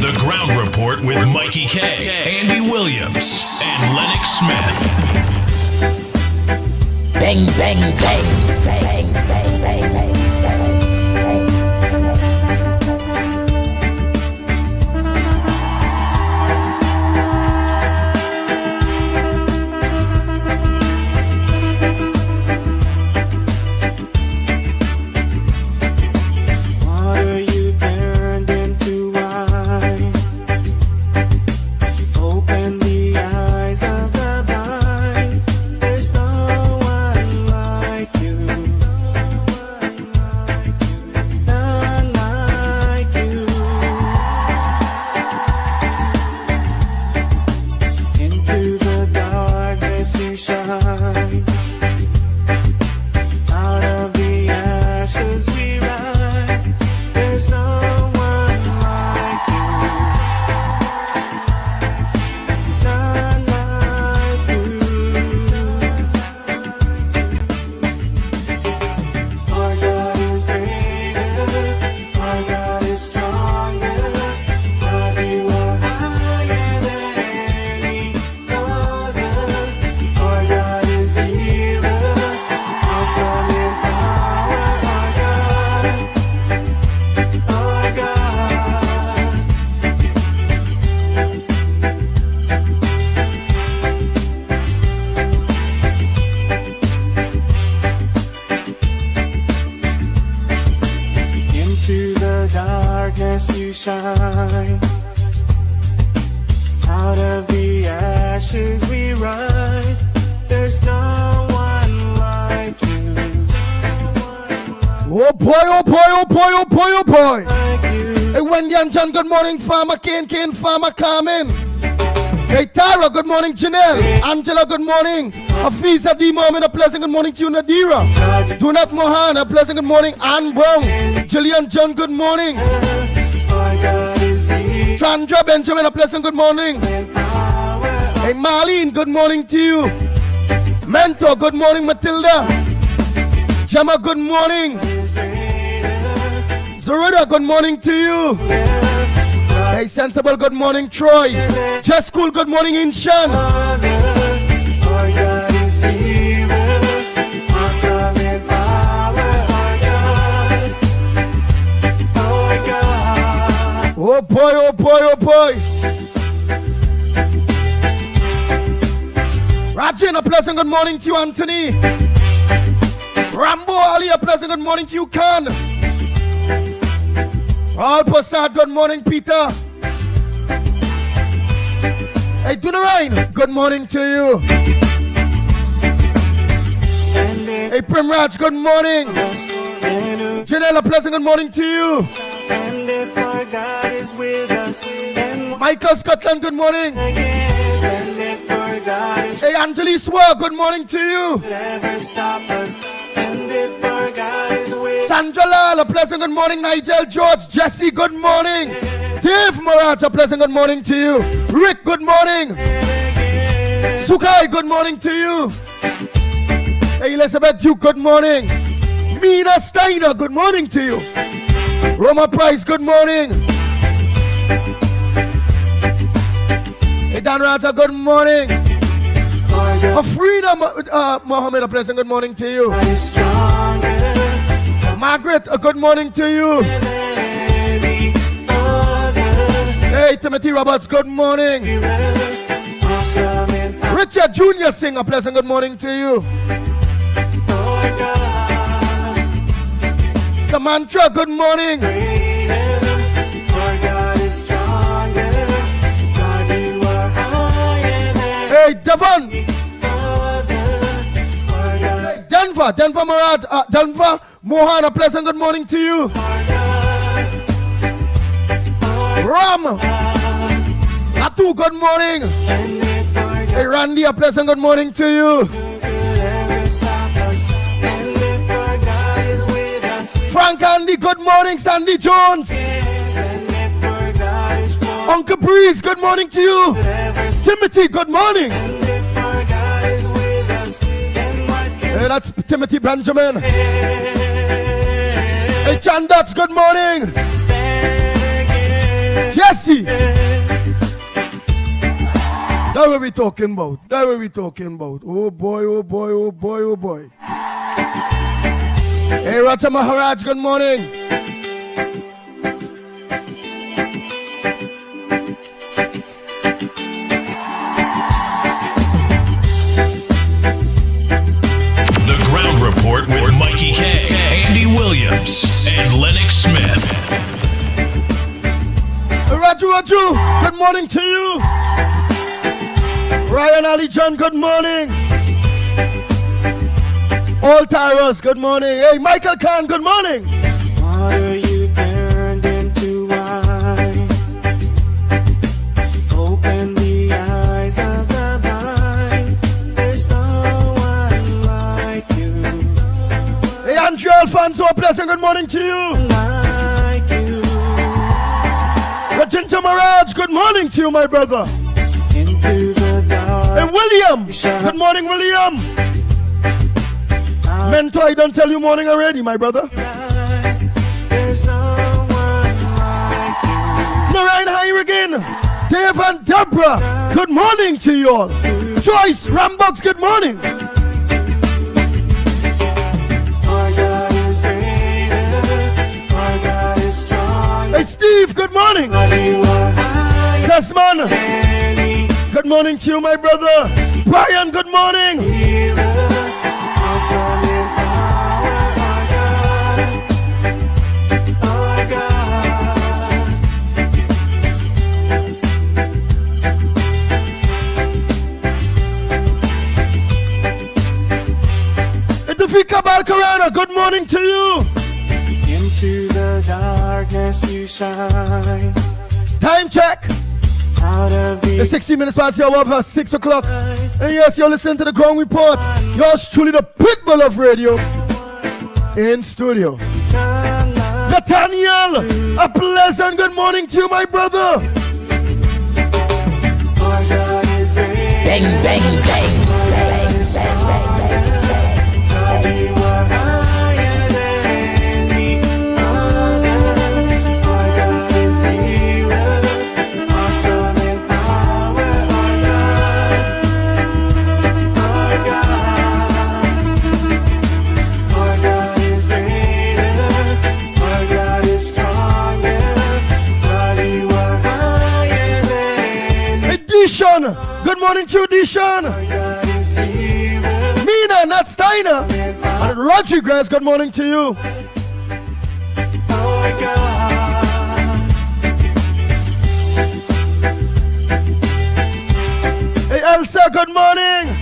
The Ground Report with Mickie K, Andy Williams, and Lennox Smith. Bang, bang, bang, bang, bang, bang, bang. Shine. Out of the ashes we rise. There's no one like you. Oh boy, oh boy, oh boy, oh boy, oh boy. Like hey, Wendy and John, good morning. Farmer Kane, Farmer Carmen. Hey, Tara, good morning. Janelle. Angela, good morning. Afiza D. Mohammed, a pleasant good morning to you. Nadira. Dunat Mohan, a pleasant good morning. Ann Brown. Jillian John, good morning. Chandra Benjamin, a pleasant good morning. Hey Marlene, good morning to you. Mentor, good morning. Matilda. Gemma, good morning. Zorida, good morning to you. Hey Sensible, good morning. Troy. Just Cool, good morning. Inshan. Oh boy, oh boy, oh boy. Rajin, a pleasant good morning to you, Anthony. Rambo Ali, a pleasant good morning to you, Khan. All Passad, good morning, Peter. Hey, Dunarain, good morning to you. Hey, Primraj, good morning. Janelle, a pleasant good morning to you. And if our God is with us, Michael Scotland, good morning. And if our God is hey, Anjali Swar, good morning to you. never stop us. And if our God is with Sandra Lal, a pleasant good morning. Nigel George, Jesse, good morning. Dave Marat, a pleasant good morning to you. Rick, good morning. Sukai, good morning to you. Hey, Elizabeth Duke, good morning. Mina Steiner, good morning to you. Roma Price, good morning. Hey, Dan Rata, good morning. Afrida Mohammed, a pleasant good morning to you. Margaret, a good morning to you. Hey, Timothy Roberts, good morning. Richard Jr. Singh, a pleasant good morning to you. Samantha, good morning. Hey, Devon. Hey, Denver Murad, Denver Mohan, a pleasant good morning to you. Ram, Latu, good morning. Hey, Randy, a pleasant good morning to you. Frank Andy, good morning. Sandy Jones. Uncle Breeze, good morning to you. Timothy, good morning. Hey, that's Timothy Benjamin. Hey, Hey, Chandots, good morning. stand against Jesse. That's what we talking about. That's what we talking about. Oh boy, oh boy, oh boy, oh boy. Hey, Raja Maharaj, good morning. The Ground Report with Mikey K, Andy Williams, and Lennox Smith. Raju, good morning to you. Ryan Ali John, good morning. All Tyros, good morning. Hey, Michael Khan, good morning. water you turned into wine. Open the eyes of the blind. There's no one like you, Hey, Andrea Alfonso, a blessing, good morning to you. like you. Rajinta Maharaj, good morning to you, my brother. Into the dark. Hey, William, good morning, William. Mentor, I don't tell you morning already, my brother. There's no one like you. Narayan Hyrigan, Dave and Deborah, good morning to you all. Joyce Rambox, good morning. Our God is greater. Our God is strong. Hey, Steve, good morning. You are high Desmond, and good morning to you, my brother. Brian, good morning. healer. Awesome in power. Our God. Edifika Balcarana, good morning to you. Into the darkness you shine. Time check. Out of the It's 60 minutes past the hour of 6 o'clock. And yes, you're listening to the Ground Report. Yours truly, the pitbull of radio. In studio. Nathaniel, a pleasant good morning to you, my brother. Our God is great. Bang, bang, bang, bang, bang, bang, bang, bang. God, you are higher than any other. Our God is healer. Awesome in power. Our God is greater. Our God is stronger. God, you are higher than Hey, Dishon, good morning to you, Dishon. God is healer. Mina, not Steiner. And Rodriguez, good morning to you. Our God. Hey, Elsa, good morning.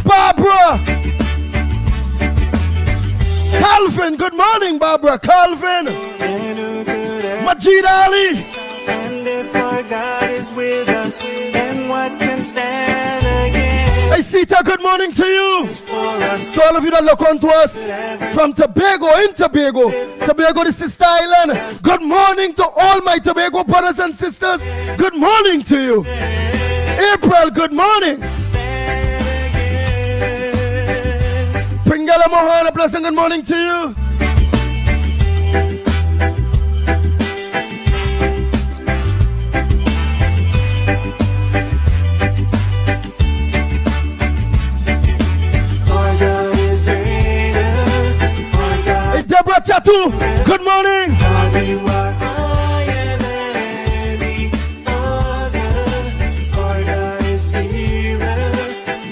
Barbara. Calvin, good morning, Barbara. Calvin. And who could ever Majid Ali. stand if our God is with us? And what can stand against Hey, Sita, good morning to you. for us? To all of you that look on to us from Tobago, in Tobago, Tobago, the sister island. Good morning to all my Tobago brothers and sisters. Good morning to you. April, good morning. Stand against. Pringala Mohan, a blessing, good morning to you. Our God is greater. Our God, Hey, Deborah Chatu, good morning. God, you are higher than any other. Our God is healer.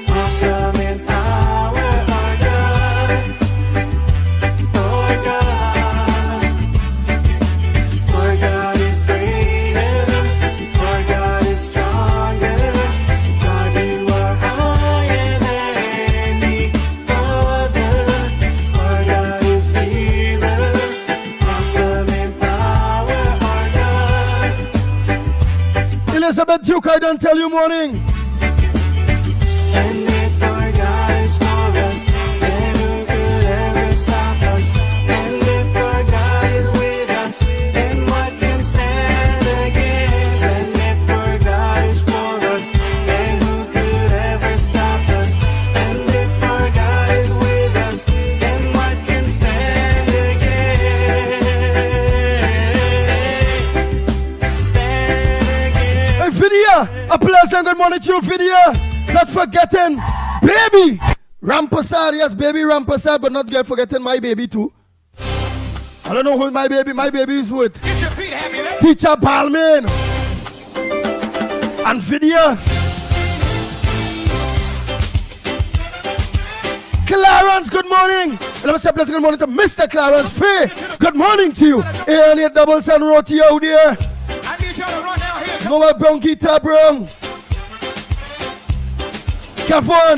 Awesome in power. Our God. Our God. Our God is greater. Our God is stronger. God, you are higher than any other. Our God is healer. Awesome in power. Our God. Elizabeth Duke, I don't tell you morning. And if our God is for us, then who could ever stop us? And if our God is with us, then what can stand Fidia, a pleasant good morning to you, Fidia. Not forgetting, baby Rampasad, yes, baby Rampasad, but not forgetting my baby too. I don't know who my baby is with. Get your feet happy, let's Teacher Balmain and Fidia. Clarence, good morning. Let me say pleasant good morning to Mr. Clarence Faye. Good morning to you. A&E Doubles and Roti out there. I need y'all to run down here. Noah Bronquita Brong. Kavon.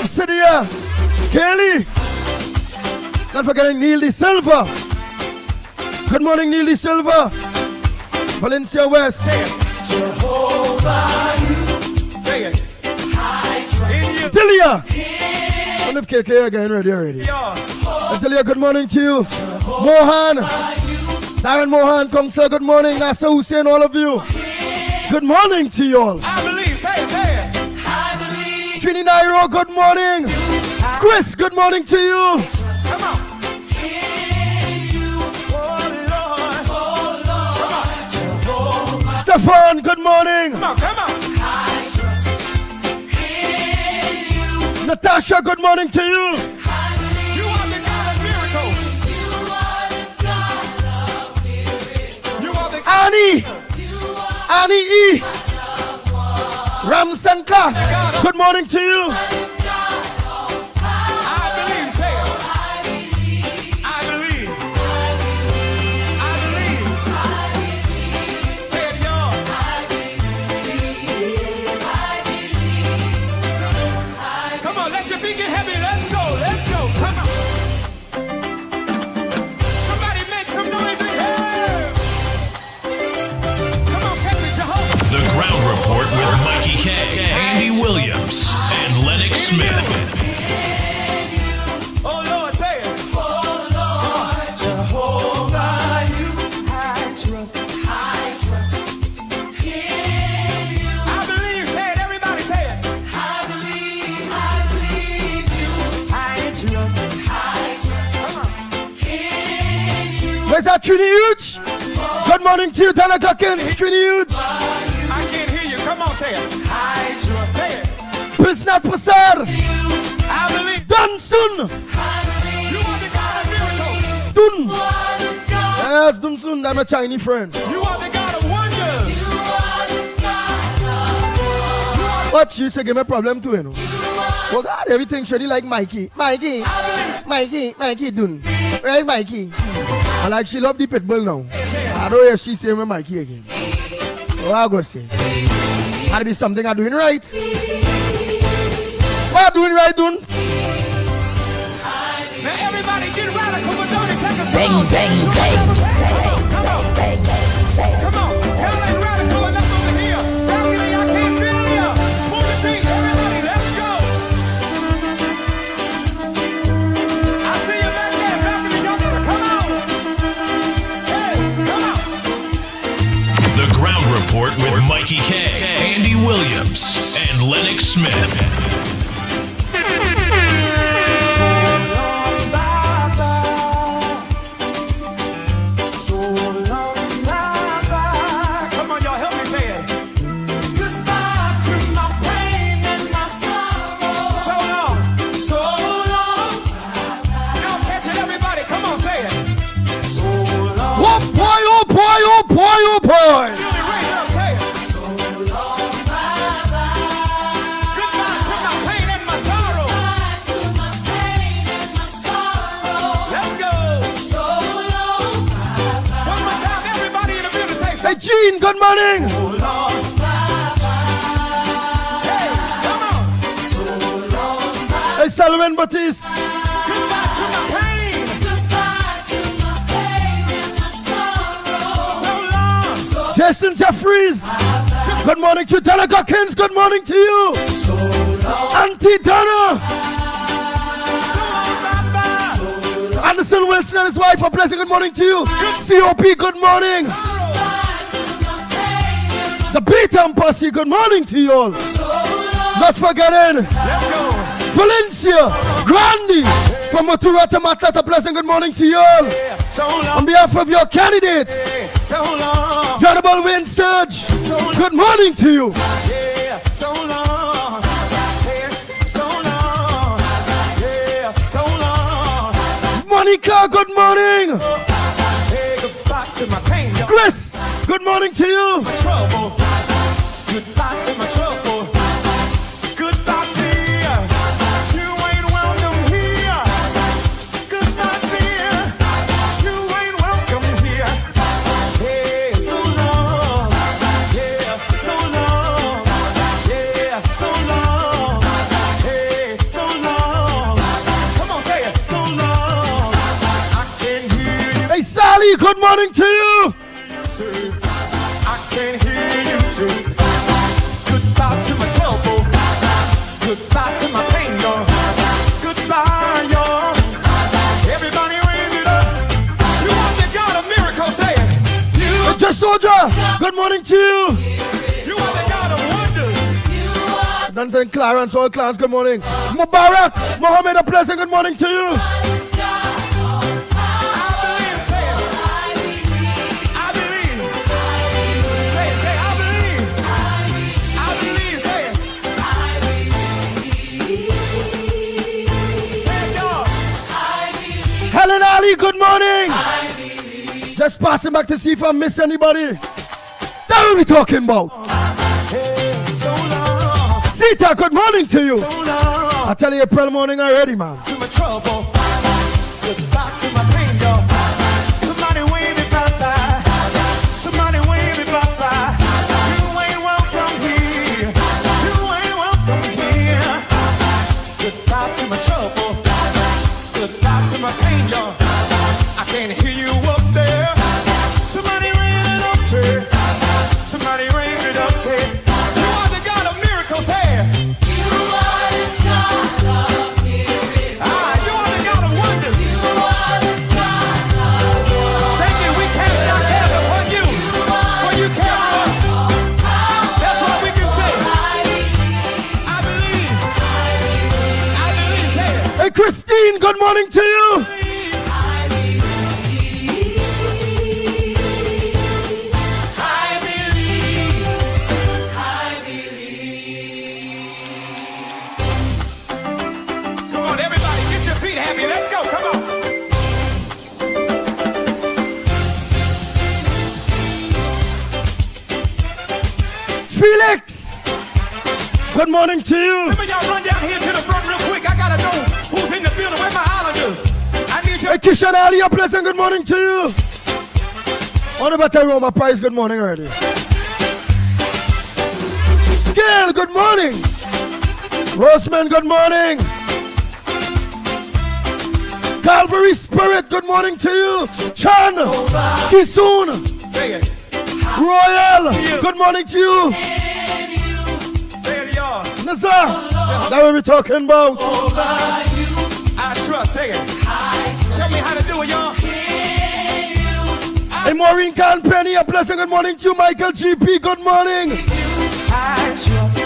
Sidia. Kelly. Not forgetting Neil De Silva. Good morning, Neil De Silva. Valencia West. Say it. Jehovah, you. Say it. I trust in you. Delia. I live KK again, ready already. Yeah. Delia, good morning to you. Mohan. Darren Mohan, Kongsa, good morning. Nasa Hussein, all of you. Good morning to you all. I believe. Say it. I believe. Trini Nairo, good morning. Chris, good morning to you. Come on. Stefan, good morning. Come on. I trust in you. Natasha, good morning to you. You are the God of miracles. You are the Annie. Annie E. Ramsanka, good morning to you. I believe. Say it. I believe. I believe. Say it, y'all. Come on, let your feet get heavy. Let's go. Let's go. Come on. Somebody make some noise in here. Come on, catch it, Jehovah. The Ground Report with Mikey K, Andy Williams, and Lennox Smith. Oh Lord, say it. Oh Lord, Jehovah, you I trust. I trust in you. I believe. Say it. Everybody say it. I believe you. I trust. Come on. In you. Where's that Trini Huge? Good morning to you, Dana Cockins. Trini Huge. I can't hear you. Come on, say it. I trust. Say it. Prisnat Pasar. I believe. Dunsun. You are the God of miracles. Dun. You are the God. Yes, Dunsun, I'm a Chinese friend. You are the God of wonders. You are the God of But she used to give me a problem too, you know. Oh God, everything should be like Mikey. Mikey. Dun. Right, Mikey? I like she love the pit bull now. I don't hear she say me Mikey again. Oh, I go say. Gotta be something I'm doing right. What I'm doing right, Dun? Now everybody get radical for 30 seconds. Bang, Come on. bang, bang. Come on. Bang, bang. Come on. Y'all ain't radical enough over here. Balcony, I can't feel ya. Move the feet, everybody. Let's go. I see you back there. Balcony, y'all gotta come on. Hey, come on. The Ground Report with Mikey K, Andy Williams, and Lennox Smith. Come on, y'all, help me say it. Goodbye to my pain and my sorrow. So long, so long. Y'all catch it, everybody. Come on, say it. So long. Oh boy, oh boy, oh boy, oh boy. Feel it, raise it up, say it. So long, goodbye to my pain and my sorrow. Let's go. So long. One more time, everybody in the building say Hey, Gene, good morning. so long. Hey, come on. So long. Hey, Solomon Batiste. Goodbye to my pain. So long. Jason Jeffries. Good morning to you, Dana Cockins. Good morning to you. So long. Auntie Dana. So long, Baba. Anderson Wilson and his wife. A blessing. Good morning to you. COP. Good morning. The Beaton Posse. Good morning to you all. Not forgetting Let's go. Valencia Grandi from Matura to Matlat. A blessing. Good morning to you all. So long. On behalf of your candidate, So long. Honorable Wayne Sturge. So long. good morning to you. Yeah, so long. Say it, so long. Yeah, so long. Monica, good morning. Hey, goodbye to my pain, y'all. Chris, good morning to you. My trouble. Goodbye to my trouble. Goodbye, dear. You ain't welcome here. Goodbye, dear. You ain't welcome here. Hey, so long. Yeah, so long. Yeah, so long. Hey, so long. Come on, say it. So long. I can hear you. Hey, Sally, good morning to you. Say, I can hear you say goodbye to my trouble, goodbye to my pain, y'all. Goodbye, y'all. Everybody raise it up. You want the God of miracles, say it. You, Just Soldier, good morning to you. you are the God of wonders. Dunton Clarence, all clans, good morning. Mubarak, Mohammed, a pleasant good morning to you. I believe, say it. I believe. Say it, say I believe. I believe, say it. Say it, y'all. Helen Ali, good morning. Just passing back to see if I miss anybody. That what we talking about. Hey, so long, Sita, good morning to you. so long. I tell you April morning already, man. To my trouble, goodbye to my pain, y'all. Somebody wave me bye-bye. Somebody wave me bye-bye. You ain't welcome here. You ain't welcome here. Goodbye to my trouble. Goodbye to my pain, y'all. I can't hear you up there. Somebody raise it up, say. Somebody raise it up, say. You are the God of miracles, say. Ah, you are the God of wonders. Thank you. We cast our care upon you, for you care for us. That's what we can say. I believe. I believe. Say it. Hey, Christine, good morning to you. Come on, everybody, get your feet happy. Let's go. Come on. Felix, good morning to you. Some of y'all run down here to the front real quick. I gotta know who's in the building. Where my islanders? I need you. Hey, Kishan Ali, a pleasant good morning to you. On about to Roma Price, good morning already. Gail, good morning. Roseman, good morning. Calvary Spirit, good morning to you. Chan, Kisoon, Say it. Royal, good morning to you. Say it, y'all. Nazar, that what we talking about. I trust. Say it. Show me how to do it, y'all. Hey, Maureen Khan Penny, a pleasant good morning to you. Michael GP, good morning. I trust.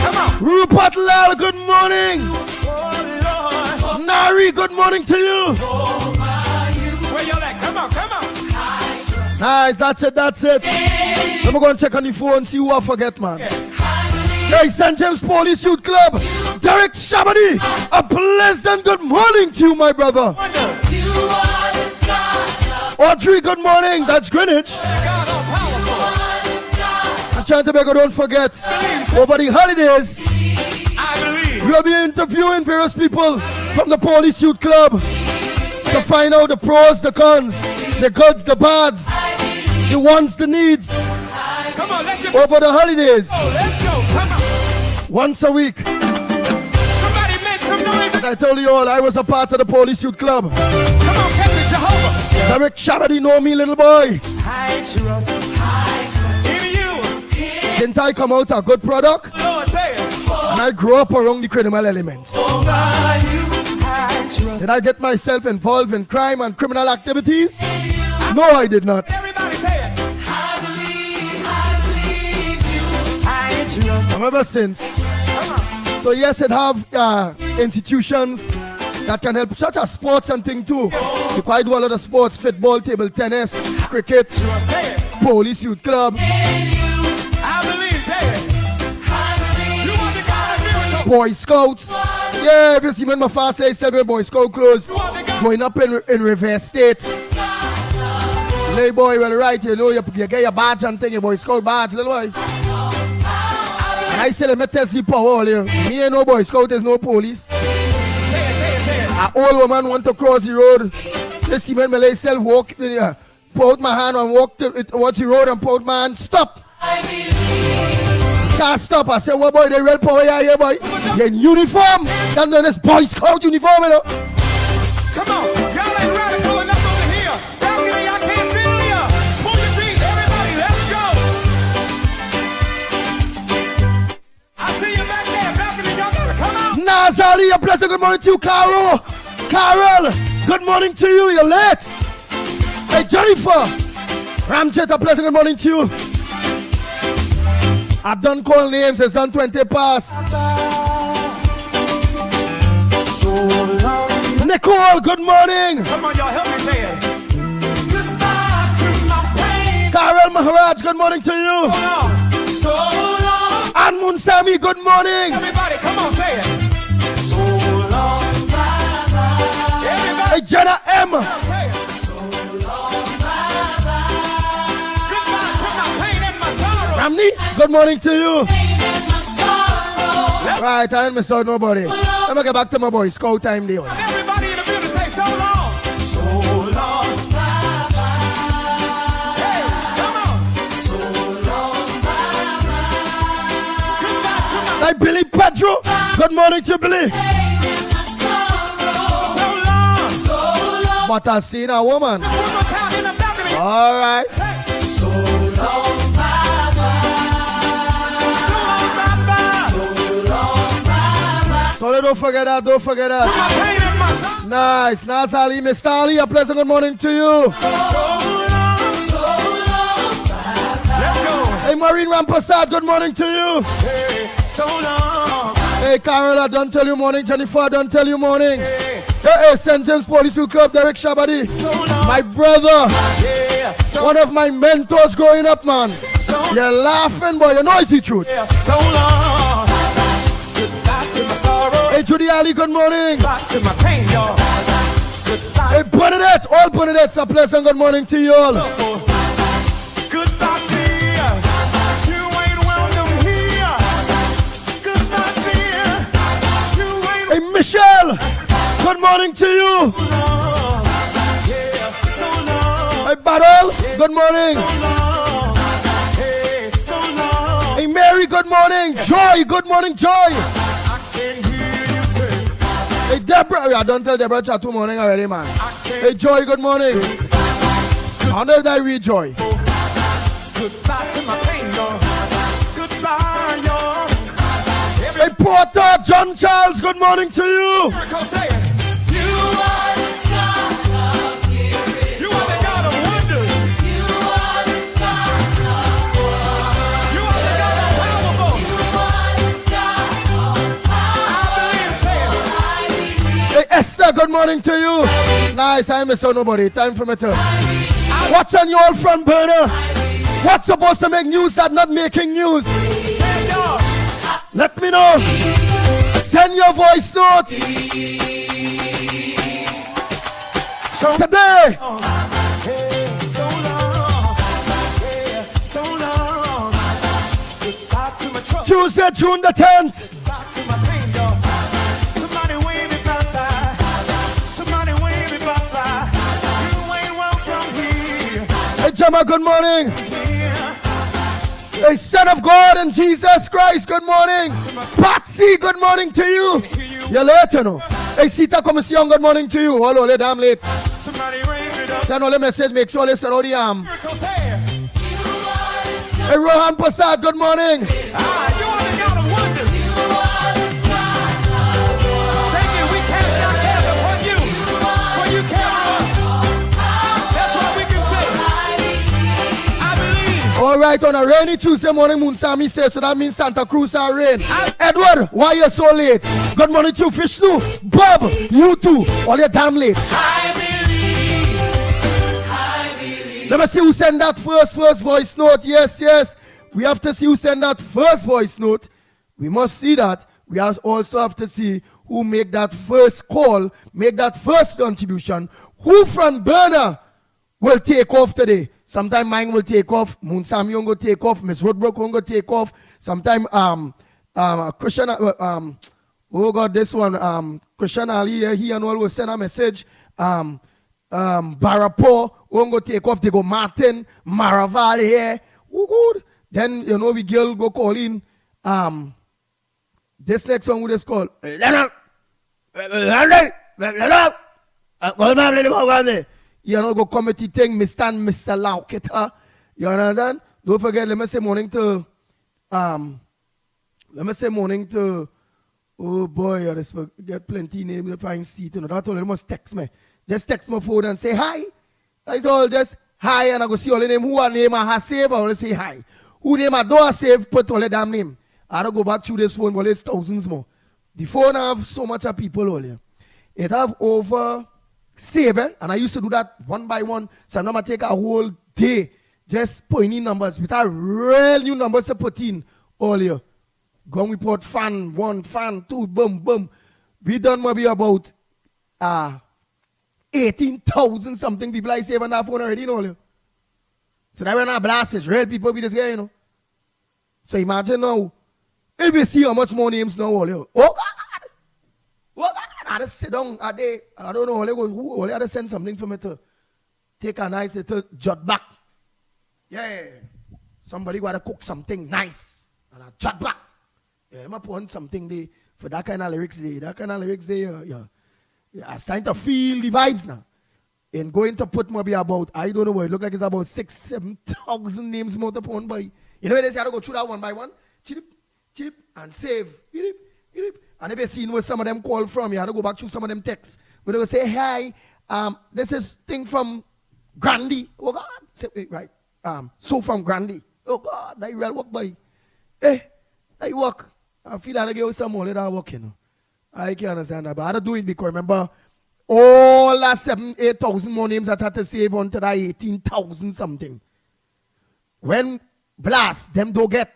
Come on. Rupert Lal, good morning. Oh, Lord. Nari, good morning to you. Where y'all at? Come on, come on. Nice, that's it, that's it. Let me go and check on the phone, see who I forget, man. Hey, St. James Police Youth Club, Derek Shabadi, a pleasant good morning to you, my brother. Wonder. Audrey, good morning, that's Greenwich. God all powerful. I'm trying to make you don't forget, over the holidays, I believe. we'll be interviewing various people from the Police Youth Club to find out the pros, the cons, the goods, the bads, the wants, the needs, Come on, let your over the holidays, go. Let's go. Come on. once a week. Somebody make some noise. As I told you all, I was a part of the Police Youth Club. Come on, catch it, Jehovah. Derek Shabadi know me, little boy. I trust in you. Didn't I come out a good product? Lord, say it. And I grew up around the criminal elements. By you, I trust. Did I get myself involved in crime and criminal activities? No, I did not. Everybody say it. I believe you. I trust. And ever since. Come on. So yes, it have institutions that can help, such as sports and thing too. You quite do a lot of sports, football, table tennis, cricket, Say it. Police Youth Club. Boy Scouts. Yeah, if you see me in my fast say several Boy Scout clothes. Going up in reverse state. Lay boy, well right, you know, you get your badge and thing, your Boy Scout badge, little boy. And I say, let me test the power here. Me ain't no Boy Scout, there's no police. An old woman want to cross the road. They see me myself walk, put out my hand and walk towards the road and put out my hand, stop. Can't stop. I say, what boy, they real power here, boy. You're in uniform. That's not this Boy Scout uniform, you know. Come on, y'all ain't radical enough over here. Balcony, I can't feel ya. Pull your feet, everybody, let's go. I see you back there, balcony, y'all gotta come out. Nazali, a pleasant good morning to you, Carol. Carol, good morning to you. You're late. Hey, Jennifer. Ramjet, a pleasant good morning to you. I've done call names, it's done 20 past. So long. Nicole, good morning. Come on, y'all, help me say it. Goodbye to my pain. Carol Maharaj, good morning to you. So long. And Munsami, good morning. Everybody, come on, say it. So long. Bye-bye. Everybody, Hey, Jenna M. say it. So long. Bye-bye. Goodbye to my pain and my sorrow. Ramni, good morning to you. Pain and my sorrow. Right, I ain't miss out nobody. Let me get back to my boy, Scout time there. Everybody in the building say so long. So long. Bye-bye. Hey, come on. So long. Bye-bye. Goodbye to my Hey, Billy Pedro, good morning to Billy. pain and my sorrow. So long. So long. But I seen a woman. Just one more time in the balcony. All right. Say, so long. Bye-bye. So long. Bye-bye. So long. Bye-bye. So don't forget that, don't forget that. My pain and my sorrow. Nice, nice, Ali, Mr. Ali, a pleasant good morning to you. So long. So long. Bye-bye. Let's go. Hey, Maureen Rampasad, good morning to you. Hey, so long. Hey, Carol, I don't tell you morning. Jennifer, I don't tell you morning. Hey, Hey, St. James Police Club, Derek Shabadi. so long. My brother, Yeah, so one of my mentors growing up, man. You're laughing, boy, you know it's the truth. yeah, so long. Goodbye to my sorrow. Hey, Judy Ali, good morning. Goodbye to my pain, y'all. Goodbye. Hey, Bernadette, all Bernadettes, a pleasant good morning to you all. Goodbye, dear. You ain't welcome here. Goodbye, dear. You ain't Hey, Michelle, good morning to you. long. Yeah, so long. Hey, Barrel, good morning. Long. Hey, so long. Hey, Mary, good morning. Joy, good morning, Joy. I can hear you say. Hey, Deborah, I don't tell Deborah chat 2 morning already, man. I can't. Hey, Joy, good morning. I know that we Joy. Goodbye to my pain, y'all. Goodbye, y'all. Hey, Porter, John Charles, good morning to you. Miracle say it. You are the God of miracles. You are the God of wonders. You are the God of wonders. You are the God of powerful. You are the God of power. I believe, say it. I believe. Hey, Esther, good morning to you. Nice, I miss out nobody. Time for me to. What's on your front burner? What's supposed to make news that not making news? Say it, y'all. Let me know. Send your voice note So today. hey, so long. Yeah, so long. Goodbye to my trouble. Tuesday, June the 10th. Back to my pain, y'all. Somebody wave me bye-bye. Somebody wave me bye-bye. You ain't welcome here. Hey, Gemma, good morning. Here. Hey, Son of God and Jesus Christ, good morning. Patsy, good morning to you. You're late, you know. Hey, Sita Commission, good morning to you. Hello, lady, I'm late. Somebody raise it up. Send all the message, make sure they send all the arm. Miracles here. Hey, Rohan Prasad, good morning. You are the God of wonders. Thank you. We cast our cares upon you. For you care for us. That's what we can say. I believe. All right, on a rainy Tuesday morning, Munsami says, so that means Santa Cruz are rain. Edward, why you so late? Good morning to you, Vishnu. Bob, you too. All you damn late. I believe. Let me see who sent that first voice note. Yes, yes. We have to see who sent that first voice note. We must see that. we also have to see who make that first call, make that first contribution. Who from Burner will take off today? Sometime mine will take off. Moon Samyong will take off. Miss Woodbrook will take off. Sometime Christian oh God, this one Christian Ali he and all will send a message. Barapo won't go take off. They go Martin Maraval here. Oh good. Then you know we girl go call in. This next song we just call Lennox. You know, go committee thing, Mr. Lauketa. You understand? Don't forget, let me say morning to oh boy, I just get plenty names if I see it. You know, that's all they must text me. Just text my phone and say hi. That's all, just hi, and I go see all the name who are name I have saved, I will say hi. Who name I don't save, put all the damn name. I don't go back through this phone, but it's thousands more. The phone have so much of people all here. It have over save it, and I used to do that one by one. So now I take a whole day just putting in numbers. We have real new numbers to put in all here. Go and report fan 1, fan 2, boom, boom. We done maybe about 18,000 something people I save on that phone already, all here. So that when I blast it, real people be this guy, you know. So imagine now, if you see how much more names now all here. Oh God! Oh God! I just sit down a day, I don't know, all they send something for me to take a nice little jot back. Yeah. Somebody got to cook something nice and I jot back. Yeah, I'm putting something there for that kind of lyrics there. That kind of lyrics there, yeah. I'm starting to feel the vibes now. And going to put maybe about, I don't know what, it look like it's about 6,000-7,000 names more to put on by. You know, they say I have to go through that one by one. Chip, chip, and save. Chip, chip. And if you see where some of them call from, you have to go back through some of them texts. Where they will say, hi, this is thing from Grandy. Oh God. Say, right. So from Grandy. Oh God, that real work by. Eh, that work. I feel like I give some more that work, you know. I can understand that. But I don't do it because remember, all that 7,000-8,000 more names that I had to save onto that 18,000 something. When blast, them don't get.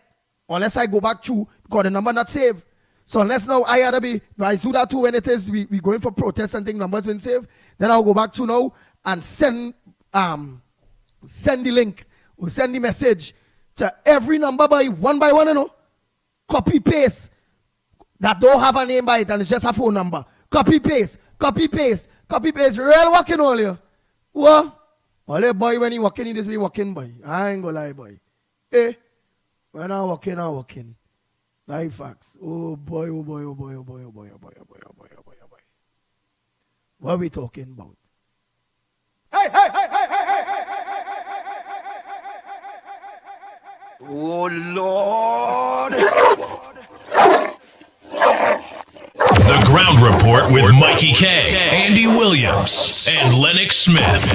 Unless I go back through because the number not saved. So unless now I had to be, I do that too when it is, we going for protests and things, numbers been saved. Then I'll go back to now and send the link, or send the message to every number by one, you know. Copy paste. That don't have a name by it and it's just a phone number. Copy paste, copy paste, copy paste. Real working all here. What? All the boy when he walking in this way walking boy. I ain't gonna lie boy. Eh? When I walking, I walking. Life facts. Oh boy, oh boy, oh boy, oh boy, oh boy, oh boy, oh boy, oh boy, oh boy, oh boy. What are we talking about? Hey, hey, hey, hey, hey, hey, hey, hey, hey. Oh Lord. The Ground Report with Mikey K, Andy Williams, and Lennox Smith.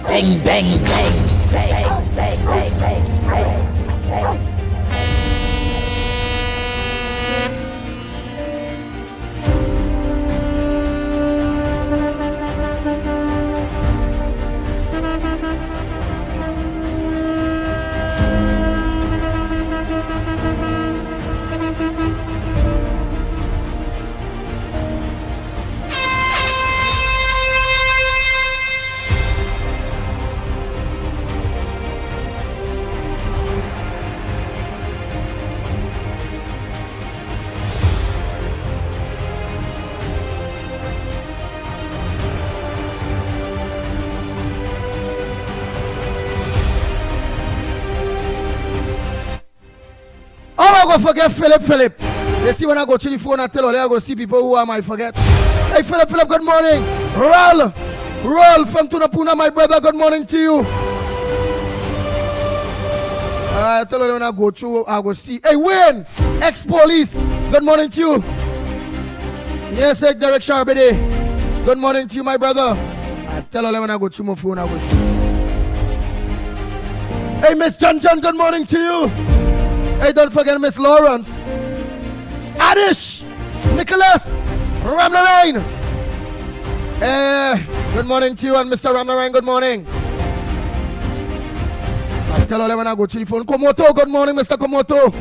Bang, bang, bang, bang, bang, bang, bang, bang. I forget Philip. You see when I go to the phone, I tell all I go see people who I might forget. Hey Philip, good morning. Roll from Tunapuna, my brother, good morning to you. I tell you when I go through, I go see. Hey Wayne, ex-police, good morning to you. Yes, Derek Sharbedy, good morning to you, my brother. I tell you when I go through my phone, I go see. Hey Miss John, good morning to you. Hey, don't forget Miss Lawrence, Adish, Nicholas, Ramlarain. Good morning to you and Mr. Ramaran, good morning. I'll tell all when I go to the phone. Komoto, good morning, Mr. Komoto.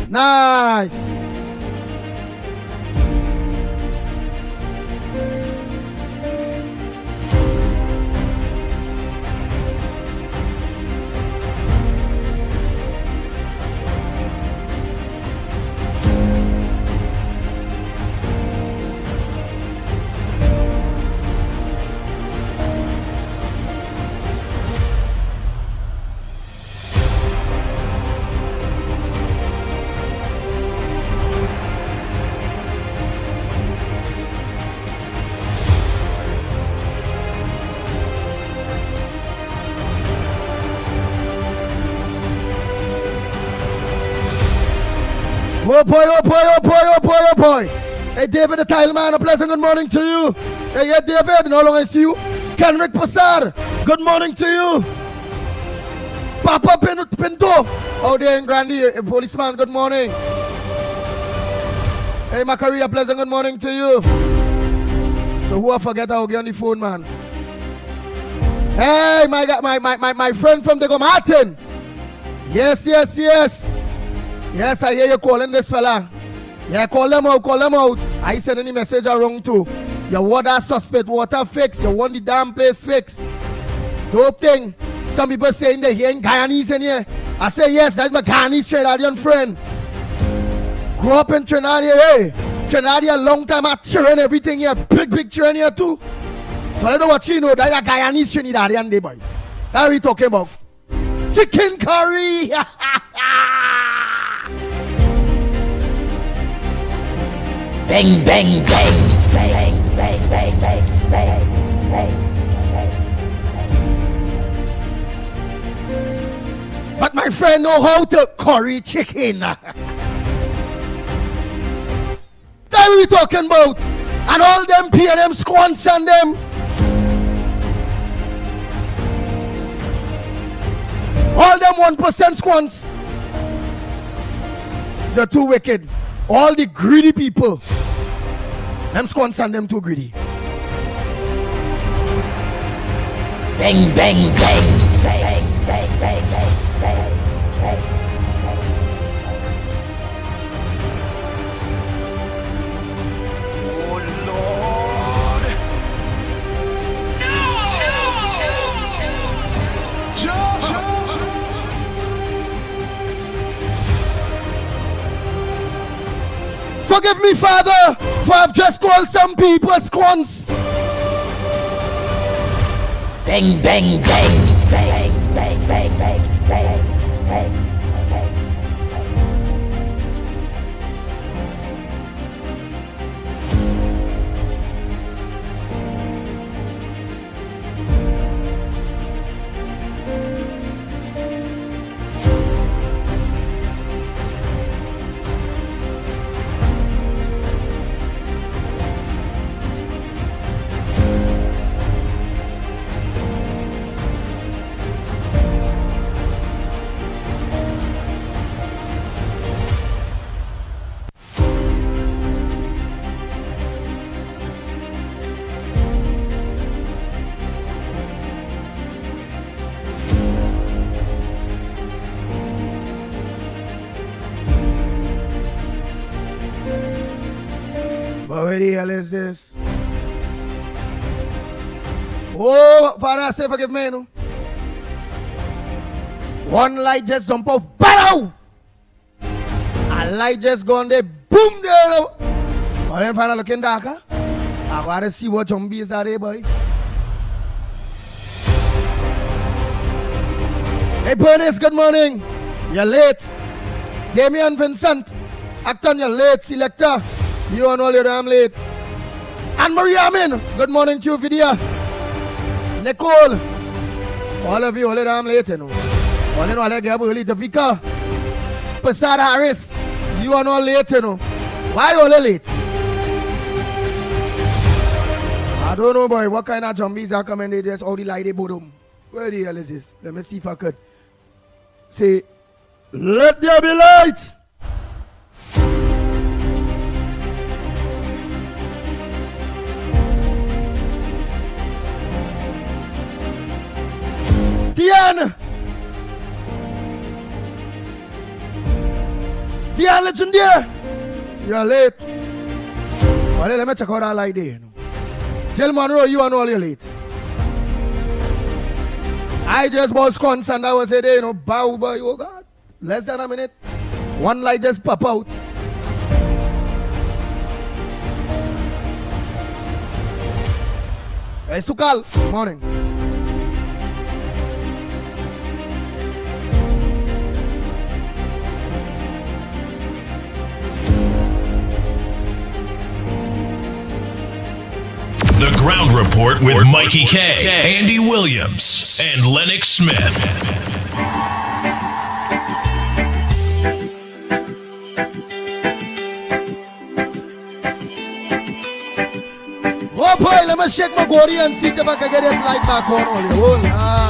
Nice. Oh boy, oh boy, oh boy, oh boy, oh boy. Hey David the Tile Man, a pleasant good morning to you. Hey yeah, David, no longer I see you. Kenrick Passar, good morning to you. Papa Pinto, out there in Grandy, a policeman, good morning. Hey Macquarie, a pleasant good morning to you. So who I forget I'll get on the phone, man. Hey, my friend from the Martin. Yes. Yes, I hear you calling this fella. Yeah, call them out. I send any message wrong too. Your water suspect, water fix. You want the damn place fixed. Dope thing. Some people saying they hearing Guyanese in here. I say yes, that's my Guyanese Trinidadian friend. Grew up in Trinidad, hey. Trinidad a long time at children, everything here. Big children here too. So I don't know what you know. That's a Guyanese Trinidadian day, boy. That's what we talking about. Chicken curry. Bang, bang, bang, bang, bang, bang, bang, bang, bang. But my friend know how to curry chicken. That's what we talking about. And all them P&M squants and them. All them 1% squants. They're too wicked. All the greedy people. Them squants and them too greedy. Bang, bang, bang, bang, bang, bang, bang, bang, bang. Oh Lord. Forgive me, Father, for I've just called some people squants. Bang, bang, bang, bang, bang, bang, bang, bang, bang. But where the hell is this? Oh, Father, I say forgive me, no? One light just jump off, BAM! A light just gone there, boom there. But then Father looking darker. I gotta see what zombie is that there, boy. Hey, Bernice, good morning. You're late. Damian Vincent, Acton, you're late. Selector, you are all your damn late. Anne-Marie Amin, good morning to you, Vidya. Nicole, all of you all your damn late, you know. All you know, I get early. Davika, Passada Harris, you are not late, you know. Why are you all late? don't know, boy. What kind of zombies are coming? They just all the light they boom. Where the hell is this? Let me see if I could. Say, let there be light. Diane! Diane, listen there. You're late. Well, let me check out that light there. Tell Monroe you are all late. I just was concerned. I was saying, bow by oh God. Less than a minute. One light just pop out. Hey, Sukal, morning. The Ground Report with Mickie K, Andy Williams, and Lennox Smith. Oh boy, let me shake my body and see if I can get this light back on. Oh, Lord.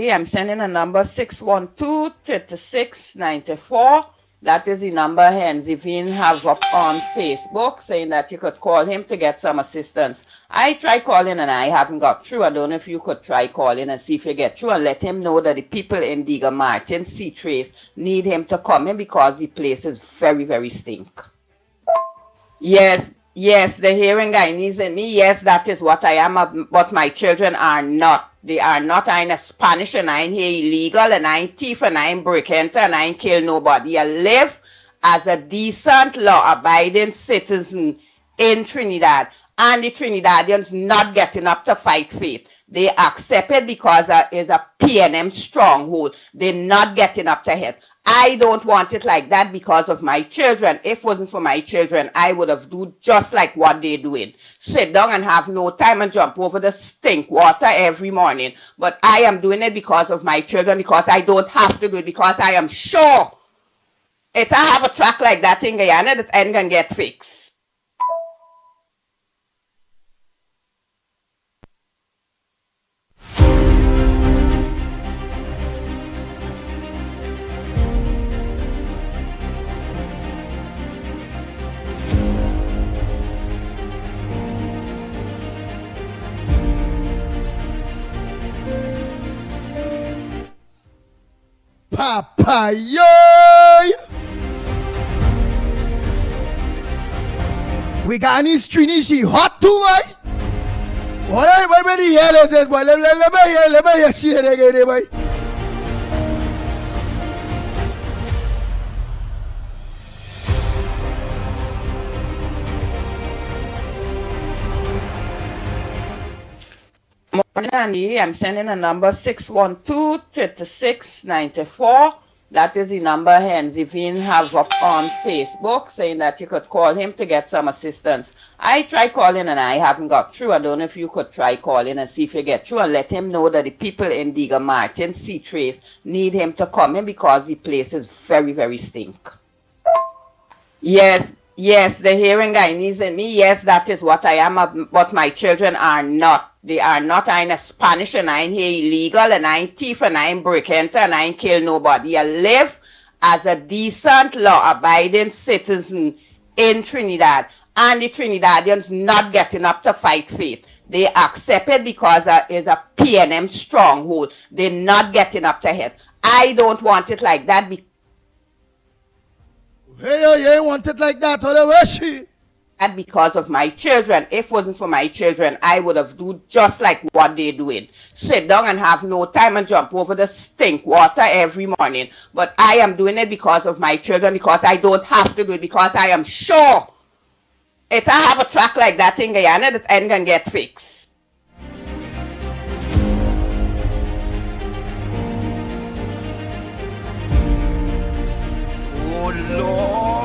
Andy. I'm sending a number 612-3694. That is the number Henzivine have up on Facebook, saying that you could call him to get some assistance. I tried calling and I haven't got through. I don't know if you could try calling and see if you get through and let him know that the people in Diga Martin, C-Trace, need him to come in because the place is very, very stink. Yes, the hearing guy needs in me. Yes, that is what I am, but my children are not. They are not. I ain't a Spanish and I ain't here illegal and I ain't thief and I ain't break enter and I ain't kill nobody. I live as a decent, law-abiding citizen in Trinidad. And the Trinidadians not getting up to fight faith. They accept it because it's a PNM stronghold. They're not getting up to help. I don't want it like that because of my children. If it wasn't for my children, I would have do just like what they're doing. Sit down and have no time and jump over the stink water every morning. But I am doing it because of my children, because I don't have to do it, because I am sure if I have a track like that in Guyana, that ain't gonna get fixed. Papa, yo! We got any stringy, she hot too, boy. What many yellows is, boy? Let me hear shit again, boy. Morning, Andy. I'm sending a number 612-3694. That is the number Henzivine have up on Facebook, saying that you could call him to get some assistance. I tried calling and I haven't got through. I don't know if you could try calling and see if you get through and let him know that the people in Diga Martin, C-Trace, need him to come in because the place is very, very stink. Yes, the hearing guy needs in me. Yes, that is what I am, but my children are not. They are not. I ain't a Spanish and I ain't here illegal and I ain't thief and I ain't break enter and I ain't kill nobody. I live as a decent, law-abiding citizen in Trinidad. And the Trinidadians not getting up to fight faith. They accept it because it's a PNM stronghold. They're not getting up to help. I don't want it like that. Hey, you ain't want it like that, or where she? And because of my children. If it wasn't for my children, I would have do just like what they're doing. Sit down and have no time and jump over the stink water every morning. But I am doing it because of my children, because I don't have to do it, because I am sure if I have a track like that in Guyana, that ain't gonna get fixed. Oh Lord.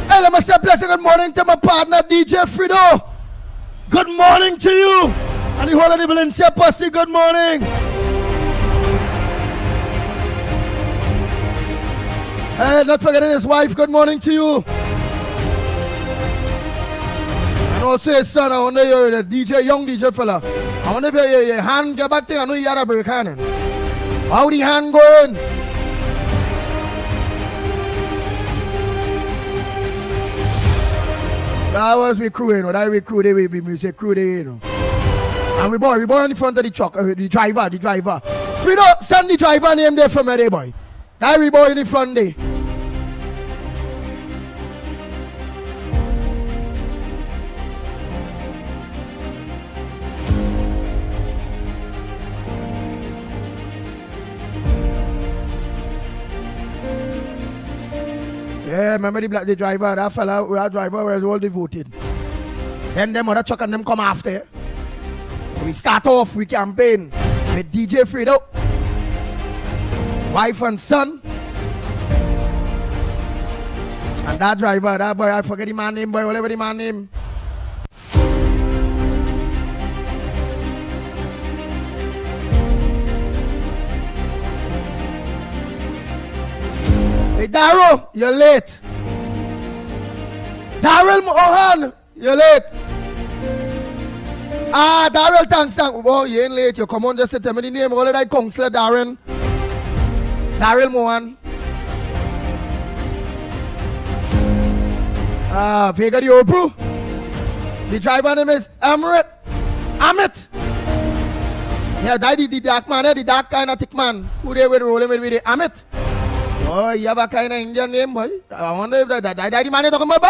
Hey, let me say a blessing good morning to my partner DJ Frido. Good morning to you. And the whole of the Valencia posse, good morning. Hey, not forgetting his wife, good morning to you. And also his son, I wonder you're the DJ, young DJ fella. I wonder if your hand get back there, I know you had a break hand. How the hand going? That was we crew, you know. That we crew, they will be music crew, they, you know. And we boy in the front of the truck, the driver. Frido, send the driver name there from there, boy. That we boy in the front there. Yeah, remember the driver, that fella, that driver was all devoted. Then them other truck and them come after. We start off with campaign with DJ Fredo, wife and son. And that driver, that boy, I forget the man name, boy, whatever the man name. Hey, Darrow, you're late. Daryl Mohan, you're late. Daryl, thanks. Oh, you ain't late. You come on, just say tell me the name. All of that counselor, Darren. Daryl Mohan. Vega the Opru. The driver name is Amit. Yeah, the dark man, the dark kind of thick man. Who they were rolling with the Amit. Oh, you have a kind of Indian name, boy. I wonder if that the man is talking about, boy.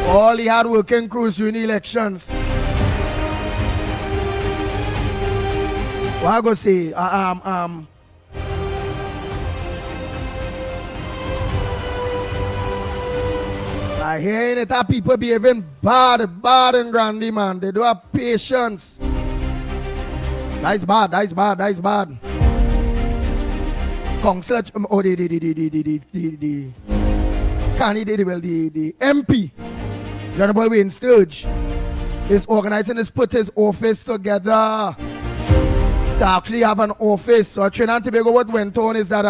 All the hard working crews during the elections. What I go say? I hear it that people behaving bad and grandy, man. They don't have patience. That's bad. Council, oh, the candidate, well, the MP, Honorable Wayne Sturge, is organizing his put his office together to actually have an office. So Trinidad and Tobago, what went on is that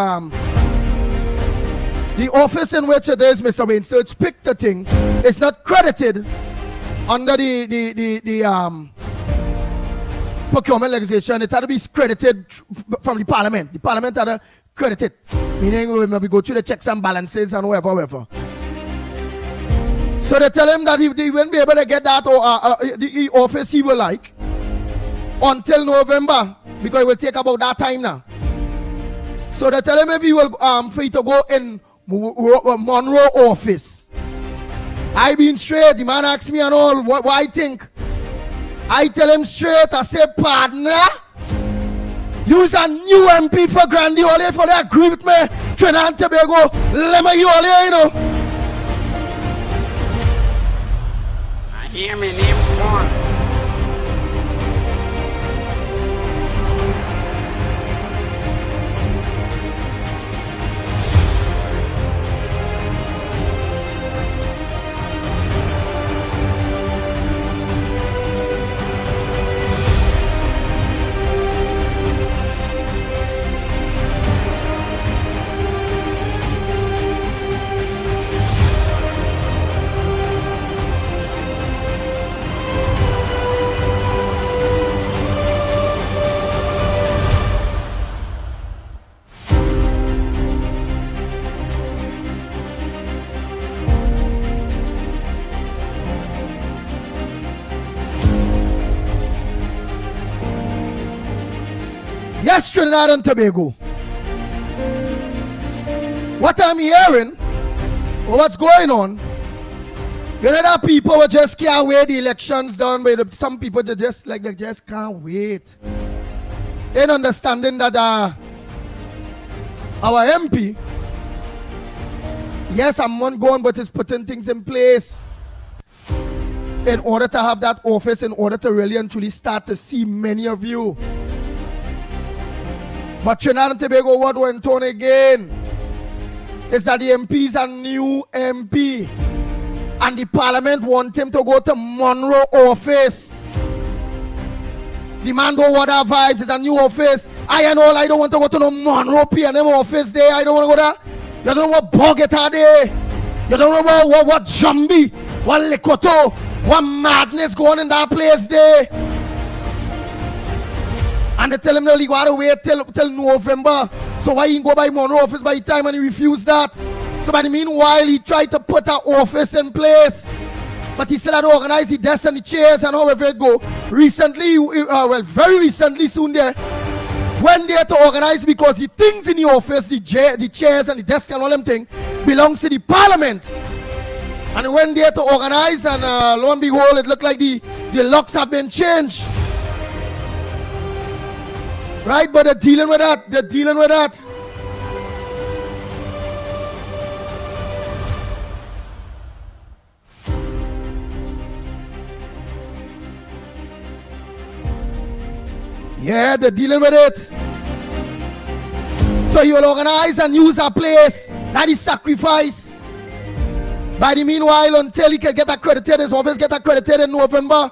the office in which it is, Mr. Wayne Sturge picked the thing, is not credited under the procurement legislation. It had to be credited from the parliament. The parliament had to credit it, meaning we go through the checks and balances and whatever. So they tell him that he won't be able to get that the office he will like until November, because it will take about that time now. So they tell him if he will free to go in Monroe office. I been straight. The man asked me and all what I think. I tell him straight. I say, partner, use a new MP for Grandy Ole for they agree with me. Trinidad and Tobago, let me you Ole, you know. I hear me name one. Yes, Trinidad and Tobago. What I'm hearing, or what's going on, you know that people just can't wait the elections done, but some people they just can't wait. Ain't understanding that our MP, yes, I'm not going, but is putting things in place in order to have that office, in order to really and truly start to see many of you. But Trinidad and Tobago, what went on again is that the MP is a new MP and the parliament want him to go to Monroe office. The man don't want that vibes, it's a new office. I don't want to go to no Monroe P&M office there. I don't want to go there. You don't know what Bogota there. You don't know what Jambi, what Lekoto, what madness going in that place there. And they tell him that he got to wait till November. So why he go by Monroe office by the time and he refused that? So by the meanwhile, he tried to put an office in place. But he still had to organize the desks and the chairs and however it go. Recently, very recently soon there, went there to organize because the things in the office, the chairs and the desks and all them things, belongs to the parliament. And he went there to organize and lo and behold, it looked like the locks have been changed. Right, but they're dealing with that. Yeah, they're dealing with it. So you will organize and use a place. That is sacrifice. By the meanwhile, until he can get accredited, his office get accredited in November,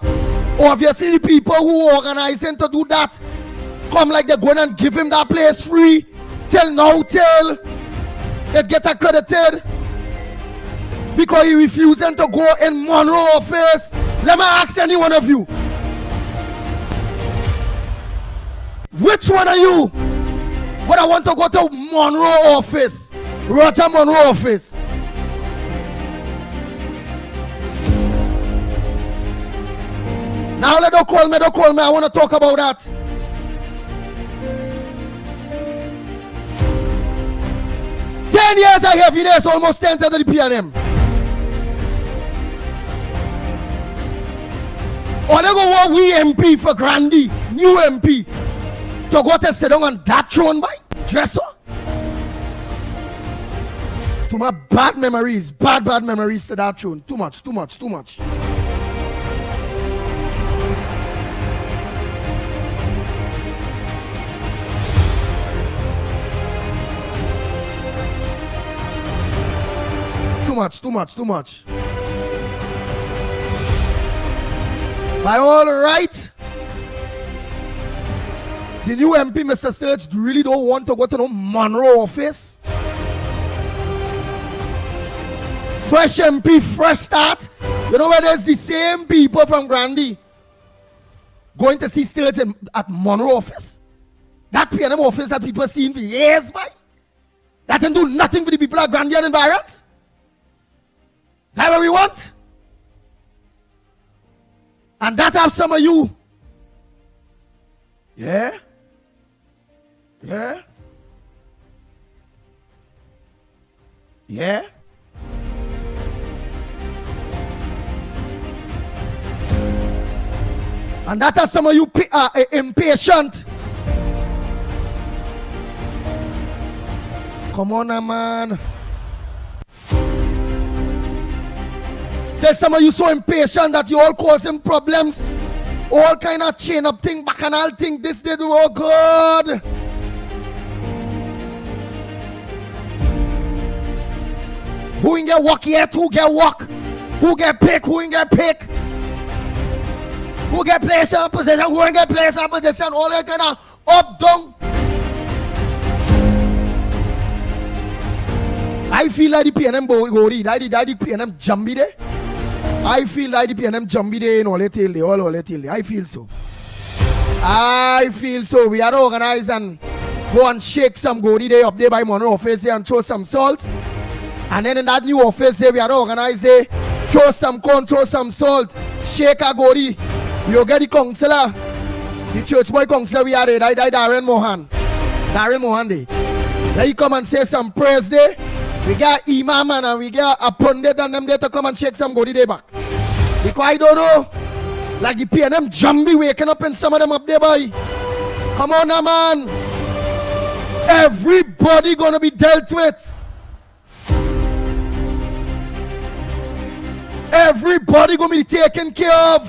obviously the people who organize him to do that come like they're going and give him that place free till it get accredited because he refusing to go in Monroe office. Let me ask any one of you, which one of you would I want to go to Monroe office, Roger Monroe office? Now don't call me, I want to talk about that. Years I have you there, so almost 10 to the PNM. Or they go what we MP for Grandy, new MP, to go to sit down on that throne by dresser. To my bad memories to that throne. Too much. Too much. Too much. By all right, the new MP, Mr. Sturge, really don't want to go to no Monroe office. Fresh MP, fresh start. You know where there's the same people from Grandy going to see Sturge at Monroe office. That PNM office that people seen for years by. That can do nothing for the people of Grandy and environs. That's what we want. And that have some of you. Yeah. And that has some of you impatient. Come on, man. There's some of you so impatient that you all causing problems. All kind of chain up thing, bacchanal thing, this did oh God. Who ain't get work yet? Who get work? Who get pick? Who ain't get pick? Who get placed in position? Who ain't get placed in position? All that kind of up, down. I feel like the PNM Gori, that the PNM Jambi there. I feel like the PNM Jambi there in all that. I feel so. We are organized and go and shake some Gori there up there by Monroe office there and throw some salt. And then in that new office there, we are organized there, throw some corn, throw some salt, shake a Gori. We'll get the counselor, the church boy counselor we are there, Darren Mohan there. Then you come and say some prayers there. We got imam and we got a pundit and them there to come and shake some Godi day back. Because I don't know, like the PNM Jambi waking up and some of them up there boy. Come on now man. Everybody gonna be dealt with. Everybody gonna be taken care of.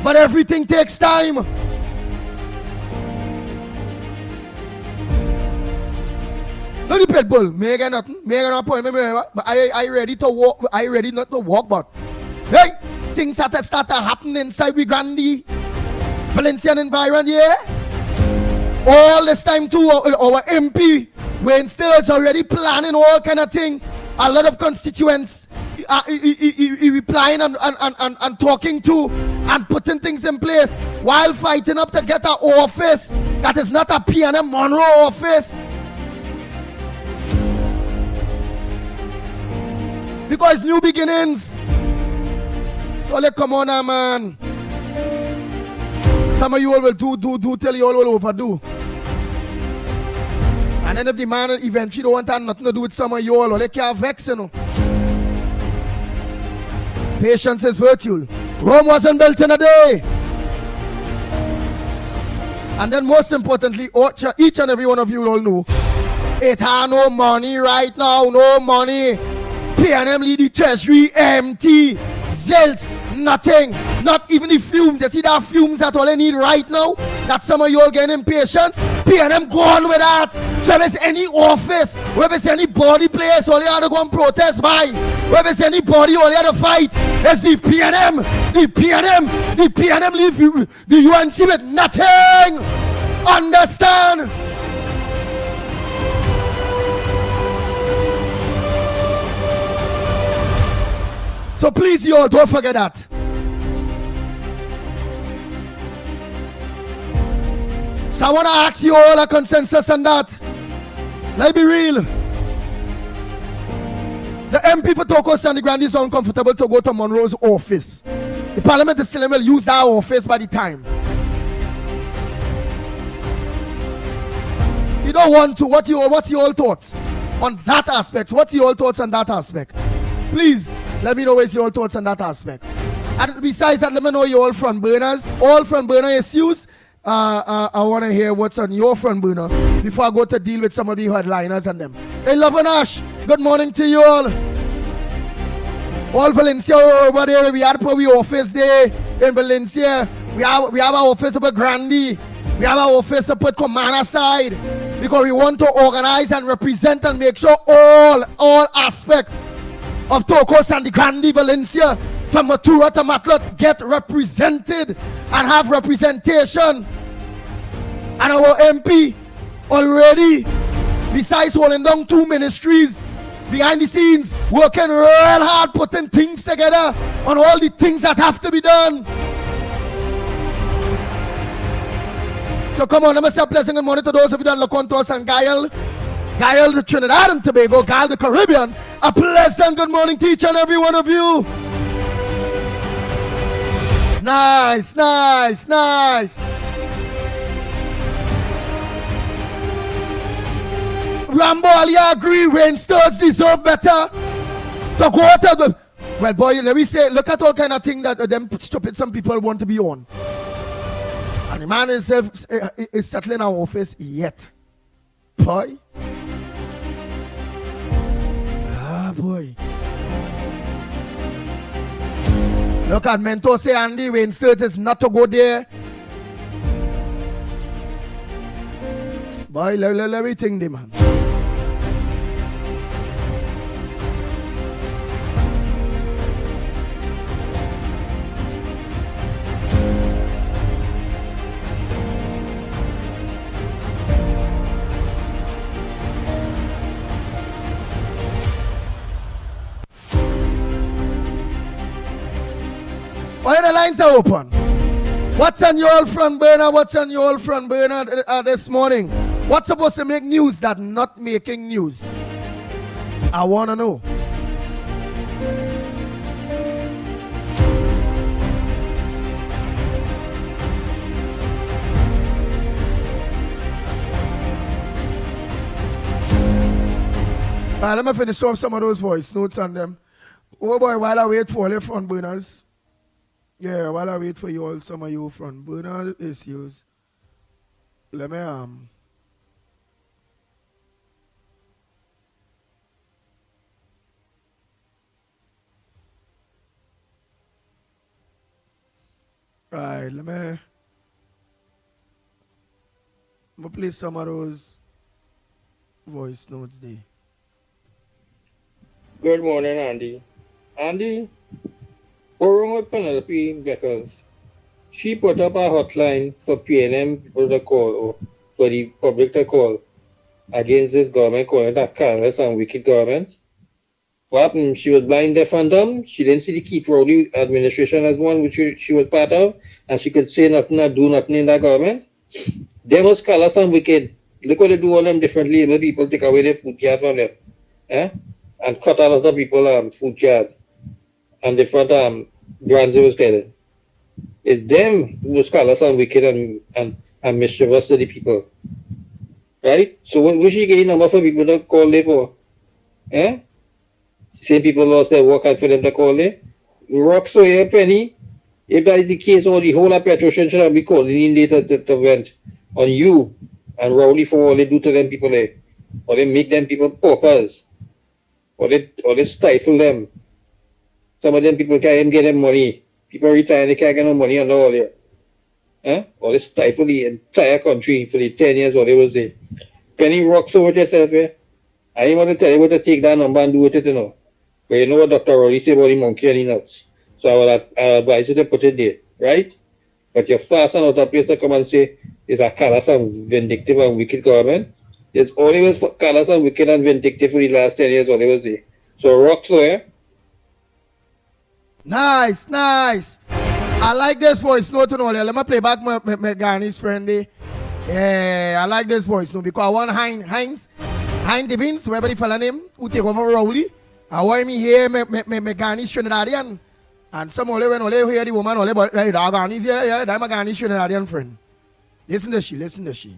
But everything takes time. No the pit bull, me get nothing. Me get no point. But I ready to walk. I ready not to walk, but hey, things that start to happen inside we Grandy, Valencian environment, yeah. All this time too, our MP, when Sturge already planning all kind of thing. A lot of constituents, he replying and talking to and putting things in place while fighting up to get an office that is not a PNM Monroe office. Because new beginnings. So let come on now, man. Some of you all will do till you all will overdo. And then if the man eventually don't want nothing to do with some of you all, they can't vex, you know. Patience is virtue. Rome wasn't built in a day. And then most importantly, each and every one of you all know, it has no money right now, no money. PNM lead the treasury empty. Zelts, Nothing. Not even the fumes. You see that fumes that all they need right now? That some of you all getting impatient? PNM go on with that. So if it's any office, where it's any body place, all you have to go and protest by. Where it's anybody, all you have to fight. It's the PNM. The PNM leave you, the UNC with nothing. Understand? So please, you all, don't forget that. So I want to ask you all a consensus on that. Let's be real. The MP for Toko Sandy Grande is uncomfortable to go to Monroe's office. The parliament is still will use that office by the time. You don't want to. What's your thoughts on that aspect? What's your thoughts on that aspect? Please. Let me know what's your thoughts on that aspect. And besides that, let me know your all front burners. All front burner issues. I want to hear what's on your front burner before I go to deal with some of the headliners and them. Hey, Love and Ash, good morning to you all. All Valencia over there. We had our office there in Valencia. We have our office up at Grandi. We have our office up at Commander side. Because we want to organize and represent and make sure all aspects of Toko Sandy Grande Valencia from Matura to Matlet get represented and have representation. And our MP already, besides holding down 2 ministries, behind the scenes, working real hard, putting things together on all the things that have to be done. So come on, let me say a pleasant good morning to those of you that look on to us and Gael, the Trinidad and Tobago, Gael, the Caribbean. A pleasant good morning to each and every one of you. Nice. Rambo, Ali, I agree. Rain Studs deserve better. To go out of the... Well, boy, let me say, look at all kind of thing that them stupid some people want to be on. And the man himself is settling our office yet. Boy. Boy. Look at Mentor say Andy Wayne Sturge is not to go there. Boy, let me think, man. Why the lines are open? What's on your front burner? This morning? What's supposed to make news that not making news? I want to know. Alright, let me finish off some of those voice notes on them. Oh boy, while I wait for all your front burners. Yeah, while I wait for you all, some of you front burner issues. Let me Alright, let me play some of those voice notes there. Good morning, Andy. Andy, what's wrong with Penelope because she put up a hotline for PNM people to call, or for the public to call, against this government, calling that careless and wicked government. What happened? She was blind, deaf, and dumb. She didn't see the Keith Rowley administration as one which she was part of, and she could say nothing or do nothing in that government. They was callous and wicked. Look what they do all them differently. The people take away their food cards from them. And cut a lot of people food card and different brands they was getting. It's them who was callous and wicked and mischievous to the people. Right? So when she get a number for people to call there for? Same people lost their work out for them to call there. Rock so here, Penny. If that is the case, all the whole of Petrosian should be calling in later to vent on you and Rowley for all they do to them people there. Or they make them people paupers. Or they stifle them. Some of them people can't even get them money. People retire, they can't get no money and all there. All this time for the entire country for the 10 years or they was there. Penny rock so much yourself here. I ain't want to tell you what to take that number and do with it, you know. But you know what Dr. Rowley said about the monkey and the nuts. So I advise you to put it there, right? But you're fast and out of place to come and say, there's a callous and vindictive and wicked government. There's always callous and wicked and vindictive for the last 10 years or they was there. So rock so here. Nice, nice. I like this voice, no to know. Let me play back my Ghanai's friend there. Yeah, I like this voice, no, because I want Heinz Devins, whoever the fella name, who take over Rowley. I want me here, me Ghanai's Trinidadian. And some only when only hear the woman, only but hey, the Ghanai's yeah, that's my Ghanai's Trinidadian friend. Listen to she.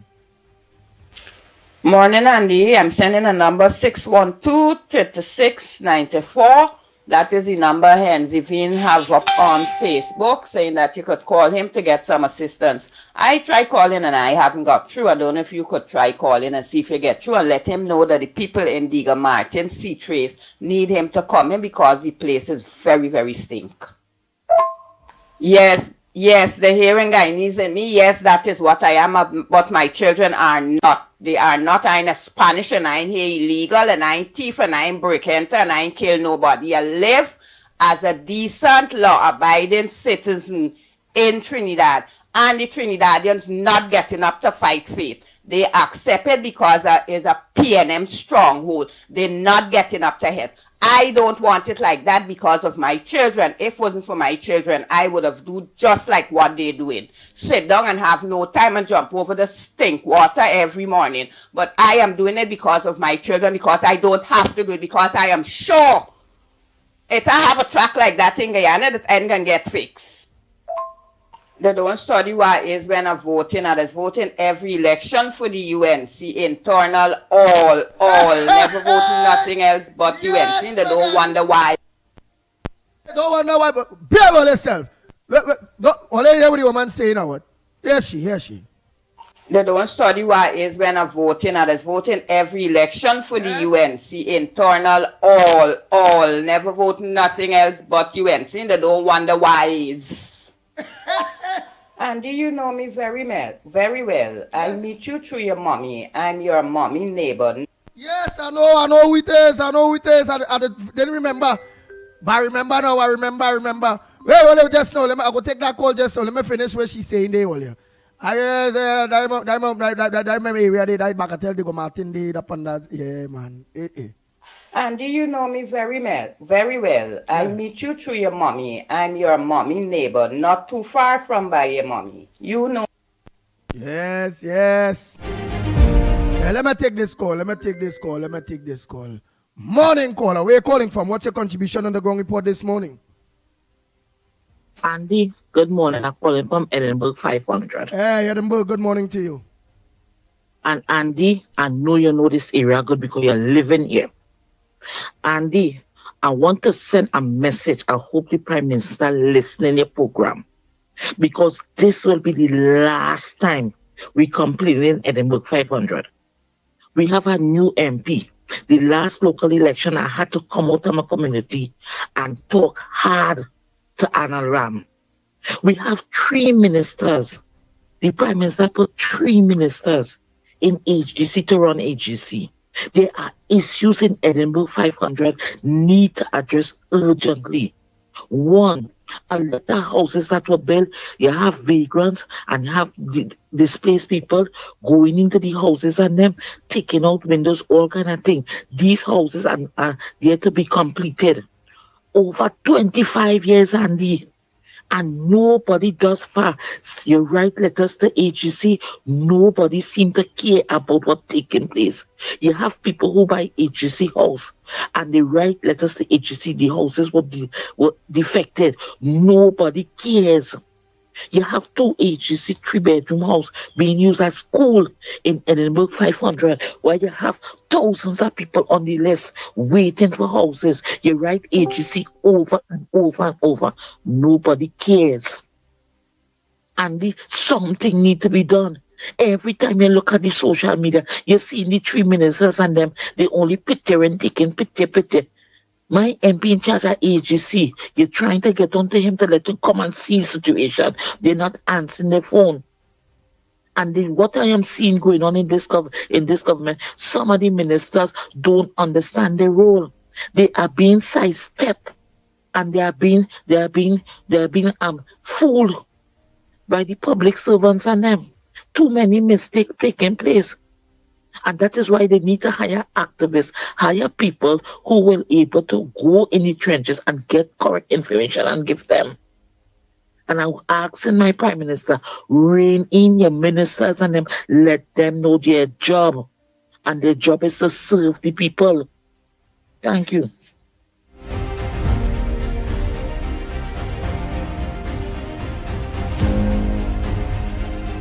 Morning, Andy. I'm sending a number 612-3694. That is the number Hens Zivin have up on Facebook saying that you could call him to get some assistance. I tried calling and I haven't got through. I don't know if you could try calling and see if you get through and let him know that the people in Diga Martin, C-Trace, need him to come in because the place is very, very stink. Yes, the hearing guy needs in me. Yes, that is what I am, but my children are not. They are not. I ain't a Spanish and I ain't here illegal and I ain't thief and I ain't break enter and I ain't kill nobody. I live as a decent law-abiding citizen in Trinidad. And the Trinidadians not getting up to fight faith. They accept it because it's a PNM stronghold. They're not getting up to help. I don't want it like that because of my children. If it wasn't for my children, I would have done just like what they're doing. Sit down and have no time and jump over the stink water every morning. But I am doing it because of my children, because I don't have to do it, because I am sure if I have a track like that in Guyana, that ain't gonna get fixed. They don't study what is when I'm voting, and there's voting every election for the UNC, internal, all, never voting nothing else but Yes, UNC. They don't wonder why. They don't wonder why, but be about yourself. Only hear what the woman say now. What? Here she. They don't study what is when I'm voting, and there's voting every election for the UNC, internal, all, never voting nothing else but UNC. They don't wonder why. Andy, you know me very well. Yes. I meet you through your mommy. I'm your mommy neighbor. Yes, I know who it is. I didn't remember. But I remember now, I remember. Well, just now, I go take that call just now. Let me finish what she's saying there, well, yeah. I remember area they died back. I tell they go Martin did up on that. Yeah, man. Andy, you know me very well. Yeah. I meet you through your mommy. I'm your mommy neighbor, not too far from by your mommy. You know. Yes. Yeah, let me take this call. Morning caller. Where you calling from? What's your contribution on the ground report this morning? Andy, good morning. I'm calling from Edinburgh 500. Hey, Edinburgh, good morning to you. And Andy, I know you know this area good because you're living here. Andy, I want to send a message. I hope the Prime Minister listening to your program, because this will be the last time we complain in Edinburgh 500. We have a new MP. The last local election, I had to come out of my community and talk hard to Anna Ram. We have 3 ministers. The Prime Minister put 3 ministers in AGC to run AGC. There are issues in Edinburgh 500 need to address urgently. One, a lot of houses that were built, you have vagrants and you have displaced people going into the houses and them taking out windows, all kind of thing. These houses are yet to be completed. Over 25 years, Andy. And nobody does far. You write letters to AGC, nobody seems to care about what's taking place. You have people who buy AGC house and they write letters to AGC, the houses were defected. Nobody cares. You have 2 AGC 3-bedroom house being used as school in Edinburgh 500, where you have thousands of people on the list waiting for houses. You write AGC over and over. Nobody cares. And something needs to be done. Every time you look at the social media, you see the 3 ministers and them, they only pity and taking pity. My MP in charge at AGC, you're trying to get onto him to let him come and see the situation. They're not answering the phone. And then what I am seeing going on in this government, some of the ministers don't understand their role. They are being sidestepped, and they are being fooled by the public servants and them. Too many mistakes taking place. And that is why they need to hire activists, hire people who will able to go in the trenches and get correct information and give them. And I'm asking my Prime Minister, rein in your ministers and them, let them know their job. And their job is to serve the people. Thank you.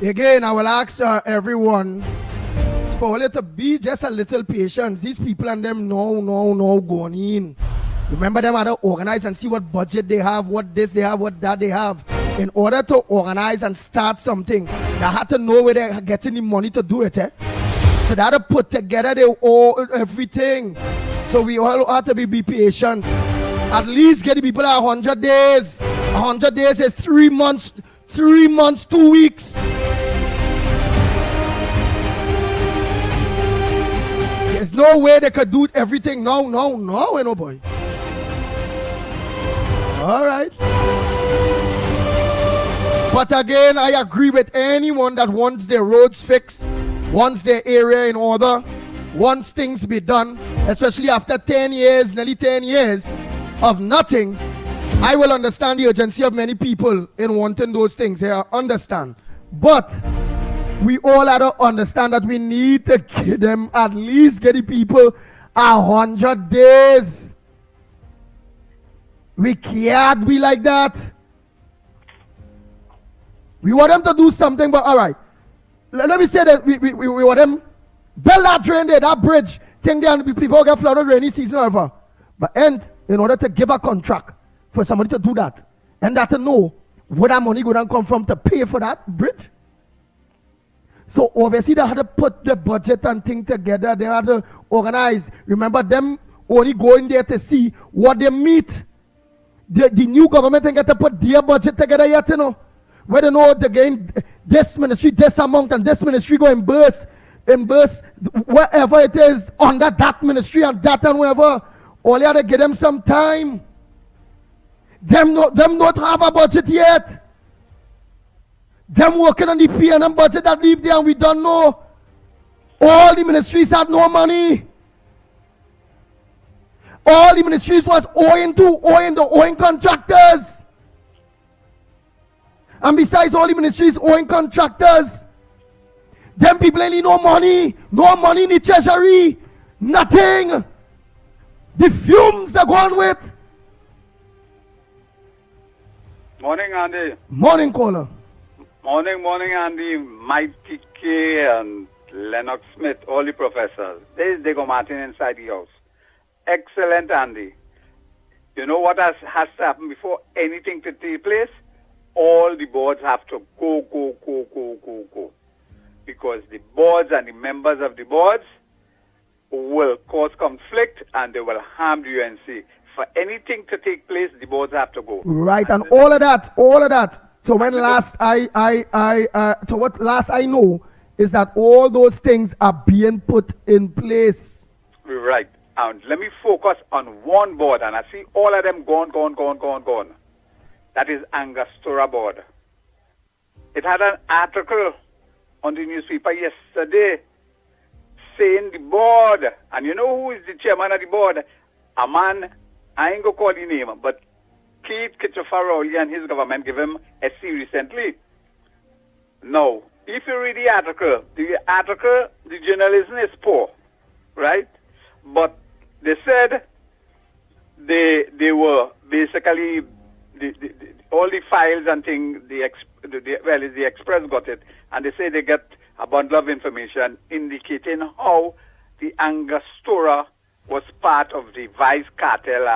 Again, I will ask everyone for you to be just a little patient. These people and them no going in. Remember them how to organize and see what budget they have, what this they have, what that they have. In order to organize and start something, they have to know where they're getting the money to do it. So they have to put together everything. So we all have to be patient. At least get the people 100 days. 100 days is 3 months, 2 weeks. There's no way they could do everything. No, boy. All right. But again, I agree with anyone that wants their roads fixed, wants their area in order, wants things be done, especially after 10 years, nearly 10 years of nothing. I will understand the urgency of many people in wanting those things. I understand. But we all have to understand that we need to get them, at least get the people 100 days. We can't be like that. We want them to do something, but all right. Let me say that we want them build that drain there, that bridge, thing there, and people get flooded rainy season or whatever. But in order to give a contract for somebody to do that, and that to know where that money going to come from to pay for that bridge. So obviously they had to put the budget and thing together. They had to organize. Remember them only going there to see what they meet. The new government ain't get to put their budget together yet, you know. Where they know again this ministry, this amount, and this ministry go and burst wherever it is under that ministry and that and wherever. All you have to give them some time. Them not have a budget yet. Them working on the P&M budget that leave there and we don't know. All the ministries had no money. All the ministries was owing contractors. And besides all the ministries owing contractors, them people ain't no money in the treasury, nothing. The fumes they're going with. Morning, Andy. Morning, caller. Morning, Andy. Mickie and Lennox Smith, all the professors. There is Diego Martin inside the house. Excellent, Andy. You know what has to happen before anything to take place? All the boards have to go. Because the boards and the members of the boards will cause conflict and they will harm the UNC. For anything to take place, the boards have to go. Right, and all of that. So when last last I know is that all those things are being put in place. Right. And let me focus on one board, and I see all of them gone. That is Angostura board. It had an article on the newspaper yesterday saying the board, and you know who is the chairman of the board? A man, I ain't gonna call the name, but Keith Kitchefaroli and his government gave him SC recently. Now, if you read the article, the journalism is poor, right? But they said they were basically all the files and things. The Express got it, and they say they get a bundle of information indicating how the Angostura was part of the Vice Cartel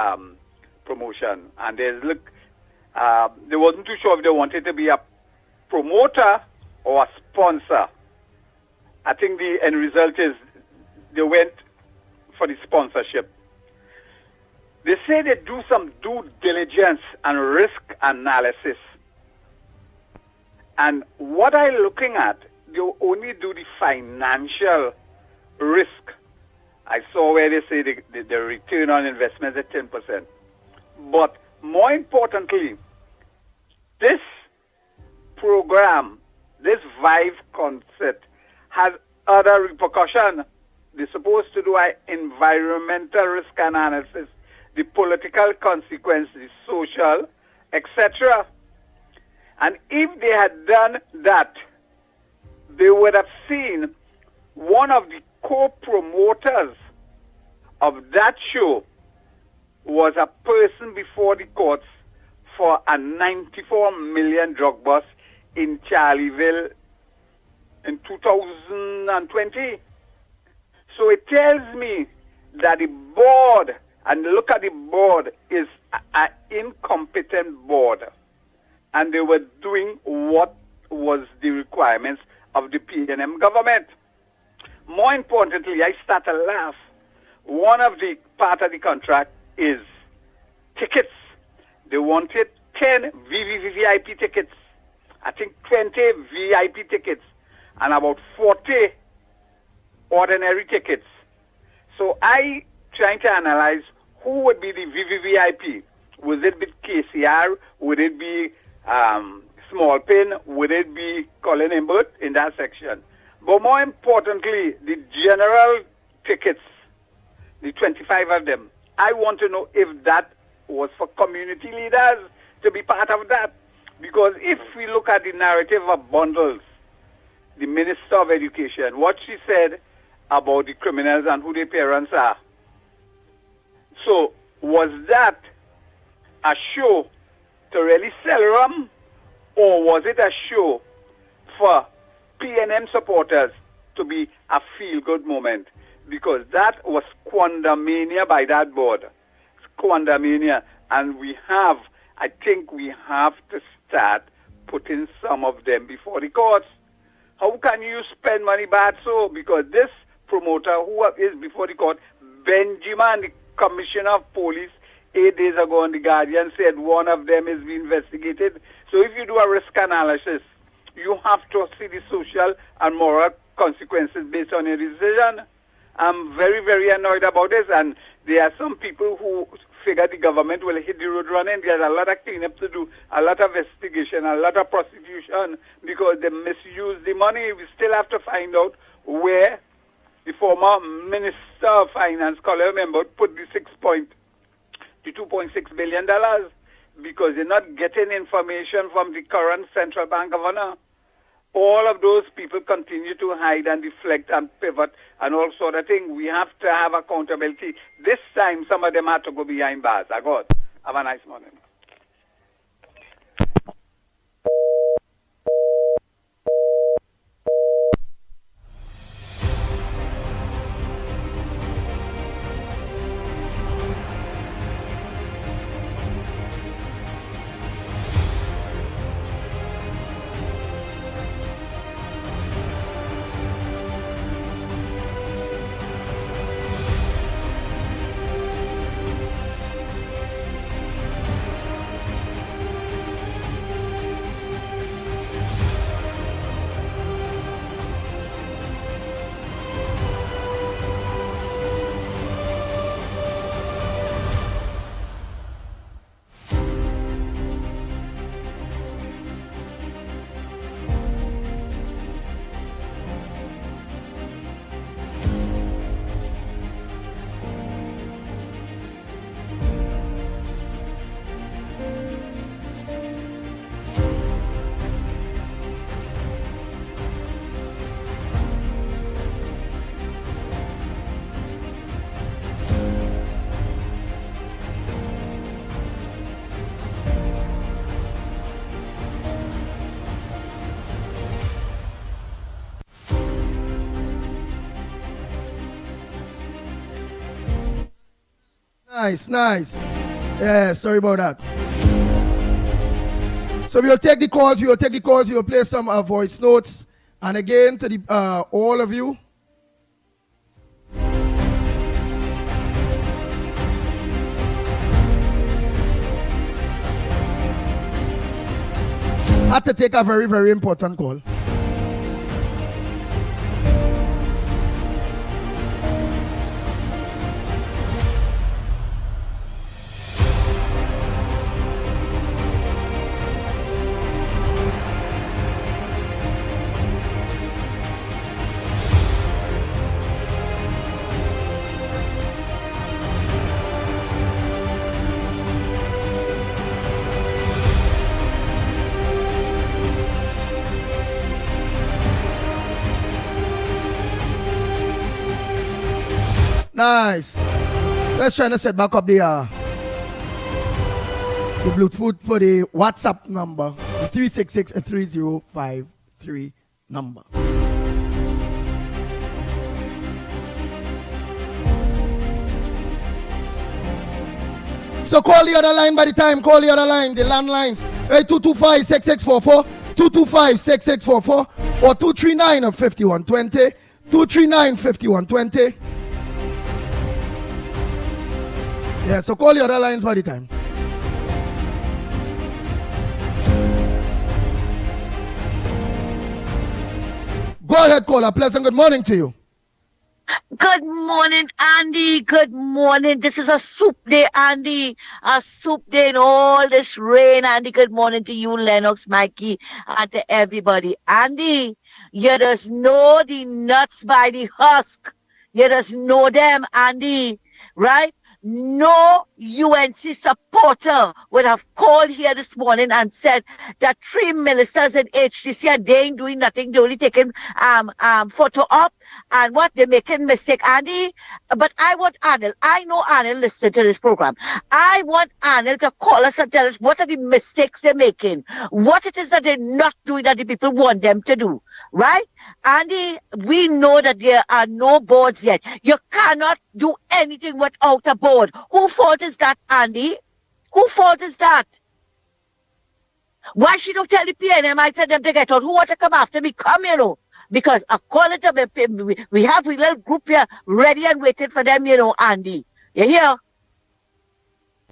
promotion. And they wasn't too sure if they wanted to be a promoter or a sponsor. I think the end result is they went for the sponsorship. They say they do some due diligence and risk analysis. And what I'm looking at, they only do the financial risk. I saw where they say the return on investment is 10%. But more importantly, this program, this Vive concert, has other repercussions. They're supposed to do an environmental risk analysis, the political consequences, the social, etc. And if they had done that, they would have seen one of the co-promoters of that show was a person before the courts for a 94 million drug bust in Charleville in 2020. So it tells me that the board, and look at the board, is an incompetent board. And they were doing what was the requirements of the PNM government. More importantly, I start to laugh. One of the part of the contract is tickets. They wanted 10 VVVIP tickets. I think 20 VIP tickets and about 40 ordinary tickets. So I trying to analyze who would be the VVVIP. Would it be KCR? Would it be Small Pin? Would it be Colin Imbert in that section? But more importantly, the general tickets, the 25 of them, I want to know if that was for community leaders to be part of that. Because if we look at the narrative of bundles, the Minister of Education, what she said about the criminals and who their parents are. So was that a show to really sell rum, or was it a show for PNM supporters to be a feel-good moment? Because that was squandermania by that board. Squandermania. And I think we have to start putting some of them before the courts. How can you spend money bad so? Because this promoter who is before the court, Benjamin, the commissioner of police, 8 days ago on The Guardian said one of them is being investigated. So if you do a risk analysis, you have to see the social and moral consequences based on your decision. I'm very, very annoyed about this, and there are some people who figure the government will hit the road running. There's a lot of cleanup to do, a lot of investigation, a lot of prosecution, because they misuse the money. We still have to find out where the former Minister of Finance, Colin Imbert, put the $2.6 billion, because they're not getting information from the current central bank governor. All of those people continue to hide and deflect and pivot and all sort of things. We have to have accountability. This time, some of them have to go behind bars. I got. Have a nice morning. Nice. Yeah, sorry about that. So we'll take the calls, we'll play some voice notes. And again, to the all of you, had to take a very, very important call. Nice. Let's try to set back up the Bluetooth for the WhatsApp number, the 366-3053 number. So call the other line by the time. Call the other line, the landlines. 225-6644, 225-6644, or 239-5120, 239-5120. Yeah, so call the other lines by the time. Go ahead, caller. Pleasant good morning to you. Good morning, Andy. Good morning. This is a soup day, Andy. A soup day in all this rain, Andy. Good morning to you, Lennox, Mickie, and to everybody. Andy, you just know the nuts by the husk. You just know them, Andy, right? No UNC supporter would have called here this morning and said that 3 ministers in HTC and they ain't doing nothing. They only taking photo up and what they're making mistake, Andy. But I want Anil. I know Anil listen to this program. I want Anil to call us and tell us what are the mistakes they're making, what it is that they're not doing that the people want them to do, right? Andy, we know that there are no boards yet. You cannot do anything without a board. Who fault is that, Andy? Who fault is that? Why should you tell the PNM I said them to get out? Who want to come after me? Come, you know. Because according to me, we have a little group here ready and waiting for them, you know, Andy. You hear?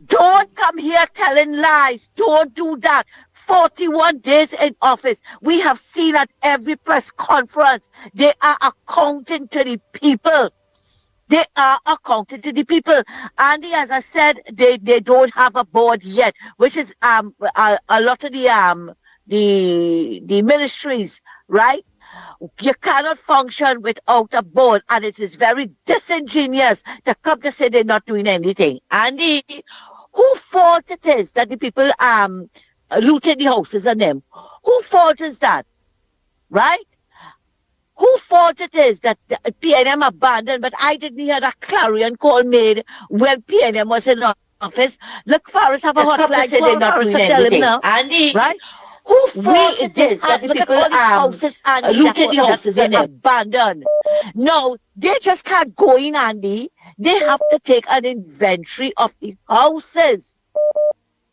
Don't come here telling lies. Don't do that. 41 days in office. We have seen at every press conference, they are accounting to the people. They are accounting to the people. Andy, as I said, they don't have a board yet, which is a lot of the ministries, right? You cannot function without a board, and it is very disingenuous to come to say they're not doing anything. Andy, who fault it is that the people looting the houses and them? Who fault is that? Right? Who fault it is that the PNM abandoned, but I didn't hear that clarion call made when PNM was in office. Look, Forrest have a hotline say they're not doing anything. Andy, right? Who fault it is that the people houses and looted the houses and abandoned? No, they just can't go in, Andy. They have to take an inventory of the houses.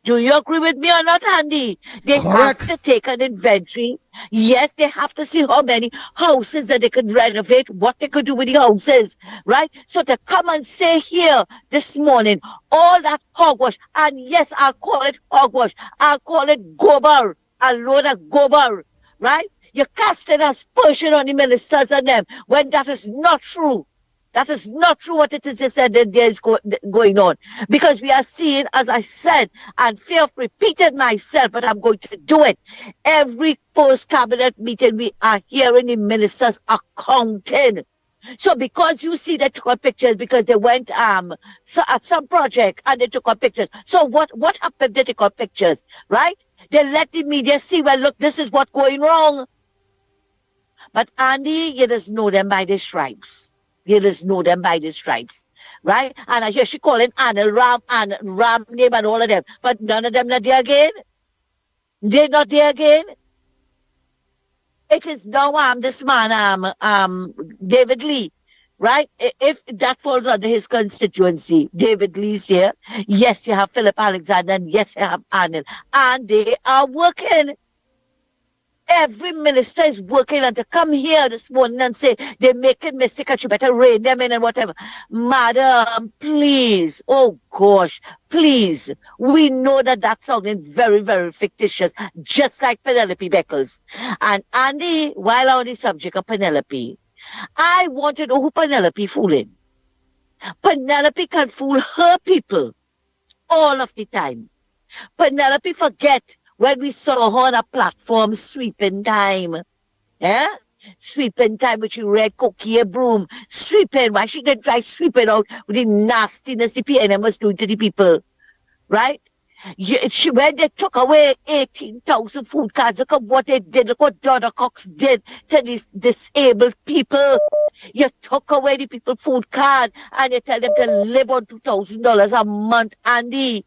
Do you agree with me or not, Andy? They Correct. have to take an inventory. Yes, they have to see how many houses that they could renovate, what they could do with the houses, right? So to come and say here this morning, all that hogwash, and yes, I'll call it hogwash, I'll call it gobar, a load of gobar, right? You're casting aspersion on the ministers and them when that is not true. That is not true what it is they said that there is going on. Because we are seeing, as I said, and fear of repeating myself, but I'm going to do it. Every post-cabinet meeting, we are hearing the ministers accounting. So because you see they took our pictures because they went at some project and they took our pictures. So what happened? They took our pictures, right? They let the media see, well, look, this is what's going wrong. But Andy, you just know them by the stripes. You just know them by the stripes, right? And I hear she calling Anil Ram and Ram name and all of them, but none of them not there again. They're not there again. It is now this man David Lee, right? If that falls under his constituency, David Lee's here. Yes, you have Philip Alexander, and yes, you have Anil, and they are working. Every minister is working, and to come here this morning and say they're making mistake and you better rein them in and whatever. Madam, please. Oh gosh, please. We know that that's sounding very, very fictitious, just like Penelope Beckles. And Andy, while on the subject of Penelope, I want to know who Penelope fooling. Penelope can fool her people all of the time. Penelope forget when we saw her on a platform sweeping time. Yeah? Sweeping time with your red cookie broom. Sweeping. Why she didn't try sweeping out with the nastiness the PNM was doing to the people? Right? When they took away 18,000 food cards, look at what they did. Look what Donna Cox did to these disabled people. You took away the people food card and you tell them to live on $2,000 a month, Andy.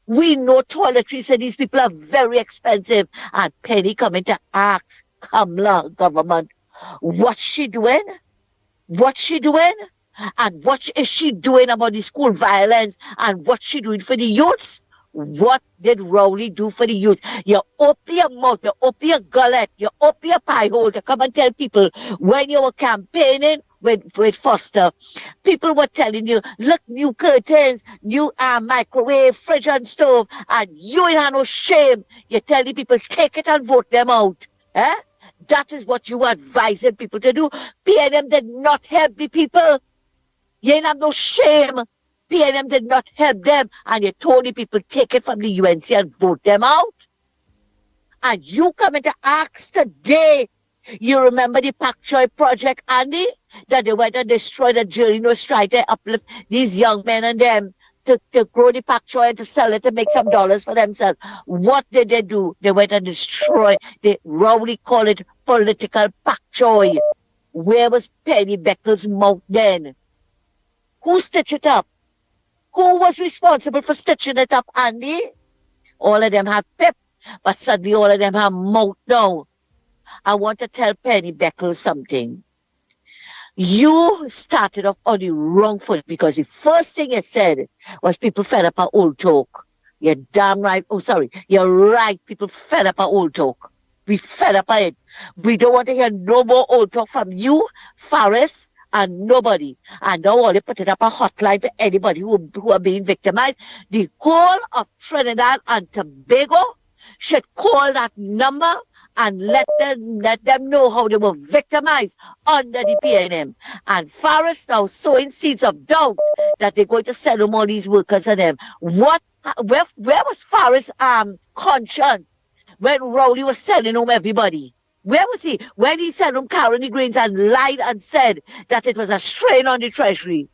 We know toiletries and these people are very expensive. And Penny coming to ask Kamala government, what's she doing? What's she doing? And what is she doing about the school violence? And what's she doing for the youths? What did Rowley do for the youth? You open your mouth, you open your gullet, you open your pie hole to come and tell people when you were campaigning with Foster. People were telling you, look, new curtains, new microwave, fridge and stove, and you ain't have no shame. You tell the people, take it and vote them out. Eh? That is what you were advising people to do. PNM did not help the people. You ain't have no shame. PNM did not help them, and you told the people take it from the UNC and vote them out. And you coming to ask today, you remember the Pak Choi project, Andy? That they went and destroyed the jury was trying to uplift these young men and them to grow the Pak Choi and to sell it to make some dollars for themselves. What did they do? They went and destroyed. They roughly call it political Pak Choi. Where was Penny Beckles' mouth then? Who stitched it up? Who was responsible for stitching it up, Andy? All of them have pep, but suddenly all of them have mouth now. I want to tell Penny Beckles something. You started off on the wrong foot because the first thing you said was people fed up our old talk. You're damn right. Oh, sorry. You're right. People fed up our old talk. We fed up on it. We don't want to hear no more old talk from you, Faris, and nobody. And now all they put it up a hotline for anybody who are being victimized. The whole of Trinidad and Tobago should call that number and let them know how they were victimized under the PNM. And Faris now sowing seeds of doubt that they're going to send them all these workers and them. Where was Faris' conscience when Rowley was sending home everybody? Where was he? When he sent home carrying the grains and lied and said that it was a strain on the treasury.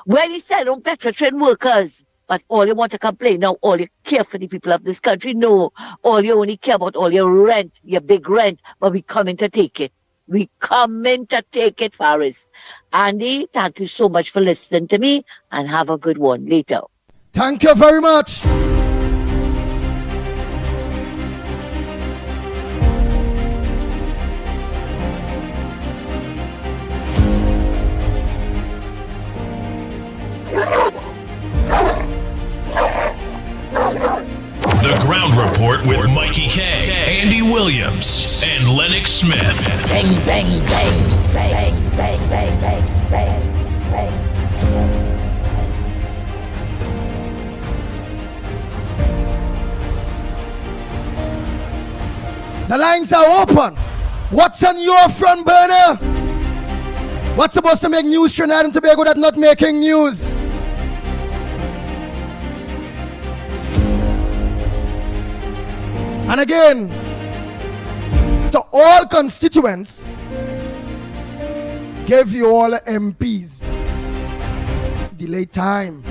When he sent home Petrotrin workers. But all you want to complain now, all you care for the people of this country, no. All you only care about all your rent, your big rent, but we coming to take it. We coming to take it, Faris. Andy, thank you so much for listening to me and have a good one later. Thank you very much. The Ground Report with Mickie K, Andy Williams, and Lennox Smith. Bang, bang, bang, bang, bang, bang, bang, bang, bang. The lines are open. What's on your front burner? What's supposed to make news Trinidad and Tobago that's not making news? And again, to all constituents, give you all MPs delay time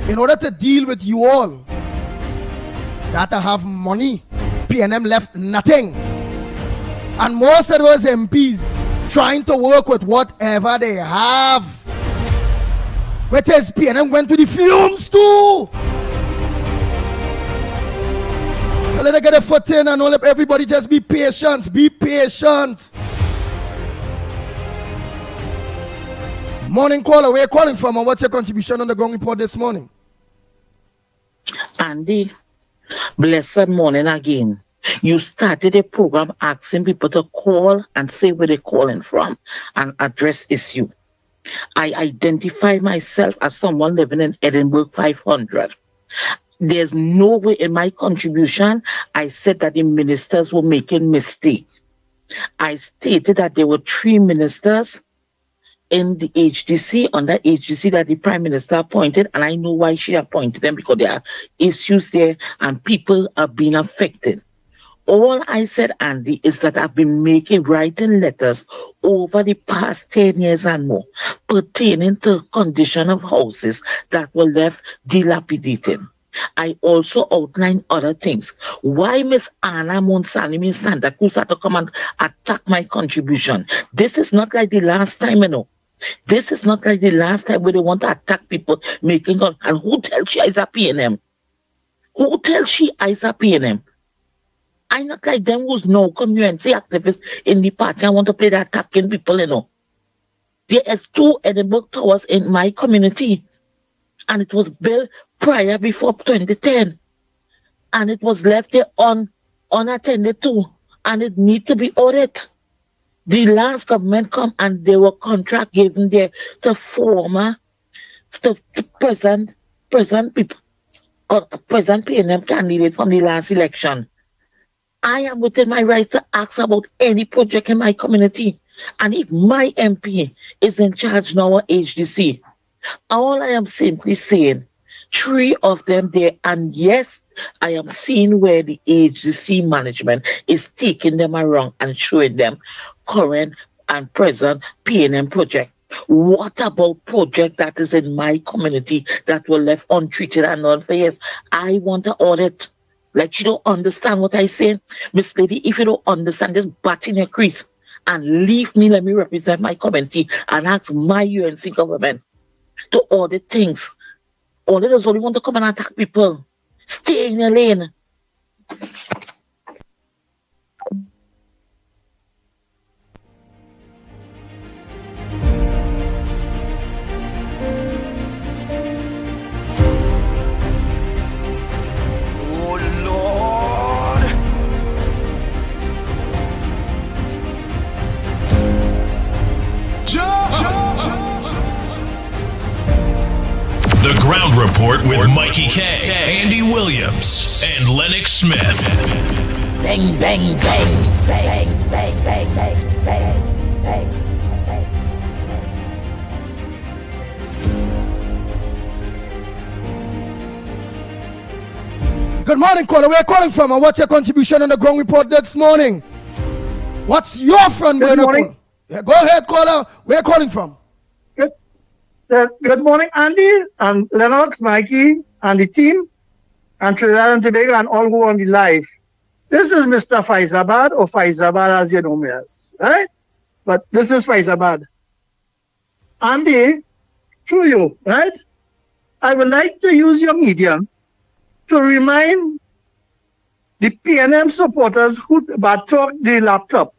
in order to deal with you all that have money. PNM left nothing, and most of those MPs trying to work with whatever they have, which is PNM went to the fumes too. So let us get a foot in and all of everybody just be patient. Be patient. Morning caller, where are you calling from and what's your contribution on the Ground Report this morning? Andy, blessed morning again. You started a program asking people to call and say where they're calling from and address issue. I identify myself as someone living in Edinburgh 500. There's no way in my contribution I said that the ministers were making mistakes. I stated that there were 3 ministers in the HDC, under HDC, that the Prime Minister appointed, and I know why she appointed them, because there are issues there and people are being affected. All I said, Andy, is that I've been writing letters over the past 10 years and more pertaining to condition of houses that were left dilapidated. I also outlined other things. Why Miss Anna Monsalimi in Santa Cruz had to come and attack my contribution? This is not like the last time, This is not like the last time where they want to attack people making God. And who tells she is a PNM? Who tells she is a PNM? I'm not like them who's no community activists in the party. I want to play the attacking people, There is 2 Edinburgh towers in my community. And it was built before 2010. And it was left there unattended to. And it needs to be audited. The last government come and there were contract given there to present people, or present PNM candidate from the last election. I am within my rights to ask about any project in my community. And if my MP is in charge now at HDC, all I am simply saying, 3 of them there, and yes, I am seeing where the HDC management is taking them around and showing them current and present PNM project. What about project that is in my community that were left untreated and unfair? I want to audit. Like, you don't understand what I say? Miss Lady, if you don't understand, just bat in your crease and leave me, let me represent my community and ask my UNC government to audit things. Auditors only want to come and attack people. Stay in your lane. Oh Lord. The Ground Report with Mikey K, Andy Williams, and Lennox Smith. Bang, bang, bang, bang, bang, bang, bang, bang, bang. Good morning, caller. Where are you calling from? And what's your contribution on the Ground Report this morning? What's your friend? Good morning. Yeah, go ahead, caller. Where are you calling from? Good morning, Andy and Lennox, Mikey, and the team, and Trinidad and Tobago, and all who are on the live. This is Mr. Faizabad, or Faizabad as you know me as, right? But this is Faizabad. Andy, through you, right? I would like to use your medium to remind the PNM supporters who took the laptop,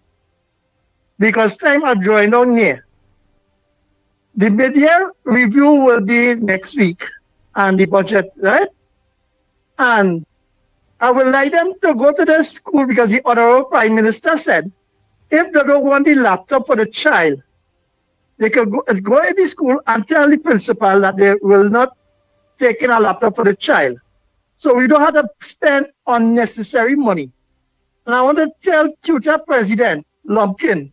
because time are drawing down near. The mid-year review will be next week, and the budget, right? And I would like them to go to the school, because the Honorable Prime Minister said, if they don't want the laptop for the child, they could go to the school and tell the principal that they will not take in a laptop for the child. So we don't have to spend unnecessary money. And I want to tell tutor President Lumpkin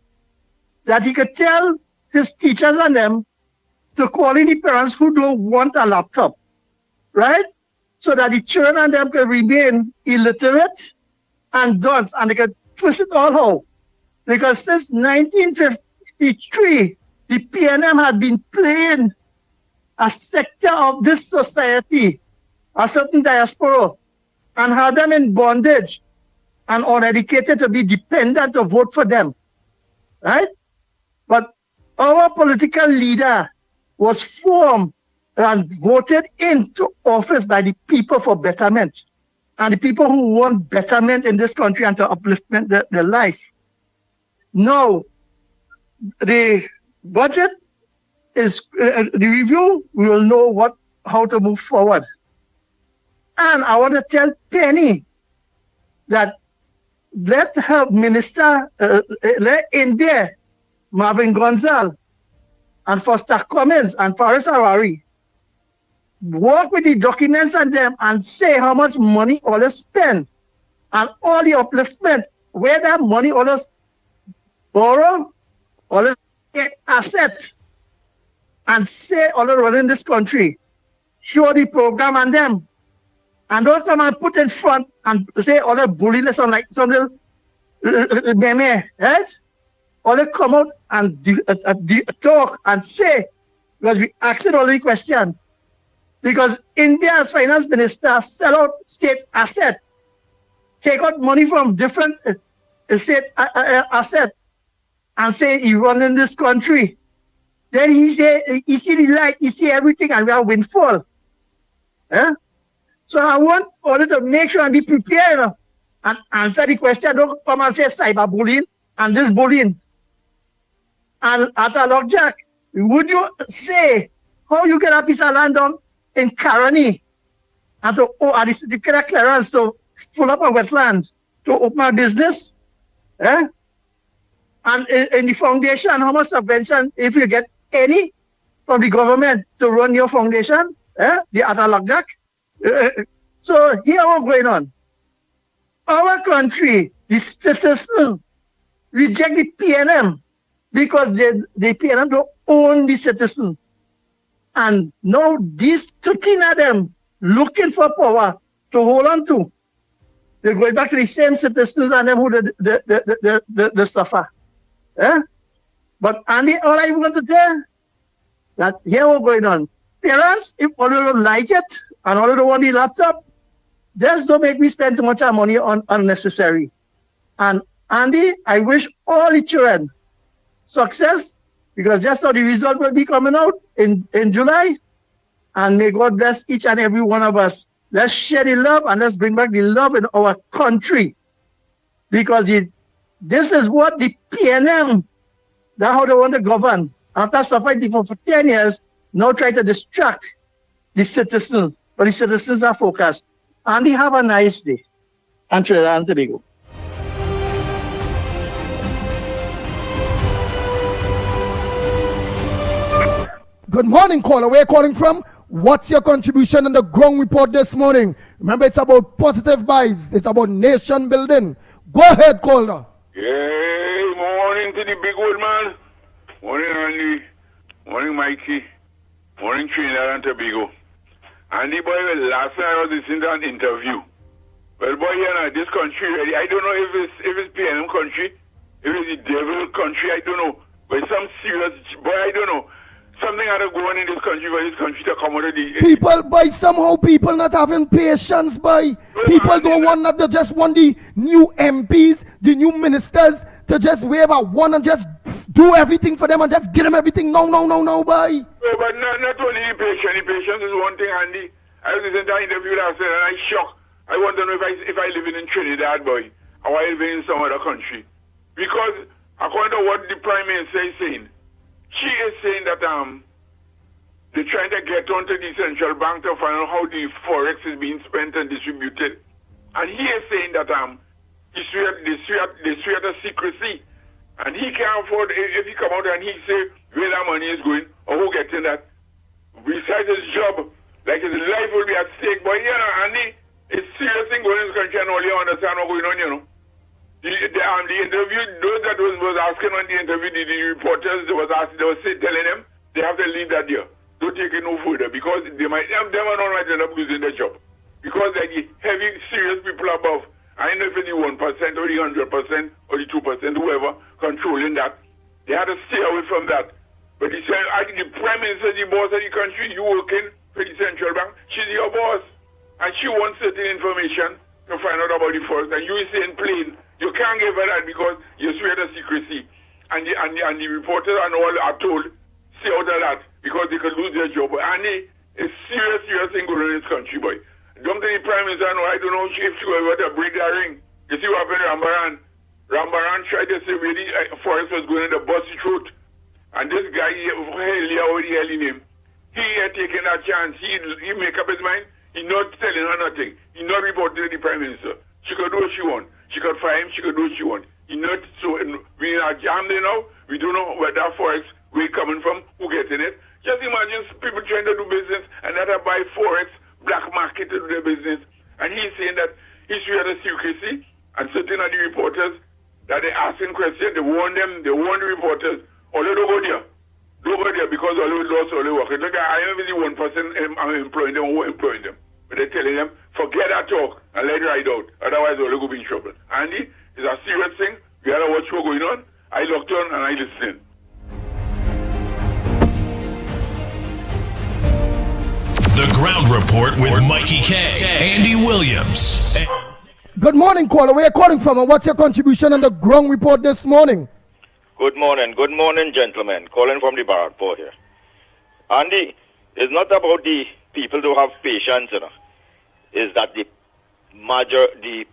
that he could tell his teachers and them to call in the parents who don't want a laptop, right? So that the children and them can remain illiterate and dunce, and they can twist it all out. Because since 1953, the PNM had been playing a sector of this society, a certain diaspora, and had them in bondage and uneducated to be dependent to vote for them, right? But our political leader was formed and voted into office by the people for betterment, and the people who want betterment in this country and to upliftment their life. Now, the budget is the review. We will know how to move forward. And I want to tell Penny that let her minister, let India, Marvin Gonzal, and Foster Cummins and Paris Awari work with the documents and them and say how much money all they spend and all the upliftment, where that money all they borrow, all they get asset, and say all they run in this country. Show the program and them. And don't come and put in front and say all the bulliness on like some little meme, right? All they come out and talk and say, because we asked all the question. Because India's finance minister sell out state asset, take out money from different state asset, and say he run in this country. Then he say he see the light, he see everything, and we are windfall. Yeah? So I want all to make sure and be prepared and answer the question. Don't come and say cyberbullying and this bullying. And at a lockjack, would you say how you get a piece of land down in Caroni and to get a clearance to full up a wetland to open a business? Eh? And in the foundation, how much subvention, if you get any from the government to run your foundation, the other lockjack? So here what's going on. Our country, the citizens, reject the PNM because the PNM don't own the citizen. And now these 13 of them looking for power to hold on to. They're going back to the same citizens and them who they suffer. But Andy, all I want to tell that here what's going on. Parents, if all you don't like it and all you don't want the laptop, just don't make me spend too much money on unnecessary. And Andy, I wish all the children success because just how the result will be coming out in July. And may God bless each and every one of us. Let's share the love and let's bring back the love in our country. Because this is what the PNM, that's how they want to govern. After suffering for 10 years, now try to distract the citizens. But the citizens are focused. And they have a nice day. And Trinidad and Tobago. Good morning, caller. Where are you calling from? What's your contribution on the ground report this morning? Remember, it's about positive vibes. It's about nation building. Go ahead, caller. Yeah, morning to the big old man. Morning, Andy. Morning, Mikey. Morning, Trinidad and Tobago. Andy, boy, last night I was listening to an interview. Well, boy, you know, this country, really, I don't know if it's PNM country, if it's the devil country, I don't know. But some serious, boy, I don't know. Something had to go on in this country for this country to come out of the... People, boy, somehow people not having patience, boy. People don't want that. They just want the new MPs, the new ministers to just wave a wand and just do everything for them and just give them everything. No, boy. No, but not only the patience. The patience is one thing, Andy. I was listening to an interview last night and I shocked. I want to know if I live in Trinidad, boy, or I live in some other country. Because according to what the Prime Minister is saying, she is saying that they're trying to get onto the central bank to find out how the forex is being spent and distributed. And he is saying that they swear to secrecy. And he can't afford, if he come out and he say where that money is going or who getting that, besides his job, like his life will be at stake. But you know, and it's serious thing going in this country and all you understand what's going on, you know. The interview, those that was asking on the interview, the reporters, they were telling them they have to leave that there. Don't take it no further because they might them and all might end up losing their job. Because like the heavy, serious people above, I know if it's the 1% or the 100% or the 2%, whoever controlling that, they had to stay away from that. But he said, the Prime Minister, the boss of the country, you working for the central bank, she's your boss. And she wants certain information to find out about the forex. And you is saying plain, you can't give her that because you swear to secrecy. And the reporters and all are told, stay out of that because they could lose their job. And it's serious thing going on in this country, boy. Don't think the Prime Minister, no, I don't know if she was able to break that ring. You see what happened to Rambaran? Rambaran tried to say where the forex was going in the busty throat. And this guy, what the hell in him? He had taken that chance. He make up his mind. He not telling her nothing. He not reporting to the Prime Minister. She could do what she want. She could fire him, she could do what she want. You know, so we are jammed there now. We don't know where that forex we coming from, who getting it. Just imagine people trying to do business and that buy forex, black market to do their business. And he's saying that history had a secrecy, and certain of the reporters that they asking questions, they warn them, they warn the reporters, oh, don't go there. Don't go there because all the lost all the work. Look, I am the one person I'm employing them, who employing them. But they're telling them, forget that talk and let it ride out. Otherwise, all will be in trouble. Andy, it's a serious thing. We gotta watch what's going on. I locked on and I listen. The Ground Report with Mikey K, Andy Williams. Good morning, caller. Where are you calling from, and what's your contribution on the Ground Report this morning? Good morning, gentlemen. Calling from the Barakpur here. Andy, it's not about the people who have patience, you know. It's that the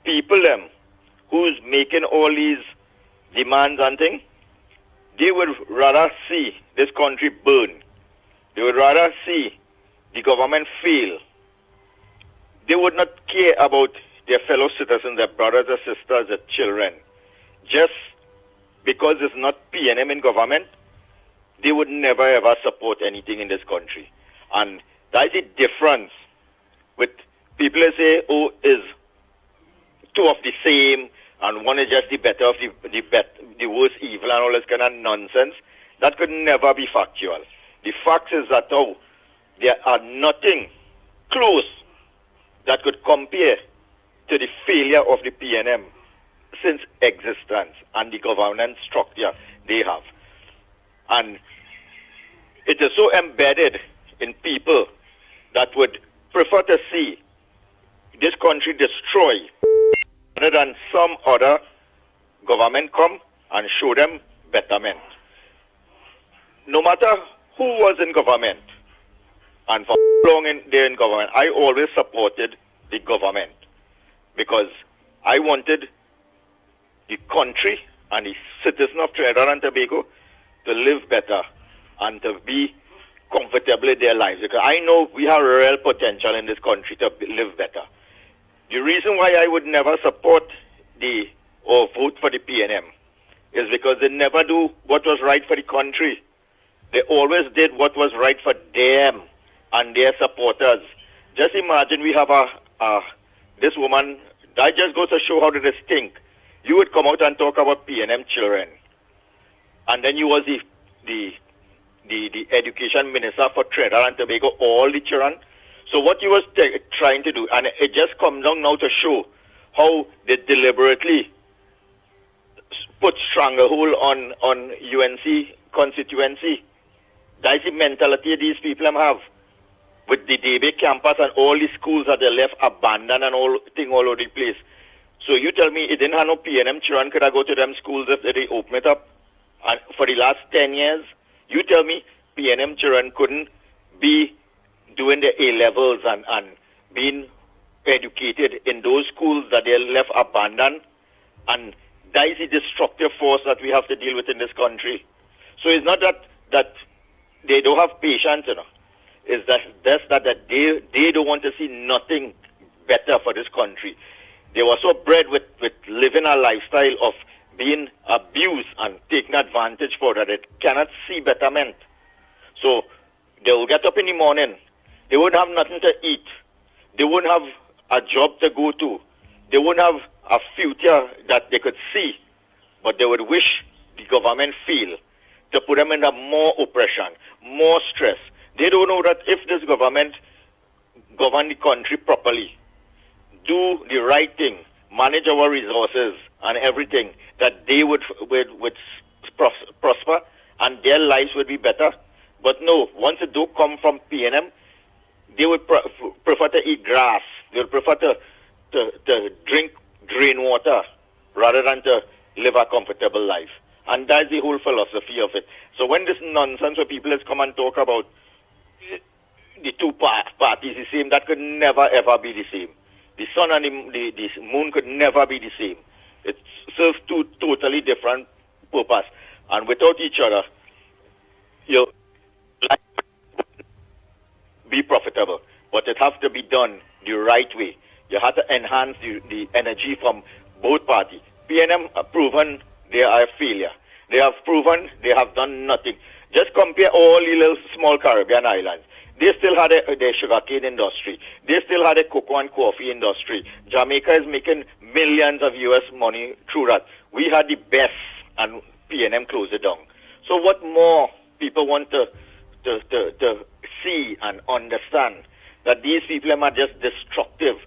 people them who's making all these demands and things, they would rather see this country burn. They would rather see the government fail. They would not care about their fellow citizens, their brothers and sisters, their children. Just because it's not PNM in government, they would never ever support anything in this country. And that's the difference with people that say, oh, is two of the same, and one is just the better of the worst evil and all this kind of nonsense. That could never be factual. The fact is that there are nothing close that could compare to the failure of the PNM since existence and the governance structure they have. And it is so embedded in people that would prefer to see this country destroyed rather than some other government come and show them betterment. No matter who was in government, and for long they're in government, I always supported the government because I wanted the country and the citizens of Trinidad and Tobago to live better and to be comfortable in their lives. Because I know we have real potential in this country to live better. The reason why I would never support or vote for the PNM is because they never do what was right for the country. They always did what was right for them and their supporters. Just imagine we have this woman, that just goes to show how they stink. You would come out and talk about PNM children. And then you was the education minister for Trinidad and Tobago, all the children. So what you was trying to do, and it just comes down now to show how they deliberately put stranglehold on UNC constituency. That's the mentality these people have. With the DB campus and all the schools that they left abandoned and all over the place. So you tell me it didn't have no PNM children could I go to them schools if they open it up? And for the last 10 years, you tell me PNM children couldn't be doing the A-levels and being educated in those schools that they left abandoned. And that is the destructive force that we have to deal with in this country. So it's not that they don't have patience, you know. It's that they don't want to see nothing better for this country. They were so bred with living a lifestyle of being abused and taken advantage for that it cannot see betterment. So they will get up in the morning. They wouldn't have nothing to eat. They wouldn't have a job to go to. They wouldn't have a future that they could see. But they would wish the government fail to put them under more oppression, more stress. They don't know that if this government govern the country properly, do the right thing, manage our resources and everything, that they would prosper and their lives would be better. But no, once it do come from PNM, they would prefer to eat grass. They would prefer to drink drain water rather than to live a comfortable life. And that's the whole philosophy of it. So when this nonsense where people has come and talk about the two parties the same, that could never ever be the same. The sun and the moon could never be the same. It serves two totally different purpose. And without each other, your life be profitable. But it has to be done the right way. You have to enhance the energy from both parties. PNM have proven they are a failure. They have proven they have done nothing. Just compare all the little small Caribbean islands. They still had their sugarcane industry. They still had a cocoa and coffee industry. Jamaica is making millions of US money through that. We had the best, and PNM closed it down. So what more people want to see and understand? That these people are just destructive.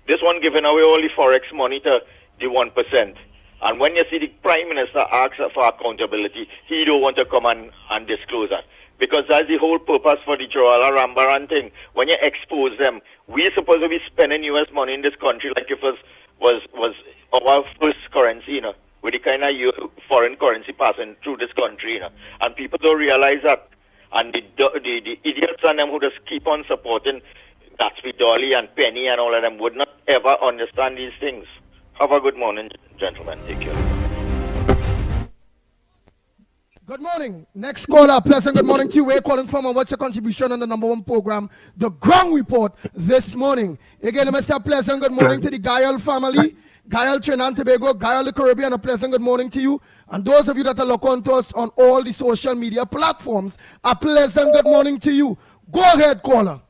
This one giving away all the forex money to the 1%. And when you see the Prime Minister ask for accountability, he don't want to come and disclose that. Because that's the whole purpose for the Joala Rambaran thing. When you expose them, we're supposed to be spending US money in this country like if it was our first currency, you know, with the kind of foreign currency passing through this country, you know. And people don't realize that. And the idiots on them who just keep on supporting Gatsby Dolly and Penny and all of them would not ever understand these things. Have a good morning, gentlemen. Take care. Good morning. Next caller, pleasant good morning to you. We're calling from and what's your contribution on the number one program, The Ground Report, this morning. Again, let me say a pleasant good morning to the Guyal family, Guyal Trinidad and Tobago, Guyal the Caribbean, a pleasant good morning to you. And those of you that are looking to us on all the social media platforms, a pleasant good morning to you. Go ahead, caller.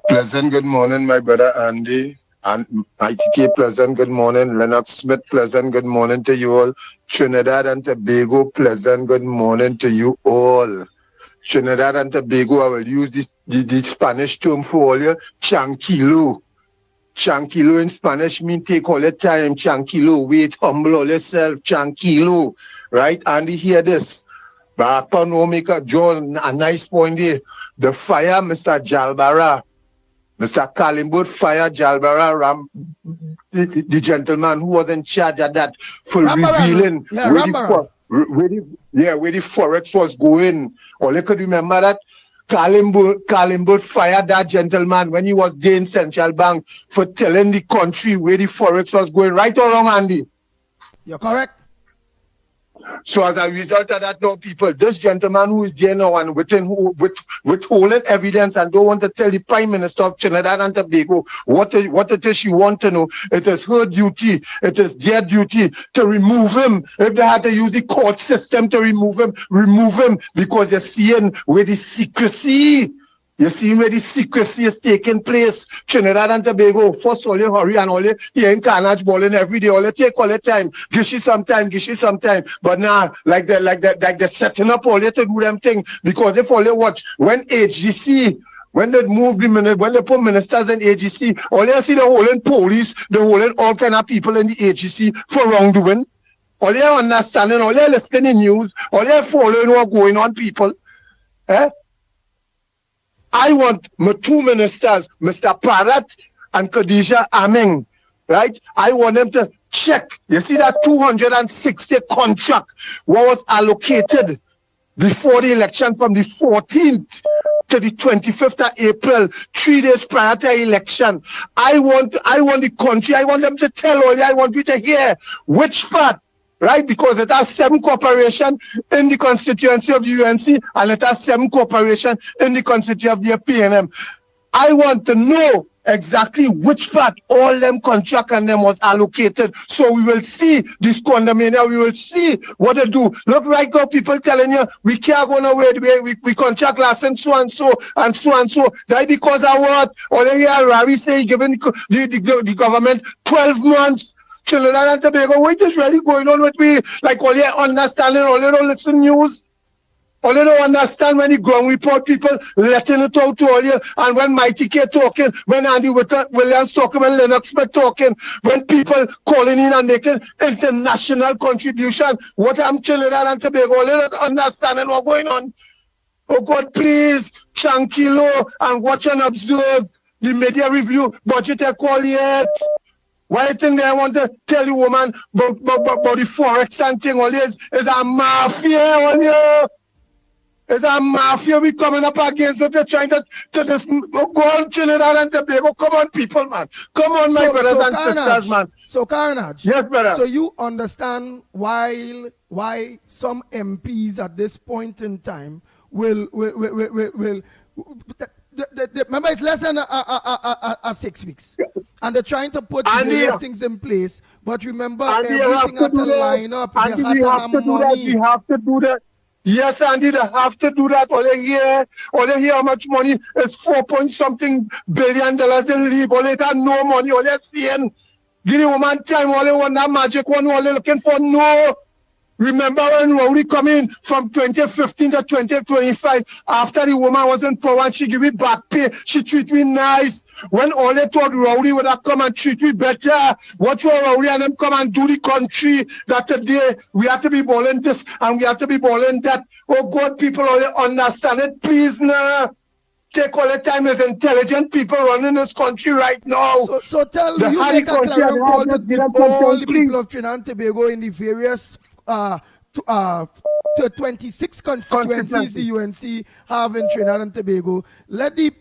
Pleasant good morning, my brother Andy. And ITK, pleasant good morning. Lennox Smith, pleasant good morning to you all. Trinidad and Tobago, pleasant good morning to you all. Trinidad and Tobago, I will use the Spanish term for all you, tranquilo. Tranquilo in Spanish means take all the time, tranquilo, wait, humble all yourself, tranquilo. Right? Andy, hear this. Back on Omega John, a nice point there. The fire, Mr. Jalbara. Mr. Kalimboot fired Jalbara, the gentleman who was in charge of that, for revealing where the forex was going. All you could remember that Kalimboot fired that gentleman when he was there in Central Bank for telling the country where the forex was going. Right or wrong, Andy? You're correct. So as a result of that, now people, this gentleman who is there now and withholding evidence and don't want to tell the Prime Minister of Trinidad and Tobago what it is she want to know, it is her duty, it is their duty to remove him. If they had to use the court system to remove him because you're seeing where the secrecy. You see where the secrecy is taking place. Trinidad and Tobago, first all you hurry and all you hearing carnage balling every day. All you take all the time. Give you some time. But now, like they're setting up all you to do them thing. Because if all you watch, when AGC, when they move when they put ministers in AGC, all you see the whole police, the whole all kind of people in the AGC for wrongdoing. All you understanding, all you listening in news, all you following what's going on, people. I want my two ministers, Mr. Parat and Khadija Aming, right? I want them to check. You see that 260 contract was allocated before the election from the 14th to the 25th of April, 3 days prior to the election. I want the country, I want them to tell all you, I want you to hear which part. Right, because it has 7 corporations in the constituency of the UNC and it has 7 corporations in the constituency of the PNM. I want to know exactly which part all them contract and them was allocated. So we will see this condominium, we will see what they do. Look right now, people telling you, we can't go nowhere, we contract last and so and so and so and so. That because I what? All you hear Larry say, giving the government 12 months. Trinidad and Tobago, what is really going on with me? Like all you understanding, all you don't listen news. All you don't understand when the ground report people letting it out to all you. And when Mickie talking, when Andy Williams talking, when Lennox Smith talking, when people calling in and making international contribution, what I'm Trinidad and Tobago, all you don't understanding what's going on. Oh God, please, tranquilo and watch and observe the media review budget call yet. Why you think they want to tell you, woman, about the forex and thing? All is a mafia on you. It's a mafia we coming up against it. They're trying to this go on Trinidad and Tobago. Come on, people, man. Come on, my brothers and sisters, man. So, Carnage. Yes, brother. So you understand why some MPs at this point in time will remember, it's less than 6 weeks. and they're trying to put Andy, various things in place. But remember, Andy, you everything have had to to do that. line up. Andy, They had we to have have to do that. money. We have to do that. Yes, Andy, they have to do that. All they hear how much money is 4 something billion dollars they leave. All they got no money. All they're seeing, give the woman time. All they want that magic one. All they're looking for no. Remember when Rowdy come in from 2015 to 2025, after the woman was in power and she give me back pay, she treat me nice. When all they thought Rowdy would have come and treat me better, watch what Rowdy and them come and do the country, that today we have to be balling this and we have to be balling that. Oh God, people all understand it, please now. Take all the time. There's intelligent people running this country right now. So tell The you high make a country clarion and call all to that, get up all the country. people of Trinidad and Tobago in the various to 26 constituencies the UNC have in Trinidad and Tobago. Let the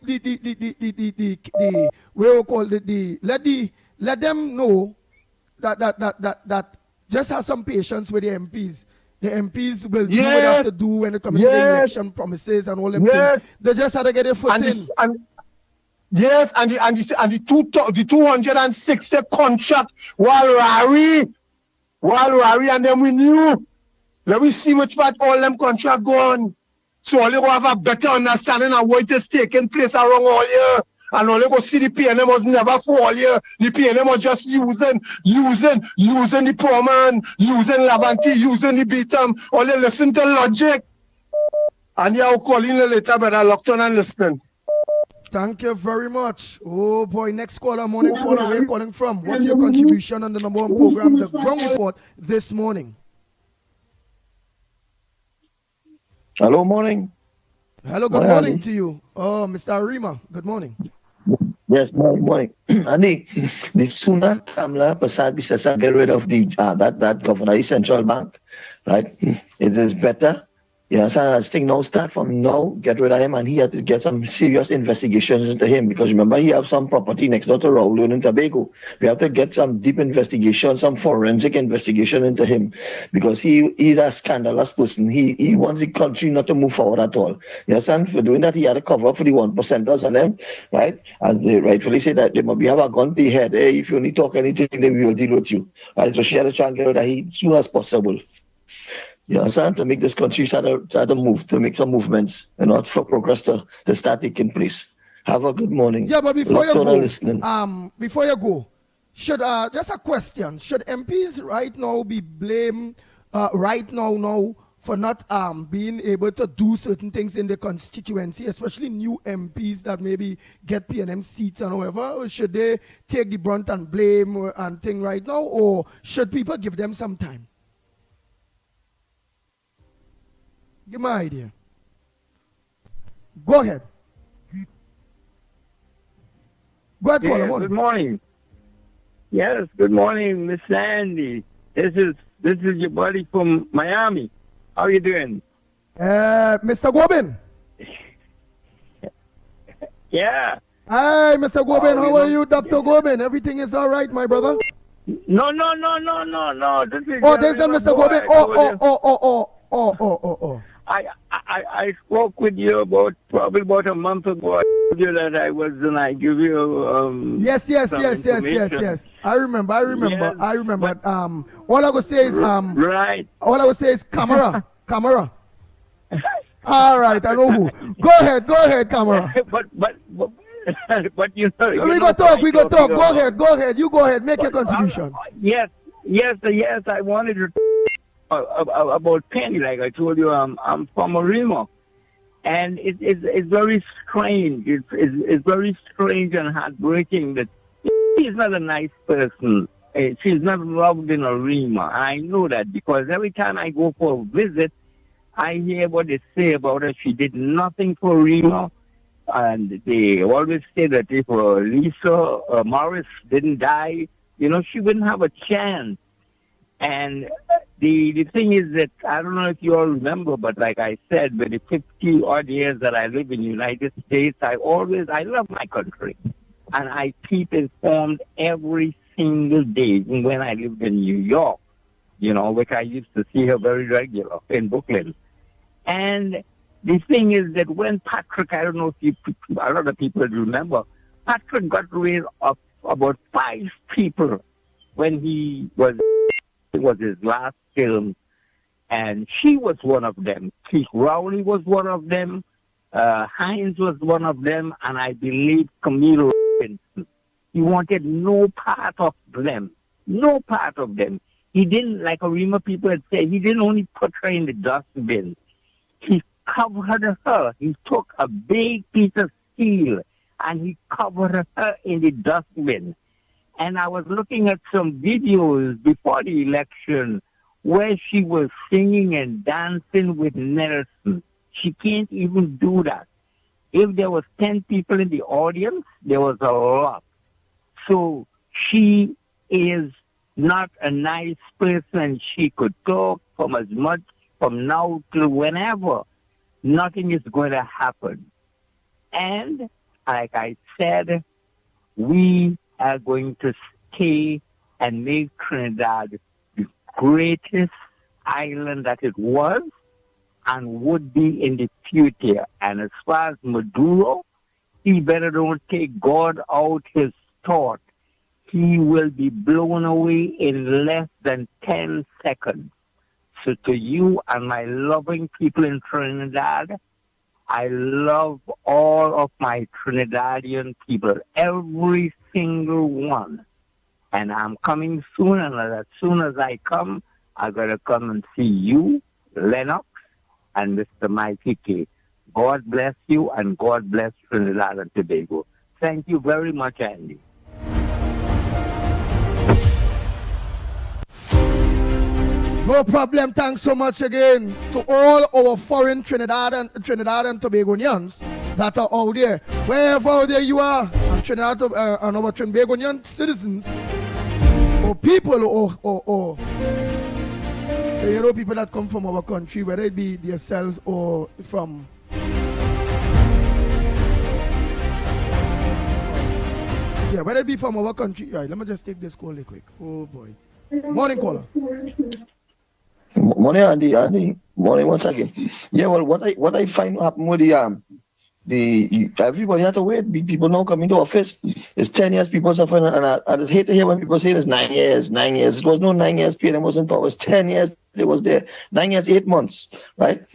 let them know that just have some patience with the MPs. The MPs will do what they have to do when it comes to the election promises and all them things. They just have to get their foot in. Yes, and the 260 contract while Rari and them we knew. Let me see which part all them contract gone. So all they go have a better understanding of what is taking place around all year. And all they go see the PNM was never for all year. The PNM was just using the poor man, using Lavanti, using the beatum. All they listen to logic. And you are calling you later, but I locked on and listening. Thank you very much. Oh boy, next caller, morning caller, where you calling from? What's your contribution on the number one program, The Ground Report, this morning? Hello, morning. Hello, good morning to you. Oh, Mr. Arima, good morning. Yes, morning. Andy, the sooner Kamala Prasad Bisasa get rid of the that governor, the central bank, right? It is better. Yes, I think now start from now, get rid of him, and he had to get some serious investigations into him because remember he have some property next door to Raul in Tobago. We have to get some deep investigation, some forensic investigation into him because he's a scandalous person. He wants the country not to move forward at all. Yes, and for doing that he had to cover up for the 1%ers and them, right? As they rightfully say that they must have a gun to the head. Hey, if you only talk anything, then we will deal with you. Right? So she had to try and get rid of him as soon as possible. Yes, and to make this country start to move, to make some movements, and not for progress to start taking place. Have a good morning. Yeah, but before you go, should just a question: should MPs right now be blamed right now for not being able to do certain things in the constituency, especially new MPs that maybe get PNM seats and whatever? Or should they take the brunt and blame and thing right now, or should people give them some time? Give me an idea. Go ahead. Go ahead, caller. Good morning. Yes, good morning, Miss Sandy. This is your buddy from Miami. How you doing? Mr. Gobin. Yeah. Hi, Mr. Gobin. How are you, Dr. Gobin? Everything is all right, my brother? No. This is there's the Mr. Gobin. Oh. I spoke with you probably about a month ago. I told you that I was and I give you Yes. I remember. Yes, All I would say is right. All I would say is camera. All right, I know who. Go ahead, camera. but you know. We go talk. Go ahead. You go ahead. Make your contribution. Yes. I wanted to about Penny, like I told you, I'm from Orimo, and it's very strange. It's very strange and heartbreaking that she's not a nice person. She's not loved in Orimo. I know that because every time I go for a visit, I hear what they say about her. She did nothing for Orimo, and they always say that if Lisa Morris didn't die, she wouldn't have a chance. And the thing is that, I don't know if you all remember, but like I said, with the 50 odd years that I live in the United States, I love my country. And I keep informed every single day, even when I lived in New York, which I used to see her very regular in Brooklyn. And the thing is that when Patrick, I don't know if a lot of people remember, Patrick got rid of about 5 people when it was his last film, and she was one of them. Keith Rowley was one of them. Hines was one of them, and I believe Camille Robinson. He wanted no part of them. No part of them. He didn't, like Arima people had said, he didn't only put her in the dustbin. He covered her. He took a big piece of steel and he covered her in the dustbin. And I was looking at some videos before the election where she was singing and dancing with Nelson. She can't even do that. If there was 10 people in the audience, there was a lot. So she is not a nice person. She could talk from now till whenever. Nothing is going to happen. And like I said, we are going to stay and make Trinidad the greatest island that it was and would be in the future. And as far as Maduro, he better don't take God out his thought. He will be blown away in less than 10 seconds. So to you and my loving people in Trinidad, I love all of my Trinidadian people, every single one. And I'm coming soon, and as soon as I come, I'm going to come and see you, Lennox, and Mr. Mickie K. God bless you, and God bless Trinidad and Tobago. Thank you very much, Andy. No problem. Thanks so much again to all our foreign Trinidad and Tobagonians that are out there. Wherever out there you are, and Trinidad and our Trinbagonian citizens, or people, or people that come from our country, whether it be themselves or from. Yeah, whether it be from our country. Right, let me just take this call real quick. Oh boy. Morning, caller. Morning, Andy. Morning once again. Yeah, well, what I find happen with the everybody had to wait. People now coming to office. It's 10 years people suffering, and I just hate to hear when people say it's 9 years. 9 years. It was no 9 years. PNM was in power. It was 10 years. It was there. 9 years, 8 months. Right?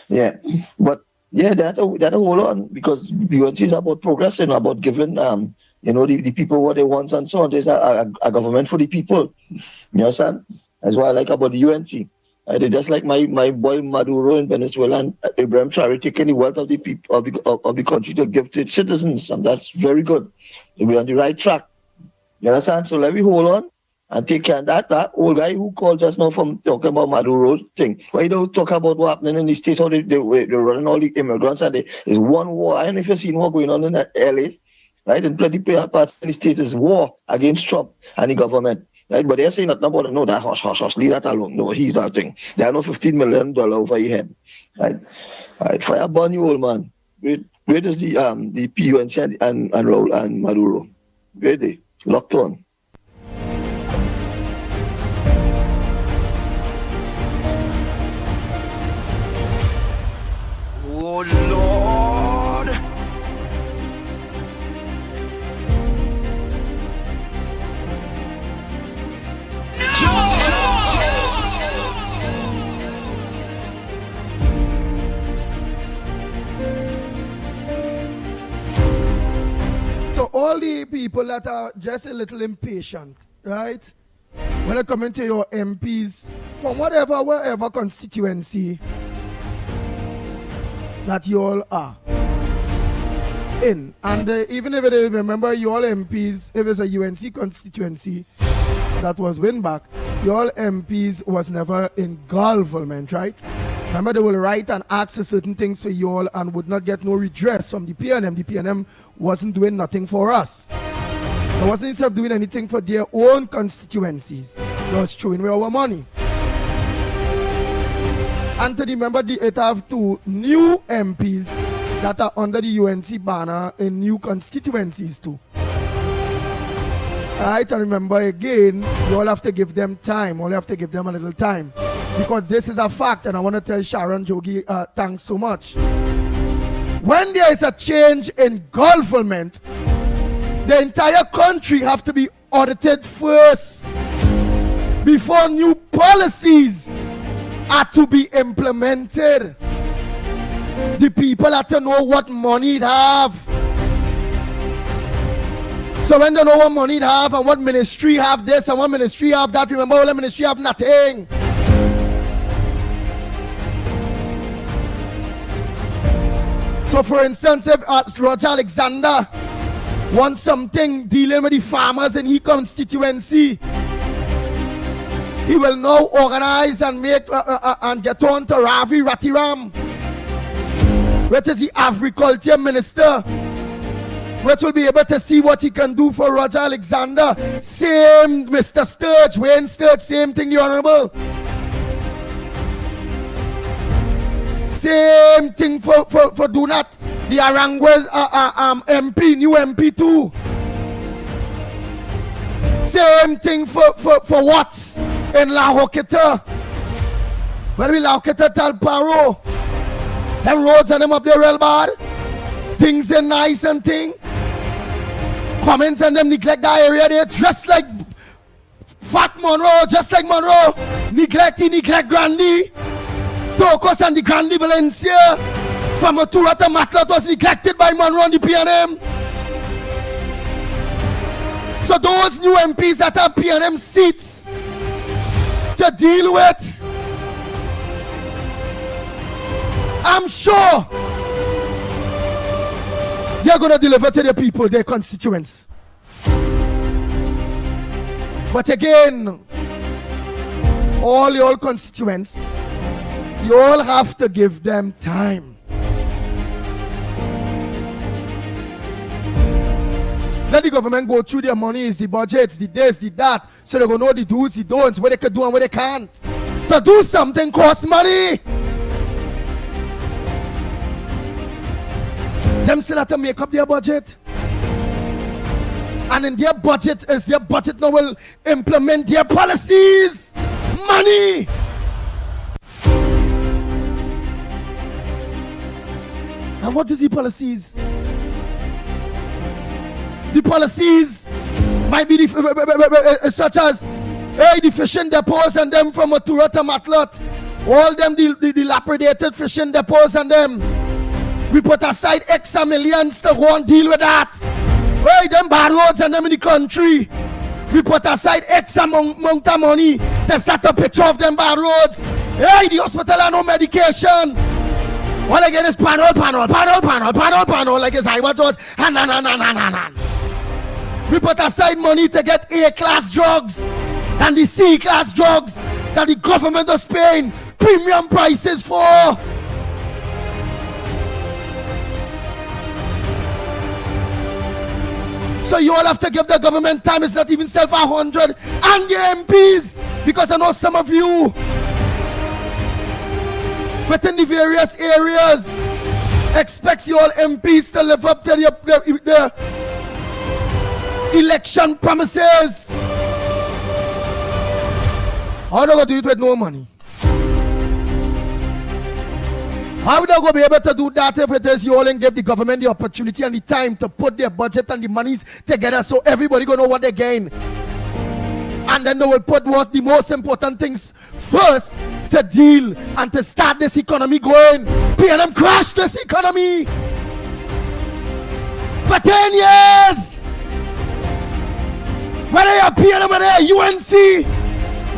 Yeah. But yeah, they had to hold on because UNC is about progressing, about giving the people what they want and so on. There's a government for the people. You understand? That's what I like about the UNC. They just like my boy Maduro in Venezuela and Ibrahim Traore taking the wealth of the people of the country to give to its citizens, and that's very good. We're on the right track. You understand? So let me hold on and take care of that old guy who called just now from talking about Maduro thing. Why don't talk about what happening in the States, how they're running all the immigrants, and there's one war. I don't know if you've seen what going on in LA, right? In plenty parts in the States, there's war against Trump and the government. Right, but they're saying nothing about it. No, that hush, leave that alone. No, he's that thing. They have no $15 million over your head. Right, fire burn you, old man. Where does the PUNC and Raul and Maduro? Where they? Locked on. Oh Lord. So all the people that are just a little impatient, right? When it comes to your MPs from wherever constituency that you all are in, and even if it is, remember, you all MPs, if it's a UNC constituency that was win back, your MPs was never in government, right? Remember, they will write and ask for certain things for you all and would not get no redress from the PNM. The PNM wasn't doing nothing for us. They wasn't instead of doing anything for their own constituencies. They was throwing away our money. And to remember, it have 2 new MPs that are under the UNC banner in new constituencies too. Alright, and remember again, you all have to give them time. All you have to give them a little time. Because this is a fact, and I want to tell Sharon Jogi, thanks so much. When there is a change in government, The entire country have to be audited first before new policies are to be implemented. The people have to know what money it have. So when they know what money it have and what ministry have this and what ministry have that, remember all the ministry have nothing. So for instance, if Roger Alexander wants something dealing with the farmers in his constituency, he will now organize and make and get on to Ravi Ratiram, which is the agriculture minister, which will be able to see what he can do for Roger Alexander. Same Mr. Sturge, Wayne Sturge, same thing, the Honorable. Same thing for Dunat, the Arangwes MP, new MP too. Same thing for Watts in La Hoqueta. When we La Hoqueta Talparo, them roads and them up there real bad. Things are nice and thing. Comments and them neglect that area there, just like Fat Monroe, just like Monroe. Neglect Grandi. Tokos and the Grandi Valencia. From a tour at the Matlat was neglected by Monroe and the PNM. So those new MPs that have PNM seats to deal with, I'm sure they're going to deliver to the people, their constituents. But again, all your constituents, you all have to give them time. Let the government go through their monies, the budgets, the this, the that, so they're going to know the do's, the don'ts, what they can do and what they can't. To do something costs money. Them still have to make up their budget. And in their budget now will implement their policies. Money. And what is the policies? The policies might be such as the fishing depots and them from Matura to Matlat. All them the dilapidated fishing depots and them. We put aside X millions to go and deal with that. Hey, them bad roads and them in the country. We put aside X amount of money to start a picture of them bad roads. Hey, the hospital have no medication. All again is panel, like it's Iowa George. We put aside money to get A-class drugs and the C-class drugs that the government is paying premium prices for. So you all have to give the government time. It's not even self 100 and the MPs, because I know some of you within the various areas expects you all MPs to live up to the election promises. How do I do it with no money? How would I go be able to do that if it is you all and give the government the opportunity and the time to put their budget and the monies together so everybody gonna know what they gain? And then they will put what the most important things first to deal and to start this economy going. PNM crashed this economy for 10 years. Whether you're PNM or you're UNC,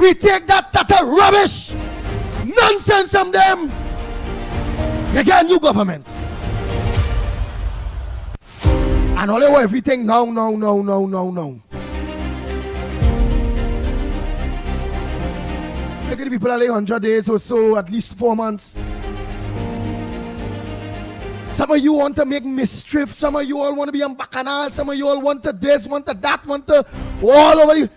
we take that rubbish, nonsense from them. They get a new government. And all over everything no. Look at the people are like 100 days or so, at least 4 months. Some of you want to make mischief. Some of you all want to be on bacchanal. Some of you all want to this, want to that, want to all over the...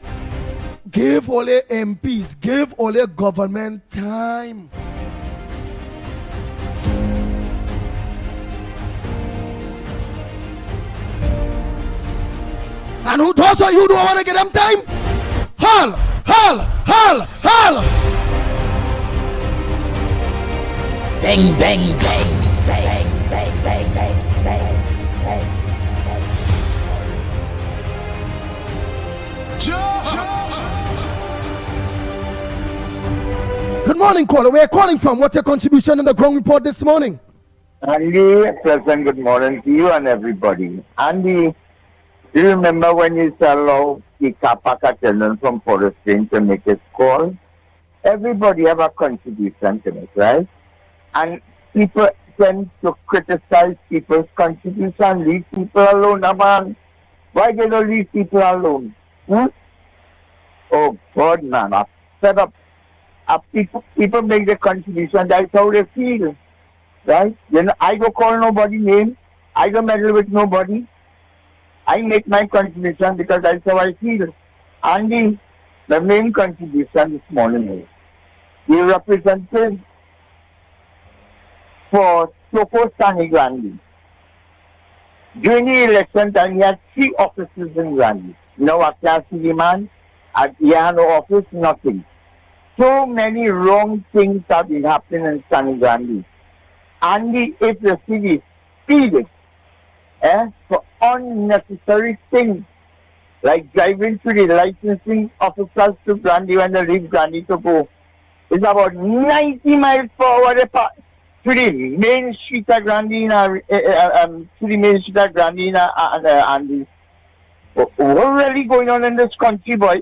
Give all the MPs, give all the government time. And who those of you don't want to give them time? Hall! Bang, bang, bang, bang, bang, bang, bang, bang, bang. morning, caller. Where are you calling from? What's your contribution in the ground report this morning? Andy, pleasant good morning to you and everybody. Andy, do you remember when you allow the car park attendant from Forest Range to make his call? Everybody have a contribution to it, right? And people tend to criticize people's contribution, leave people alone, man. Why they don't leave people alone? Oh God, man, I'm fed up. People make their contribution, that's how they feel. Right? You know, I don't call nobody name. I don't meddle with nobody. I make my contribution because that's how I feel. And the main contribution this morning is the representative for Soko Stanley Grandi. During the election time, he had 3 offices in Grandi. Now I can't see the man. He had no office, nothing. So many wrong things have been happening in Stanley Grandi. And if you see the speed for unnecessary things, like driving through the licensing officers to Grandi when they leave Grandi to go, it's about 90 miles per hour to the main street of Grandina, and what's really going on in this country, boy?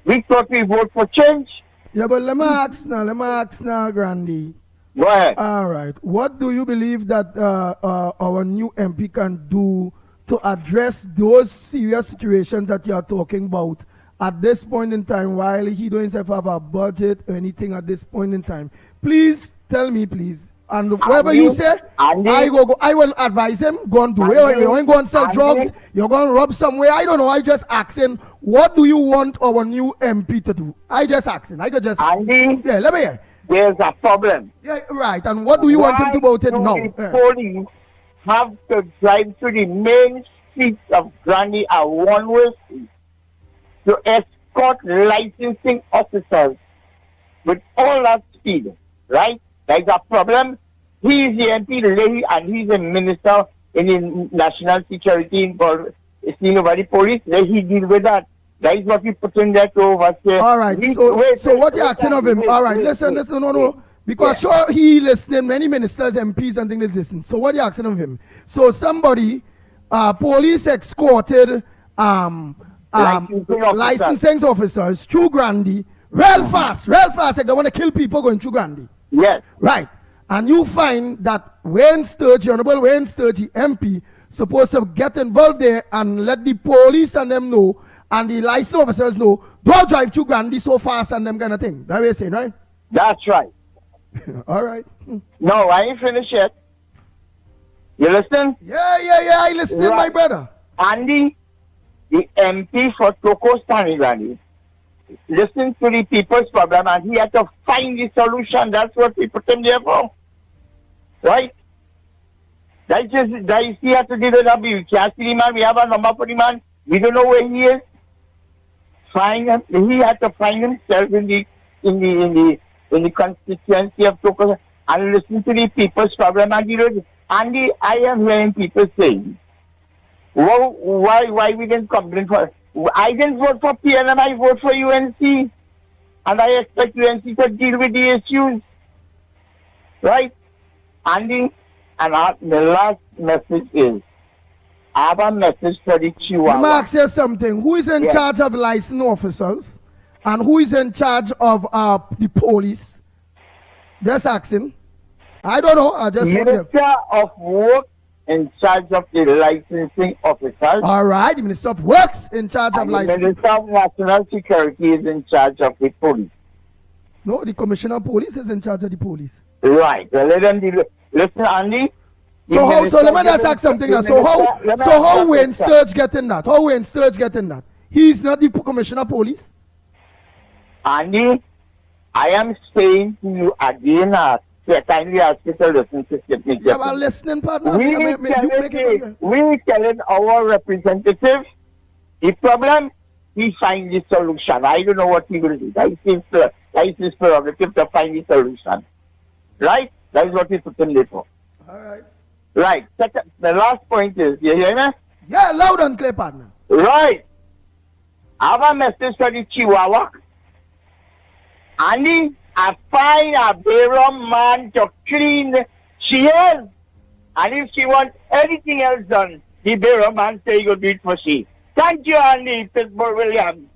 We thought we vote for change. Yeah, but let me ask now, Grandy. Go ahead. All right. What do you believe that our new MP can do to address those serious situations that you are talking about at this point in time, while he don't himself have a budget or anything at this point in time? Please tell me, please. And whatever you say, I will advise him, go and do it. You ain't going to sell drugs, you're going to rob somewhere. I don't know. I just asking, what do you want our new MP to do? I just asking. I could just ask. Yeah, let me hear. There's a problem. Yeah, right. And what do you want him to about it now? The police have to drive to the main streets of Grandi at one-way street to escort licensing officers with all that speed, right? There's a problem. He is the MP, Leahy, and he's a minister in the national security involved. See nobody police. Leahy deal with that. That is what we put in there to oversee. All right. So what you're asking of him? All right. Listen. No. Because sure he listening. Many ministers, MPs, and things listen. So what you asking of him? So somebody, police escorted licensing officers through Grandi real fast. Like they want to kill people going through Grandi. Yes. Right. And you find that Wayne Sturgey, Honorable Wayne Sturgey, MP, supposed to get involved there and let the police and them know, and the license officers know, don't drive through Grandi so fast and them kind of thing. That's what you're saying, right? That's right. All right. No, I ain't finished yet. You listen? Yeah, I listening, my brother. Andy, the MP for Toko Stanley Grandi, listen to the people's problem, and he had to find the solution. That's what we put him there for. Right? That he had to deal with that. We can't see the man. We have a number for the man. We don't know where he is. Find him. He had to find himself in the constituency of Toko and listen to the people's problem and deal with it. Andy, I am hearing people saying, well, why we didn't complain for? I didn't vote for PNM, I vote for UNC. And I expect UNC to deal with the issues. Right? Andy, and the last message is, I have a message for the Chihuahua. Let me ask you something. Who is in charge of license officers? And who is in charge of the police? Just asking. I don't know. I just Minister of Work in charge of the licensing officers. All right, the Minister of Works in charge of licensing. The Minister of National Security is in charge of the police. No, the Commissioner of Police is in charge of the police. Right. Well, let them deal. Listen, Andy. So let me just ask something now. So how Wayne Sturge getting that? How Wayne Sturge getting that? He's not the Commissioner of Police. Andy, I am saying to you again, kindly ask you to listen to me. Yeah, but listening, partner. We telling our representative the problem, he find the solution. I don't know what he will do. That is his prerogative to find the solution. Right? That is what we put in there for. All right. Right. The last point is, you hear me? Yeah, loud and clear, partner. Right. I have a message for the Chihuahua. Andy, I find a bearer man to clean she is. And if she wants anything else done, the bearer man say you do it for she. Thank you, Andy, Pittsburgh Williams.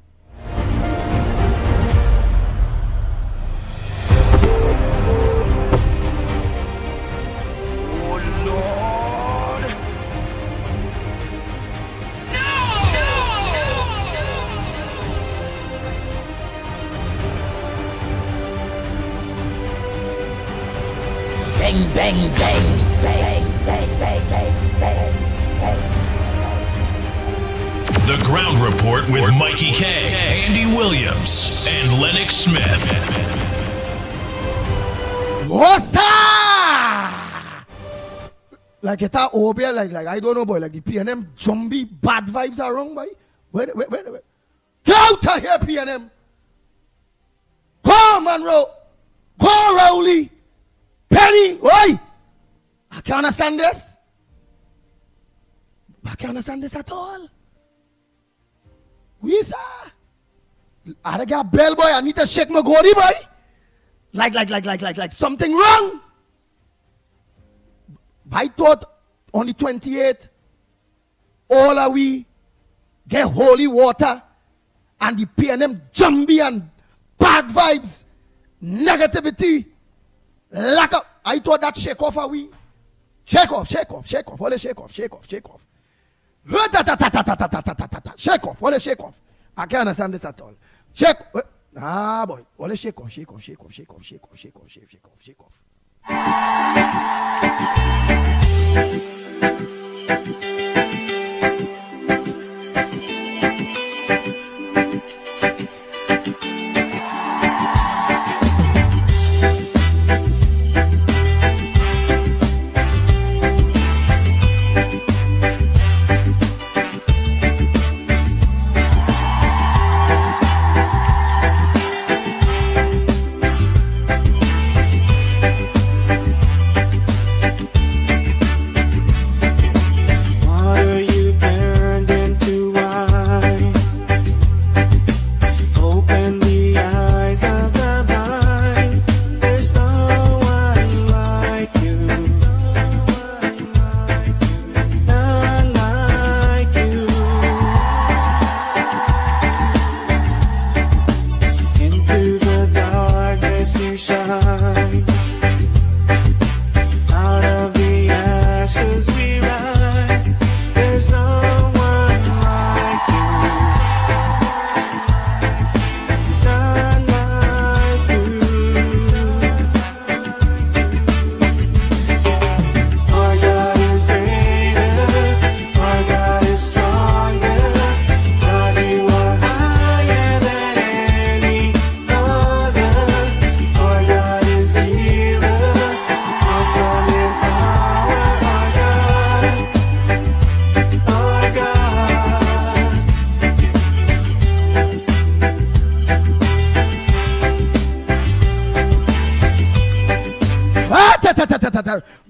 Bang, bang, bang, bang, bang, bang, bang, bang, bang. The Ground Report with Mikey K, Andy Williams, and Lennox Smith. What's up? Like it's over, like I don't know, boy. Like the PNM zombie bad vibes are wrong, boy. Wait. Get out of here, PNM. Go, Monroe. Go, Rowley. Penny, oi! I can't understand this. I can't understand this at all. We sir. I got bell boy. I need to shake my goatee, boy. Like something wrong. I thought on the 28th, all of we get holy water and the PNM zombie and bad vibes, negativity. Lack of, I thought that shake off are we. Shake off. All shake off. Shake off. Shake off. All shake off. I can't understand this at all. Shake. Boy. All shake off. Shake off.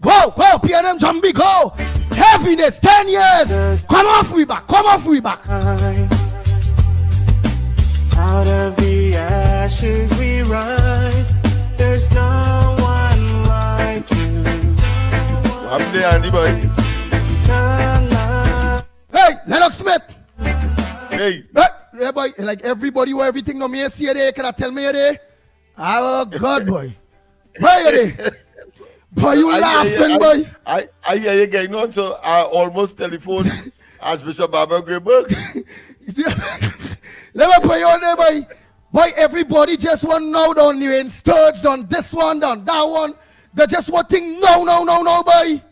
Go, PNM zombie, go. Heaviness, 10 years. Come off, we back. Out of the ashes we rise. There's no one like you. I'm there, Andy boy. Hey, Lennox Smith. Hey. Yeah, boy. Like everybody who everything no me see there. Can I tell me there? Oh God, boy. Where are they? Boy, you laughing, boy. I hear you getting on, so I almost telephoned Archbishop Barbara Greenberg. Let me put you on there, boy. Boy, everybody just want now down you in sturged on this one, down that one. They just want thing no, boy.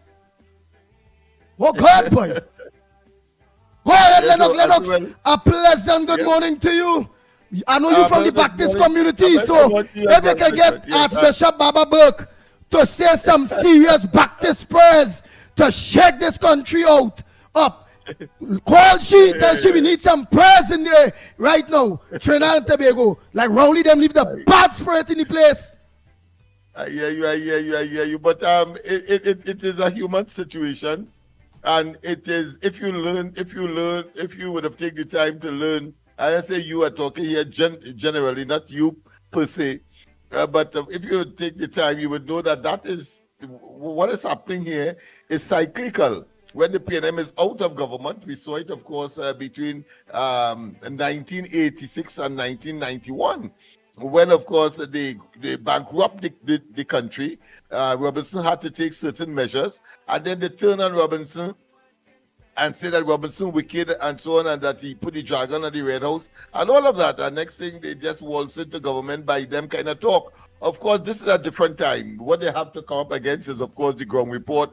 Oh God, boy. Go ahead, Lennox. A pleasant good morning to you. I know you from the Baptist community, so if you can get Archbishop Baba Burke to say some serious Baptist prayers to shake this country up. Call she, tell she we need some prayers in there right now. Trinidad and Tobago, like Rowley them leave the bad spirit in the place. I hear you. But it is a human situation, and it is if you would have taken the time to learn. I say you are talking here generally, not you per se. But if you take the time, you would know that that is what is happening here is cyclical. When the PNM is out of government, we saw it, of course, between 1986 and 1991. When, of course, they bankrupt the country, Robinson had to take certain measures, and then they turn on Robinson and say that Robinson wicked and so on, and that he put the dragon on the Red House and all of that. And next thing, they just waltz into government by them kind of talk. Of course, this is a different time. What they have to come up against is, of course, the ground report,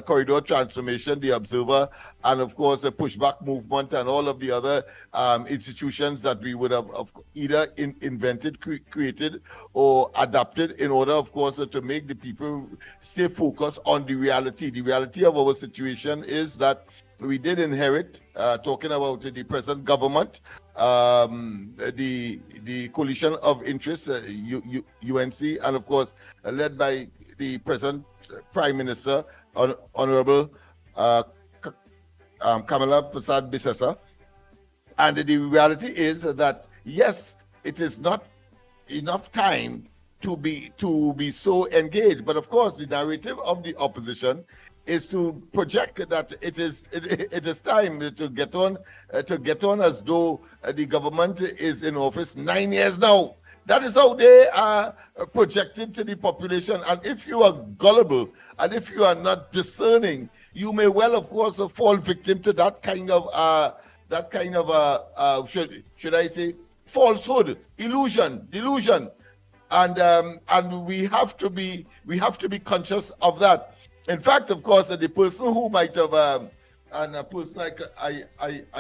corridor transformation, the observer, and of course, the pushback movement and all of the other institutions that we would have either invented, created, or adapted in order, of course, to make the people stay focused on the reality. The reality of our situation is that we did inherit, talking about the present government, the coalition of interests, UNC, and of course, led by the present Prime Minister, Honorable Kamala Prasad Bisesa. And the reality is that, yes, it is not enough time to be so engaged. But of course, the narrative of the opposition is to project that it is time to get on as though the government is in office 9 years now. That is how they are projected to the population. And if you are gullible and if you are not discerning, you may well, of course, fall victim to that kind of should I say, falsehood, illusion, delusion, and we have to be conscious of that. In fact, of course, the person who might have, and a person like I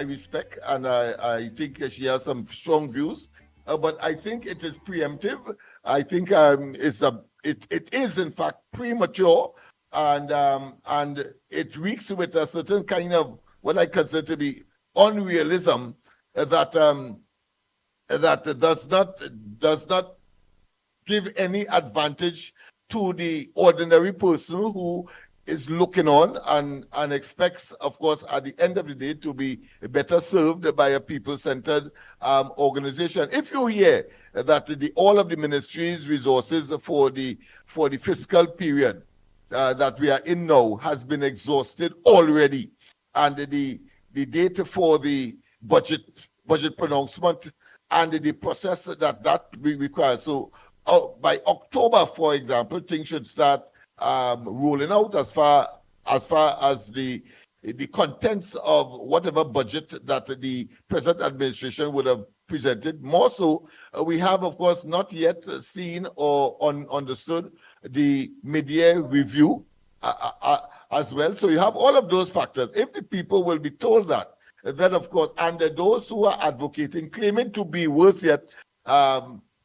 respect, and I think she has some strong views, but I think it is preemptive. I think it is in fact premature, and it reeks with a certain kind of what I consider to be unrealism that does not give any advantage to the ordinary person who is looking on and expects, of course, at the end of the day to be better served by a people-centered organization. If you hear that all of the ministry's resources for the fiscal period that we are in now has been exhausted already, and the date for the budget pronouncement and the process that we require. So by October, for example, things should start rolling out as far as the contents of whatever budget that the present administration would have presented. More so, we have, of course, not yet seen or understood the mid-year review as well. So you have all of those factors. If the people will be told that, then of course, and those who are advocating, claiming to be worse yet,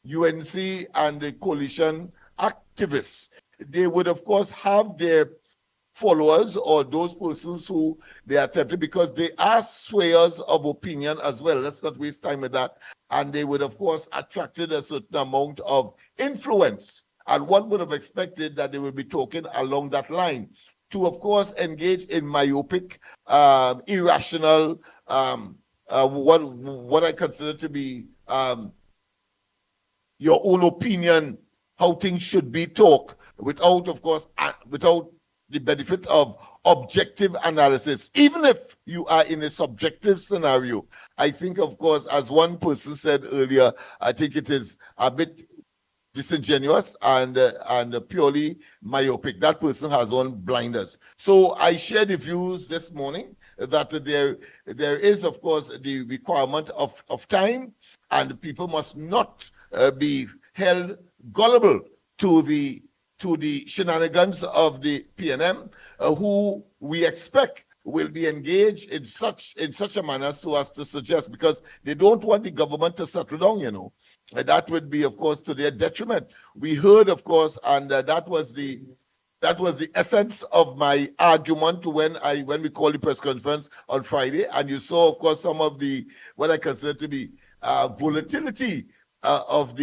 UNC and the coalition activists, they would of course have their followers or those persons who they are tempted, because they are swayers of opinion as well. Let's not waste time with that. And they would of course attracted a certain amount of influence. And one would have expected that they would be talking along that line to, of course, engage in myopic, irrational, what I consider to be your own opinion, how things should be talk, without, of course, without the benefit of objective analysis. Even if you are in a subjective scenario, I think, of course, as one person said earlier, I think it is a bit disingenuous and purely myopic. That person has on blinders. So I share the views this morning that there is, of course, the requirement of time, and people must not be held gullible to the shenanigans of the PNM, who we expect will be engaged in such a manner so as to suggest, because they don't want the government to settle down, you know. That would be, of course, to their detriment. We heard, of course, and that was the essence of my argument when we called the press conference on Friday, and you saw, of course, some of the what I consider to be volatility of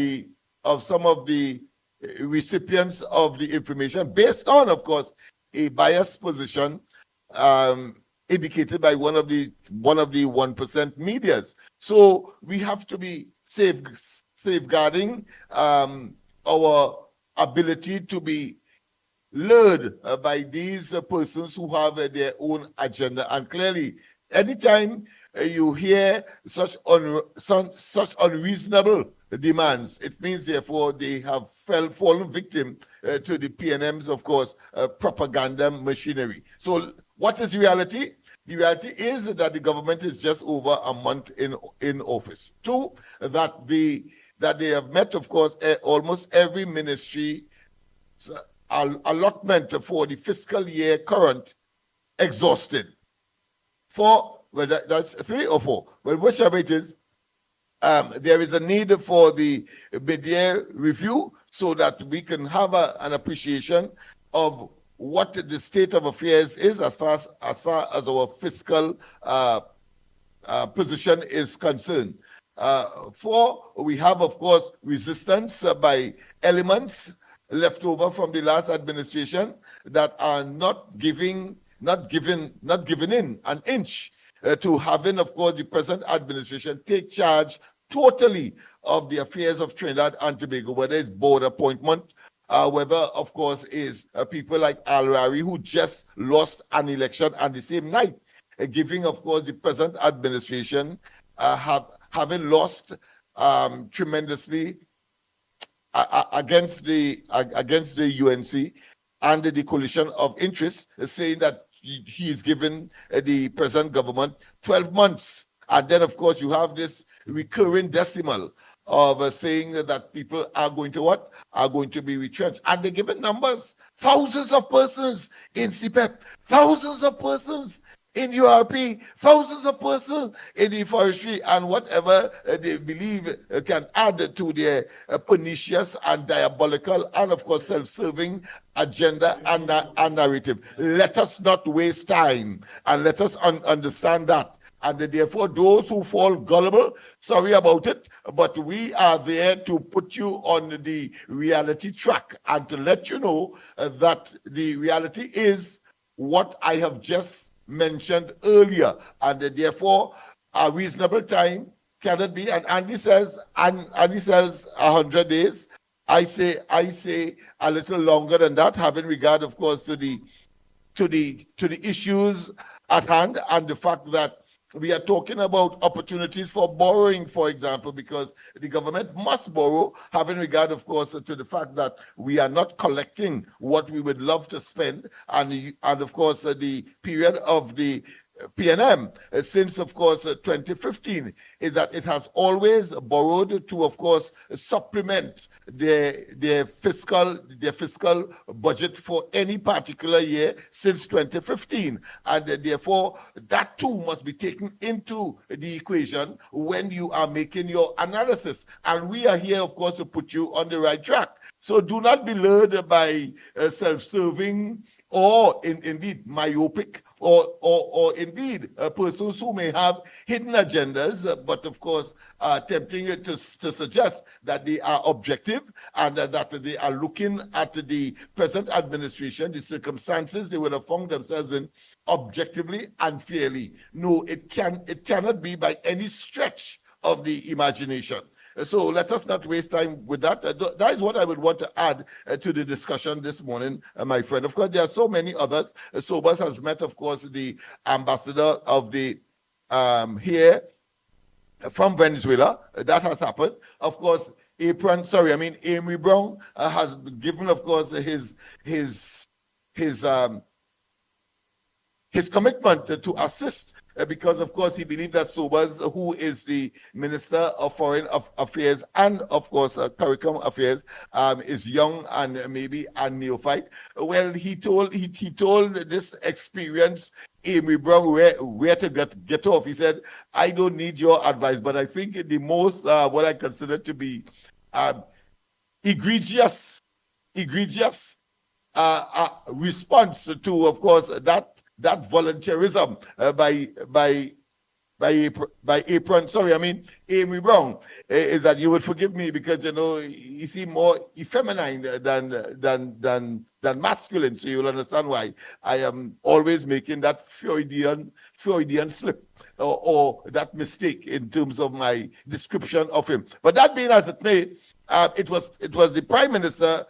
some of the recipients of the information, based on, of course, a biased position indicated by one of the 1% medias. So we have to be safeguarding our ability to be lured by these persons who have their own agenda. And clearly, anytime you hear such unreasonable demands, it means therefore they have fallen victim to the PNM's, of course, propaganda machinery. So what is reality? The reality is that the government is just over a month in office. Two, that they have met, of course, almost every ministry allotment for the fiscal year current exhausted. Four, well, that's 3 or 4, but whichever it is, there is a need for the mid-year review so that we can have an appreciation of what the state of affairs is as far as our fiscal position is concerned. 4, we have, of course, resistance by elements left over from the last administration that are not giving in an inch to having, of course, the present administration take charge totally of the affairs of Trinidad and Tobago, whether it's board appointment, whether, of course, is people like Al Rari, who just lost an election on the same night, giving, of course, the present administration having lost tremendously against the UNC and the coalition of interests, saying that he is given the present government 12 months. And then, of course, you have this recurring decimal of saying that people are going to what? Are going to be retrenched. And they're given numbers. Thousands of persons in CPEP, thousands of persons in URP, thousands of persons in the forestry, and whatever they believe can add to their pernicious and diabolical and, of course, self-serving agenda and narrative. Let us not waste time, and let us understand that. And therefore, those who fall gullible, sorry about it, but we are there to put you on the reality track and to let you know that the reality is what I have just mentioned earlier, and therefore a reasonable time cannot be. And Andy says 100 days. I say a little longer than that, having regard, of course, to the issues at hand and the fact that we are talking about opportunities for borrowing, for example, because the government must borrow, having regard, of course, to the fact that we are not collecting what we would love to spend. And of course, the period of the PNM since, of course, 2015 is that it has always borrowed to, of course, supplement their fiscal budget for any particular year since 2015, and therefore that too must be taken into the equation when you are making your analysis. And we are here, of course, to put you on the right track. So do not be lured by self-serving or indeed myopic or indeed persons who may have hidden agendas, but of course attempting to suggest that they are objective and that they are looking at the present administration, the circumstances they would have found themselves in objectively and fairly. No, it cannot be by any stretch of the imagination. So let us not waste time with that. That is what I would want to add to the discussion this morning, my friend. Of course, there are so many others. Sobas has met, of course, the ambassador of the here from Venezuela. That has happened. Of course, Amy Brown has given, of course, his commitment to assist, because, of course, he believed that Sobas, who is the Minister of Foreign Affairs and, of course, Curriculum Affairs, is young and maybe a neophyte. Well, he told this experienced Amy Brown where to get off. He said, I don't need your advice, but I think the most, what I consider to be egregious response to, of course, that volunteerism by Amy Brown, is that you would forgive me because, you seem more effeminine than masculine, so you'll understand why I am always making that Freudian slip or that mistake in terms of my description of him. But that being as it may, it was the Prime Minister,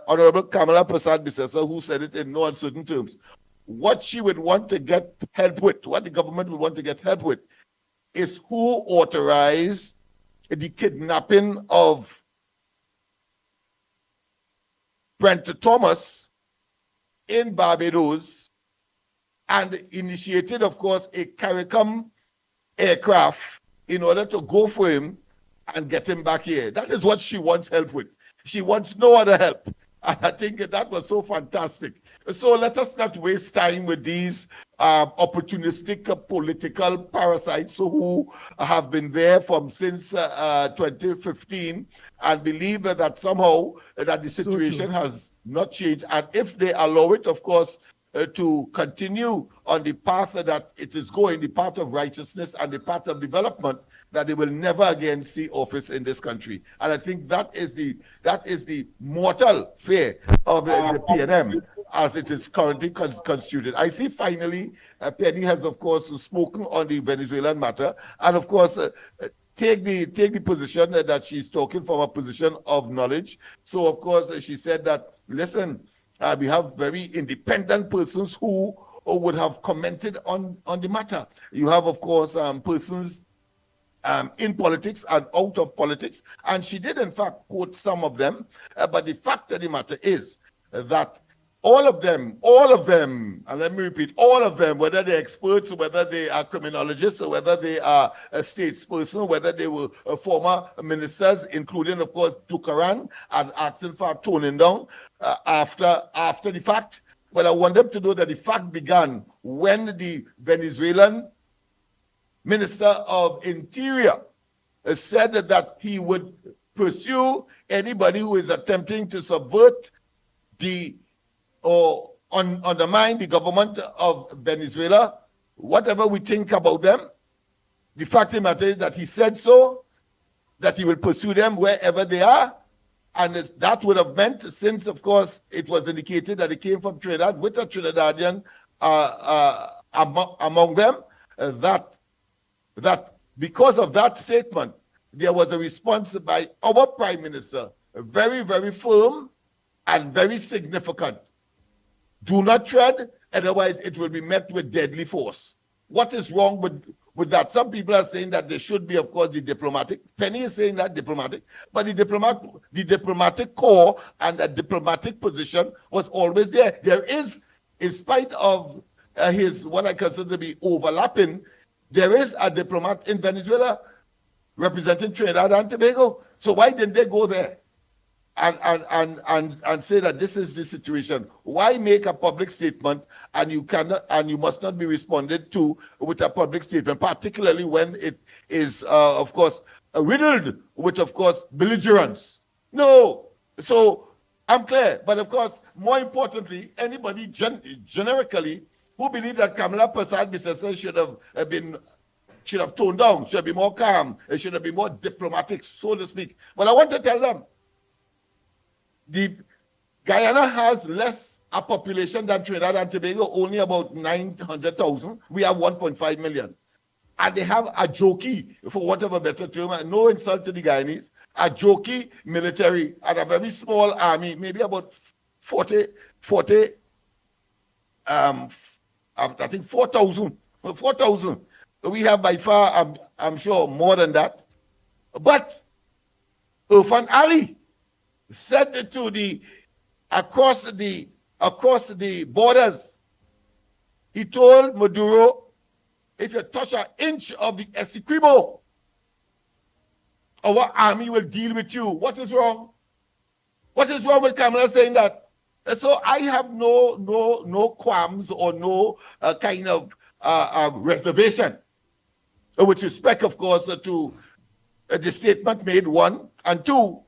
Honorable Kamala Prasad Bisesa, who said it in no uncertain terms. What she would want to get help with, what the government would want to get help with, is who authorized the kidnapping of Brent Thomas in Barbados and initiated, of course, a CARICOM aircraft in order to go for him and get him back here. That is what she wants help with. She wants no other help. And I think that was so fantastic. So let us not waste time with these opportunistic political parasites who have been there since 2015 and believe that somehow that the situation has not changed. And if they allow it, of course, to continue on the path that it is going, the path of righteousness and the path of development, that they will never again see office in this country. And I think that is the mortal fear of the PNM as it is currently constituted. I see finally Penny has, of course, spoken on the Venezuelan matter, and of course, take the position that she's talking from a position of knowledge. So, of course, she said that, listen, we have very independent persons who would have commented on the matter. You have, of course, persons in politics and out of politics, and she did, in fact, quote some of them. But the fact of the matter is that all of them, and let me repeat, all of them, whether they're experts, whether they are criminologists, or whether they are a statesperson, whether they were former ministers, including, of course, Dukaran, and asking for toning down after the fact. But I want them to know that the fact began when the Venezuelan Minister of Interior said that he would pursue anybody who is attempting to subvert or undermine the government of Venezuela, whatever we think about them. The fact of the matter is that he said so, that he will pursue them wherever they are. And that would have meant, since, of course, it was indicated that he came from Trinidad with a Trinidadian among them, that because of that statement, there was a response by our Prime Minister, very, very firm and very significant. Do not tread, otherwise it will be met with deadly force. What is wrong with that? Some people are saying that there should be, of course, the diplomatic. Penny is saying that diplomatic, but the diplomatic core and the diplomatic position was always there. There is, in spite of his, what I consider to be overlapping, there is a diplomat in Venezuela representing Trinidad and Tobago. So why didn't they go there and say that this is the situation? Why make a public statement and you must not be responded to with a public statement, particularly when it is, of course, riddled with, of course, belligerence? No. So I'm clear. But of course, more importantly, anybody generically who believe that Kamala Prasad Bisesa should have toned down, should be more calm, should have been more diplomatic, so to speak. But I want to tell them, Guyana has less a population than Trinidad and Tobago, only about 900,000. We have 1.5 million. And they have a jokey, for whatever better term, no insult to the Guyanese, a jokey military and a very small army, maybe about 40 I think 4,000. We have by far, I'm sure, more than that. But Irfan Ali said to across the borders, he told Maduro, if you touch an inch of the Essequibo, our army will deal with you. What is wrong? What is wrong with Kamala saying that? So I have no qualms or no kind of reservation with respect, of course, to the statement made, one, and two,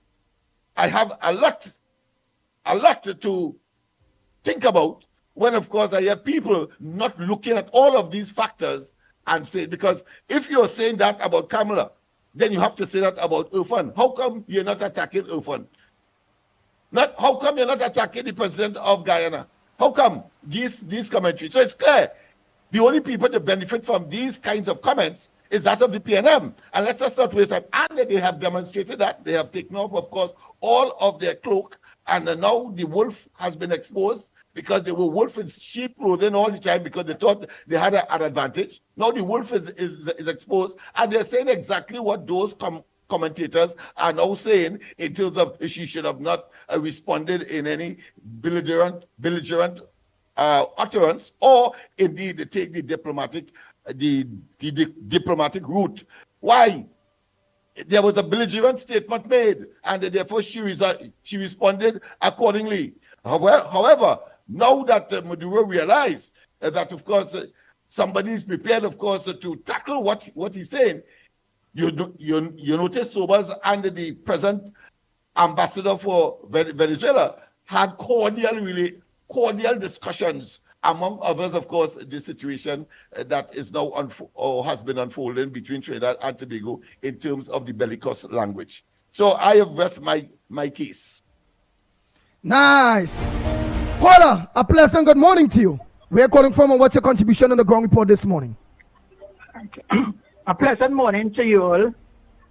I have a lot to think about when, of course, I hear people not looking at all of these factors and say, because if you're saying that about Kamala, then you have to say that about Irfan. How come you're not attacking Irfan? How come you're not attacking the president of Guyana? How come these commentaries? So it's clear. The only people that benefit from these kinds of comments is that of the PNM. And let us not waste time. And they have demonstrated that. They have taken off, of course, all of their cloak. And now the wolf has been exposed because they were wolf in sheep clothing all the time because they thought they had an advantage. Now the wolf is exposed. And they're saying exactly what those commentators are now saying in terms of she should have not responded in any belligerent utterance, or indeed take the diplomatic route. Why? There was a belligerent statement made, and therefore she responded accordingly. However, now that Maduro realized that, of course, somebody is prepared, of course, to tackle what he's saying, you notice Sobers and the present ambassador for Venezuela had cordial discussions, among others, of course, the situation that is now or has been unfolding between Trinidad and Tobago in terms of the bellicose language. So I have rest my case. Nice. Caller, a pleasant good morning to you. Where are you calling from and what's your contribution on the ground report this morning? A pleasant morning to you all.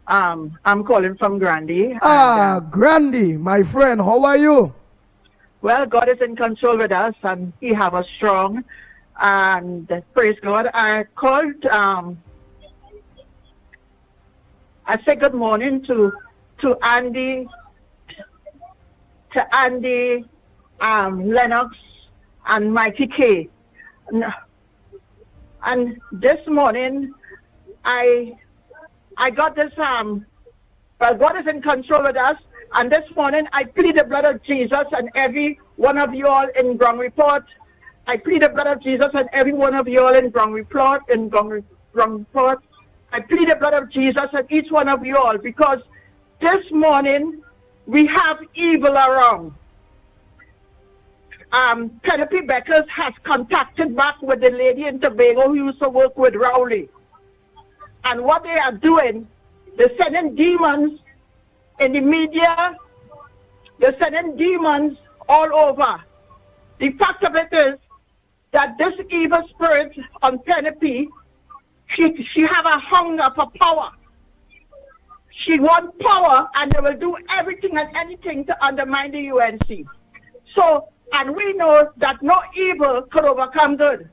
I'm calling from Grandy. Grandy, my friend, how are you? Well, God is in control with us, and He have us strong. And praise God. I called. I say good morning to Andy, Lennox, and Mickie K. And this morning, I got this. Well, God is in control with us. And this morning, I plead the blood of Jesus and every one of you all in Ground Report. I plead the blood of Jesus and every one of you all in Ground Report. I plead the blood of Jesus and each one of you all, because this morning we have evil around. Penelope Beckers has contacted back with the lady in Tobago who used to work with Rowley. And what they are doing, they're sending demons in the media, they're sending demons all over. The fact of it is that this evil spirit on Penelope, she have a hunger for power. She wants power, and they will do everything and anything to undermine the UNC. So, and we know that no evil could overcome good.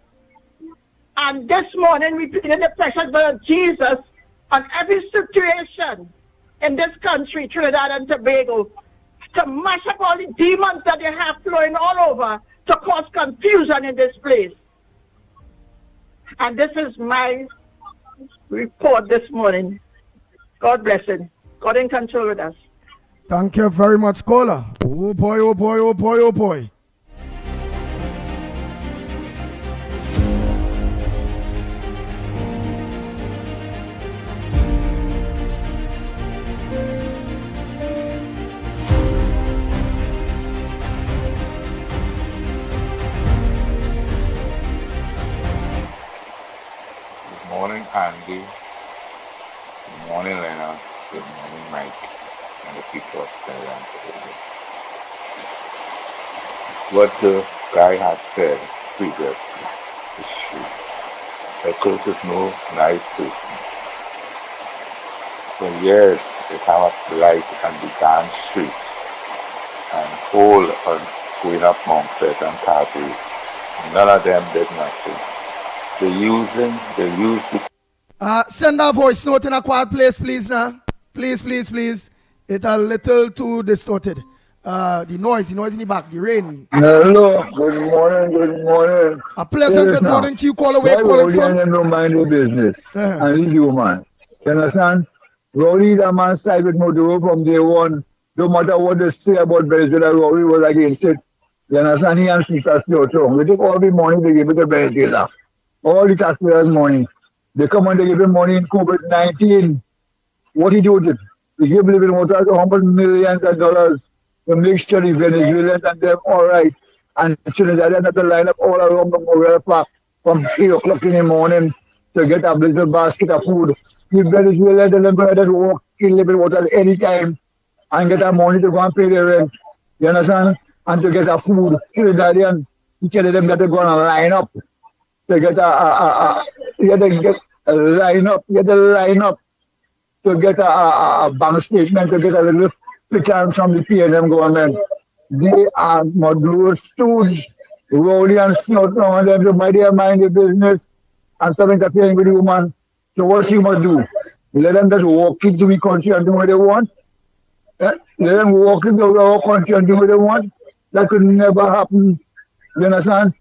And this morning we plead the precious blood of Jesus on every situation in this country, Trinidad and Tobago, to mash up all the demons that they have flowing all over to cause confusion in this place. And this is my report this morning. God bless him. God in control with us. Thank you very much, caller. Oh boy, oh boy, oh boy, oh boy. Good morning, Andy. Good morning, Lennox. Good morning, Mike, and the people of Trinidad and Tobago. What the guy had said previously is true. Eccles is no nice person. For years, they have a light and began street and hold on going up Mount Pleasant Carberry. None of them did nothing. They use the Send a voice note in a quiet place, please, now. Please. It's a little too distorted. The noise in the back, the rain. Hello, good morning. A pleasant good morning to you, caller. Where you calling from? Them don't mind their business. And he's human. You understand? Rowley, the man side with Maduro from day one. No matter what they say about Venezuela, Rowley was against it. You understand? He and Peter still strong. They took all the money they give it to Venezuela. All the taxpayers' money. They come and they give him money in COVID-19. What he do with it? He give living water $100 million to make sure the Venezuelans and them all right. And Trinidadians have to line up all around the Memorial Park from 3 o'clock in the morning to get a little basket of food. The Venezuelans and them brothers walk in living water anytime and get that money to go and pay their rent. You understand? And to get a food. Trinidadians, he tell them that they're going to line up. They get get a line up to get a bank statement, to get a little pittance from the PNM government. They are Maduro stooge, Rowley and Snot on them to mind the business and stop interfering with the woman. So what she must do? Let them just walk into the country and do what they want. Let them walk into our country and do what they want. That could never happen. You understand?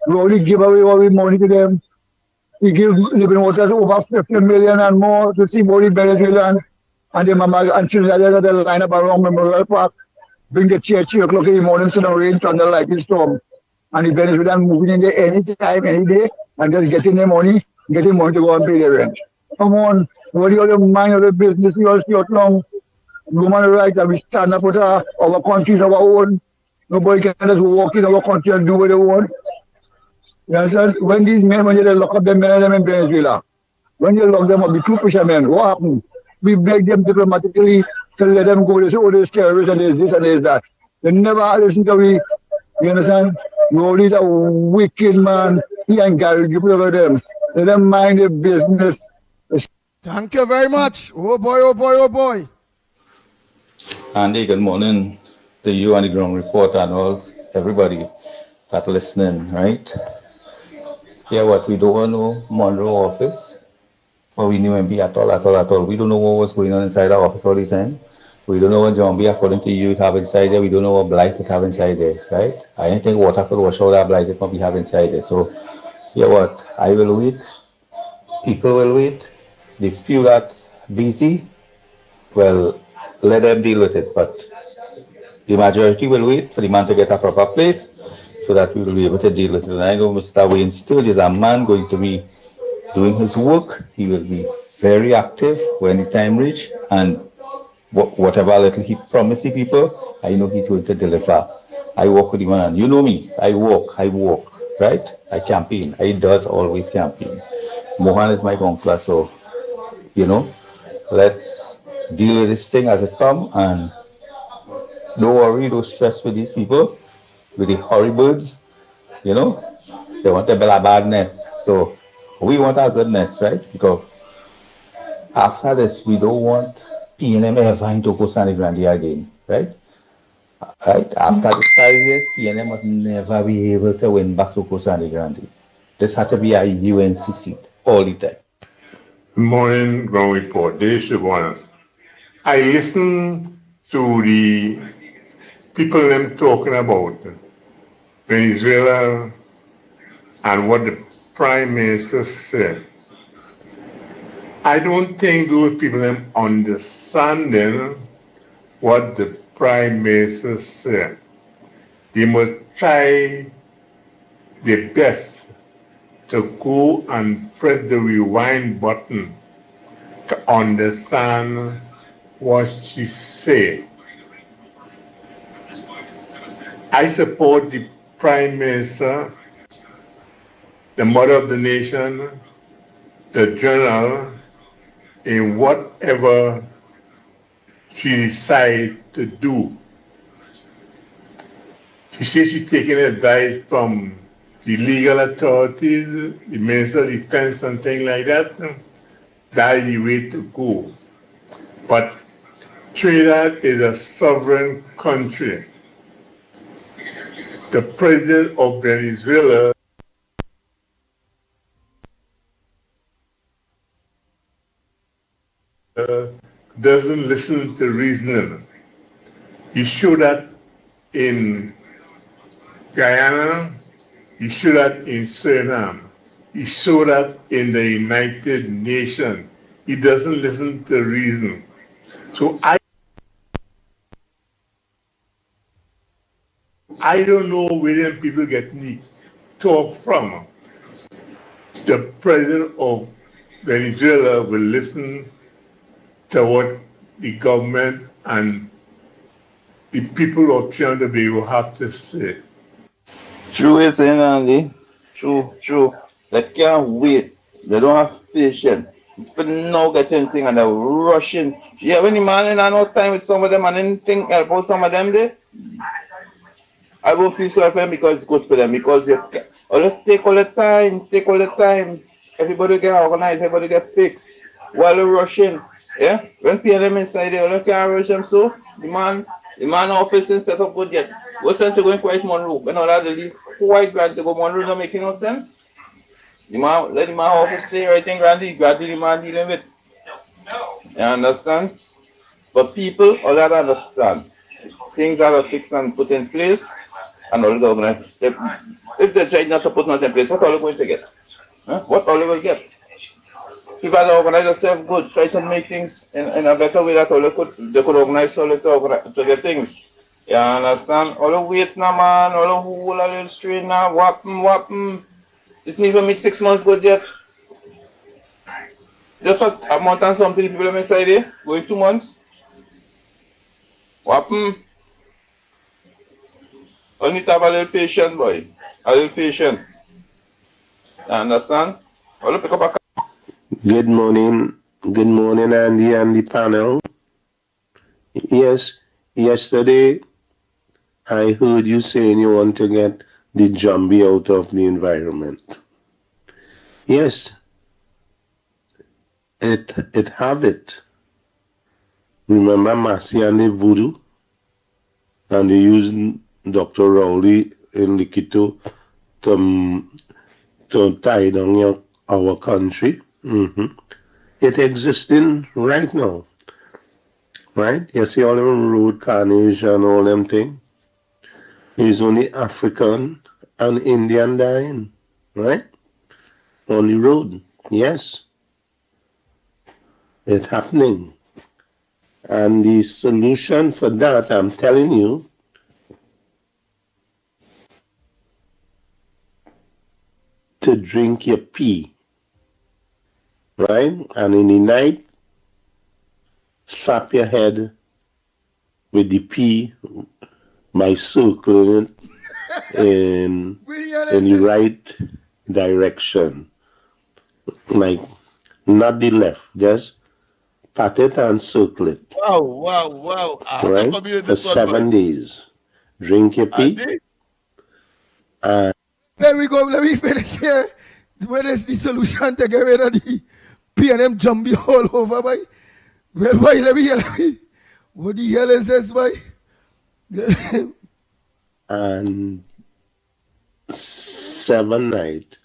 Rowley give away all the money to them. He gives living waters over 50 million and more to see Body Venezuelan and the mama and children that they line up around Memorial Park, bring the chair 3 o'clock in the morning, so the rain, thunder, lightning storm. And the Venezuelan moving in there any time, any day, and just getting their money to go and pay their rent. Come on, what do you mind of the business? You all see how long human rights and we stand up with our countries of our own. Nobody can just walk in our country and do what they want. You understand? When these men, when they lock up them men in Venezuela, when they lock them up, the 2 fishermen, what happened? We beg them diplomatically to let them go. They say, oh, there's terrorists and there's this and there's that. They never listen to me. You understand? Rowley is a wicked man. He ain't got to give over them. Let them mind their business. Thank you very much. Oh boy, oh boy, oh boy. Andy, good morning to you and the ground report and all everybody that listening, right? Yeah, what we don't know Monroe office, but we knew him be at all. We don't know what was going on inside the office all the time. We don't know what John B, according to you, it have inside there. We don't know what blight it have inside there, right? I don't think water could wash out that blight it might be have inside there. So, yeah, what? I will wait. People will wait. They feel that busy. Well, let them deal with it. But the majority will wait for the man to get a proper place so that we will be able to deal with it. And I know Mr. Wayne Sturge is a man going to be doing his work. He will be very active when the time reach, and whatever little he promised the people, I know he's going to deliver. I walk with the man. You know me. I walk, right? I campaign. I does always campaign. Mohan is my counselor, so, you know, let's deal with this thing as it comes, and don't worry, don't stress with these people, with the horribirds, you know. They want to build a bad nest. So we want our good nest, right? Because after this, we don't want PNM ever to go San Grande again, right? Right? After the 5 years, PNM must never be able to win back to San Grande. This had to be a UNC seat all the time. Good morning, ground report. Dave Shibuanas. I listened to the people them talking about Venezuela and what the Prime Minister said. I don't think those people them understanding what the Prime Minister said. They must try their best to go and press the rewind button to understand what she said. I support the Prime Minister, the mother of the nation, the journal, in whatever she decides to do. She says she's taking advice from the legal authorities, the Minister of Defense and things like that. That is the way to go. But Trinidad is a sovereign country. The president of Venezuela doesn't listen to reasoning. You show that in Guyana, you show that in Suriname, you show that in the United Nations. He doesn't listen to reason. So I don't know where them people get me talk from. The president of Venezuela will listen to what the government and the people of Trinidad and Tobago have to say. True is in, Andy. True. They can't wait. They don't have patience. People now get anything and they're rushing. Yeah, when the man ain't no time with some of them and anything help out some of them there, I won't feel sorry for them because it's good for them. Because you take all the time. everybody get organized, everybody get fixed. While they're rushing, yeah? When PLM inside there, you can't rush them so. The man office is set up good yet. What sense you going quite Monroe? When all that leave quite grand to go Monroe don't make no sense. The man let the man office stay right in Grandy the man dealing with. You understand? But people all that understand. Things that are fixed and put in place and all the organized. If they try not to put nothing in place, what are they going to get? Huh? What all they will get? People that organize themselves good, try to make things in a better way that all they could organize all to get things. You understand? All the wait now, man, all the whole little strain now, whapping. It didn't even meet 6 months good yet. Just a month and something, people are inside there, going 2 months. Whapping. All need to have a little patience, boy. A little patience. You understand? All pick up a Good morning, Andy and the panel. Yes, yesterday I heard you saying you want to get the zombie out of the environment. Yes, it have it. Remember Massey and the voodoo? And they used Dr. Rowley in Likito to tie down our country. It existing right now, right? You see all them road carnage and all them things. It's only African and Indian dying, right? On the road, yes. It's happening. And the solution for that, I'm telling you, to drink your pee. Right? And in the night, slap your head with the pea by circling it in the right direction. Like, not the left, just pat it and circle it. Wow. Right? For 7 days. Drink your pee. There we go. Let me finish here. Where is the solution to get rid of the P&M zombie all over, boy? Well, boy, let me. What the hell is this, boy? And 7 nights,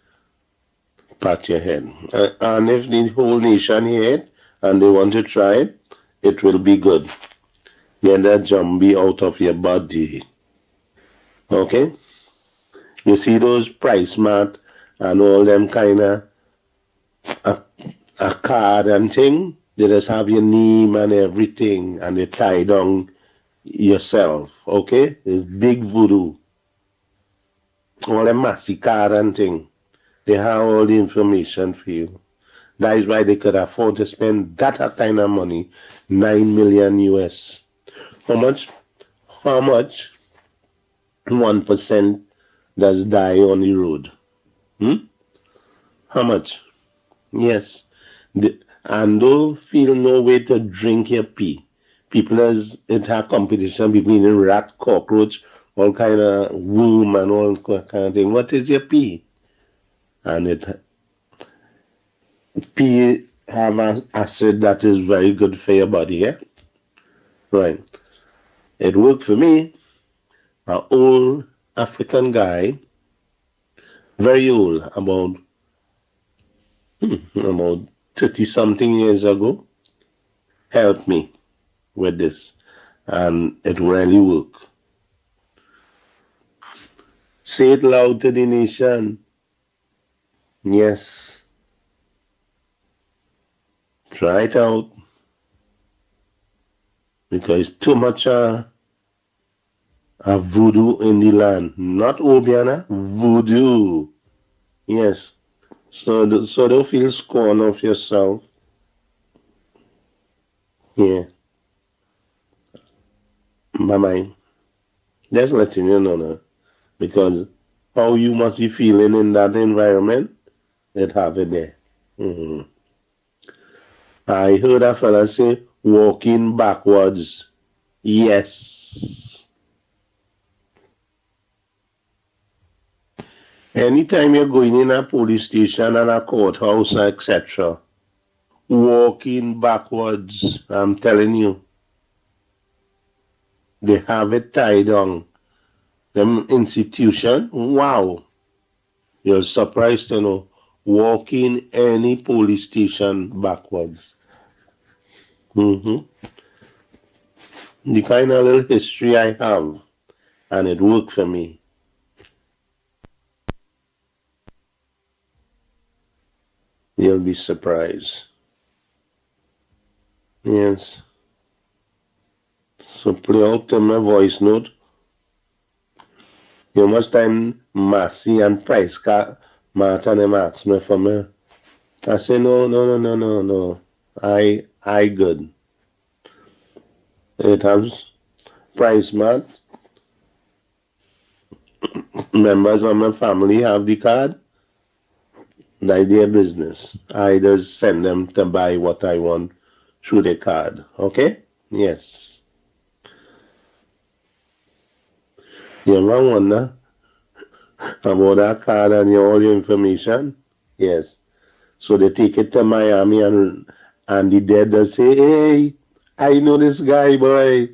pat your head. And if the whole nation hear it and they want to try it, it will be good. Get that zombie out of your body. Okay? You see those price mat and all them kind of a card and thing? They just have your name and everything and they tie down yourself. Okay? It's big voodoo. All them massy card and thing. They have all the information for you. That is why they could afford to spend that kind of money, 9 million US. How much? 1% does die on the road. How much? Yes. And don't feel no way to drink your pee. People it have competition between rat, cockroach, all kind of worm and all kind of thing. What is your pee? And pee have an acid that is very good for your body, yeah? Right. It worked for me. An old African guy, very old, about 30-something years ago, helped me with this. And it really worked. Say it loud to the nation. Yes. Try it out. Because too much voodoo in the land. Not Obiana, voodoo. Yes. So don't feel scorn of yourself. Yeah. Bye-bye. Just letting you know now. Because how you must be feeling in that environment, it have it there. I heard a fella say, walking backwards. Yes. Anytime you're going in a police station and a courthouse, etc., walking backwards, I'm telling you, they have it tied on. Them institution, wow. You're surprised to know, walking any police station backwards. The kind of little history I have, and it worked for me. You'll be surprised. Yes. So play out to my voice note. You must time Massey and Price car Martin them ask me for me. I say no. I good. It has Price Mart. Members of my family have the card. That's their business. I just send them to buy what I want through the card. Okay? Yes. You ever wonder about that card and all your information? Yes. So they take it to Miami and the dead they say, hey, I know this guy, boy.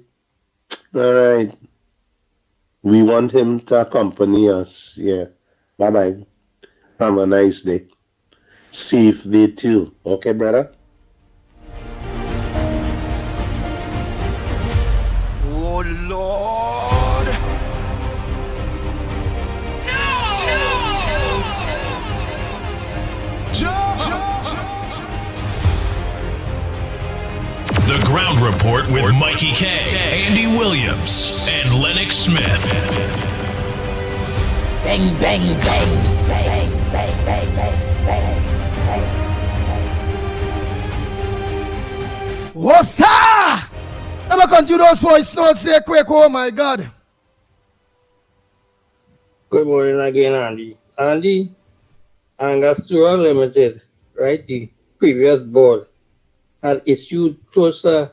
All right. We want him to accompany us. Yeah. Bye-bye. Have a nice day. Safe day too. Okay, brother? Oh, Lord. The Ground Report with Mikey K, Andy Williams, and Lennox Smith. Bang, bang, bang, bang, bang, bang, bang, bang. What's up? Let me continue those voice notes here quick. Oh my God. Good morning again, Andy. Andy, Angostura Limited, right? The previous board had issued close to,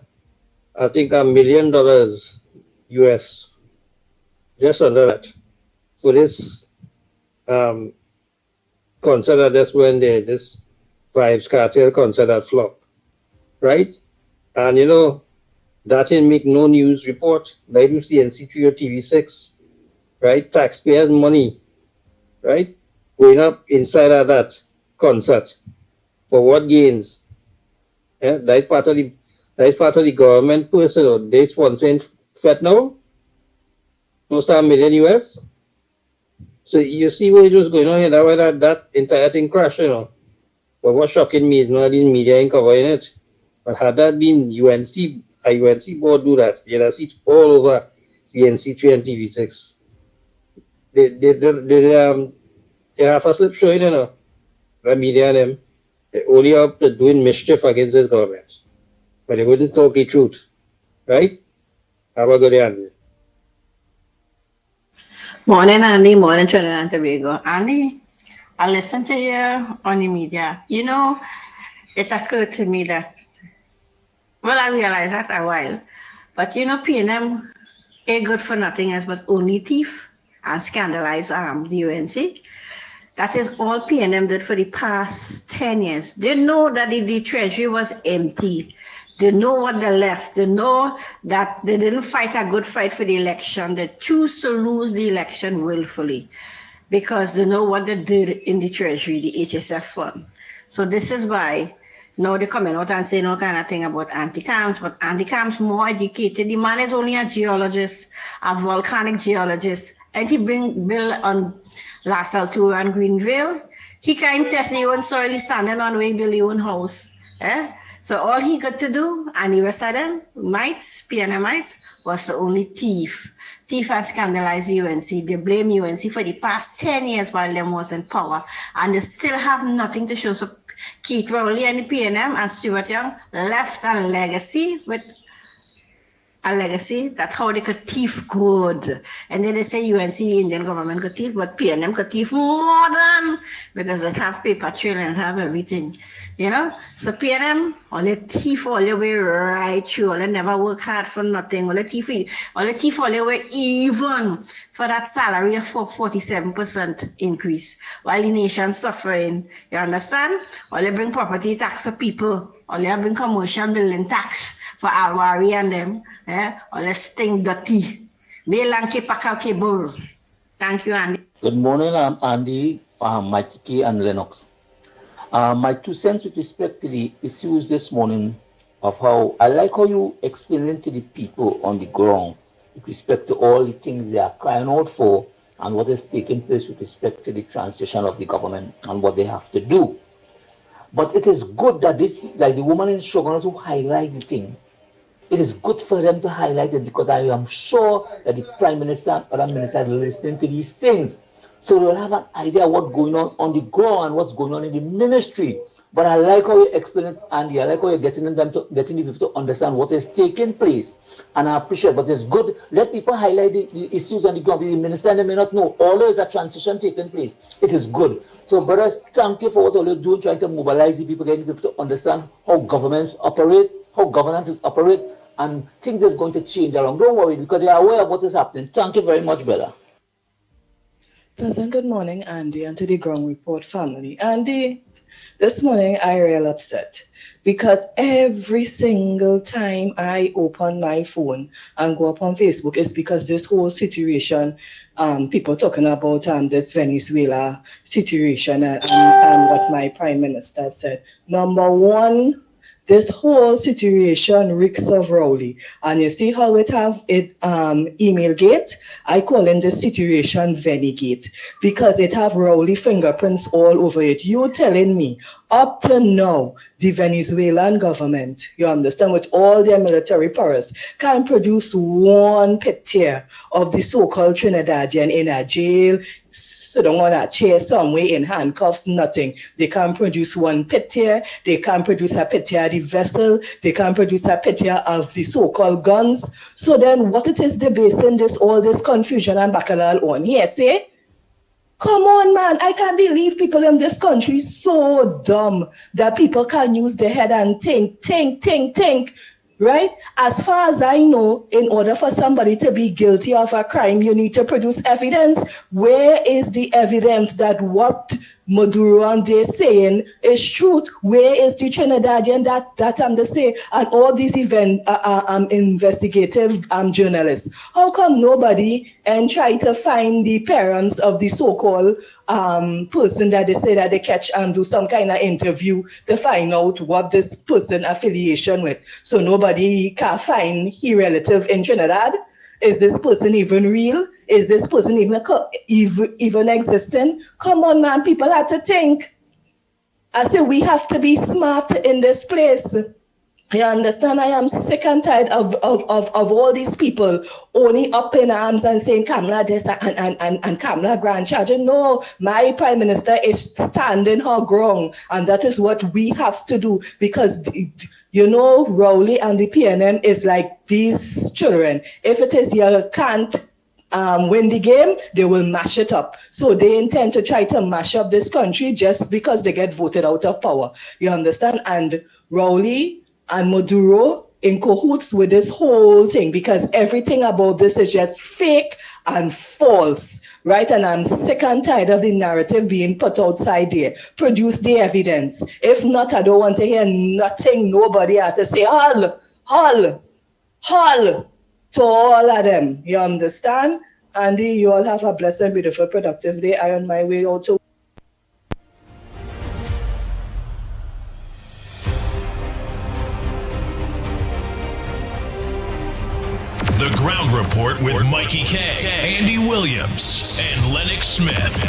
I think, $1 million US. Just under that. For this concert, that's when this Vibes Cartel concert flop, right? And you know, that didn't make no news report, like you see CNC3 or TV6, right? Taxpayers' money, right? Going up inside of that concert. For what gains? Yeah, that's part of the government person. They sponsoring Fed now, close to $1 million US. So you see what was going on here, that entire thing crashed, you know. But what's shocking me is not the media ain't covering it. But had that been UNC board do that, you'd have seen all over CNC3 and TV6. They have a slip showing, you know, the media and them. They only up to doing mischief against this government. But they wouldn't talk the truth. Right? Have a good day, Andy. Morning, Andy. Morning, Trinidad and Tobago. Andy, I listened to you on the media. You know, it occurred to me that, well, I realized that a while. But you know, PNM ain't good for nothing else but only thief and scandalize the UNC. That is all PNM did for the past 10 years. They know that the treasury was empty. They know what they left. They know that they didn't fight a good fight for the election. They choose to lose the election willfully because they know what they did in the treasury, the HSF fund. So this is why now they're coming out and saying all kind of thing about anti-camps, but anti-camps more educated. The man is only a geologist, a volcanic geologist, and he bring bill on LaSalle Tour and Greenville. He can't test the own soil, he's standing on way build your own house. So all he got to do, and the rest of them, PNMites, was to only thief and scandalize UNC. They blame UNC for the past 10 years while them was in power, and they still have nothing to show. So Keith Rowley and the PNM and Stuart Young left a legacy with a legacy. That's how they could thief good. And then they say UNC, Indian government could thief, but PNM could thief more than, because they have paper trail and have everything. You know? So PNM, all they thief all the way right through. All they never work hard for nothing. All they thief all the way even for that salary of 47% increase. While the nation suffering. You understand? All they bring property tax for people. All they bring commercial building tax for Alwari and them. All they stink dirty. Thank you, Andy. Good morning, I'm Andy, Mickie, and Lennox. My 2 cents with respect to the issues this morning of how I like how you explaining to the people on the ground with respect to all the things they are crying out for and what is taking place with respect to the transition of the government and what they have to do. But it is good that this, like the woman in Shogunas who highlight the thing, it is good for them to highlight it because I am sure that the Prime Minister and other ministers are listening to these things. So they'll have an idea what's going on the ground and what's going on in the ministry. But I like how you explain it, Andy. I like how you're getting the people to understand what is taking place. And I appreciate it. But it's good. Let people highlight the issues on the ground. The minister may not know. Although there's a transition taking place, it is good. So, brothers, thank you for what all you're doing, trying to mobilize the people, getting people to understand how governments operate, how governances operate, and things is going to change around. Don't worry, because they are aware of what is happening. Thank you very much, brother. Pleasant good morning, Andy, and to the Ground Report family. Andy, this morning I real upset because every single time I open my phone and go up on Facebook, it's because this whole situation, people talking about this Venezuela situation and what my Prime Minister said. Number one, this whole situation reeks of Rowley. And you see how it have it email gate? I call in this situation Venigate because it have Rowley fingerprints all over it. You telling me up to now, the Venezuelan government, you understand, with all their military powers, can produce one picture of the so-called Trinidadian in a jail, sitting on a chair somewhere in handcuffs, nothing. They can't produce one picture. They can't produce a picture of the vessel. They can't produce a picture of the so-called guns. So then what it is they basing all this confusion and bacchanal on? Here, say? Come on, man. I can't believe people in this country so dumb that people can't use their head and think. Right? As far as I know, in order for somebody to be guilty of a crime, you need to produce evidence. Where is the evidence that what Maduro and they saying is truth? Where is the Trinidadian that they say? And all these investigative journalists. How come nobody and try to find the parents of the so-called person that they say that they catch and do some kind of interview to find out what this person affiliation with? So nobody can find his relative in Trinidad. Is this person even real? Is this person even existing? Come on, man, people have to think. I say we have to be smart in this place. You understand? I am sick and tired of all these people only up in arms and saying Kamala this and Kamala grand charging. No, my Prime Minister is standing her ground, and that is what we have to do because you know, Rowley and the PNM is like these children. If it is you can't win the game, they will mash it up. So they intend to try to mash up this country just because they get voted out of power. You understand? And Rowley and Maduro in cahoots with this whole thing because everything about this is just fake and false. Right? And I'm sick and tired of the narrative being put outside there. Produce the evidence. If not, I don't want to hear nothing. Nobody has to say, Hull to all of them. You understand? Andy, you all have a blessed, beautiful, productive day. I on my way out to The Ground Report with Mickie K, Andy Williams, and Lennox Smith.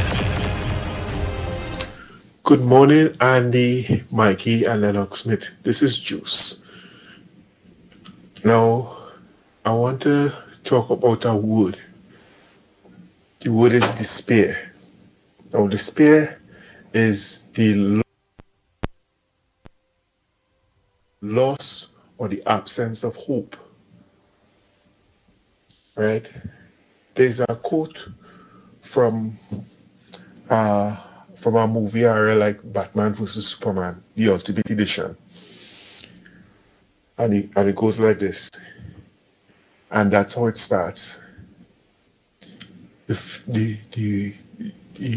Good morning, Andy, Mickie, and Lennox Smith. This is Juice. Now, I want to talk about a word. The word is despair. Now, despair is the loss or the absence of hope. right? There's a quote from a movie area like Batman vs Superman, the Ultimate Edition, and it goes like this, and that's how it starts. The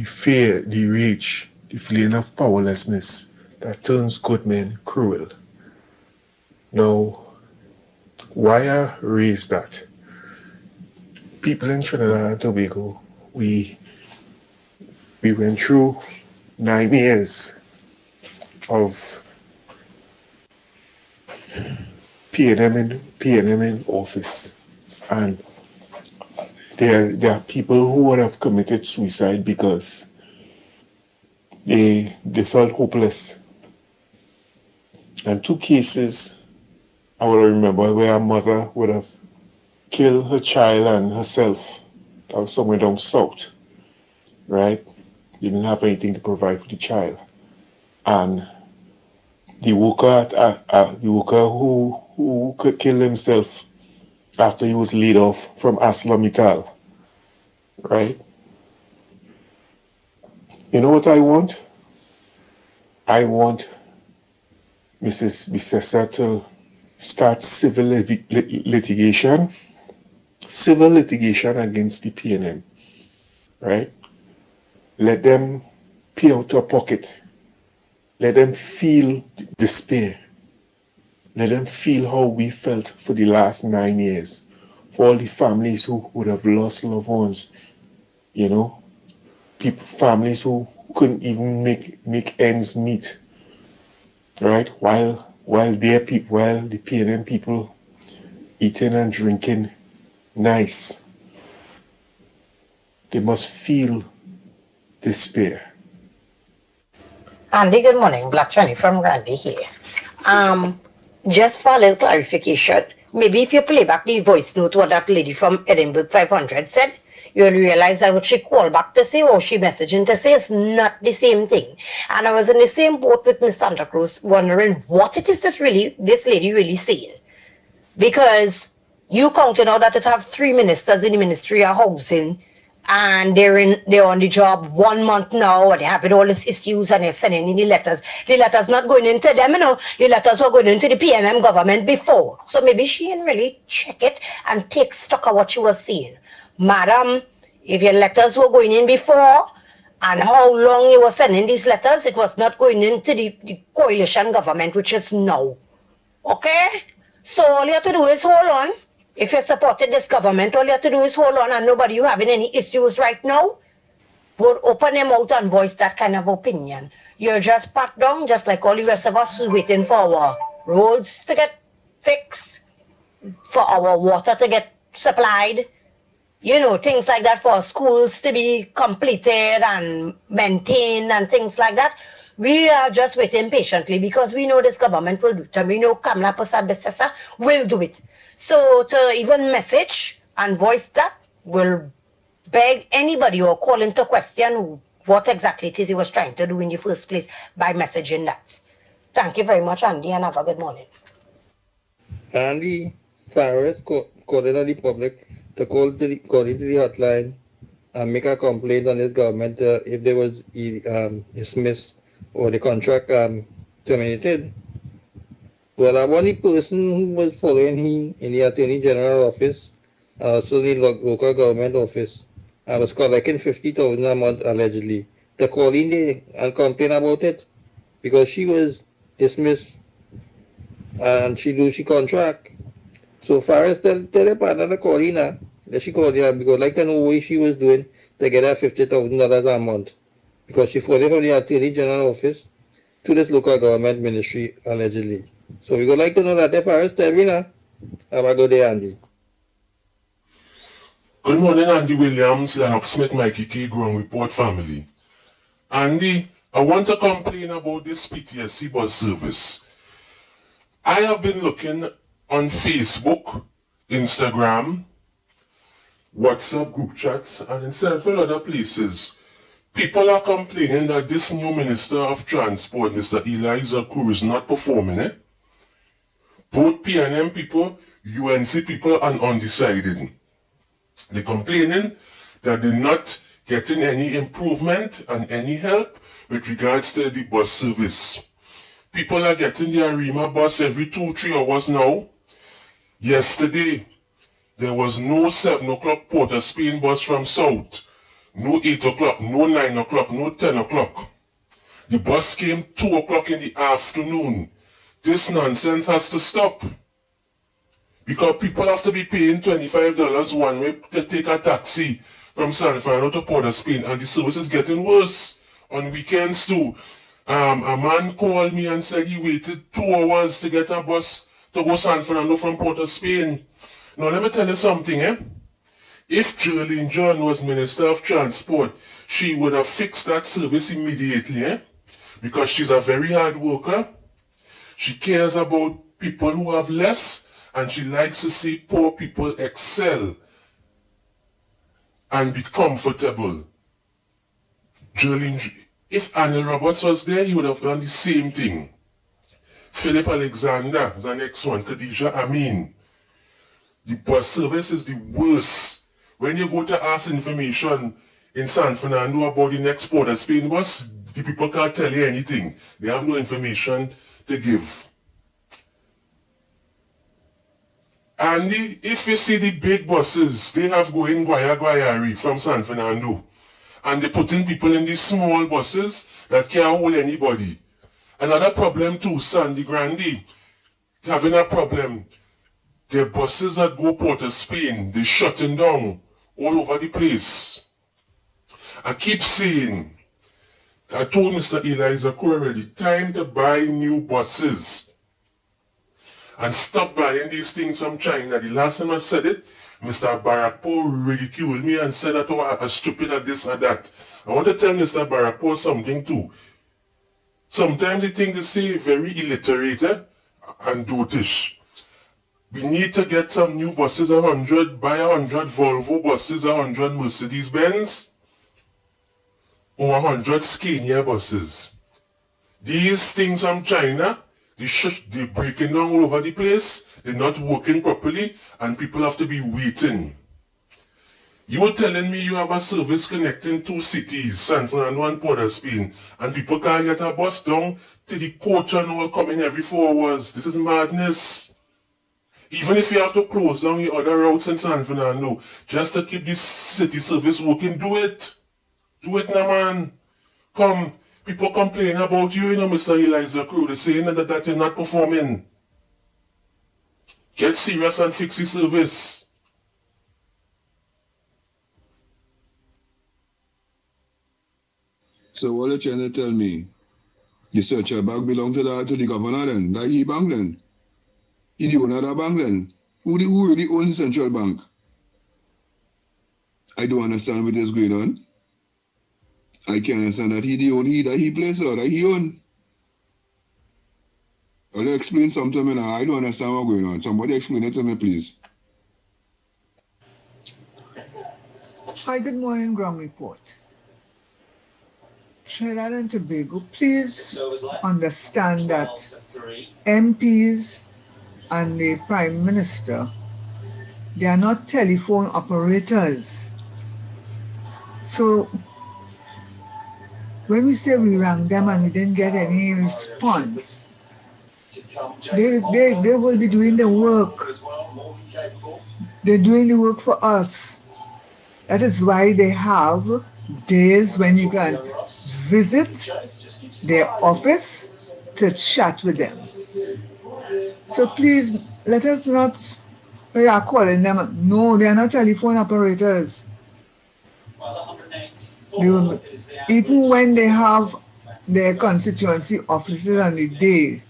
fear, the rage, the feeling of powerlessness that turns good men cruel. Now, why I raise that? People in Trinidad and Tobago, we went through 9 years of PNM in office, and there are people who would have committed suicide because they felt hopeless. And 2 cases I will remember where a mother would have killed her child and herself. That was somewhere down south, right? Didn't have anything to provide for the child, and the worker who could kill himself after he was laid off from ArcelorMittal, right? You know what I want? I want Mrs. Bisessa to start civil litigation against the PNM, right? Let them pay out of pocket. Let them feel despair. Let them feel how we felt for the last 9 years, for all the families who would have lost loved ones, you know, families who couldn't even make ends meet, right? While the PNM people eating and drinking nice, they must feel despair. Andy, good morning. Black Chani from Randy here. Just for a little clarification, maybe if you play back the voice note what that lady from Edinburgh 500 said, you'll realize that what she called back to say or she messaging to say is not the same thing. And I was in the same boat with Miss Santa Cruz, wondering what it is this lady really saying. Because you counted out that it have 3 ministers in the Ministry of Housing, and they're on the job 1 month now, and they're having all these issues, and they're sending in the letters. The letters not going into them, the letters were going into the PNM government before. So maybe she didn't really check it and take stock of what she was saying. Madam, if your letters were going in before, and how long you were sending these letters, it was not going into the coalition government, which is now. Okay? So all you have to do is hold on. If you supported this government, all you have to do is hold on, and nobody you having any issues right now would open their mouth and voice that kind of opinion. You're just packed down, just like all the rest of us who's waiting for our roads to get fixed, for our water to get supplied, you know, things like that, for our schools to be completed and maintained and things like that. We are just waiting patiently because we know this government will do it, and we know Kamla Persad-Bissessar will do it. So to even message and voice that will beg anybody or call into question what exactly it is he was trying to do in the first place by messaging that. Thank you very much, Andy, and have a good morning. Andy Farris calling on the public to call into the hotline and make a complaint on this government if they was dismissed or the contract terminated. Well, I'm only person who was following him in the Attorney General office, also the local government office. I was collecting 50,000 a month allegedly. They call in there and complain about it because she was dismissed and she lose her contract. So far as tell the partner to call in that she called in because I'd like to know what she was doing to get her $50,000 a month. Because she followed from the Attorney General office to this local government ministry allegedly. So we would like to know that if I was telling have a good day, Andy. Good morning, Andy Williams, Lennox Smith, Mickie, Ground Report family. Andy, I want to complain about this PTSC bus service. I have been looking on Facebook, Instagram, WhatsApp group chats, and in several other places. People are complaining that this new Minister of Transport, Mr. Eliza Cruz, is not performing it. Both PNM people, UNC people, and undecided. They're complaining that they're not getting any improvement and any help with regards to the bus service. People are getting the Arima bus every 2-3 hours now. Yesterday, there was no 7 o'clock Port of Spain bus from South. No 8 o'clock, no 9 o'clock, no 10 o'clock. The bus came 2 o'clock in the afternoon. This nonsense has to stop. Because people have to be paying $25 one way to take a taxi from San Fernando to Port of Spain, and the service is getting worse on weekends too. A man called me and said he waited 2 hours to get a bus to go San Fernando from Port of Spain. Now let me tell you something, If Geraldine John was Minister of Transport, she would have fixed that service immediately, Because she's a very hard worker. She cares about people who have less, and she likes to see poor people excel and be comfortable. Geraldine, if Anil Roberts was there, he would have done the same thing. Philip Alexander is the next one. Khadija Amin. The bus service is the worst. When you go to ask information in San Fernando about the next Port of Spain bus, the people can't tell you anything. They have no information to give. And if you see the big buses, they have going Guayari from San Fernando. And they're putting people in these small buses that can't hold anybody. Another problem too, Sandy Grande, having a problem. The buses that go Port of Spain, they're shutting down all over the place. I keep saying, I told Mr. Eliza already, time to buy new buses. And stop buying these things from China. The last time I said it, Mr. Barakpo ridiculed me and said that I was stupid at this or that. I want to tell Mr. Barakpo something too. Sometimes the things they say very illiterate and dotish. We need to get some new buses, 100, buy 100 Volvo buses, 100 Mercedes-Benz, or 100 Scania buses. These things from China, they're breaking down all over the place, they're not working properly, and people have to be waiting. You were telling me you have a service connecting 2 cities, San Fernando and Port of Spain, and people can't get a bus down to the coach and all coming every 4 hours. This is madness. Even if you have to close down your other routes in San Fernando, just to keep this city service working, do it. Do it now, man. Come. People complain about you, Mr. Eliza Crew. They're saying that you're not performing. Get serious and fix the service. So what are you trying to tell me? The searcher bag belong to the governor then? That he bank then? He the owner of the bank then? Who really owns the central bank? I don't understand what is going on. I can understand that he plays or that he own. I'll explain something to me now. I don't understand what's going on. Somebody explain it to me, please. Hi, good morning, Ground Report. Trinidad and Tobago, please understand that MPs and the Prime Minister, they are not telephone operators. So when we say we rang them and we didn't get any response, they will be doing the work. They're doing the work for us. That is why they have days when you can visit their office to chat with them. So please, let us not, we are calling them, no, they are not telephone operators. Even when they have their constituency offices on the day,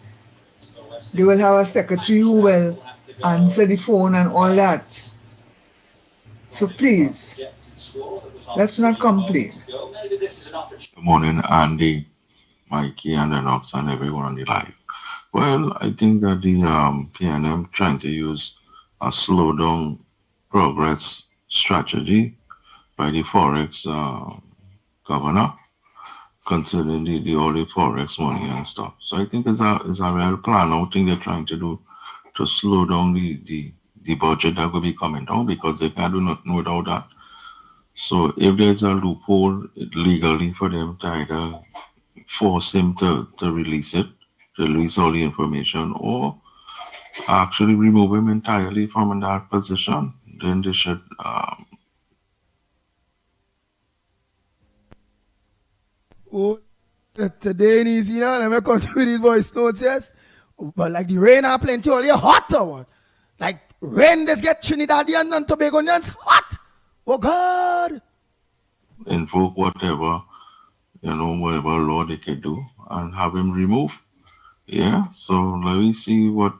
they will have a secretary who will answer the phone and all that. So please, let's not complain. Good morning, Andy, Mikey, and Lennox, and everyone on the live. Well, I think that the PNM trying to use a slow down progress strategy by the Forex governor, considering all the Forex money and stuff. So I think it's a real plan. I think they're trying to do to slow down the the budget that will be coming down because they can't do nothing without that. So if there's a loophole legally for them to either force him to release it, to release all the information, or actually remove him entirely from that position, then they should. Today is, let me continue with these voice notes, yes. But like the rain are plenty all year, hot or what? Like rain, just get Trinidadian and Tobagonians hot. Oh God. Invoke whatever, whatever law they can do and have him removed. Yeah, so let me see what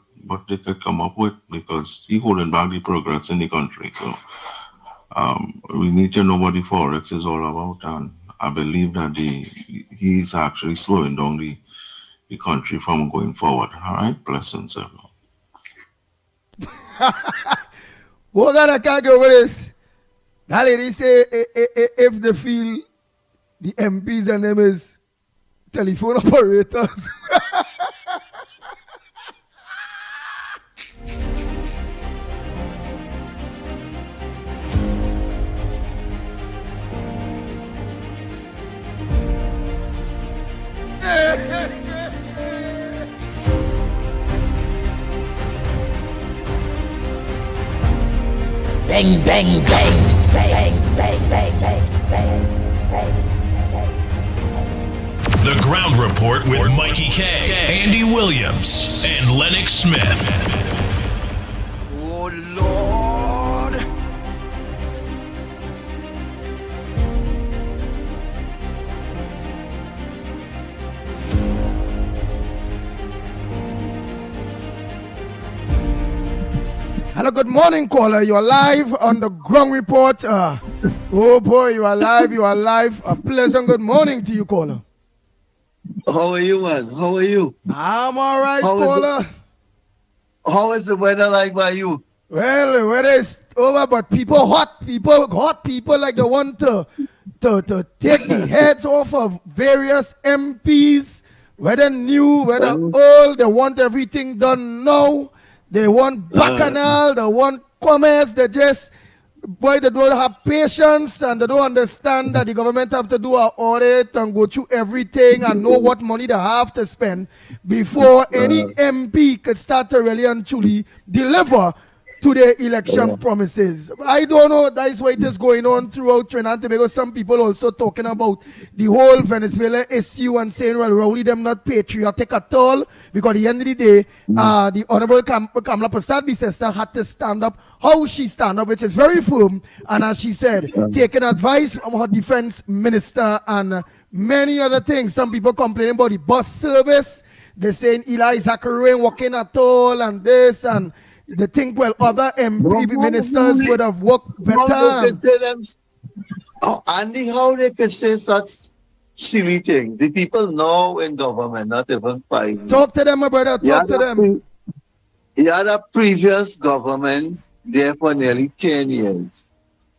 they could come up with because he's holding back the progress in the country. So we need to know what the Forex is all about, and I believe that he's actually slowing down the country from going forward. All right, blessings, everyone. What I can't go with this? That lady say if they feel the MPs and them is telephone operators. Bang, bang, bang, bang, bang, bang, bang, bang, bang. The Ground Report with Mickie K, Andy Williams, and Lennox Smith. Oh Lord. Hello, good morning, caller. You are live on the Ground Report. Oh boy, you are live. You are live. A pleasant good morning to you, caller. How are you, man? How are you? I'm all right, caller. How is the weather like by you? Well, the weather is over, but people hot people like the one to take the heads off of various MPs, whether new, whether old. They want everything done now. They want bacchanal, they want commerce, they don't have patience and they don't understand that the government have to do an audit and go through everything and know what money they have to spend before any MP could start to really and truly deliver to their election promises. I don't know, that is why it is going on throughout Trinidad and Tobago. Some people also talking about the whole Venezuela issue and saying, well, Rowley, them not patriotic at all, because at the end of the day, the Honorable Kamala Prasad-Bicester had to stand up how she stand up, which is very firm, and as she said, taking advice from her defense minister and many other things. Some people complaining about the bus service. They're saying Eli Zachary ain't working at all and this, and they think, well, other MP ministers would have worked better. Andy, how they could say such silly things? The people know in government, not even 5 years. Talk to them, my brother. Talk to them. You had a previous government there for nearly 10 years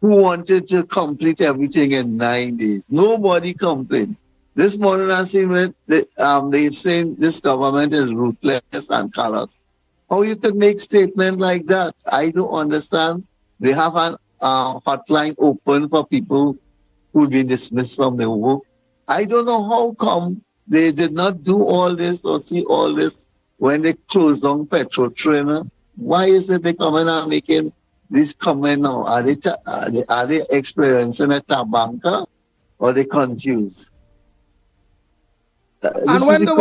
who wanted to complete everything in 9 days. Nobody complained. This morning I seen they saying this government is ruthless and callous. How you could make statement like that? I don't understand. They have an hotline open for people who've been dismissed from their work. I don't know how come they did not do all this or see all this when they closed down Petro Trainer. Why is it they coming and making this comment now? Are they experiencing a tabanka or they confused? And when there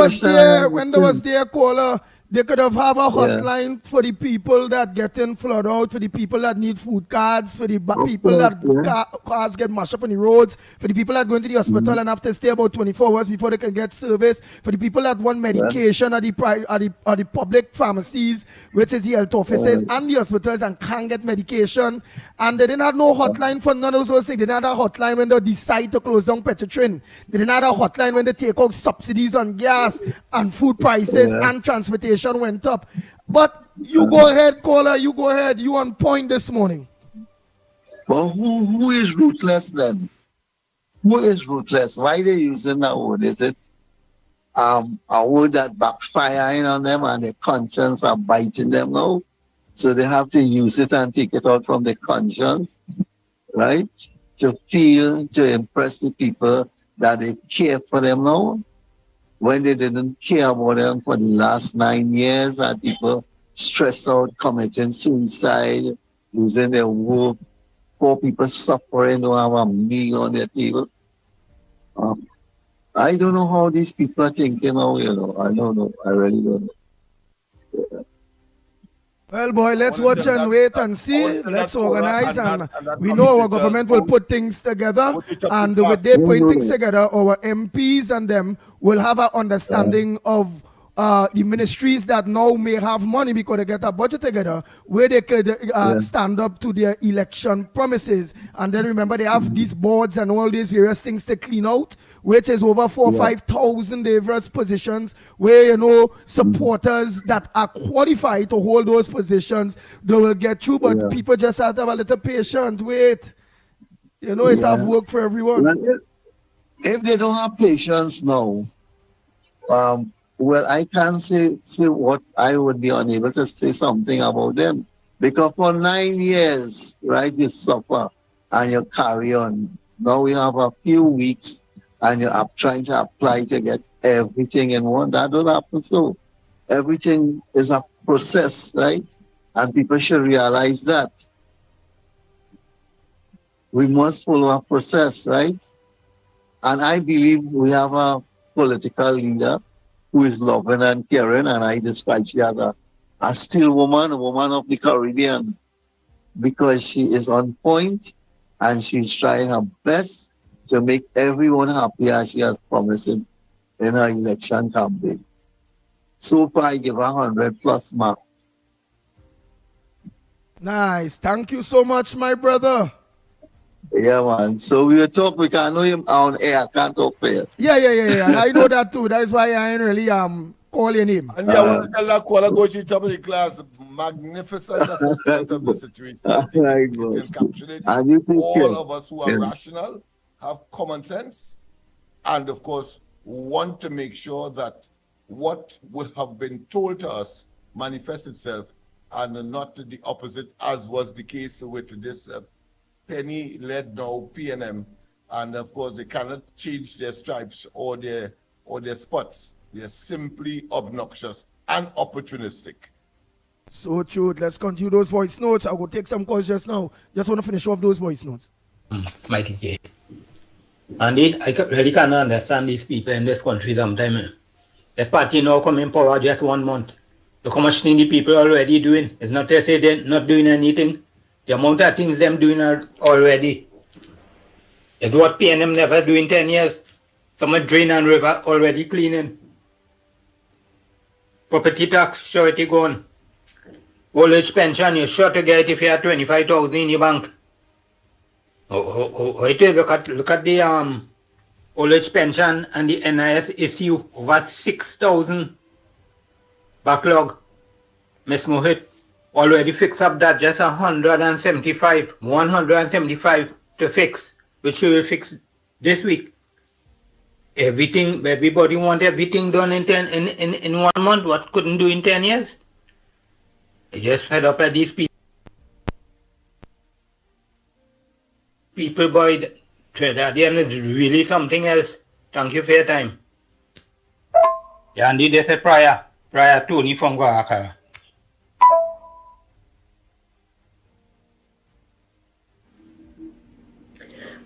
was there, caller, they could have a hotline for the people that getting flooded out, for the people that need food cards, for the people that cars get mashed up on the roads, for the people that go into the hospital and have to stay about 24 hours before they can get service, for the people that want medication at the public pharmacies, which is the health offices and the hospitals, and can't get medication. And they didn't have no hotline for none of those things. They didn't have a hotline when they decide to close down Petrotrin. They didn't have a hotline when they take out subsidies on gas and food prices and transportation went up. But you go ahead, caller, you go ahead. You on point this morning. Well, who is ruthless then? Who is ruthless? Why they using that word? Is it a word that backfiring on them and their conscience are biting them now? So they have to use it and take it out from their conscience, right? To feel, to impress the people that they care for them now, when they didn't care about them for the last 9 years, and people stressed out, committing suicide, losing their work, poor people suffering, don't have a meal on their table. I don't know how these people are thinking now, you know. I don't know. I really don't know. Well, boy, let's watch and wait and see. Let's organize, and we know our government will put things together. And with they putting things together, our MPs and them will have an understanding of the ministries that now may have money because they get a budget together where they could stand up to their election promises. And then remember, they have these boards and all these various things to clean out, which is over 4,000 or 5,000 diverse positions where, you know, supporters that are qualified to hold those positions, they will get through. But people just have to have a little patience, wait. You know, it have work for everyone. Well, if they don't have patience now, well, I can't say what I would be unable to say something about them. Because for 9 years, right, you suffer and you carry on. Now we have a few weeks and you're trying to apply to get everything in one. That don't happen. So everything is a process, right? And people should realize that. We must follow a process, right? And I believe we have a political leader who is loving and caring, and I describe she as a still woman, a woman of the Caribbean, because she is on point and she's trying her best to make everyone happy as she has promised in her election campaign. So far, I give her 100+ marks. Nice. Thank you so much, my brother. Yeah, man. So we will talk. We can know him on air. I can't talk fair. Yeah. And I know that too. That's why I ain't really calling him. And I want to tell that caller go to top of the class. Magnificent assessment of the situation. I think it encapsulates all of us who are rational, have common sense, and of course want to make sure that what would have been told to us manifests itself and not the opposite, as was the case with this penny-led now PNM, and of course they cannot change their stripes or their spots. They're simply obnoxious and opportunistic. So true. Let's continue those voice notes. I will take some calls just now. Just want to finish off those voice notes. Mikey K. Andy, I really can't understand these people in this country sometimes. This party now come in power just 1 month. Look how much thing the people already doing. It's not to say they're not doing anything. The amount of things them doing already is what PNM never do in 10 years. Some drain and river already cleaning. Property tax, surety gone. Old age pension, you're sure to get if you have 25,000 in your bank. It is, look at the old age pension and the NIS issue, over 6,000 backlog. Miss Mohit already fix up that, just 175 to fix, which we will fix this week. Everything, everybody want everything done in 1 month, what couldn't do in 10 years? I just fed up at these people. People, boy, at the end is really something else. Thank you for your time. Yeah, and they say prior Tony from Guadalajara.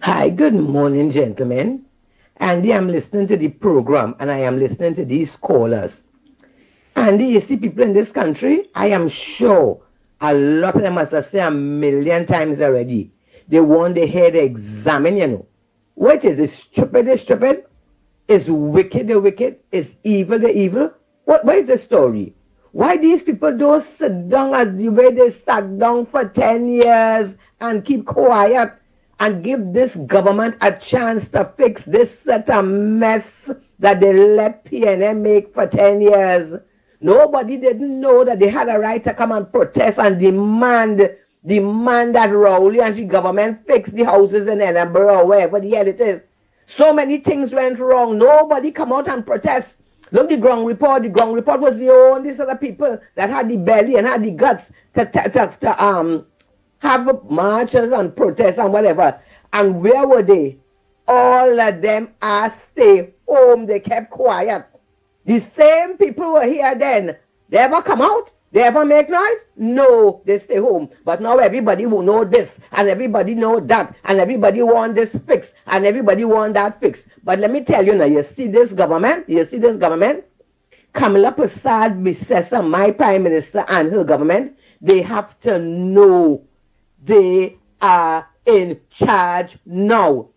Hi, good morning, gentlemen. Andy, I'm listening to the program and I am listening to these callers. Andy, you see people in this country, I am sure a lot of them, as I say 1,000,000 times already, they want their head examined, you know. What is it? Stupid is stupid? Is wicked the wicked? Is evil the evil? What is the story? Why these people don't sit down as the way they sat down for 10 years and keep quiet and give this government a chance to fix this set of mess that they let PNM make for 10 years? Nobody didn't know that they had a right to come and protest and demand that Rowley and the government fix the houses in Edinburgh or wherever the hell it is. So many things went wrong. Nobody come out and protest. Look, the ground report was the only set of people that had the belly and had the guts to have marches and protests and whatever. And where were they? All of them are stay home. They kept quiet. The same people were here then. They ever come out? They ever make noise? No, they stay home. But now everybody will know this, and everybody know that, and everybody want this fixed, and everybody want that fixed. But let me tell you now, you see this government? Kamala Prasad Bisesa, my Prime Minister, and her government, they have to know they are in charge now.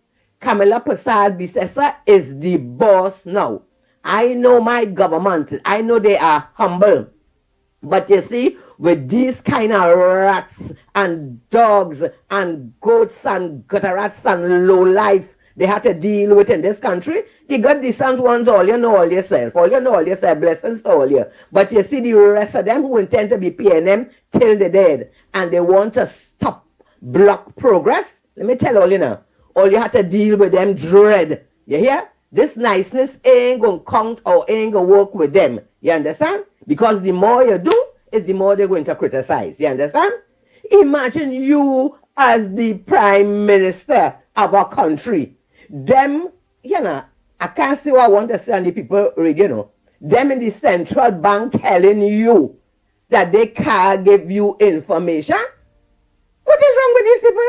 Kamala Prasad Bisesa is the boss now. I know my government. I know they are humble. But you see, with these kind of rats and dogs and goats and gutter rats and low life they had to deal with in this country, the good decent ones, all you know all yourself. All you know all yourself, blessings to all you. But you see the rest of them who intend to be PNM till they're dead. And they want to stop, block progress. Let me tell all you now. All you have to deal with them dread. You hear? This niceness ain't gonna count or ain't gonna work with them. You understand? Because the more you do, is the more they're going to criticize. You understand? Imagine you as the Prime Minister of a country. Them, you know, I can't see what I want to say on the people, you know. Them in the central bank telling you that they can't give you information. What is wrong with these people?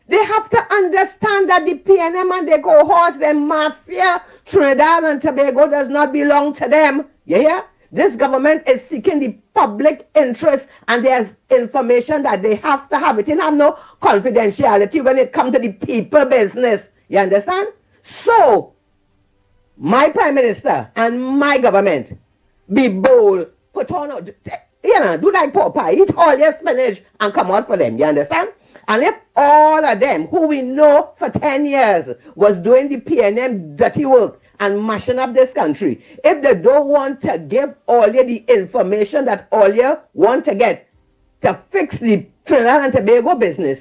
They have to understand that the PNM and the cohorts, the mafia, Trinidad and Tobago does not belong to them. You hear? This government is seeking the public interest, and there's information that they have to have. It didn't have no confidentiality when it comes to the people business. You understand? So, my Prime Minister and my government, be bold, put on, you know, do like Popeye, eat all your spinach and come out for them. You understand? And if all of them, who we know for 10 years, was doing the PNM dirty work and mashing up this country, if they don't want to give all you the information that all you want to get to fix the Trinidad and Tobago business,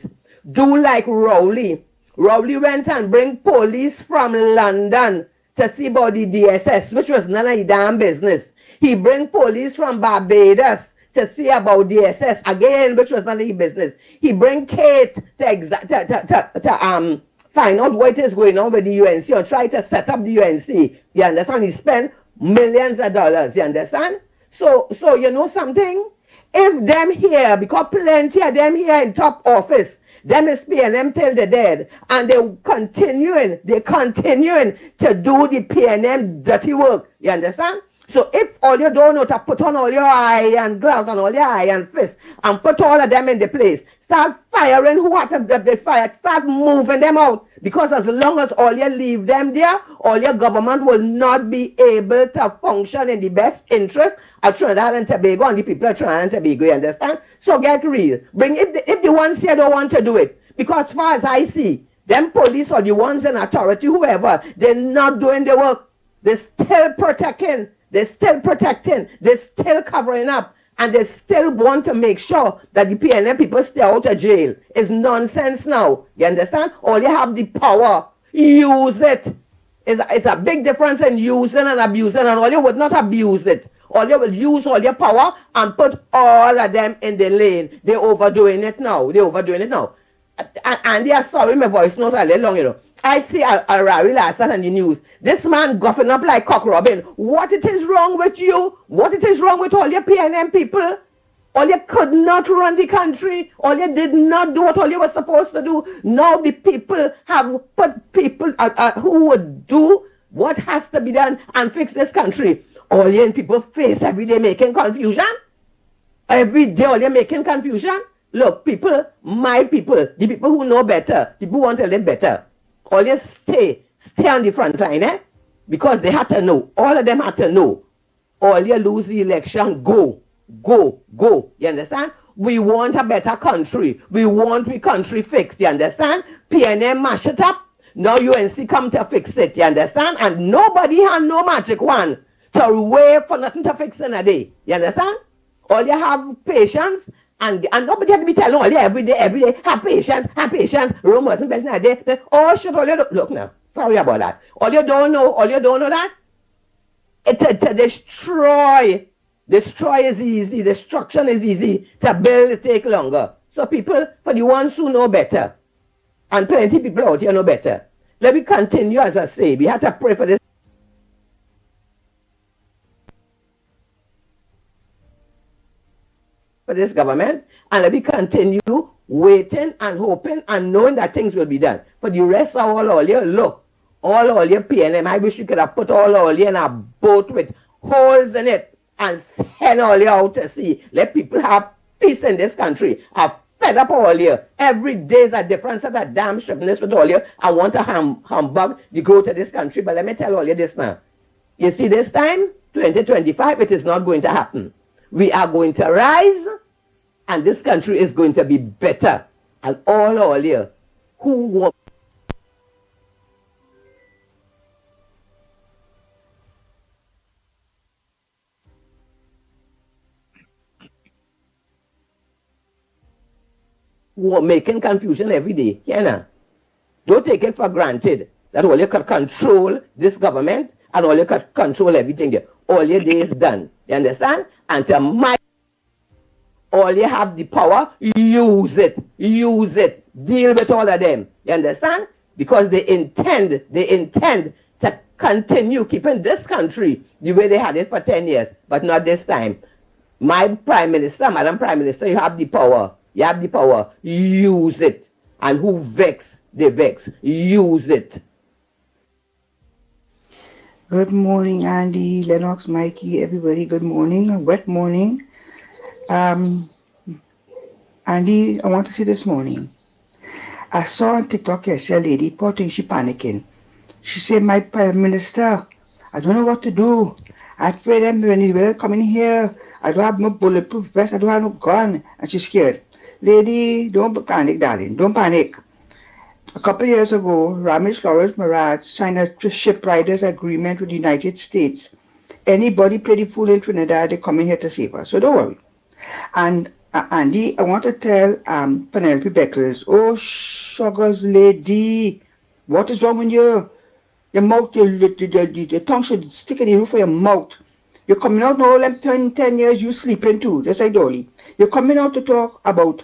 do like Rowley. Rowley went and bring police from London to see about the DSS, which was none of the damn business. He bring police from Barbados to see about DSS again, which was none of the business. He bring Kate to find out what is going on with the UNC or try to set up the UNC. You understand? He spent millions of dollars. You understand? So you know something? If them here, because plenty of them here in top office, them is PNM till they're dead, and they're continuing to do the PNM dirty work. You understand? So if all you don't know to put on all your eye and gloves and all your eye and fist and put all of them in the place, start firing who have to be fired, start moving them out. Because as long as all you leave them there, all your government will not be able to function in the best interest of Trinidad and Tobago and the people of Trinidad and Tobago, you understand? So get real. Bring if the ones here don't want to do it. Because as far as I see, them police or the ones in authority, whoever, they're not doing the work. They're still protecting. They're still covering up, and they still want to make sure that the PNM people stay out of jail. It's nonsense now. You understand? All you have the power, use it. It's a big difference in using and abusing, and all you would not abuse it. All you will use all your power and put all of them in the lane. They're overdoing it now. And they are sorry, my voice not a little long, you know. I see a rally last night on the news. This man guffing up like cock robin. What it is wrong with you? What it is wrong with all your PNM people? All you could not run the country. All you did not do what all you were supposed to do. Now the people have put people who would do what has to be done and fix this country. All you people face every day making confusion. Every day all you making confusion. Look, people, my people, the people who know better, the people who want to live better. All you stay on the front line, eh? Because they had to know. All of them had to know. All you lose the election, go. You understand? We want a better country. We want the country fixed, you understand? PNM mash it up. Now UNC come to fix it, you understand? And nobody had no magic wand to wait for nothing to fix in a day. You understand? All you have patience. And nobody had to be telling all you every day, have patience, Rome wasn't best in a day. Oh shit, all you look now. Sorry about that. All you don't know that? To destroy. Destroy is easy. Destruction is easy. To build it take longer. So people, for the ones who know better, and plenty people out here know better, let me continue as I say. We have to pray for this. For this government, and let me continue waiting and hoping and knowing that things will be done. For the rest of all here, look, all your PNM, I wish you could have put all here in a boat with holes in it and send all here out to sea. Let people have peace in this country. I've fed up all here. Every day is a different set of damn strictness with all here. I want to humbug the growth of this country, but let me tell all you this now. You see, this time, 2025, it is not going to happen. We are going to rise, and this country is going to be better. And all here who want who are making confusion every day. Don't take it for granted that all you can control this government and all you can control everything there. All your day is done. You understand? And to my all you have the power, use it. Use it. Deal with all of them. You understand? Because they intend to continue keeping this country the way they had it for 10 years, but not this time. My Prime Minister, Madam Prime Minister, you have the power. You have the power. Use it. And who vex, they vex. Use it. Good morning, Andy, Lennox, Mikey, everybody. Good morning. A wet morning. Andy, I want to say this morning. I saw on TikTok yesterday a lady, poor thing, she panicking. She said, my Prime Minister, I don't know what to do. I afraid them when they will come in here. I don't have no bulletproof vest. I don't have no gun. And she's scared. Lady, don't panic, darling. Don't panic. A couple of years ago, Ramesh Lawrence Maharaj signed a ship riders agreement with the United States. Anybody play the fool in Trinidad, they come in here to save us. So don't worry. And Andy, I want to tell Penelope Beckles, oh, sugars lady, what is wrong with you? Your mouth, the tongue should stick in the roof of your mouth. You're coming out now, them 10 years, you sleeping too, just like Dolly. You're coming out to talk about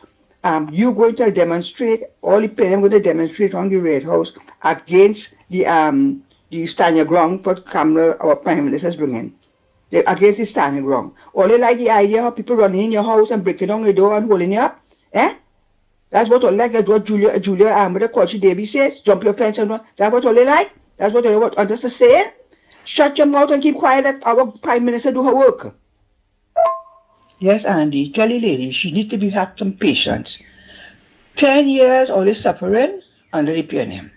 you going to demonstrate, all the people going to demonstrate on the Red House against the stand your ground for Kamala, our Prime Minister, is bringing. Against the standing ground. All they like the idea of people running in your house and breaking down your door and holding you up. That's what all like. That's what Julia what the Coach Davis says. Jump your fence and run. That's what all they like. That's what all they just saying. Shut your mouth and keep quiet. Let our Prime Minister do her work. Yes, Andy. Tell the lady she needs to have some patience. 10 years all this suffering under the PNM.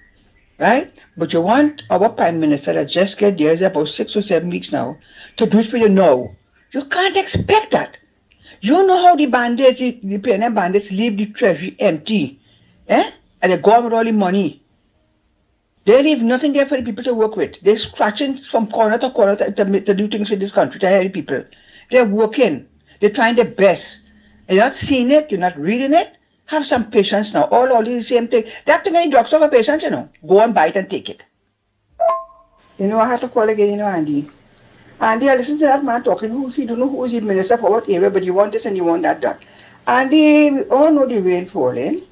Right? But you want our Prime Minister that just get there about 6 or 7 weeks now to do it for you now. You can't expect that. You know how the bandits, the PNM bandits leave the treasury empty. And they go on with all the money. They leave nothing there for the people to work with. They're scratching from corner to corner to do things with this country, to help people. They're working. They're trying their best. And you're not seeing it, you're not reading it. Have some patience now. All is the same thing. They have to get any drugs for patience, Go and buy it and take it. I have to call again, Andy. Andy, I listen to that man talking. He don't know who is the minister for what area, but you want this and you want that done. Andy, we all know the rain falling.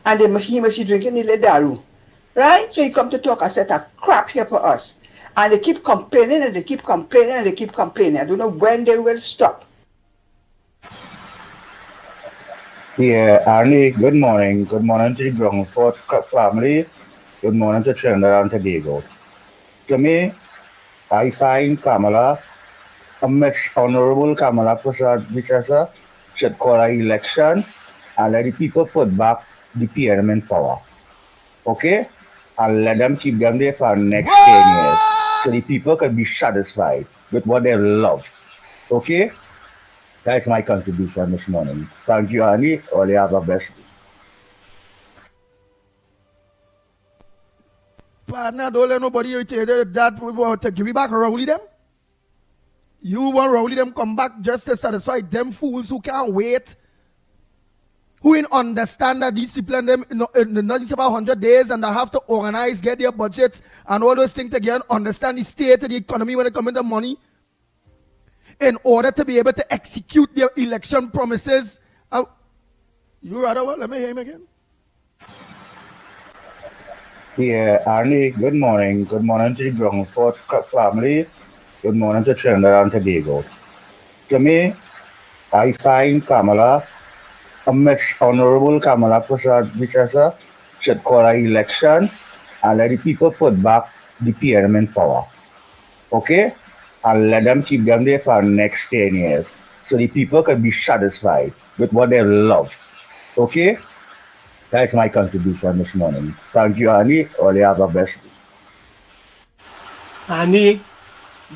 And he must be drinking the daru. Right? So he come to talk a set of crap here for us. And they keep complaining and they keep complaining and they keep complaining. I don't know when they will stop. Yeah, Andy, good morning. Good morning to the Grungford family. Good morning to Trinidad and Tobago. To me, I find Kamala, a Miss Honorable Kamala Prasad should call an election and let the people put back the PNM in power. Okay? And let them keep them there for the next 10 years. So the people can be satisfied with what they love. Okay? That's my contribution this morning. Thank you, Andy. All you have a best week. Partner, don't let nobody irritate that we want to give you back Rowley them. You want Rowley them come back just to satisfy them fools who can't wait. Who in understand that these people and them not just about 100 days and they have to organize, get their budgets and all those things again, understand the state of the economy when it comes to money. in order to be able to execute their election promises. You rather what? Let me hear him again. Yeah, Arnie, good morning. Good morning to the Grungford family. Good morning to Trinidad and Tobago. To me, I find Kamala, a Miss Honorable Kamala Prasad Vichasa, should call an election and let the people put back the PNM in power. Okay? And let them keep them there for the next 10 years. So the people can be satisfied with what they love. Okay? That's my contribution this morning. Thank you, Annie. All you have a best day. Andy,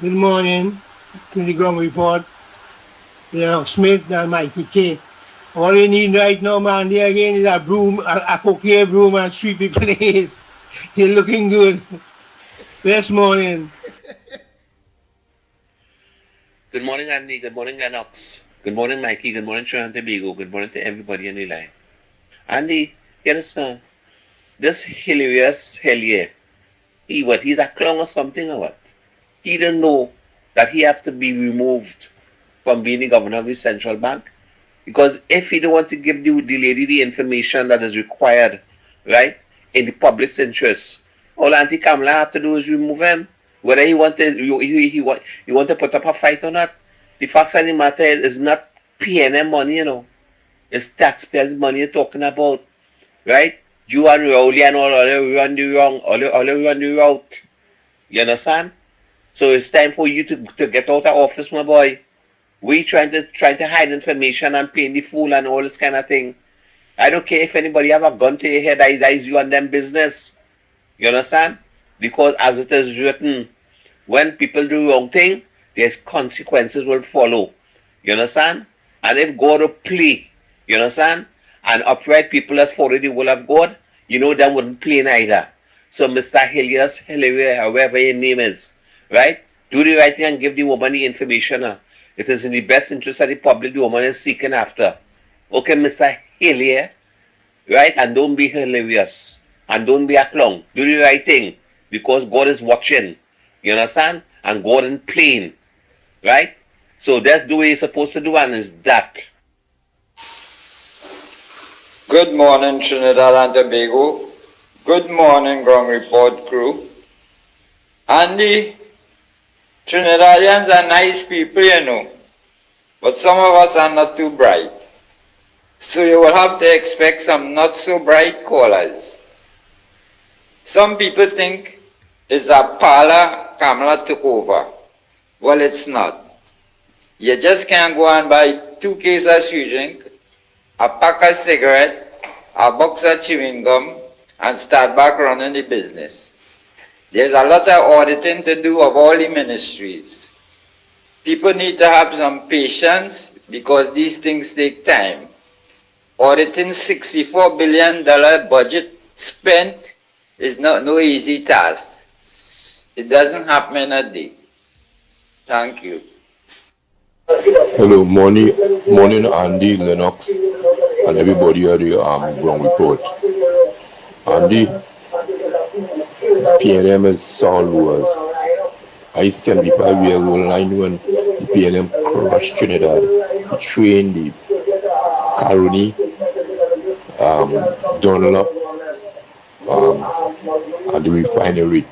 good morning to the ground report. Lennox Smith and Mickie K. All you need right now, man, there again is a broom, a cocaine broom and sweep the place. You're looking good. This morning. Good morning, Andy. Good morning, Lennox. Good morning, Mikey. Good morning, Trinidad and Tobago. Good morning to everybody on the line. Andy, you understand? This hilarious Hellier, he's a clown or something or what? He didn't know that he have to be removed from being the governor of the central bank. Because if he don't want to give the lady the information that is required, right, in the public's interest, all Auntie Kamala have to do is remove him. Whether he want to put up a fight or not, the fact of the matter is it's not PNM money, It's taxpayers' money you're talking about, right? You and Rowley and all you run the wrong, all you run the route. You understand? So it's time for you to get out of office, my boy. We trying to hide information and playing the fool and all this kind of thing. I don't care if anybody have a gun to your head, that is you and them business. You understand? Because as it is written, when people do wrong thing, there's consequences will follow. You understand? And if God will play, you understand? And upright people that follow the will of God, them wouldn't play neither. So Mr. Hillier, however your name is, right? Do the right thing and give the woman the information. It is in the best interest of the public the woman is seeking after. Okay, Mr. Hillier, right? And don't be hilarious. And don't be a clown. Do the right thing. Because God is watching. You understand? And God is playing. Right? So that's the way you're supposed to do, and is that. Good morning, Trinidad and Tobago. Good morning, Ground Report crew. Andy, Trinidadians are nice people, but some of us are not too bright. So you will have to expect some not so bright callers. Some people think it's a parlor Kamala took over. Well, it's not. You just can't go and buy 2 cases of sweet drink, a pack of cigarette, a box of chewing gum, and start back running the business. There's a lot of auditing to do of all the ministries. People need to have some patience because these things take time. Auditing $64 billion budget spent is no easy task. It doesn't happen in a day. Thank you. Hello, morning, Andy, Lennox, and everybody at the Ground Report. Andy, PNM is Saul was. I 75-year-old line when the PNM crushed Trinidad. He trained the Caroni, Dunlop, and the refinery.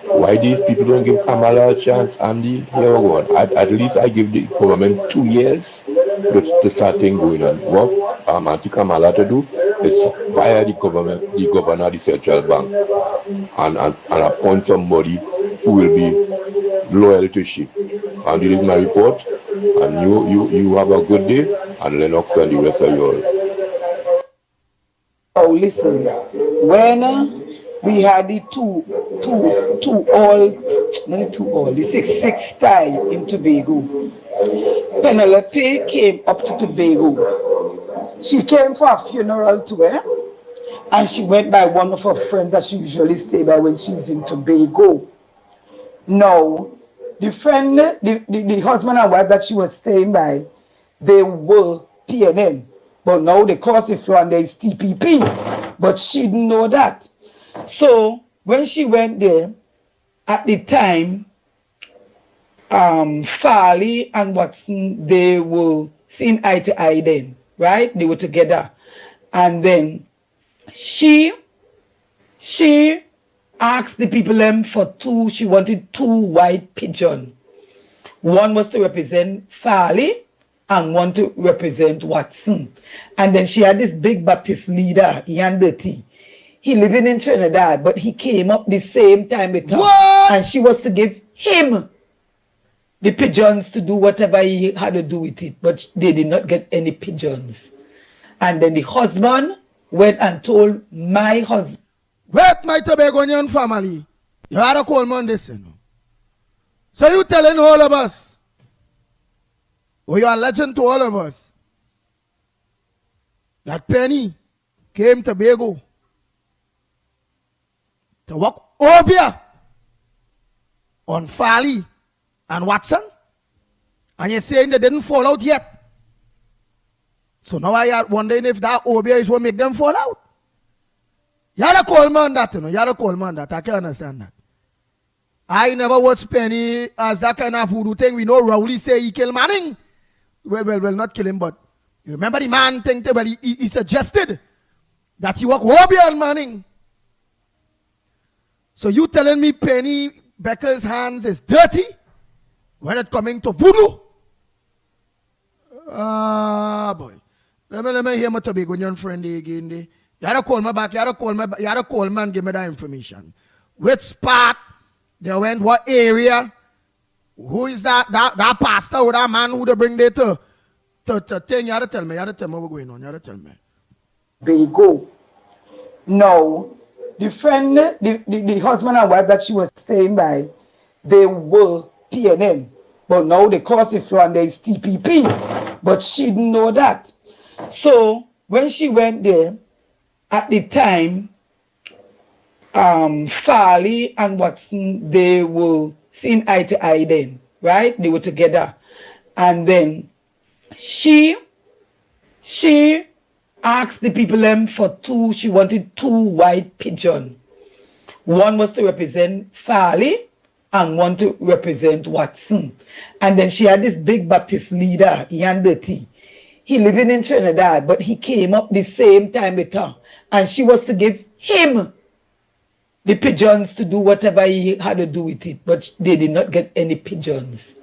Why these people don't give Kamala a chance, Andy? Here we go. At least I give the government 2 years to start things going on. What Auntie Kamala to do is fire the governor of the central bank and appoint somebody who will be loyal to she. And this is my report. And you have a good day, and Lennox and the rest of you all. Oh, listen. When we had the the six time in Tobago, Penelope came up to Tobago. She came for a funeral tour, and she went by one of her friends that she usually stay by when she's in Tobago. Now, the friend, the husband and wife that she was staying by, they were PNM. But now they cross the floor and there is TPP. But she didn't know that. So when she went there, at the time, Farley and Watson, they were seen eye to eye then, right? They were together. And then she asked the people she wanted 2 white pigeons. One was to represent Farley and one to represent Watson. And then she had this big Baptist leader, Ian Dirty. He living in Trinidad, but he came up the same time with her. What? And she was to give him the pigeons to do whatever he had to do with it. But they did not get any pigeons. And then the husband went and told my husband. Wait, my Tobagonian family. You had a call man this, you know. So you telling all of us, or you are legend to all of us, that Penny came to Tobago to work Obia on Farley and Watson, and you're saying they didn't fall out yet. So now I are wondering if that Obia is what make them fall out. You had a call man that, you know. You had a call man that. I can understand that. I never watched Penny as that kind of voodoo thing. We know Rowley say he killed Manning. Well, not kill him, but you remember the man thing? Well, he suggested that he walk Obia and Manning. So you telling me Penny Becker's hands is dirty when it coming to voodoo? Boy. Let me hear my Tobagonian friend again. You had to call me back. You had to call me and give me that information. Which spot they went, what area? Who is that pastor or that man who they bring there to thing? You had to tell me. You had to tell me what's going on. You had to tell me. They go. No. The friend, the husband and wife that she was staying by, they were PNM. But now they cross the floor and there is TPP. But she didn't know that. So when she went there, at the time, Farley and Watson, they were seen eye to eye then, right? They were together. And then she asked the people she wanted 2 white pigeons. One was to represent Farley and one to represent Watson. And then she had this big Baptist leader, Ian Dirty. He living in Trinidad, but he came up the same time with her. And she was to give him the pigeons to do whatever he had to do with it. But they did not get any pigeons.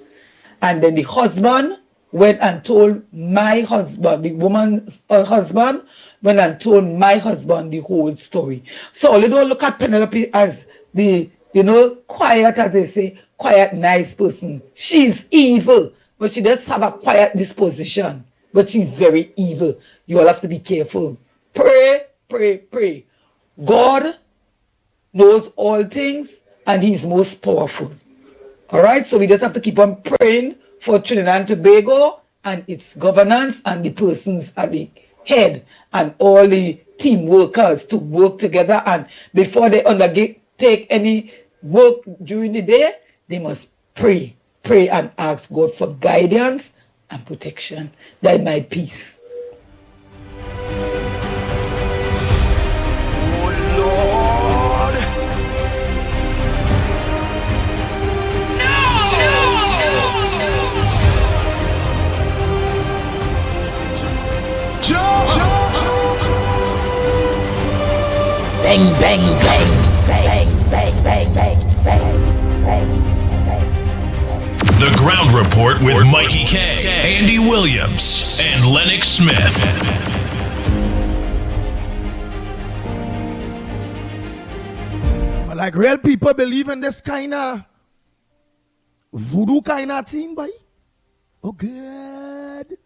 And then the husband went and told my husband, the woman's husband, went and told my husband the whole story. So you don't look at Penelope as the, quiet, as they say, quiet, nice person. She's evil, but she does have a quiet disposition. But she's very evil. You all have to be careful. Pray, pray, pray. God knows all things and he's most powerful. All right, so we just have to keep on praying for Trinidad and Tobago and its governance and the persons at the head and all the team workers to work together. And before they undertake any work during the day, they must pray and ask God for guidance and protection. That my peace. Bang, bang, bang, bang, bang, bang, bang, bang, bang. The Ground Report with Mickie K, Andy Williams, and Lennox Smith. But like real people believe in this kind of voodoo kind of thing, boy. Oh, good.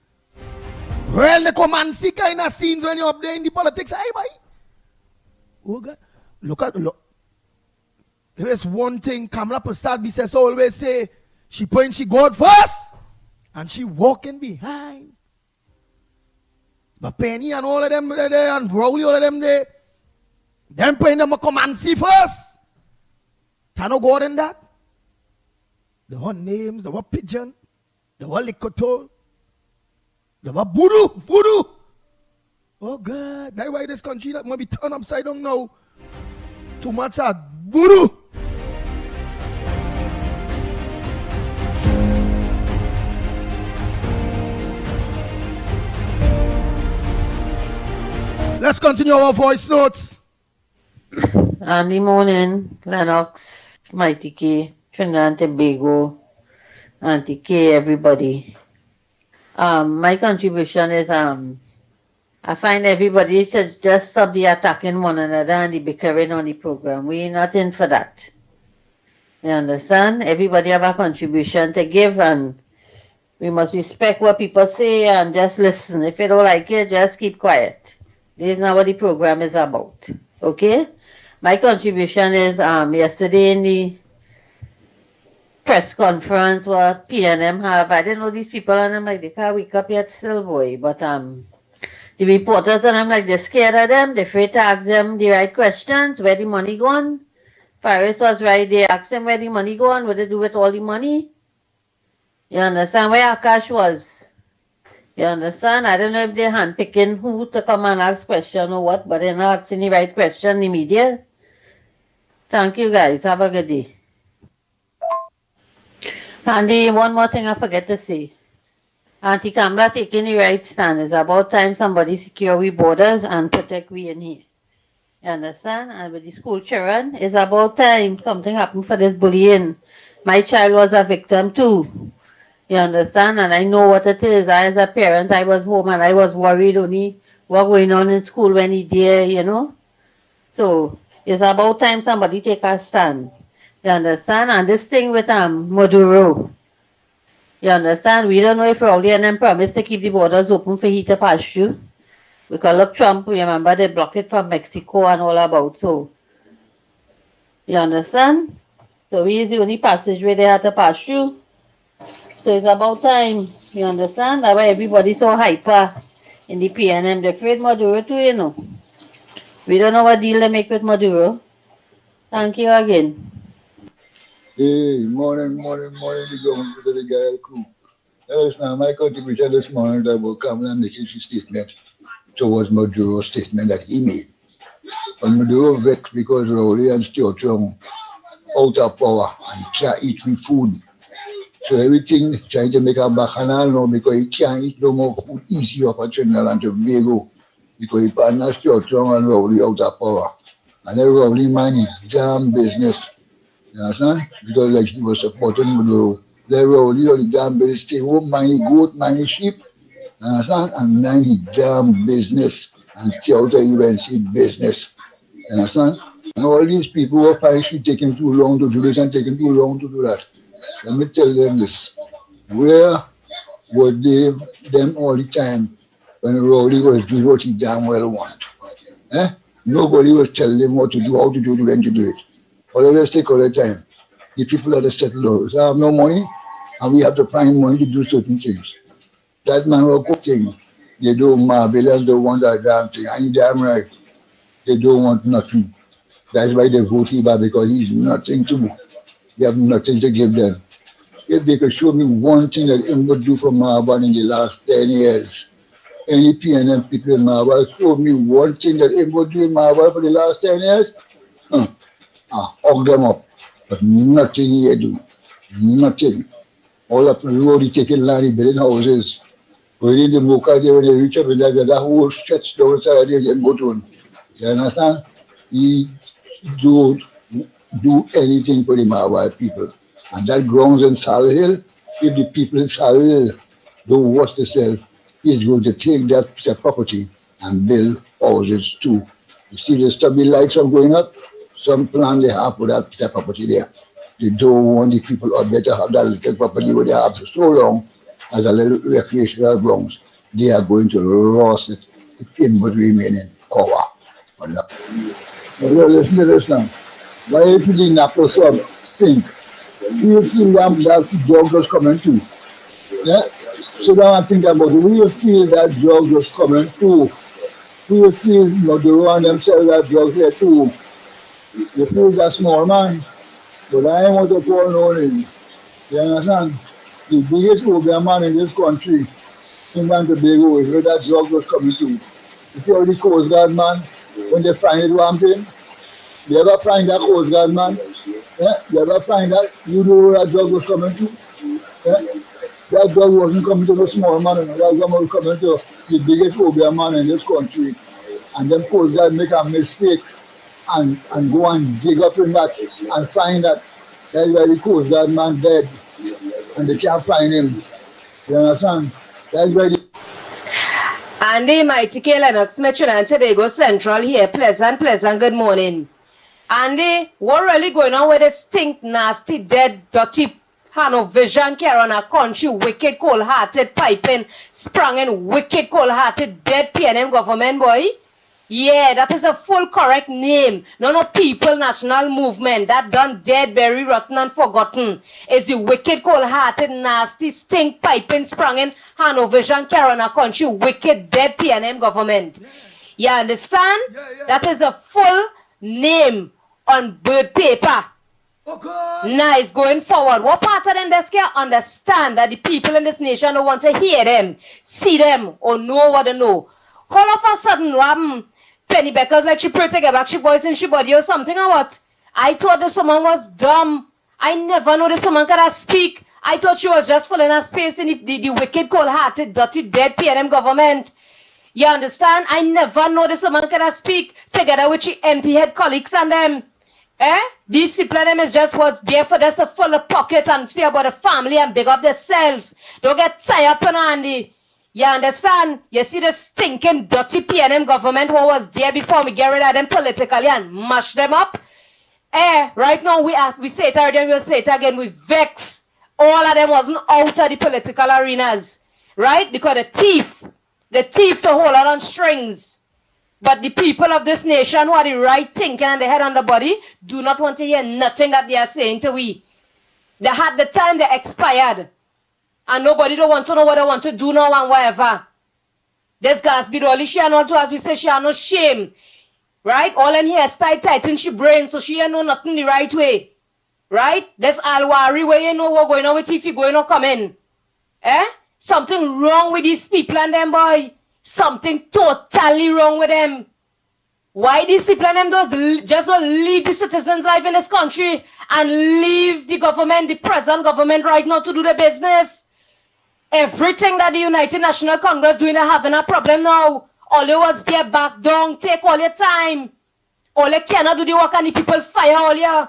Real necromancy kind of scenes when you're up there in the politics, hey, boy. Oh, God. Look. There's one thing Kamala Prasad says always say, she points she God first, and she walking behind. But Penny and all of them there, and Rowley, all of them there, them playing them a commandancy first. Can no God in that? The one names, the one pigeon, the one likoto, the one voodoo. Oh God, that's why this country that might be turned upside down now. Too much of voodoo. Let's continue our voice notes. Andy morning, Lennox, Mighty K, Trinidad and Tobago, Auntie K, everybody. My contribution is I find everybody should just stop the attacking one another and the bickering on the program. We're not in for that. You understand? Everybody have a contribution to give, and we must respect what people say and just listen. If you don't like it, just keep quiet. This is not what the program is about. Okay? My contribution is yesterday in the press conference what PNM have. I didn't know these people, and I'm like, they can't wake up yet still, boy. But the reporters, and I'm like, they're scared of them. They're afraid to ask them the right questions. Where the money gone? Paris was right. They asked them where the money gone. What they do with all the money? You understand where Akash was? You understand? I don't know if they're handpicking who to come and ask question or what, but they're not asking the right question in the media. Thank you, guys. Have a good day. Andy, one more thing I forget to say. Auntie Kamla taking the right stand. It's about time somebody secure we borders and protect we in here. You understand? And with the school children, it's about time something happened for this bullying. My child was a victim too. You understand? And I know what it is. I, as a parent, I was home and I was worried only what going on in school when he there, you know. So it's about time somebody take a stand. You understand? And this thing with Maduro. You understand? We don't know if Rowley and them promised to keep the borders open for he to pass through. Because look, Trump, remember they blocked it from Mexico and all about. So, you understand? So we is the only passageway they had to pass through. So it's about time. You understand? That's why everybody's so hyper in the PNM. They're afraid Maduro too, you know. We don't know what deal they make with Maduro. Thank you again. Hey, morning, the government to the Gael crew. Listen, my contribution this morning is about Kamala making his statement towards Maduro's statement that he made. And Maduro vexed because Rowley and Stuart Young out of power and can't eat with food. So everything trying to make a bacchanal now because he can't eat no more food easy off of Trinidad and Tobago because he partner Stuart Young and Rowley out of power. And then Rowley money, damn business. You understand? Because like he was supporting Maduro. Then Rowley on the damn business, stay home, mind goat, mind sheep. You understand? And then he damn business and stay out of UNC business. You understand? And all these people were finally taking too long to do this and taking too long to do that. Let me tell them this. Where were they them all the time when Rowley was doing what he damn well wanted? Eh? Nobody was telling them what to do, how to do it, when to do it. All of us take all the time. The people that are settled down. They have no money and we have to find money to do certain things. That man will cook things. They don't marvelous, don't want that damn thing. And you're damn right. They don't want nothing. That's why they vote him back because he's nothing to me. They have nothing to give them. If they could show me one thing that him would do for Marban in the last 10 years, any PNM people in Marban show me one thing that him would do in Marban for the last 10 years, hug them up. But nothing he do. Nothing. All up the road, he taking land, he building houses. We need the Mocha there when they reach up in that whole stretch down side there, get go to him. You understand? He don't do anything for the Marban people. And that grounds in Sal Hill, if the people in Sal Hill don't watch themselves, he's going to take that piece of property and build houses too. You see the stubby lights from going up? Some plan they have for that piece of property there. They don't want the people out there to have that little property where they have for so long as a little recreational grounds. They are going to lose it if it would remain in power. Listen to this now. Why if the Napo sub sink? We feel that jog was coming too. Yeah? So now I think about it. We feel that jog was coming too. We feel Maduro and themselves that jog here too. You feel that small man. But I want to call no name. You understand? The biggest Obeah man in this country, Trinidad and Tobago, is where that jog was coming to. You see all the Coast Guard man, when they find it one thing, you ever find that Coast Guard man? Yeah? You ever find that? You know where that jog was coming to? Yeah? That jog wasn't coming to the small man, that jog was coming to the biggest Obeah man in this country. and them Coast Guard make a mistake and go and dig up in that and find that that's why the Coast Guard man dead and they can't find him. You understand? That's why the Andy, Mighty K, Lennox, Smith, and Tobago Central here. Pleasant, good morning. Andy, what really going on with this stink, nasty, dead, dirty, no vision care on our country, wicked, cold-hearted, piping, sprung and wicked, cold-hearted, dead PNM government, boy? Yeah, that is a full correct name. No people national movement that done dead, buried, rotten and forgotten. Is the wicked, cold-hearted, nasty, stink, piping, sprung in Hanovision, Carolina country, wicked, dead PNM government. You understand? That is a full name on bird paper. Nice, going forward. What part of them that can understand that the people in this nation don't want to hear them, see them, or know what they know? All of a sudden, Penny Becker's like she pray to get back she voice in she body or something or what? I thought this woman was dumb. I never know this woman could speak. I thought she was just filling her space in the wicked, cold-hearted, dirty, dead PNM government. You understand? I never know this woman could speak together with she empty-head colleagues and them. Discipline them is just was there for just to fill the pocket and see about the family and big up themselves. Don't get tired up Andy. You understand? You see the stinking, dirty PNM government who was there before we get rid of them politically and mash them up? Right now we say it already and we'll say it again, we vex. All of them wasn't out of the political arenas. Right? Because the thief to hold on strings. But the people of this nation who are the right thinking and the head on the body do not want to hear nothing that they are saying to we. They had the time, they expired. And nobody don't want to know what they want to do now and whatever. This girl's be only she and all to us, we say she has no shame. Right? All in here tight in she brain, so she ain't know nothing the right way. Right? This all worry where you know what going on with if you going or coming. Something wrong with these people and them boy. Something totally wrong with them. Why discipline them just don't leave the citizens' life in this country and leave the government, the present government right now to do the business? Everything that the United National Congress doing, they're having a problem now. All you was get back down, take all your time. All you cannot do the work and the people fire all you.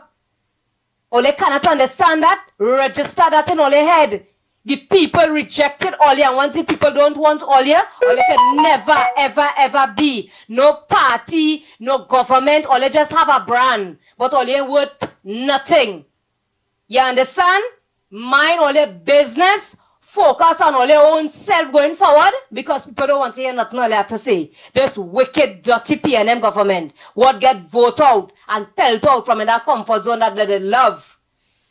All you cannot understand that, register that in all your head. The people rejected all you, and once the people don't want all you can never, ever, ever be. No party, no government, all you just have a brand, but all you worth nothing. You understand? Mind all your business, focus on all your own self going forward, because people don't want to hear nothing all you have to say. This wicked, dirty PNM government, what get voted out and pelt out from in that comfort zone that they love.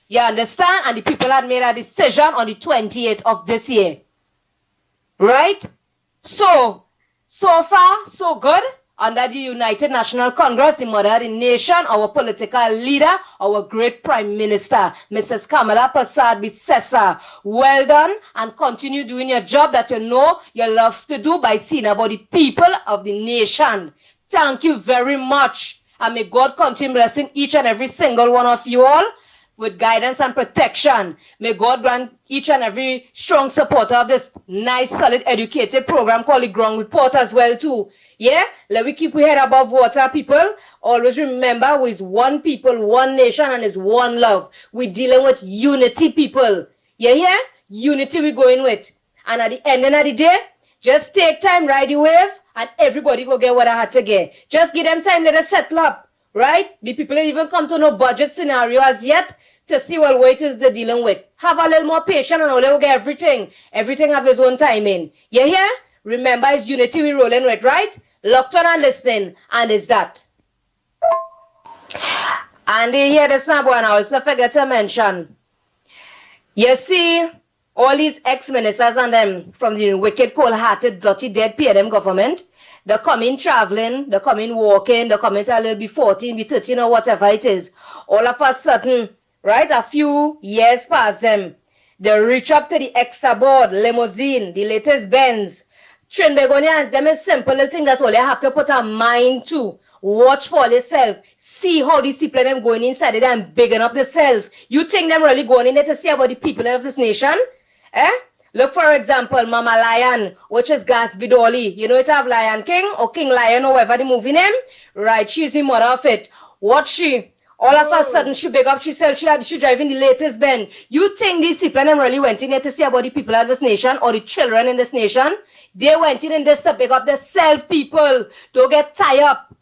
You understand? And the people had made a decision on the 28th of this year. Right? So far, so good. Under the United National Congress, the mother of the nation, our political leader, our great Prime Minister, Mrs. Kamala Persad-Bissessar. Well done, and continue doing your job that you know you love to do by seeing about the people of the nation. Thank you very much. And may God continue blessing each and every single one of you all with guidance and protection. May God grant each and every strong supporter of this nice, solid, educated program called the Ground Report as well too. Yeah? Let we keep we head above water, people. Always remember, we is one people, one nation, and is one love. We're dealing with unity, people. You hear? Unity we're going with. And at the ending of the day, just take time, ride the wave, and everybody go get what I had to get. Just give them time, let us settle up. Right? The people ain't even come to no budget scenario as yet to see what it is they're dealing with. Have a little more patience and all they will get everything. Everything have his own timing. You hear? Remember, it's unity we're rolling with, right? Locked on and listening. And it's that. And they hear this now, and I also forget to mention. You see, all these ex-ministers and them from the wicked, cold-hearted, dirty, dead PNM government, they come in traveling, they come in walking, they come in a little be 14, be 13 or whatever it is. All of a sudden, right, a few years past them, they reach up to the extra board, limousine, the latest Benz. Trinbagonians, them is simple little thing that all you have to put a mind to. Watch for yourself. See how these people them going inside it and bigging up themselves. You think them really going in there to see about the people of this nation? Look, for example, Mama Lion, which is Gas Bidoli. You know it have Lion King or King Lion or whatever the movie name? Right, she's the mother of it. What she? All of a sudden, she big up, she said she driving the latest Benz. You think these people really went in here to see about the people of this nation or the children in this nation? They went in this to big up themselves, people. Don't get tied up.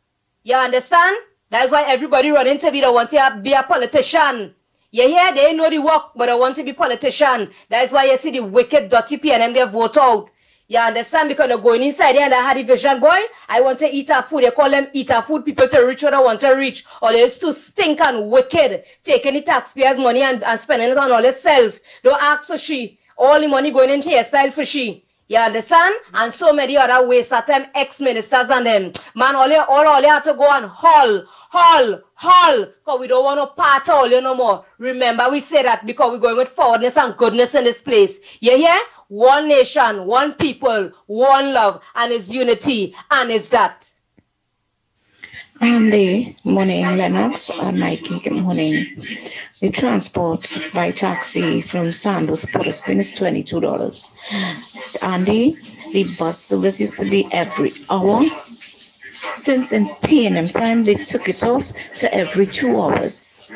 You understand? That's why everybody running to be the want to be a politician. You hear they know the work, but they want to be politician. That's why you see the wicked, dirty PNM, they vote out. You understand? Because they're going inside there and I had a vision, boy. I want to eat our food. They call them eat our food. People to reach what I want to reach. Or they used to stink and wicked. Taking the taxpayers' money and spending it on all itself. Don't ask for she. All the money going into hairstyle for she. You understand? And so many other ways at them ex-ministers and them. Man, all you have to go and haul. Because we don't want to part all you no more. Remember, we say that because we're going with forwardness and goodness in this place. You hear? One nation, one people, one love, and it's unity, and it's that. Andy, morning, Lennox, and Mickie, good morning. The transport by taxi from Sando to Port of Spain is $22. Andy, the bus service used to be every hour. Since in PNM time, they took it off to every 2 hours.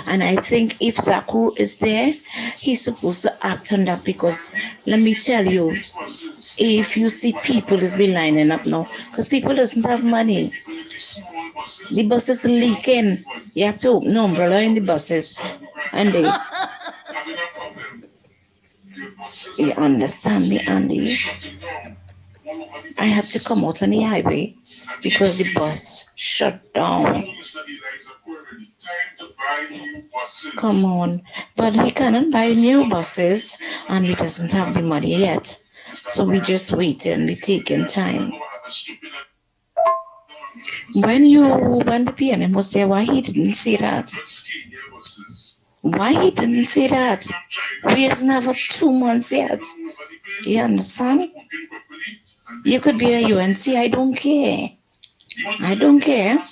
And I think if Zaku is there, he's supposed to act on that because let me tell you, if you see people just be lining up now, because people doesn't have money. The buses leaking. You have to open the umbrella in the buses. And they... You understand me, Andy? I had to come out on the highway because the bus shut down. Come on, but we cannot buy new buses and we doesn't have the money yet. So we just waiting, we taking time. When the PNM was there, why he didn't say that? Why he didn't say that? We hasn't have 2 months yet. You understand? You could be a UNC, I don't care. I don't care.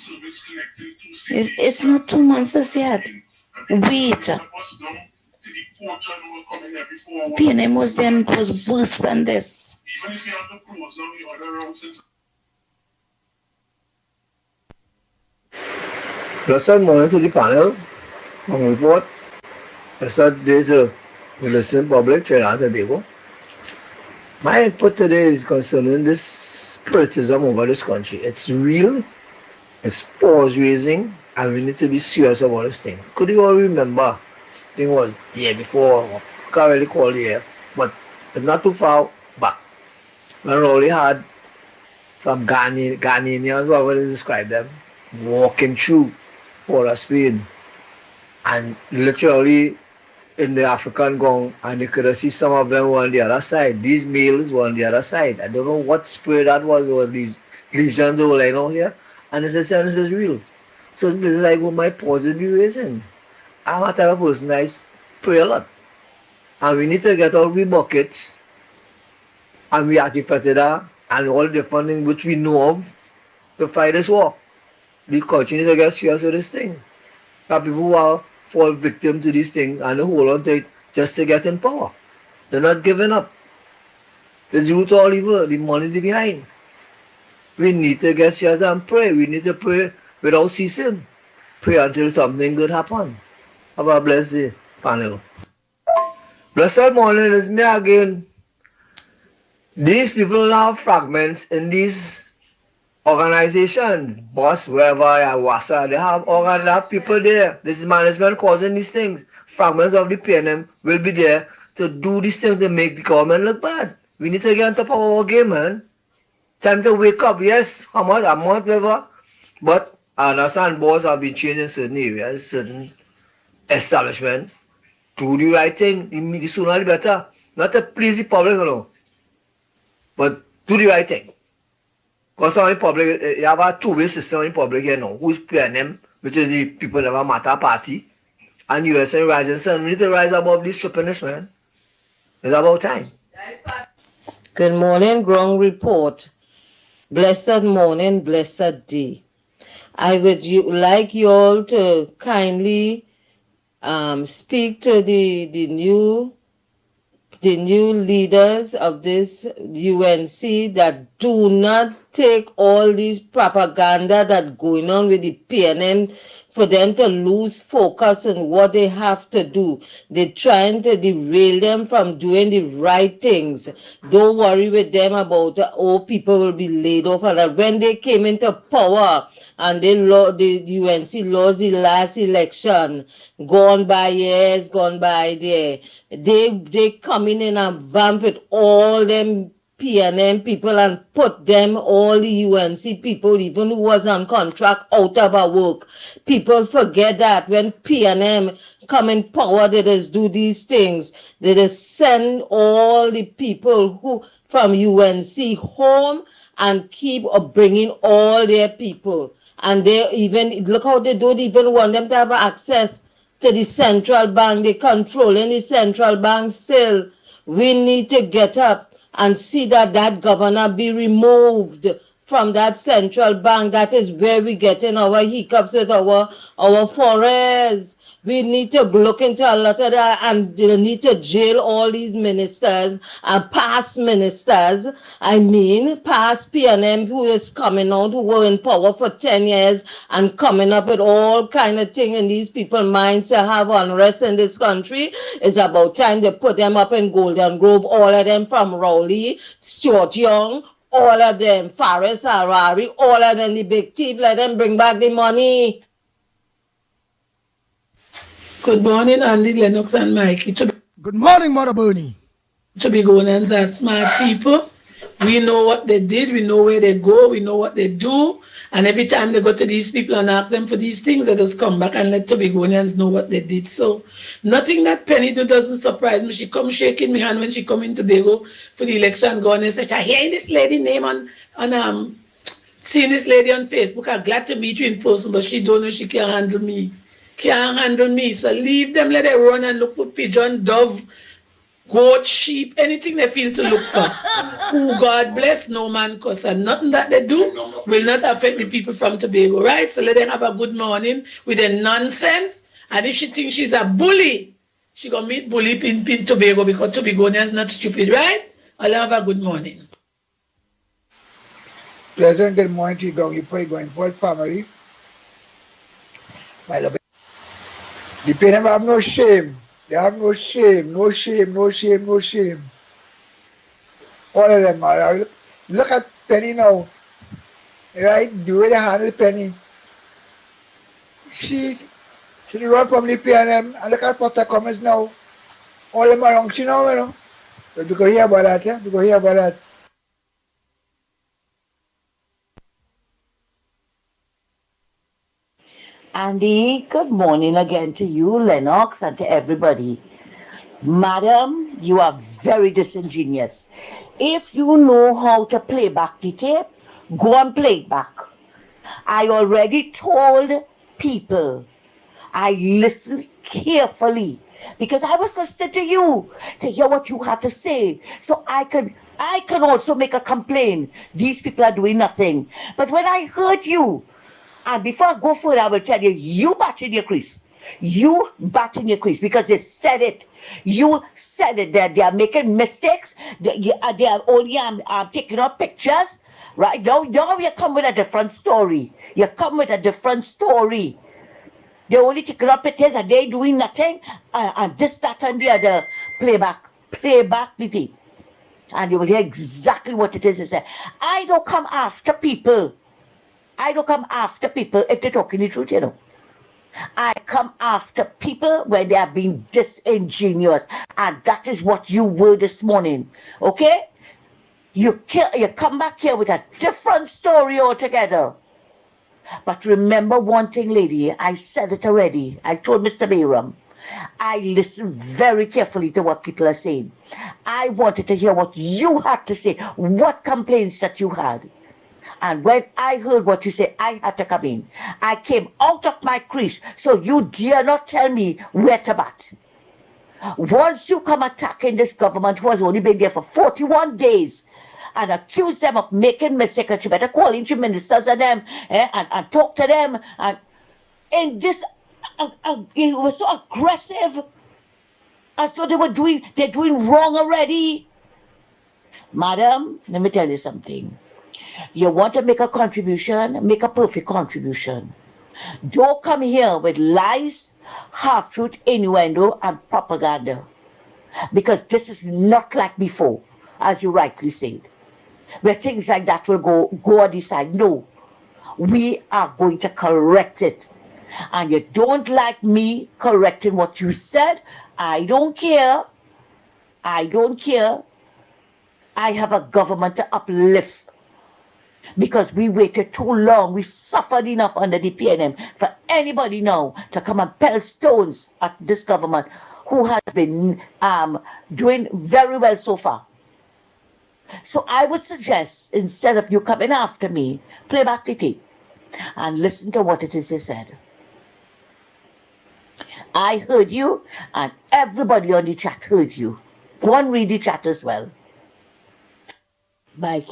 It's not 2 months as yet. Wait. PNM was then was worse than this. Blessed morning to the panel. On report. Blessed day to the listening public, Trinidad and Tobago. My input today is concerning this spiritism over this country. It's real, it's pause raising, and we need to be serious about this thing. Could you all remember? I think it was the year before, I can't really call the year, but it's not too far back. When we only had some Ghanaians, whatever they describe them, walking through Port of Spain and literally in the African gong, and you could see some of them were on the other side. These males were on the other side. I don't know what spirit that was, or these legions were lying out here. And it's is real. So it's like, oh, my pause will be raising. I'm a type of person I pray a lot. And we need to get all the buckets and we activated that and all the different things which we know of to fight this war. We continue to get serious with this thing. That people who are fall victim to these things and they hold on to it just to get in power. They're not giving up. It's root all evil, the money behind. We need to get serious and pray. We need to pray without ceasing. Pray until something good happen. Have a blessed day, panel. Blessed morning is me again. These people have fragments in these organizations, boss, wherever, Wasa, they have people there. This is management causing these things. Fragments of the PNM will be there to do these things to make the government look bad. We need to get on top of our game, man. Time to wake up, yes, a month, whatever. But I understand boards have been changed in certain areas, certain establishments. Do the right thing, the sooner the better. Not to please the public, you know, but do the right thing. Because in public, you have a two-way system in public here now. Who's PNM, which is the People Never Matter Party, and USN Rising Sun. We need to rise above this stupidness, man. It's about time. Good morning, ground report. Blessed morning, blessed day. I would like you all to kindly speak to the new the new leaders of this UNC that do not take all these propaganda that going on with the PNM for them to lose focus on what they have to do. They're trying to derail them from doing the right things. Don't worry with them about people will be laid off. And that when they came into power and the UNC lost the last election, gone by years, gone by there, they coming in and vamp with all them PNM people and put them, all the UNC people, even who was on contract, out of our work. People forget that when PNM come in power, they just do these things. They just send all the people who from UNC home and keep bringing all their people. And they even, look how they don't even want them to have access to the central bank. They controlling the central bank still. We need to get up and see that that governor be removed from that central bank. That is where we getting our hiccups with our forests. We need to look into a lot of that, and they need to jail all these ministers and past ministers. I mean, past PNM who is coming out, who were in power for 10 years and coming up with all kind of thing in these people's minds to have unrest in this country. It's about time to put them up in Golden Grove, all of them from Rowley, Stuart Young, all of them, Faris Harari, all of them, the big thief, let them bring back the money. Good morning, Andy, Lennox, and Mickie. Good morning, Mother Bernie. Tobagonians are smart people. We know what they did. We know where they go. We know what they do. And every time they go to these people and ask them for these things, they just come back and let Tobagonians know what they did. So nothing that Penny do doesn't surprise me. She come shaking my hand when she come in Tobago for the election, going and say, I hear this lady name on seeing this lady on Facebook. I'm glad to meet you in person, but she don't know she can't handle me. Can't handle me. So leave them, let them run and look for pigeon, dove, goat, sheep, anything they feel to look for. Who God bless, no man curse. And nothing that they do will not affect the people from Tobago, right? So let them have a good morning with their nonsense. And if she thinks she's a bully, she gonna meet bully in Tobago, because Tobagonians is not stupid, right? I'll have a good morning. Pleasant good morning to you, going for family. My love. The PNM have no shame. They have no shame, no shame, no shame, no shame. All of them are. Look at Penny now. Right? The way they handle Penny. She run from the PNM, and look at Potter Cummins now. All of them are young, you know. But we go hear about that, yeah? We go hear about that. Andy, good morning again to you, Lennox, and to everybody. Madam, you are very disingenuous. If you know how to play back the tape, go and play it back. I already told people, I listened carefully, because I was listening to you, to hear what you had to say, so I can also make a complaint. These people are doing nothing. But when I heard you, and before I go further, I will tell you, you bat in your crease. You bat in your crease, because they said it. You said it, that they are making mistakes. They are only taking out pictures. Right? Now you come with a different story. You come with a different story. They're only taking out pictures and they doing nothing. And this, that, and the other. Playback the thing. And you will hear exactly what it is to say. I don't come after people. If they're talking the truth, you know. I come after people when they are being disingenuous. And that is what you were this morning. Okay? You come back here with a different story altogether. But remember one thing, lady. I said it already. I told Mr. Bayram. I listened very carefully to what people are saying. I wanted to hear what you had to say. What complaints that you had. And when I heard what you said, I had to come in. I came out of my crease, so you dare not tell me where to bat. Once you come attacking this government who has only been there for 41 days and accuse them of making mistakes, you better call in your ministers and them and talk to them. And in this, it was so aggressive. As though they're doing wrong already. Madam, let me tell you something. You want to make a contribution, make a perfect contribution. Don't come here with lies, half-truth, innuendo, and propaganda. Because this is not like before, as you rightly said, where things like that will go on the side. No, we are going to correct it. And you don't like me correcting what you said, I don't care. I don't care. I have a government to uplift. Because we waited too long. We suffered enough under the PNM for anybody now to come and pelt stones at this government who has been doing very well so far. So I would suggest, instead of you coming after me, play back the tape and listen to what it is he said. I heard you, and everybody on the chat heard you. Go and read the chat as well. Mike,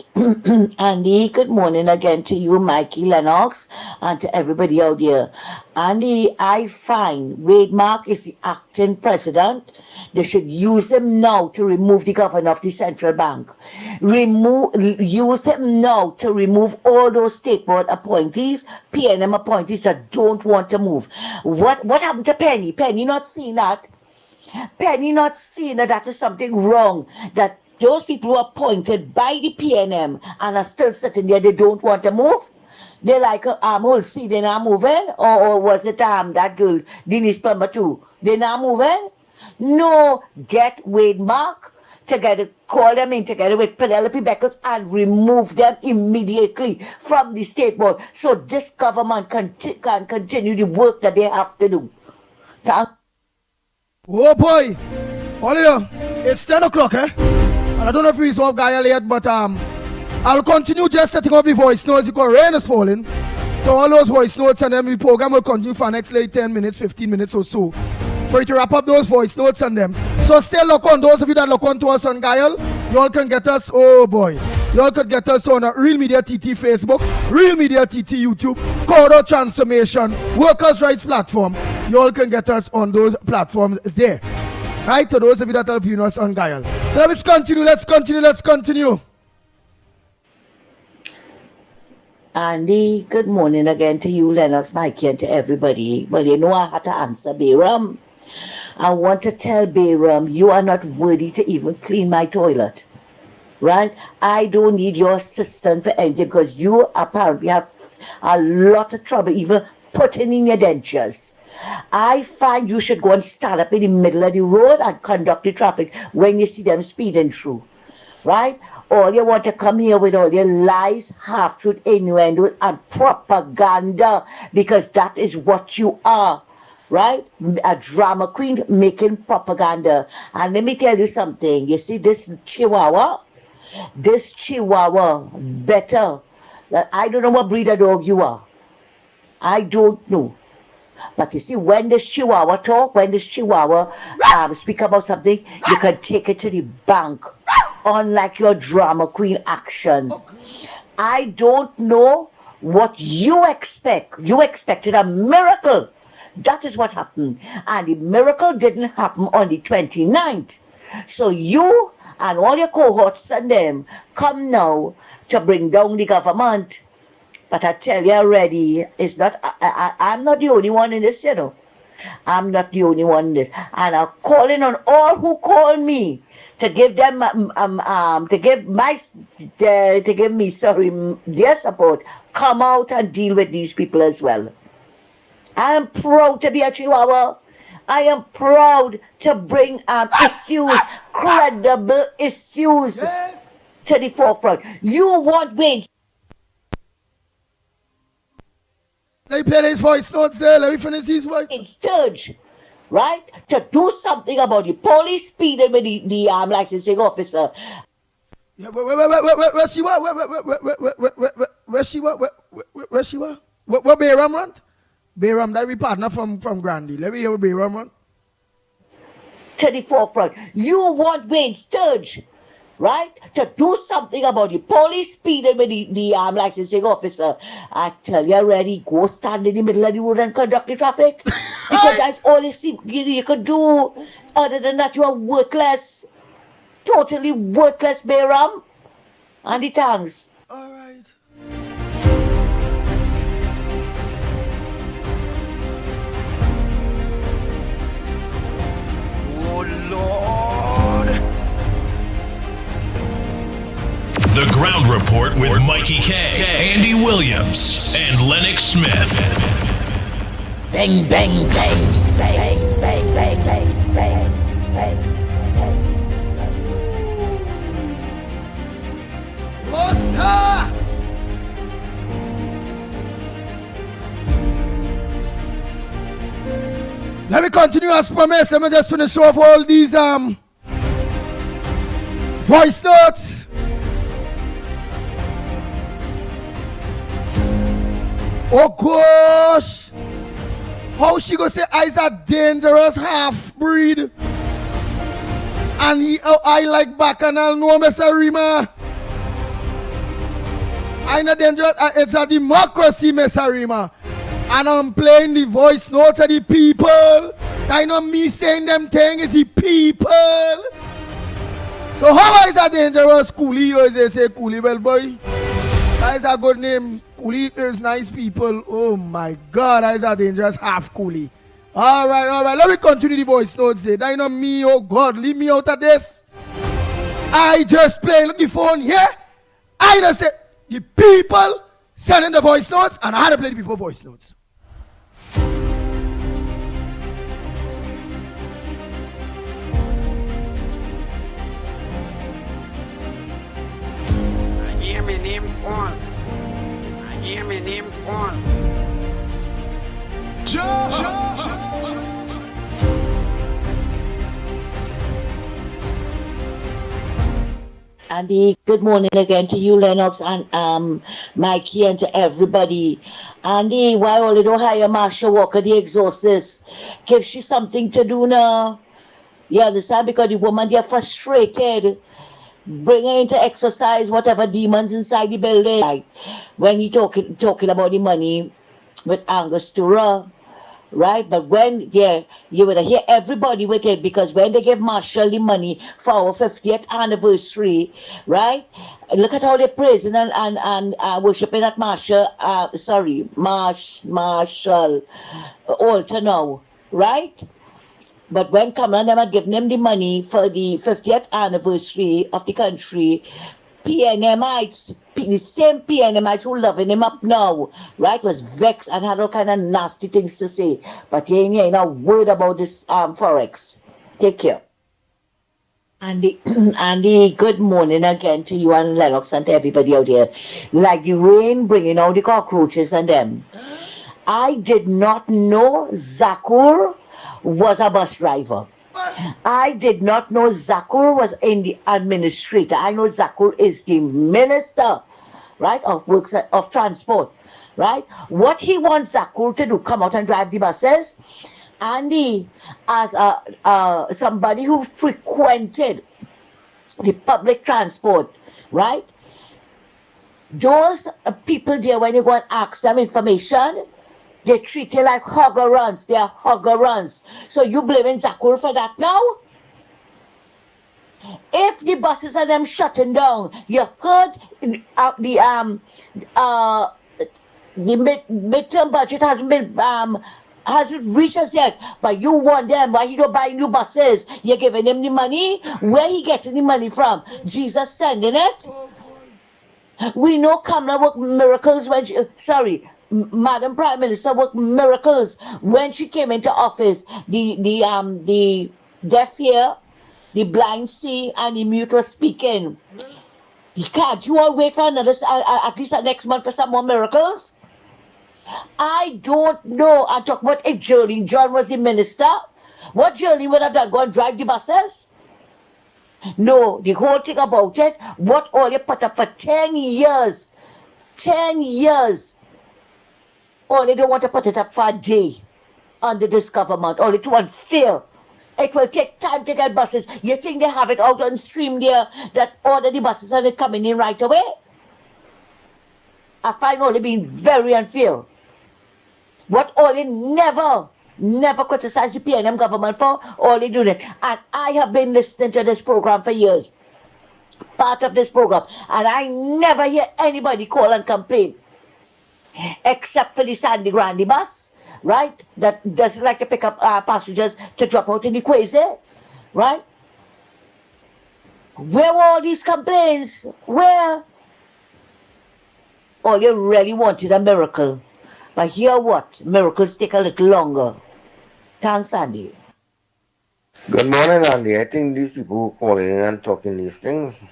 Andy, good morning again to you, Mikey, Lennox, and to everybody out there. Andy, I find Wade Mark is the acting president. They should use him now to remove the governor of the central bank. Use him now to remove all those state board appointees, PNM appointees that don't want to move. What happened to Penny? Penny not seeing that. Penny not seeing that is something wrong. That those people who are appointed by the PNM and are still sitting there, they don't want to move. They're like, we'll see, they're not moving. Or was it that girl, Denise Plumber too? They're not moving? No, get Wade Mark together, call them in together with Penelope Beckles and remove them immediately from the state board so this government can continue the work that they have to do. Oh boy, Olio, it's 10 o'clock, eh? And I don't know if we resolve Gaia yet, but I'll continue just setting up the voice notes because rain is falling. So all those voice notes and then the program will continue for the next 10 minutes, 15 minutes or so. For you to wrap up those voice notes and them. So still look on, those of you that look on to us on Gaia, you all can get us, oh boy. You all could get us on Real Media TT Facebook, Real Media TT YouTube, Corridor Transformation, Workers' Rights Platform. You all can get us on those platforms there. Right, to those of you that are viewing us on Gaia. So let's continue. Andy, good morning again to you, Lennox, Mikey, and to everybody. Well, you know I had to answer Bayram. I want to tell Bayram, you are not worthy to even clean my toilet. Right? I don't need your assistance for anything because you apparently have a lot of trouble even putting in your dentures. I find you should go and stand up in the middle of the road and conduct the traffic when you see them speeding through. Right? Or you want to come here with all your lies, half-truth, innuendo, and propaganda because that is what you are. Right? A drama queen making propaganda. And let me tell you something. You see this chihuahua better. I don't know what breed of dog you are. I don't know. But you see, when this chihuahua talk, when this chihuahua speak about something, you can take it to the bank. Unlike your drama queen actions. I don't know what you expect. You expected a miracle. That is what happened. And the miracle didn't happen on the 29th. So you and all your cohorts and them come now to bring down the government. But I tell you already, it's not. I'm not the only one in this, you know. I'm not the only one in this. And I'm calling on all who call me to give them, to give me their support. Come out and deal with these people as well. I am proud to be a Chihuahua. I am proud to bring issues, credible issues to the forefront. You want wins. Let me play his voice notes there. Let me finish his voice. In Sturge, right? To do something about the police speeding with the licensing officer. Yeah, where she was? Where she was? What Bayram want? Bayram, that we partner from Grandy. Let me hear what Bayram want. To the forefront. You want Wayne Sturge, right? To do something about the police speeding with the licensing officer. I tell you already, go stand in the middle of the road and conduct the traffic. Because that's all you could do. Other than that, you are worthless. Totally worthless, Bayram. Andy, thanks. All right. Oh, Lord. The Ground Report with Mikey K, Andy Williams, and Lennox Smith. Bang, bang, bang, bang, bang, bang, bang, bang, bang. Closer! Let me continue as promised. Let me just finish off all these voice notes. Oh gosh! How she gonna say I's a dangerous half-breed? And I like Bacchanal, no Mr. Rima. I know dangerous, it's a democracy, Mr. Rima. And I'm playing the voice notes of the people. I know me saying them things is the people. So how is a dangerous coolie? Or is they say coolie, well boy? That is a good name. Coolie is nice people. Oh my God, that is a dangerous half coolie. All right. Let me continue the voice notes. I know me, oh God, leave me out of this. I just play the phone here. I just say the people sending the voice notes, and I had to play the people voice notes. I hear my name call. I hear my name call. Andy, good morning again to you, Lennox, and Mikey, and to everybody. Andy, why only don't hire Marsha Walker, the exorcist? Give she something to do now. You understand? Because the woman, they're frustrated. Bring her into exercise, whatever demons inside the building. Like when he talking about the money with Angostura. Right, but when you would hear everybody with it, because when they give Marshall the money for our 50th anniversary, right? Look at how they're praising and worshiping at Marshall altar now, right? But when Cameron them had given him the money for the 50th anniversary of the country, PNMites, the same PNMites who loving him up now, right, was vexed and had all kind of nasty things to say. But he ain't a word about this Forex. Take care. Andy, good morning again to you and Lennox and to everybody out there. Like the rain bringing out the cockroaches and them. I did not know Zakur was a bus driver. I did not know Zakur was in the administrator. I know Zakur is the minister, right, of works of transport, right? What he wants Zakur to do, come out and drive the buses. Andy, as somebody who frequented the public transport, right? Those people there, when you go and ask them information, they treat you like hoggerons. They are hoggerons. So you blaming Zakur for that now? If the buses are them shutting down, you heard the midterm budget hasn't reached us yet, but you want them. Why he don't buy new buses? You're giving him the money. Where he getting the money from? Jesus sending it. We know Kamala worked miracles when Madam Prime Minister worked miracles when she came into office. The deaf hear, the blind see, and the mute was speaking. Can't you all wait for another, at least next month for some more miracles? I don't know. I talk about if Jolene John was the minister. What Jolene would have done? Go and drive the buses? No, the whole thing about it, what all you put up for 10 years. 10 years. Only they want to put it up for a day under this government. Only to unfair. It will take time to get buses. You think they have it out on stream there that all of the buses are coming in right away? I find only being very unfair. What only never never criticize the PNM government for all they do that. And I have been listening to this program for years, part of this program, and I never hear anybody call and complain, except for the Sandy Grande bus, right? That doesn't like to pick up passengers to drop out in the Quasi, right? Where were all these complaints? Where? All you really wanted a miracle. But here what? Miracles take a little longer. Thanks, Andy. Good morning, Andy. I think these people who calling in and talking these things,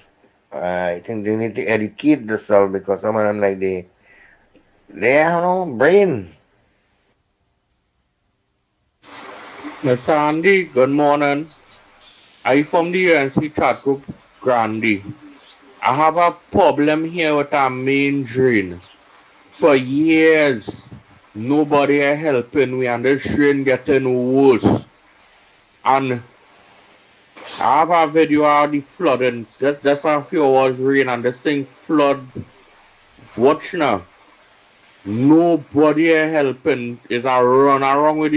I think they need to educate themselves because some of them like they have no brain. Mr. Andy, good morning. I from the UNC chat group, Grandy. I have a problem here with our main drain. For years, nobody is helping me and this drain getting worse. And I have a video of the flooding. Just a few hours rain and this thing flood. Watch now. Nobody is helping. It's a run around with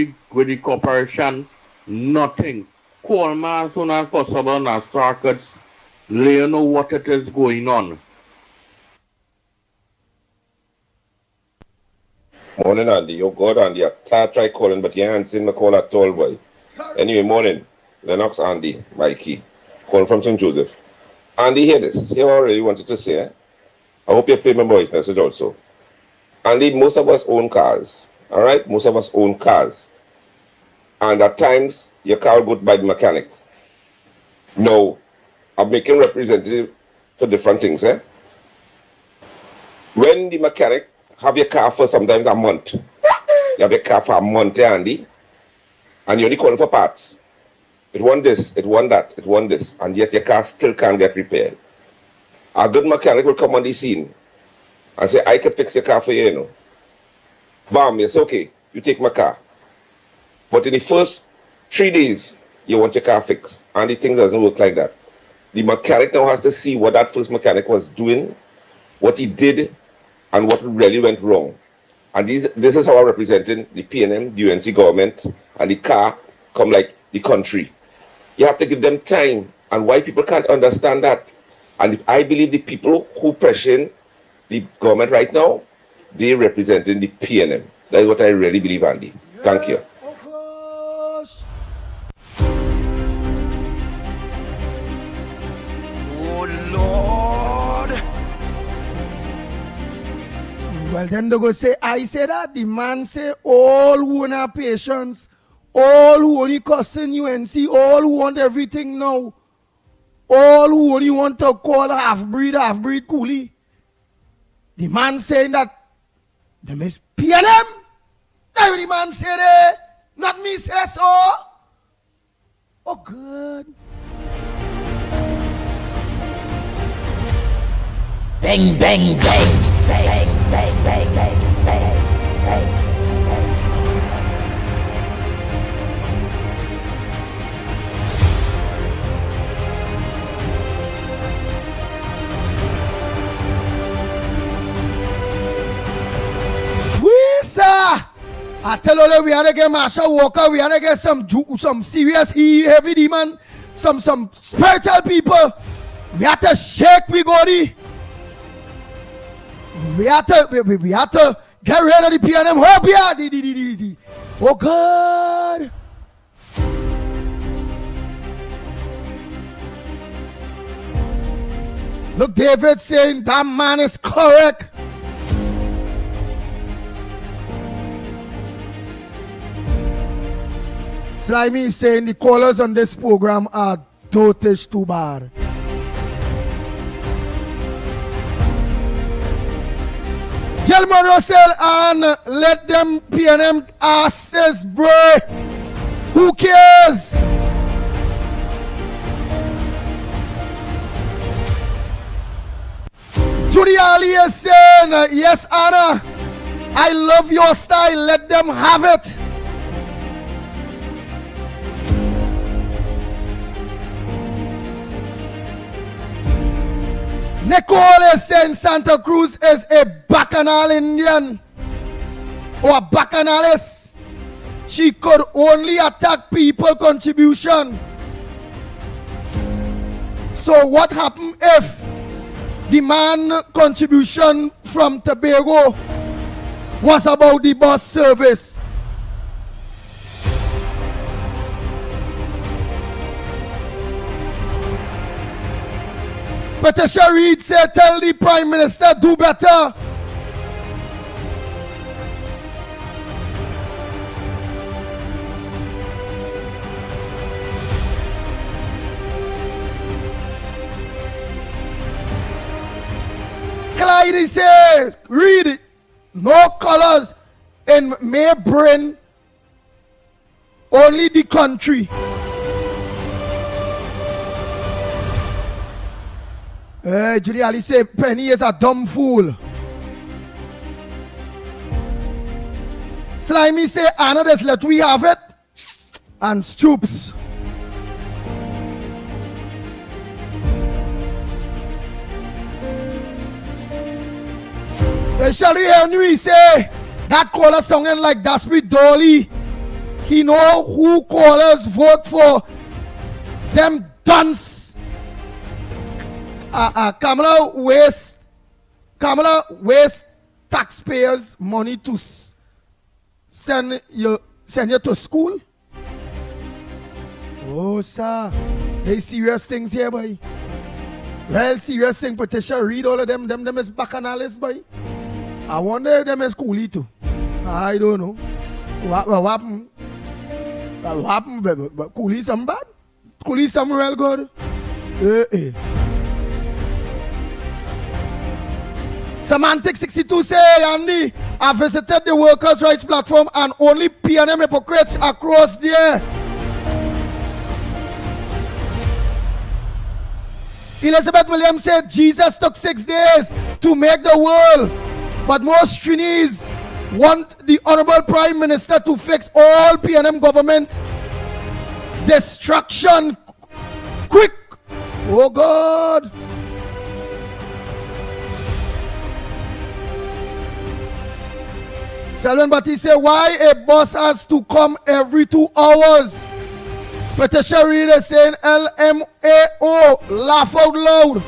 the corporation. Nothing. Call me as soon as possible and start let you know what it is going on. Morning, Andy. Oh, God, Andy. I try calling, but you ain't answering my call at all, boy. Anyway, morning. Lennox, Andy, Mickie. Calling from St. Joseph. Andy, hear this. Hear what I really wanted to say. I hope you play my voice message also. Andy, most of us own cars. All right? Most of us own cars. And at times, your car will go by the mechanic. No. I'm making representative for different things, eh? When the mechanic have your car for sometimes a month, you have your car for a month, Andy, and you only calling for parts. It want this, it want that, it want this, and yet your car still can't get repaired. A good mechanic will come on the scene and say, I can fix your car for you, you know. Bam, you say, okay, you take my car. But in the first 3 days, you want your car fixed, and the thing doesn't work like that. The mechanic now has to see what that first mechanic was doing, what he did, and what really went wrong. And this is how I'm representing the PNM, the UNC government, and the car come like the country. You have to give them time, and why people can't understand that. And I believe the people who pressure the government right now, they representing the PNM. That is what I really believe, Andy. Thank you. Well, then they go say, I say that. The man say, all who want have patience, all who only cussing UNC, all who want everything now, all who only want to call half-breed coolie. The man saying that, them is PNM. That's what the man say there. Not me say so. Oh, good. Bang, bang, bang. Bang, bang, bang, bang, bang, bang. I tell you, we had to get Marshall Walker, we had to get some serious heavy demon, some spiritual people. We had to shake Bigodi. We had to get rid of the PNM hope here. Oh God. Look, David saying that man is correct. Slimy is saying the callers on this program are dotish too bad. Gentlemen Russell and let them PNM asses, bro. Who cares? Judy Ali is saying, yes, Anna, I love your style. Let them have it. Nicole is saying Santa Cruz is a bacchanal Indian or a bacchanalist. she could only attack people contribution. So what happened if the man contribution from Tobago was about the bus service? Patricia Reid said, tell the Prime Minister, do better. Clyde says, read it. No colors in my brain, only the country. Judy Ali say Penny is a dumb fool. Slimy say Anna, just let we have it. And Stoops. Shelly Henry say that caller singing like that's with Dolly. He know who callers vote for. Them dunce. Kamala waste taxpayers' money to send you to school. Oh, sir, they serious things here, boy. Well, serious thing. Patricia Reid, all of them is bacchanalists, boy. I wonder if them is coolie too. I don't know. What happened? What happened? But coolie some bad? Coolie some real good? Semantic 62 say, Andy, I visited the workers' rights platform and only PNM hypocrites across there. Elizabeth Williams said Jesus took 6 days to make the world, but most Trinis want the Honorable Prime Minister to fix all PNM government destruction quick. Oh God. Selwyn Batty say, why a bus has to come every 2 hours? Patricia Reid is saying LMAO, laugh out loud.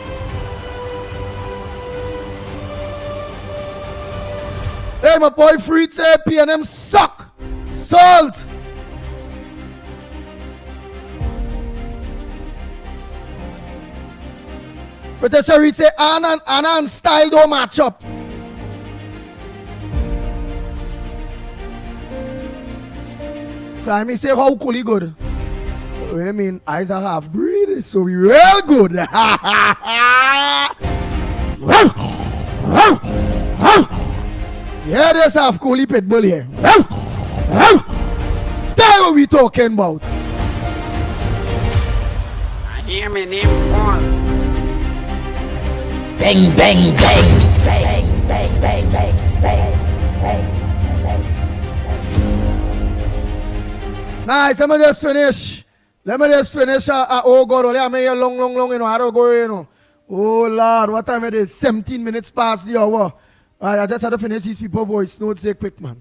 Hey, my boy Freed say PNM suck. Salt. Patricia Reid say Anna and style don't match up. So I may say how cool he good. I mean, eyes are half breed, so we real good. Yeah, there's half coolie pit bull here. That's what we talking about. I hear my name call. Bang, bang, bang. Bang, bang, bang, bang, bang, bang. Nice, let me just finish. Oh God, only I'm here long, you know, I don't go, you know. Oh Lord, what time it is? 17 minutes past the hour. I just had to finish these people's voice notes there quick, man.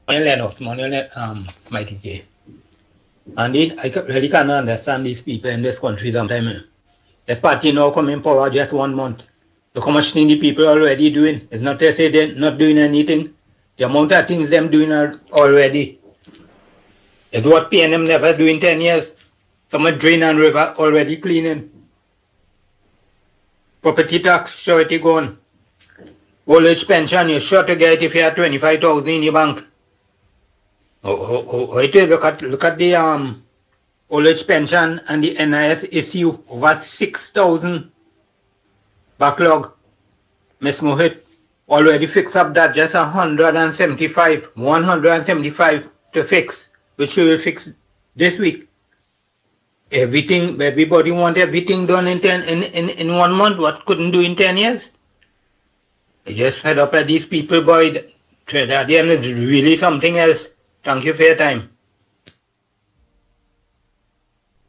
Lennox, Mickie K. Andy, I really can't understand these people in this country sometimes. This party now come in power just 1 month. Look how much thing the people already doing. It's not to say they're not doing anything. The amount of things them doing already is what PNM never do in 10 years. Some drain and river already cleaning. Property tax, surety gone. Old age pension, you're sure to get if you have 25,000 in your bank. It is, look at the old age pension and the NIS issue, over 6,000 backlog. Miss Mohit already fix up that, just 175 to fix, which we will fix this week. Everybody want everything done in 1 month, what couldn't do in 10 years? I just fed up at these people, boy. At the end, it's really something else. Thank you for your time.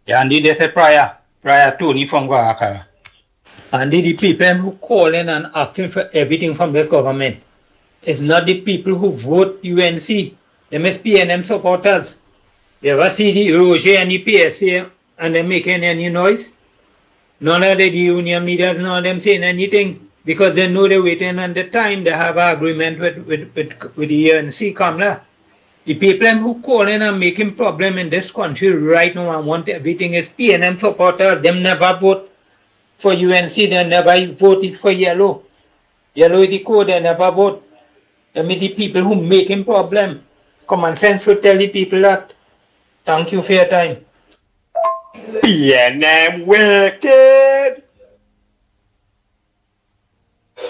Yeah, Andy, there's a prior Tony from Guadalajara. Andy, the people who calling and asking for everything from this government, it's not the people who vote UNC. Them is PNM supporters. You ever see the Roger and the PSA and them making any noise? None of the union leaders, none of them saying anything because they know they're waiting on the time they have an agreement with the UNC Kamala. The people who calling and making problem in this country right now and want everything is PNM supporters. Them never vote for UNC, they never voted for yellow. Yellow is the code, they never vote. Them is the people who making problem. Common sense would tell the people that. Thank you for your time. PNM wicked.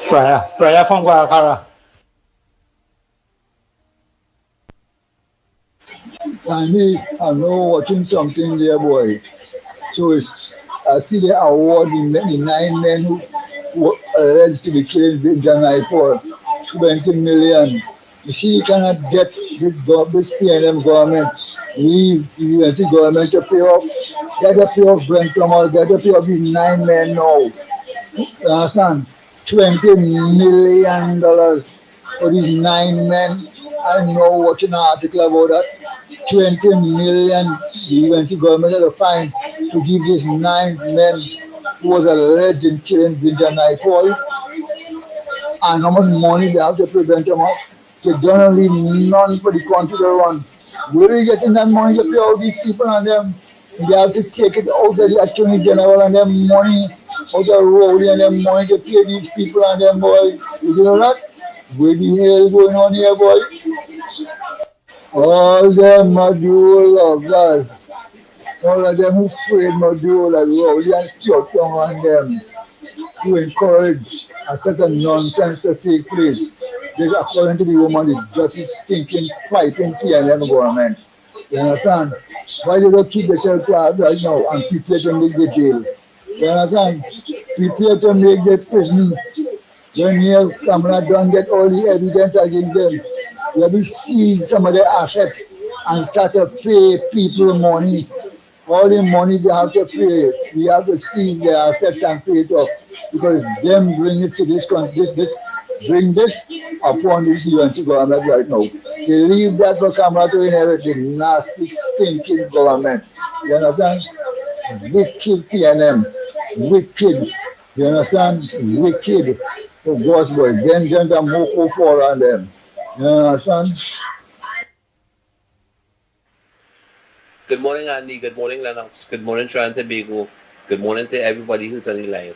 Prayer from Guadalajara. I know watching something there, boy. So I see the award in the 9 men who alleged to be killed in January for 20 million. You see, you cannot get this PNM government, leave the UNC government to pay off, get a pay off Brent Thomas, get a pay off these 9 men now. You understand? $20 million for these 9 men. I know watching an article about that. 20 million the UNC government had to find to give these 9 men who was alleged in killing Binja Nightfall, and how much money they have to prevent them up. They don't leave none for the country to run. Where are you getting that money to pay all these people and them? They have to take it out of the Attorney General and them money, out of Rowley and them money to pay these people and them, boy. You know that? Where the hell going on here, boy? All them module guys, all of them who afraid module like Rowley and Stuart Young on them to encourage a certain nonsense to take place. They, according to the woman, is just stinking, fighting PNM government. You understand? Why they don't keep themselves quiet right now and prepare to make the jail? You understand? Prepare to make the prison. When here Kamala don't get all the evidence against them, let me seize some of their assets and start to pay people money. All the money they have to pay, we have to seize their assets and pay it off. Because them bring it to this country, bring this upon this UNC government right now. They leave that for Kamala to inherit the nasty, stinking government. You understand? Wicked PNM. Wicked. You understand? Wicked. For God's boy. Vengeance and Moko fall on them. You understand? Good morning, Andy. Good morning, Lennox. Good morning, Trinidad and Tobago. Good morning to everybody who's on the line.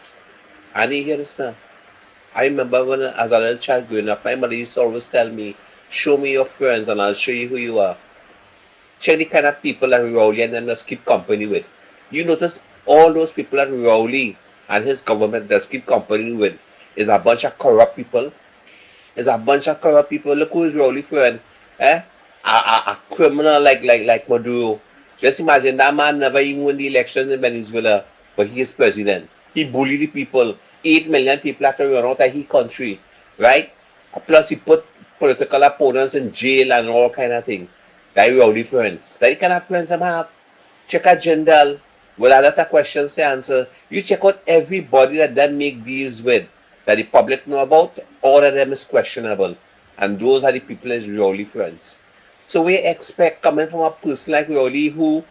Andy, hear this now. I remember when, as a little child growing up, my mother used to always tell me, show me your friends and I'll show you who you are. Check the kind of people that Rowley and them just keep company with. You notice all those people that Rowley and his government just keep company with is a bunch of corrupt people. It's a bunch of corrupt people. Look who is Rowley friend. A criminal like Maduro. Just imagine that man never even won the elections in Venezuela, but he is president. He bullied the people. 8 million people have to run out of his country, right? Plus he put political opponents in jail and all kind of thing. That Rowley friends. That kind of friends I have. Check out Jindal with a lot of questions to answer. You check out everybody that make deals with that the public know about. All of them is questionable. And those are the people as Rowley friends. So we expect, coming from a person like Rowley who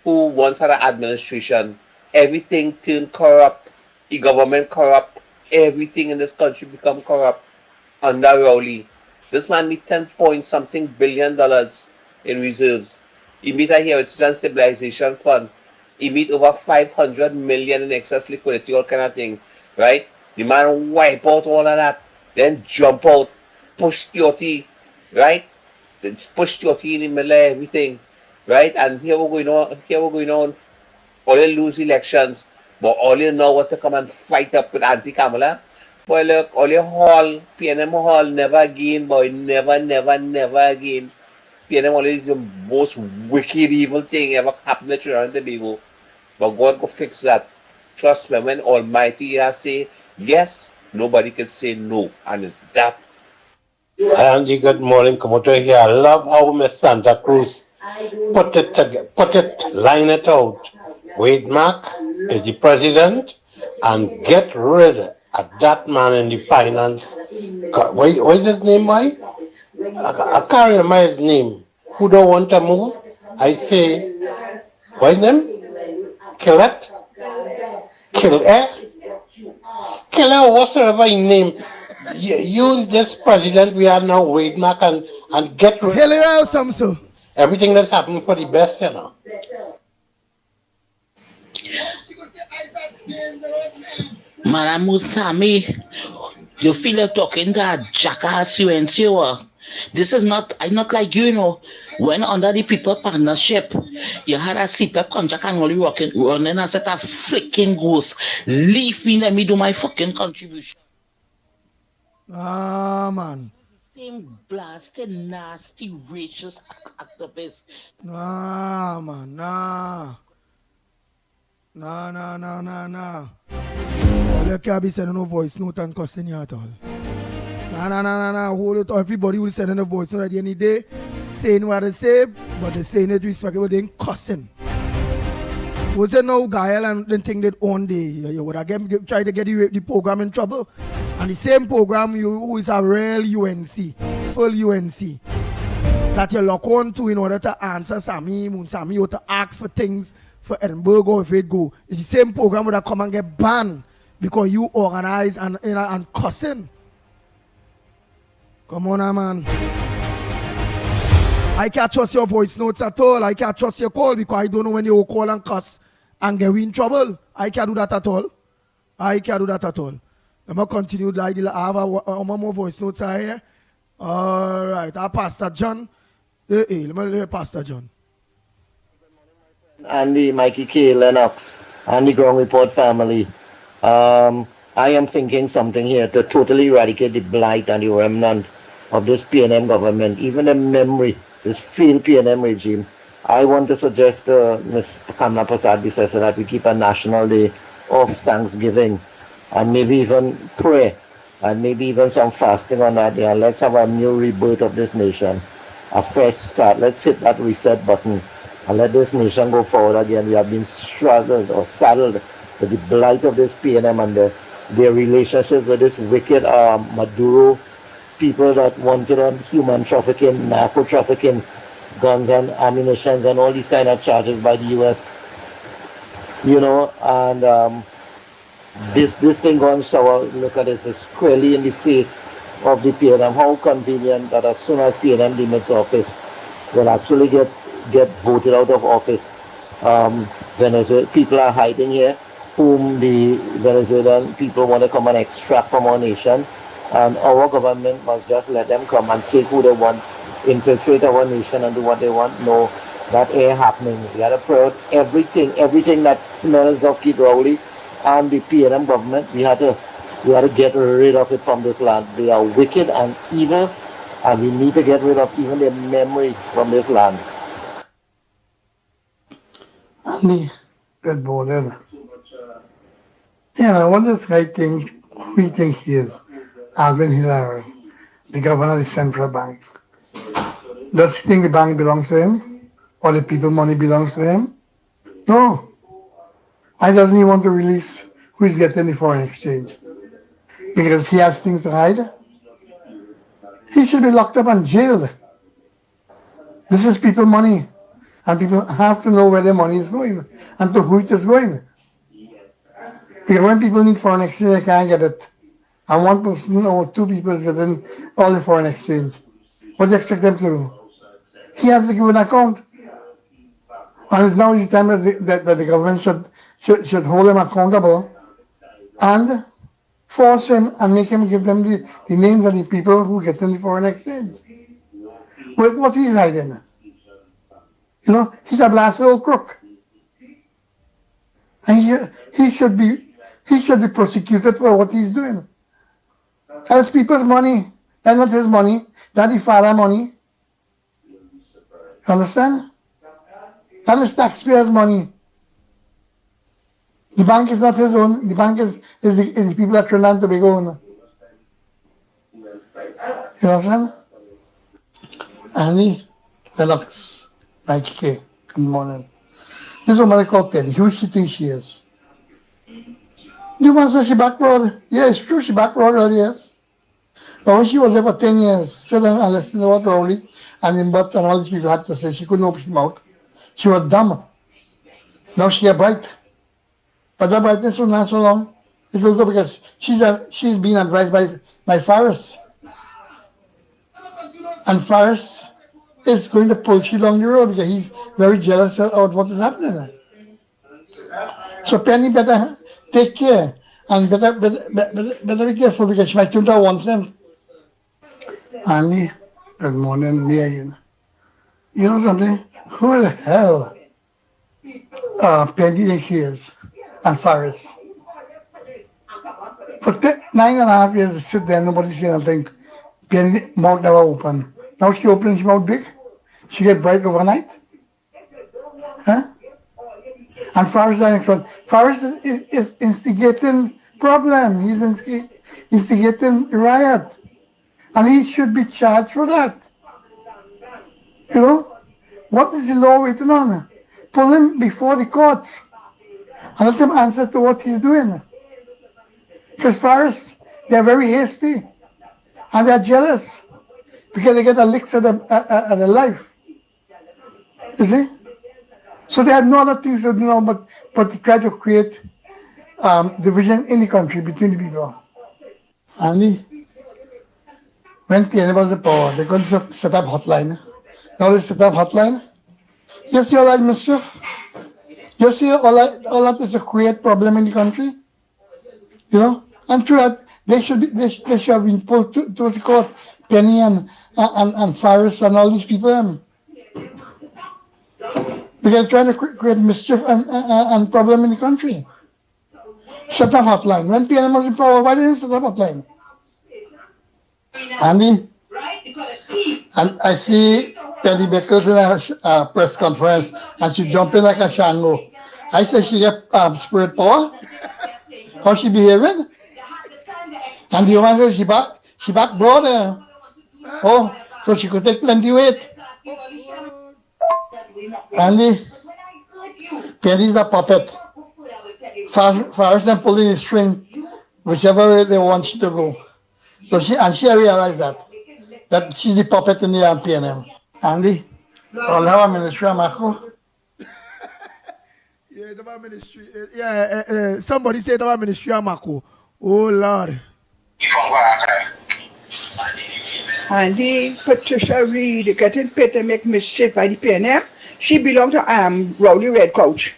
once had an administration, everything turned corrupt, the government corrupt, everything in this country become corrupt under Rowley. This man made 10 point something billion in reserves. He made a heritage and stabilization fund. He made over 500 million in excess liquidity, all kind of thing, right? The man wipe out all of that, then jump out, push 30, right? Push 30 in the middle of everything, right? And here we're going on. All you lose elections, but all you know what to come and fight up with anti-Kamala. Boy, look, all your hall, PNM hall, never again, boy, never again. PNM hall is the most wicked, evil thing ever happened to Trinidad and Tobago. But God go fix that. Trust me, when Almighty has say yes, nobody can say no. And it's that. Andy, good morning. Come out here. I love how Miss Santa Cruz line it out. Wade Mack is the president and get rid of that man in the finance. What is his name, boy? I can't remember his name. who don't want to move, I say, what's them? Kill it, kill it, kill it, whatsoever in name. Use this president we are now wait back and get rid of everything that's happened for the best, you know. Madam Musami, you feel like talking to a jackass you and say, well, this is not, I'm not like you, you know. When under the people partnership, you had a CPAP contract and only running as a freaking ghost. Leave me, let me do my fucking contribution. Ah, man. Same blasted, nasty, racist activist. Nah, man, nah. Nah. You can't be sending no voice note and cussing you at all. Nah. Hold it. Everybody will send in a voice note at the end of the day, saying what they say, but they saying it respectful, they ain't cussing. Was it no guile and then think that one day you would again try to get the program in trouble? And the same program who is a real UNC, full UNC, that you lock on to in order to answer Sammy or to ask for things for Edinburgh or if it go. It's the same program would have come and get banned because you organize and cussing. Come on, man. I can't trust your voice notes at all. I can't trust your call because I don't know when you will call and cuss and get in trouble. I can't do that at all. I'm going to continue. I have one more voice notes here. All right. Pastor John. Let me hear Pastor John. Andy, Mickie K, Lennox, and the Ground Report family. I am thinking something here to totally eradicate the blight and the remnant of this PNM government, even the memory, this failed PNM regime. I want to suggest to Ms. Kamla Prasad Bisesa that we keep a national day of Thanksgiving and maybe even pray and maybe even some fasting on that day. And let's have a new rebirth of this nation, a fresh start. Let's hit that reset button and let this nation go forward again. We have been struggled or saddled with the blight of this PNM and their relationship with this wicked Maduro people that wanted on human trafficking, narco trafficking, guns and ammunition and all these kind of charges by the US. You know, and this thing going sour, look at it, it's squarely in the face of the PNM. How convenient that as soon as PNM demits office, will actually get voted out of office. Venezuela people are hiding here, whom the Venezuelan people want to come and extract from our nation, and our government must just let them come and take who they want, infiltrate our nation and do what they want. No, that ain't happening. We gotta put out everything that smells of Kid Rowley and the PNM government. We had to get rid of it from this land. They are wicked and evil, and we need to get rid of even their memory from this land. Andy, good morning. Yeah, what this guy think, we think he is, Alvin Hillary, the governor of the central bank. Does he think the bank belongs to him? Or the people money belongs to him? No. Why doesn't he want to release who is getting the foreign exchange? Because he has things to hide? He should be locked up and jailed. This is people money. And people have to know where their money is going and to who it is going. Because when people need foreign exchange, they can't get it. And one person or two people is getting all the foreign exchange. What do you expect them to do? He has to give an account. And it's now the time that the government should hold him accountable and force him and make him give them the names of the people who get in the foreign exchange. With what he's hiding. You know, he's a blasted old crook. And he should be prosecuted for what he's doing. That's people's money. That's not his money. That's the father's money. You understand? That is taxpayers' money. The bank is not his own. The bank is the people at Trinidad and Tobago own. You understand? Annie, Lennox, Mickie K, good morning. This woman I call Penny. Who she thinks she is? The woman says she backward. Yeah, it's true, she backward, yes. But when she was there for 10 years, sit down and listen to what Rowley and Imbut and all these people had to say, she couldn't open her mouth. She was dumb. Now she got bright. But that brightness will not so long. It will go because she's been advised by Faris. And Faris is going to pull she along the road because he's very jealous of what is happening. So Penny better take care and better be careful because she might turn to one cent. Annie, good morning, me again. You know something? Who the hell Penny think she is? And Faris. For 9.5 years, to sit there, nobody said nothing. Penny mouth never open. Now she opens her mouth big. She get bright overnight. Huh? And Faris is instigating problem. He's instigating riot. And he should be charged for that. You know? What is the law waiting on? Pull him before the courts. And let him answer to what he's doing. Because Faris, they're very hasty. And they're jealous. Because they get a licks at the life. You see? So they have no other things to do now but to try to create division in the country between the people. And when PNM was in power, they couldn't set up hotline. Now they set up hotline. You see all that mischief? You see all that is to create problem in the country? You know? And through that, they should have been pulled to the court. Penny and Faris and all these people. Because trying to create mischief and problem in the country. Set up hotline. When PNM was in power, why didn't they set up hotline? Andy? And I see Penny Beckers in a press conference and she jumping like a shango. I say she get spirit power. How she behaving? And the woman says she back broad. Oh, so she could take plenty weight. Andy, Penny's a puppet. Faris and pulling the string, whichever way they want she to go. So she realized that she's the puppet in the PNM. Andy, I'll have a ministry of Marco. Yeah, the ministry. Somebody said about ministry of Marco. Oh Lord. Andy, Patricia Reed getting paid to make mischief by the PNM. She belonged to Rowley Red Coach.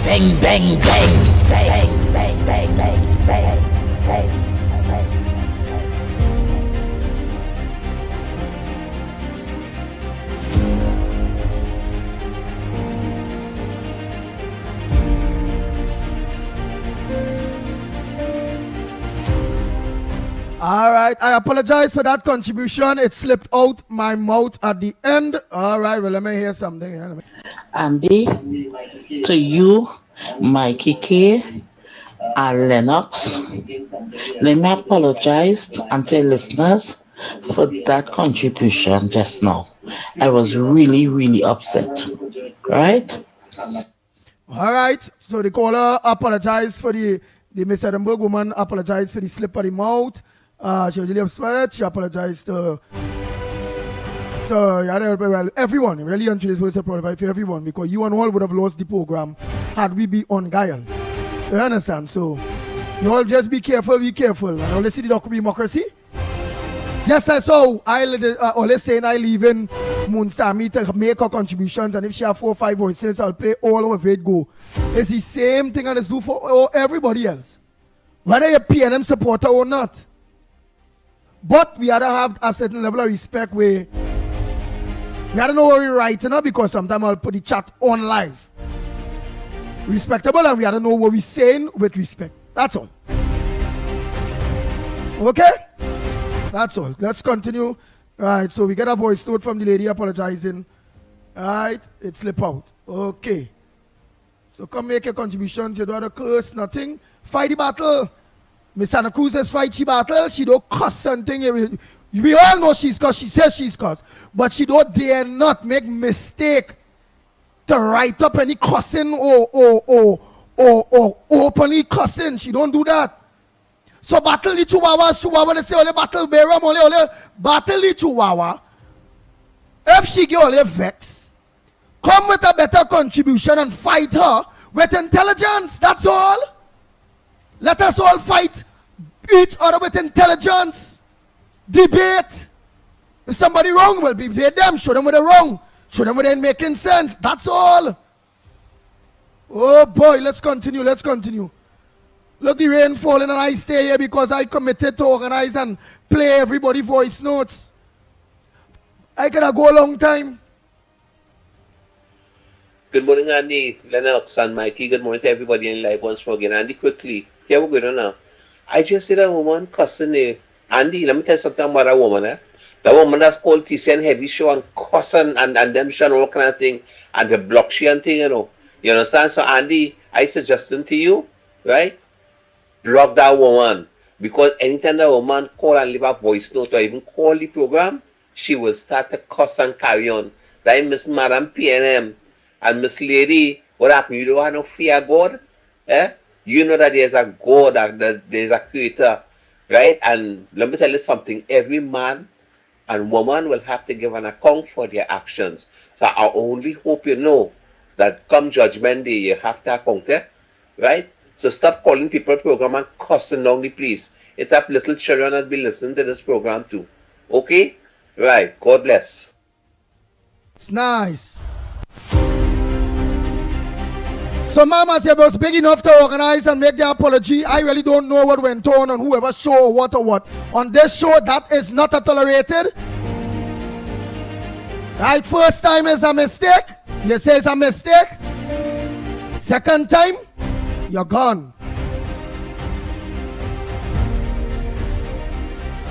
Bang, bang, bang, bang, bang, bang, bang, bang, bang. All right, I apologize for that contribution. It slipped out my mouth at the end. All right, well, let me hear something here. Andy, to you, Mickie K, and Lennox, let me apologize and tell listeners for that contribution just now. I was really, really upset. Right? All right, so the caller apologized for the Miss Edinburgh woman apologized for the slip of the mouth. She was really upset. She apologized to everyone. Really, and this was apologize for everyone because you and all would have lost the program had we be on Guile. So you understand? So you all just be careful, And now let's see the documentary democracy. Just as how I always saying I leave in Munsami to make her contributions, and if she have 4 or 5 voices, I'll play all of it go. It's the same thing and it's do for everybody else. Whether you're a PNM supporter or not. But we had to have a certain level of respect where we had to know what we're writing up because sometimes I'll put the chat on live. Respectable, and we had to know what we're saying with respect. That's all. Okay? That's all. Let's continue. All right, so we get a voice note from the lady apologizing. All right, it slip out. Okay. So come make your contributions. You don't have to curse, nothing. Fight the battle. Miss Santa Cruz's fight she battle, she don't cuss and thing. We all know she's cuss, she says she's cuss. But she don't dare not make mistake to write up any cussing or openly cussing. She don't do that. So battle the Chihuahua, they say only battle Beram, only battle the Chihuahua. If she get only vex, come with a better contribution and fight her with intelligence. That's all. Let us all fight each other with intelligence. Debate. If somebody wrong, well, be them. Show them where they're wrong. Show them where they're making sense. That's all. Oh boy, let's continue. Let's continue. Look, the rain falling and I stay here because I committed to organize and play everybody voice notes. I could go a long time. Good morning, Andy, Lennox, and Mikey. Good morning to everybody in live once more again. Andy, quickly, here we go now. I just said a woman cussing. Andy, let me tell you something about a woman. The woman that's called TCN Heavy Show and cussing and them showing all kind of thing and the block she and thing, You understand? So, Andy, I suggesting to you, right? Block that woman. Because anytime that woman call and leave a voice note or even call the program, she will start to cuss and carry on. That Miss Madam PNM and Miss Lady, what happened? You don't have no fear of God? Eh? You know that there's a God, that there's a creator, right? And let me tell you something. Every man and woman will have to give an account for their actions. So I only hope you know that come judgment day, you have to account, right? So stop calling people program and cussing down the place. It have little children that be listening to this program too. Okay? Right. God bless. It's nice. So Mama said it was big enough to organize and make the apology. I really don't know what went on whoever show or what. On this show, that is not tolerated. Right, first time is a mistake. You say it's a mistake. Second time, you're gone.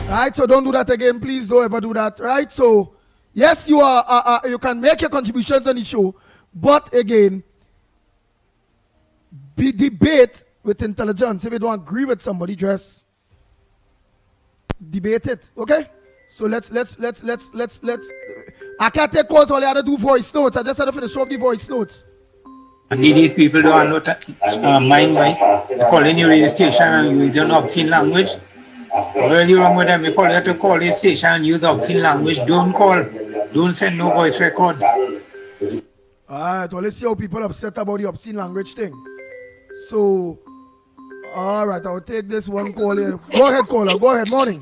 Right, so don't do that again. Please don't ever do that. Right, so yes, you are. You can make your contributions on the show, but again, be debate with intelligence. If you don't agree with somebody, just debate it. Okay? So let's. I can't take calls. All I had to do voice notes. I just had to finish off the voice notes. And these people don't know mind right. They're calling you radio station and using obscene language. Really wrong with them. If all you have to call the station and use obscene language, don't call. Don't send no voice record. Alright, well, let's see how people are upset about the obscene language thing. So, alright, I'll take this one call here. Go ahead, caller. Go ahead. Morning.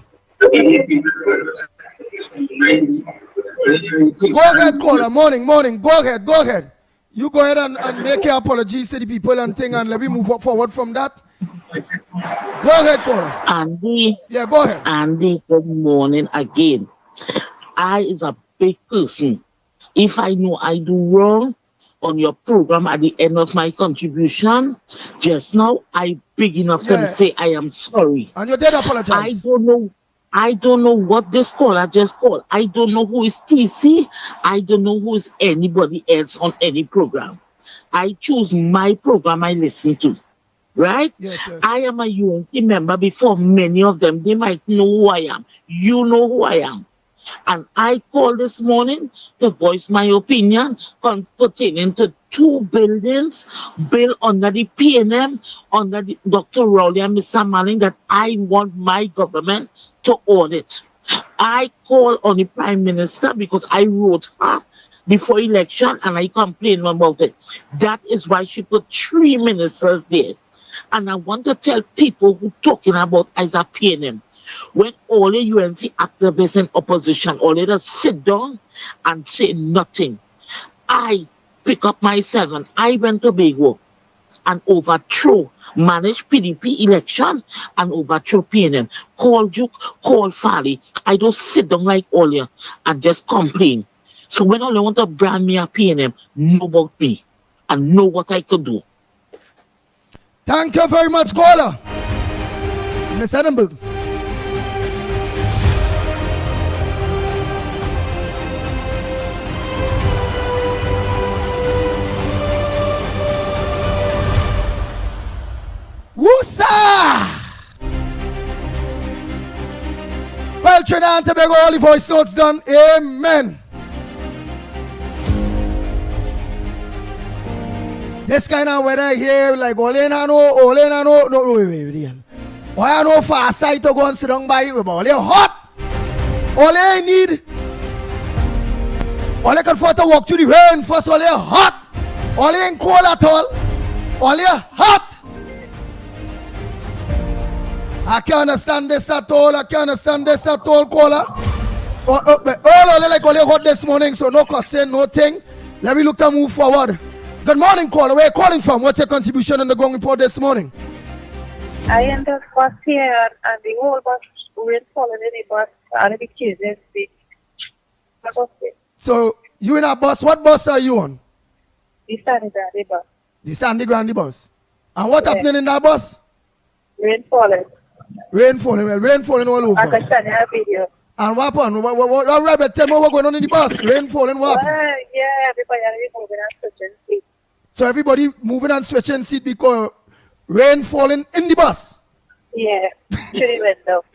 Go ahead, caller. Morning. Go ahead. You go ahead and make your apologies to the people and thing, and let me move forward from that. Go ahead, caller. Andy. Yeah, go ahead. Andy, good morning again. I is a big person. If I know I do wrong on your program at the end of my contribution, just now I big enough to say I am sorry. And you did apologize. I don't know what this caller just called. I don't know who is TC. I don't know who is anybody else on any program. I choose my program I listen to. Right? Yes. I am a UNC member before many of them. They might know who I am. You know who I am. And I called this morning to voice my opinion pertaining to 2 buildings built under the PNM, under the Dr. Rowley and Mr. Manning, that I want my government to audit. I called on the Prime Minister because I wrote her before election and I complained about it. That is why she put 3 ministers there. And I want to tell people who talking about as a PNM, when all the UNC activists in opposition, all they just sit down and say nothing. I pick up myself and I went to Tobago and managed PDP election and overthrow PNM. Call Duke, call Farley. I don't sit down like all you and just complain. So when all they want to brand me a PNM, know about me and know what I could do. Thank you very much, caller. Miss Edinburgh. Woosa! Trinidad and Tobago, all the voice notes done. Amen. This kind of weather here, like, no, wait. Why I know far side to go and sit down by you, but all hot. All I need, all I can afford to walk through the rain first, all hot. All ain't cold at all. All hot. I can't understand this at all. I can't understand this at all, caller. All like all hot this morning, so no concern, no thing. Let me look to move forward. Good morning, caller. Where are you calling from? What's your contribution on the Gong Report this morning? I am the bus here and the whole bus will follow the bus and the kids speak. So you in a bus? What bus are you on? The Sandy Grande bus. The Sandy Grande bus. And what happening in that bus? Rain falling. Rain falling. Well, rain falling all over. I can send you a video. And what happened? What Rebel, tell me what's going on in the bus? Rain falling, what happened? Yeah, everybody is moving and switching seats. So everybody moving and switching seat because rain falling in the bus? Yeah, through the window.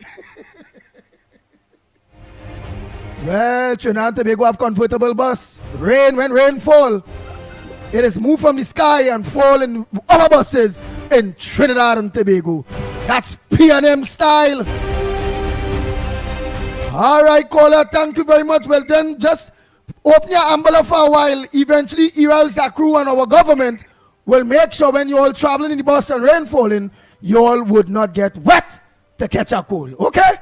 Well, Trinidad and Tobago have comfortable bus. Rain, when rain fall, it is moved from the sky and fall in other buses in Trinidad and Tobago. That's P&M style. All right, caller, thank you very much. Well, then just open your umbrella for a while. Eventually, Iral Zakru and our government will make sure when you're all traveling in the bus and rain falling, you all would not get wet to catch a cold. Okay?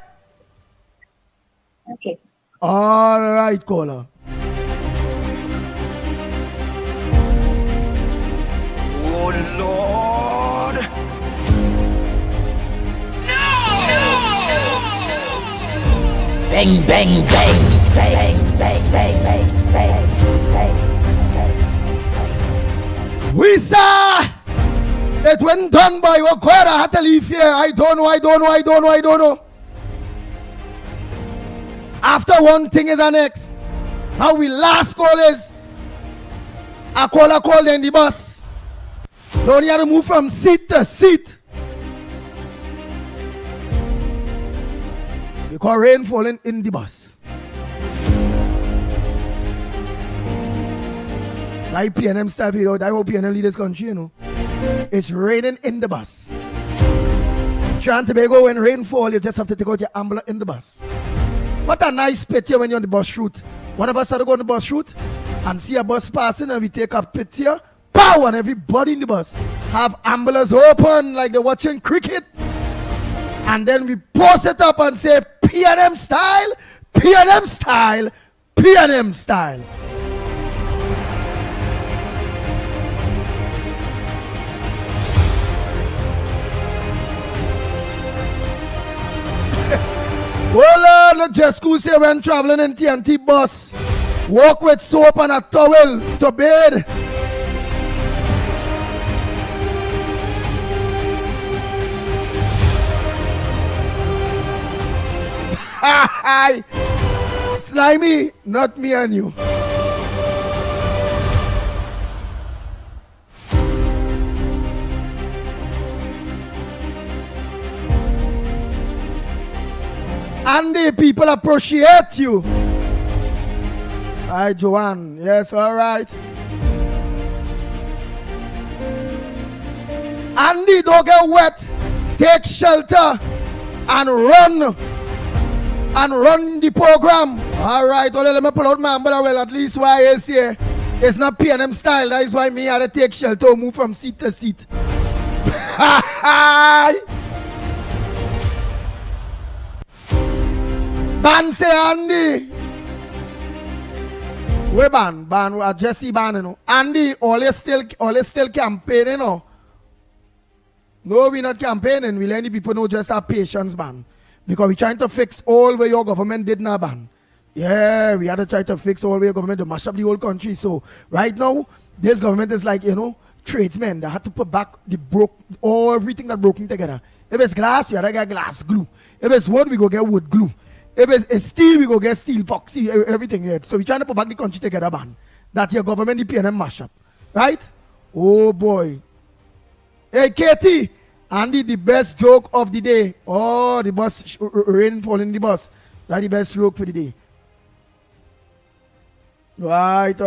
Okay. All right, caller. Oh, Lord. Bang, bang, bang, bang, bang, bang, bang, bang, bang. We saw it when done by Wakwara. I had to leave here. I don't know. After one thing is the next. Now we last call is a call in the bus. Don't you have to move from seat to seat. Because rain falling in the bus. Like P&M style, you know, I hope P&M lead this country, you know. It's raining in the bus. Trinidad and Tobago, when rain fall, you just have to take out your umbrella in the bus. What a nice picture when you're on the bus route. One of us had to go on the bus route and see a bus passing and we take a picture. Pow! And everybody in the bus have umbrellas open like they're watching cricket. And then we post it up and say P&M style, P&M style, P&M style. Oh Lord, just school say when traveling in TNT bus, walk with soap and a towel to bed. Slimy, not me and you. And the people appreciate you. Hi, Joanne. Yes, all right. Andy, don't get wet. Take shelter and run. And run the program. All right, well, let me pull out my umbrella. Well, at least why is here. It's not P&M style. That is why me had to take shelter, move from seat to seat. Ban say Andy. We ban Jesse ban, you know. Andy, always still campaigning, you know. No, we not campaigning. We let the people know just our patience ban. Because we're trying to fix all where your government did not ban. Yeah, we had to try to fix all where your government to mash up the whole country. So right now, this government is like, you know, tradesmen. They had to put back everything that broken together. If it's glass, you had to get glass glue. If it's wood, we go get wood glue. If it's steel, we go get steel epoxy, everything here. So we're trying to put back the country together, man. That your government, the P&M mash up. Right? Oh boy. Hey, Katie. Andy, the best joke of the day. Oh, the bus, rain falling in the bus. That's the best joke for the day. Right.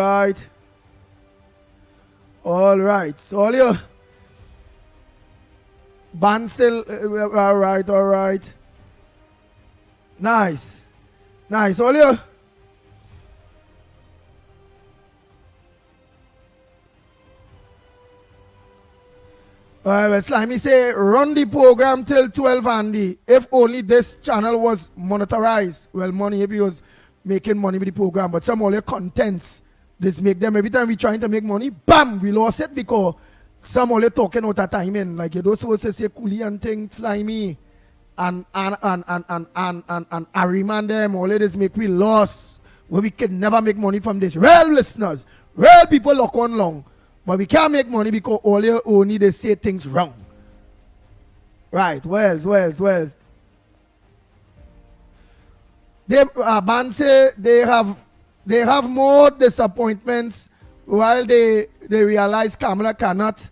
All right. So all you band still all right. Nice. All you. All right, well, Slimy say run the program till 12, Andy. If only this channel was monetized. Well, money if he was making money with the program, but some of the contents this make them every time we trying to make money, bam, we lost it because some of the talking out of timing. Like you don't supposed to say coolie and thing, fly me and Ariman them, all of this make we lost. Where we can never make money from this. Real listeners, real people lock on long. But we can't make money because all you only they say things wrong. Right, Wells. They band say they have more disappointments while they realize Kamala cannot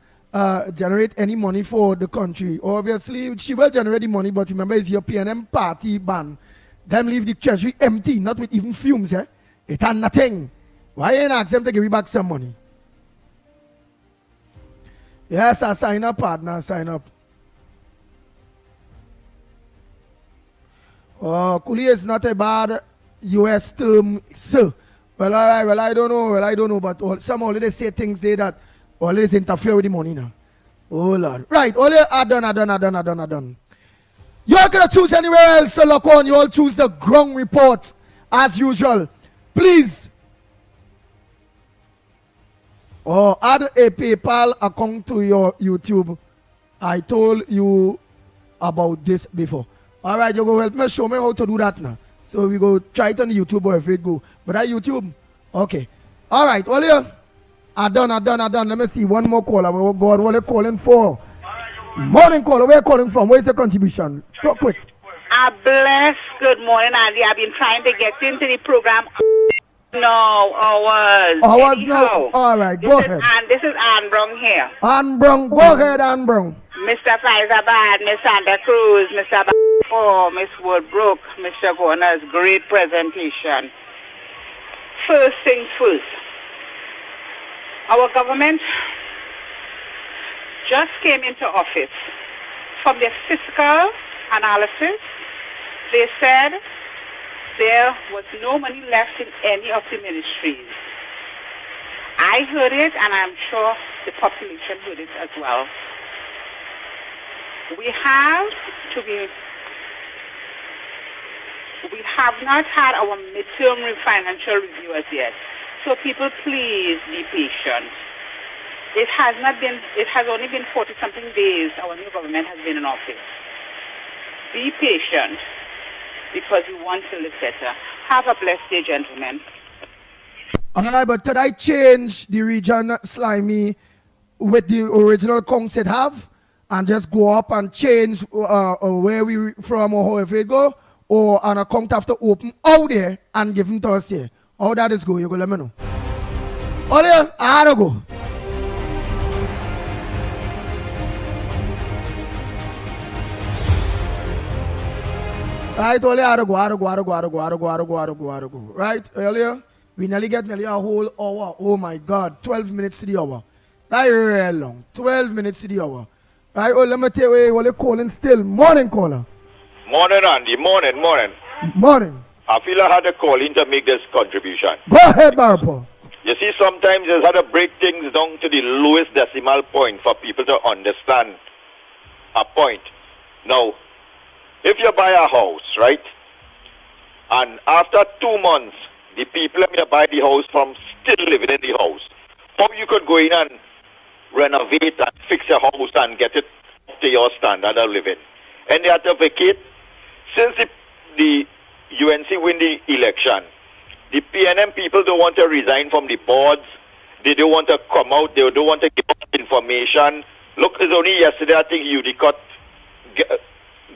generate any money for the country. Obviously, she will generate the money, but remember it's your PNM party ban. Them leave the treasury empty, not with even fumes, eh? It had nothing. Why ain't ask them to give you back some money? Yes, I sign up, partner. Sign up. Oh, coolie is not a bad US term, sir. Well, I don't know. But some already say things there that always interfere with the money now. Oh, Lord. Right, all you are done. You are going to choose anywhere else to lock on. You all choose the ground report as usual. Please. Or add a PayPal account to your YouTube. I told you about this before. All right, you go help me show me how to do that now. So we go try it on YouTube or if it go. But at YouTube, okay. All right, all you are done. Let me see one more caller. Oh God, what are you calling for? Morning caller, where are you calling from? Where's your contribution? Talk quick. Bless. Good morning, Andy. I've been trying to get into the program. No, hours now. All right, go ahead. This is Ann Brown here. Ann Brown, go ahead, Ann Brown. Mr. Faisabad, Miss Santa Cruz, Mr. Oh, Miss Woodbrook, Mr. Goner's great presentation. First things first. Our government just came into office. From their fiscal analysis, they said there was no money left in any of the ministries. I heard it, and I'm sure the population heard it as well. We have not had our midterm financial review as yet. So people, please be patient. It has only been 40-something days our new government has been in office. Be patient, because we want to live better. Have a blessed day, gentlemen. All right, but could I change the region Slimy with the original concept have and just go up and change where we from or however it go, or an account have to open out there and give them to us here? How that is go? You go let me know. Oh yeah, I had to go. Right, earlier, I go. Right, earlier, we nearly a whole hour. Oh my God, 12 minutes to the hour. That's real long. 12 minutes to the hour. Right, let me tell you what you're calling still. Morning, caller. Morning, Andy. Morning. Morning. I feel I had to call in to make this contribution. Go ahead, Barpo. You see, sometimes it's had to break things down to the lowest decimal point for people to understand a point. Now, if you buy a house, right, and after 2 months, the people you buy the house from still living in the house, how you could go in and renovate and fix your house and get it to your standard of living? And they had to vacate. Since the UNC win the election, the PNM people don't want to resign from the boards. They don't want to come out. They don't want to give out information. Look, it's only yesterday I think UDCOT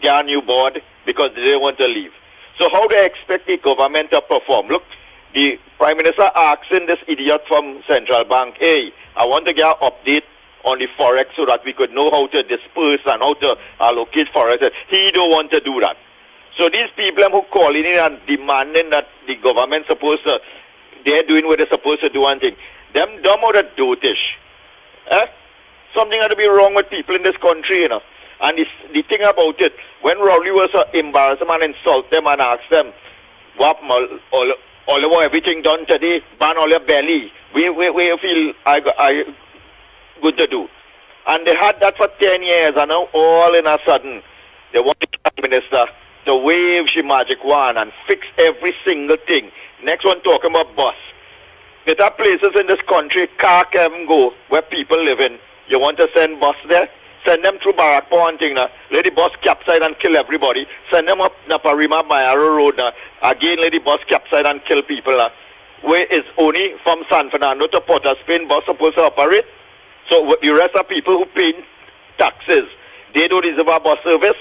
get a new board because they didn't want to leave. So how do they expect the government to perform? Look, the Prime Minister asking this idiot from Central Bank, hey, I want to get an update on the forex so that we could know how to disperse and how to allocate forex. He don't want to do that. So these people who calling in and demanding that the government they're doing what they're supposed to do and thing. Them dumb or the dotish. Something had to be wrong with people in this country, you know. And the thing about it, when Rowley was embarrass them and insult them and ask them, what all everything done today, ban all your belly. We feel I good to do. And they had that for 10 years, and now all in a sudden, they want the Prime Minister to wave she magic wand and fix every single thing. Next one talking about bus. There are places in this country, car can go, where people live in. You want to send bus there? Send them through Barakpo and thing. Let the bus capsize and kill everybody. Send them up Naparima Mayaro Road. Again, let the bus capsize and kill people. Where is only from San Fernando to Port of Spain bus supposed to operate? So the rest of people who pay taxes, they don't deserve a bus service.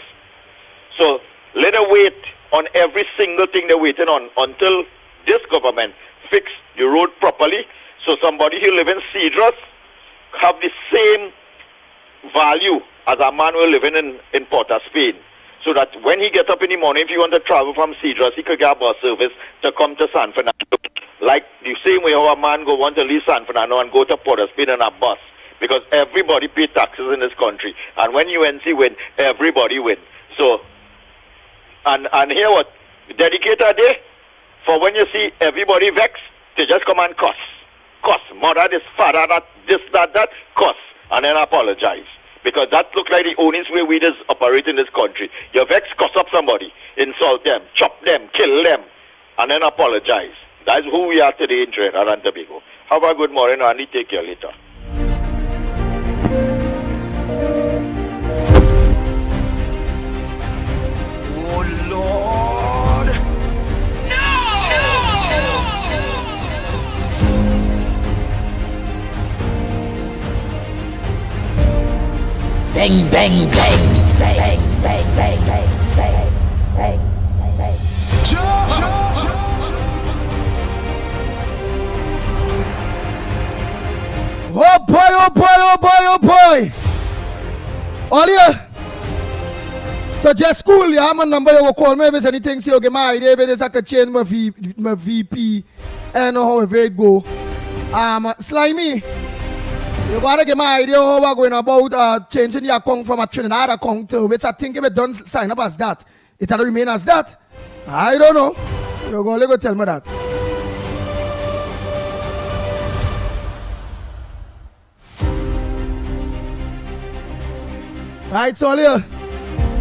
So let them wait on every single thing they're waiting on until this government fix the road properly. So somebody who live in Cedros have the same value as a man who living in Port of Spain. So that when he gets up in the morning, if he want to travel from Cedros, he could get a bus service to come to San Fernando. Like the same way how a man want to leave San Fernando and go to Port of Spain in a bus. Because everybody pay taxes in this country. And when UNC win, everybody win. So, and here what? Dedicate a day for when you see everybody vex, to just come and cuss. Cuss. Mother this, father that, this, that, cuss. And then apologize. Because that look like the only way we just operate in this country. You vex, cuss up somebody, insult them, chop them, kill them, and then apologize. That's who we are today in Trinidad and Tobago. Have a good morning, Andy. Take care later. Oh, Lord. Bang, bang, bang, bang, bang, bang, bang, bang, bang, bang, bang. Oh boy, oh boy, oh boy, oh boy. All here. So just cool, you have my number, you will call me if there's anything, say, okay, my idea, if I could change my VP, and however it go. Slimy. You gotta get my idea how we're going about changing your account from a Trinidad account to which I think if it don't sign up as that, it'll remain as that. I don't know. You're gonna go tell me that. Right, so here,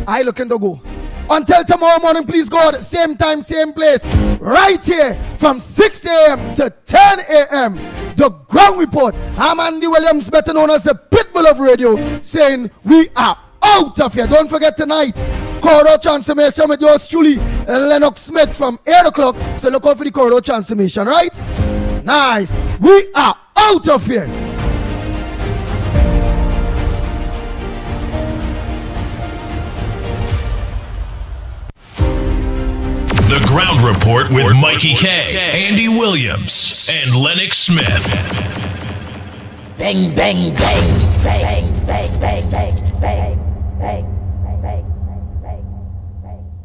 I looking to go. Until tomorrow morning, please God, same time, same place, right here from 6 a.m. to 10 a.m. The Ground Report. I'm Andy Williams, better known as the Pitbull of Radio, saying we are out of here. Don't forget tonight, Corridor Transformation with yours truly, Lennox Smith from 8 o'clock. So look out for the Corridor Transformation, right? Nice. We are out of here. The Ground Report with Mikey K, Andy Williams, and Lennox Smith. Bang, bang, bang, bang, bang, bang, bang, bang, bang.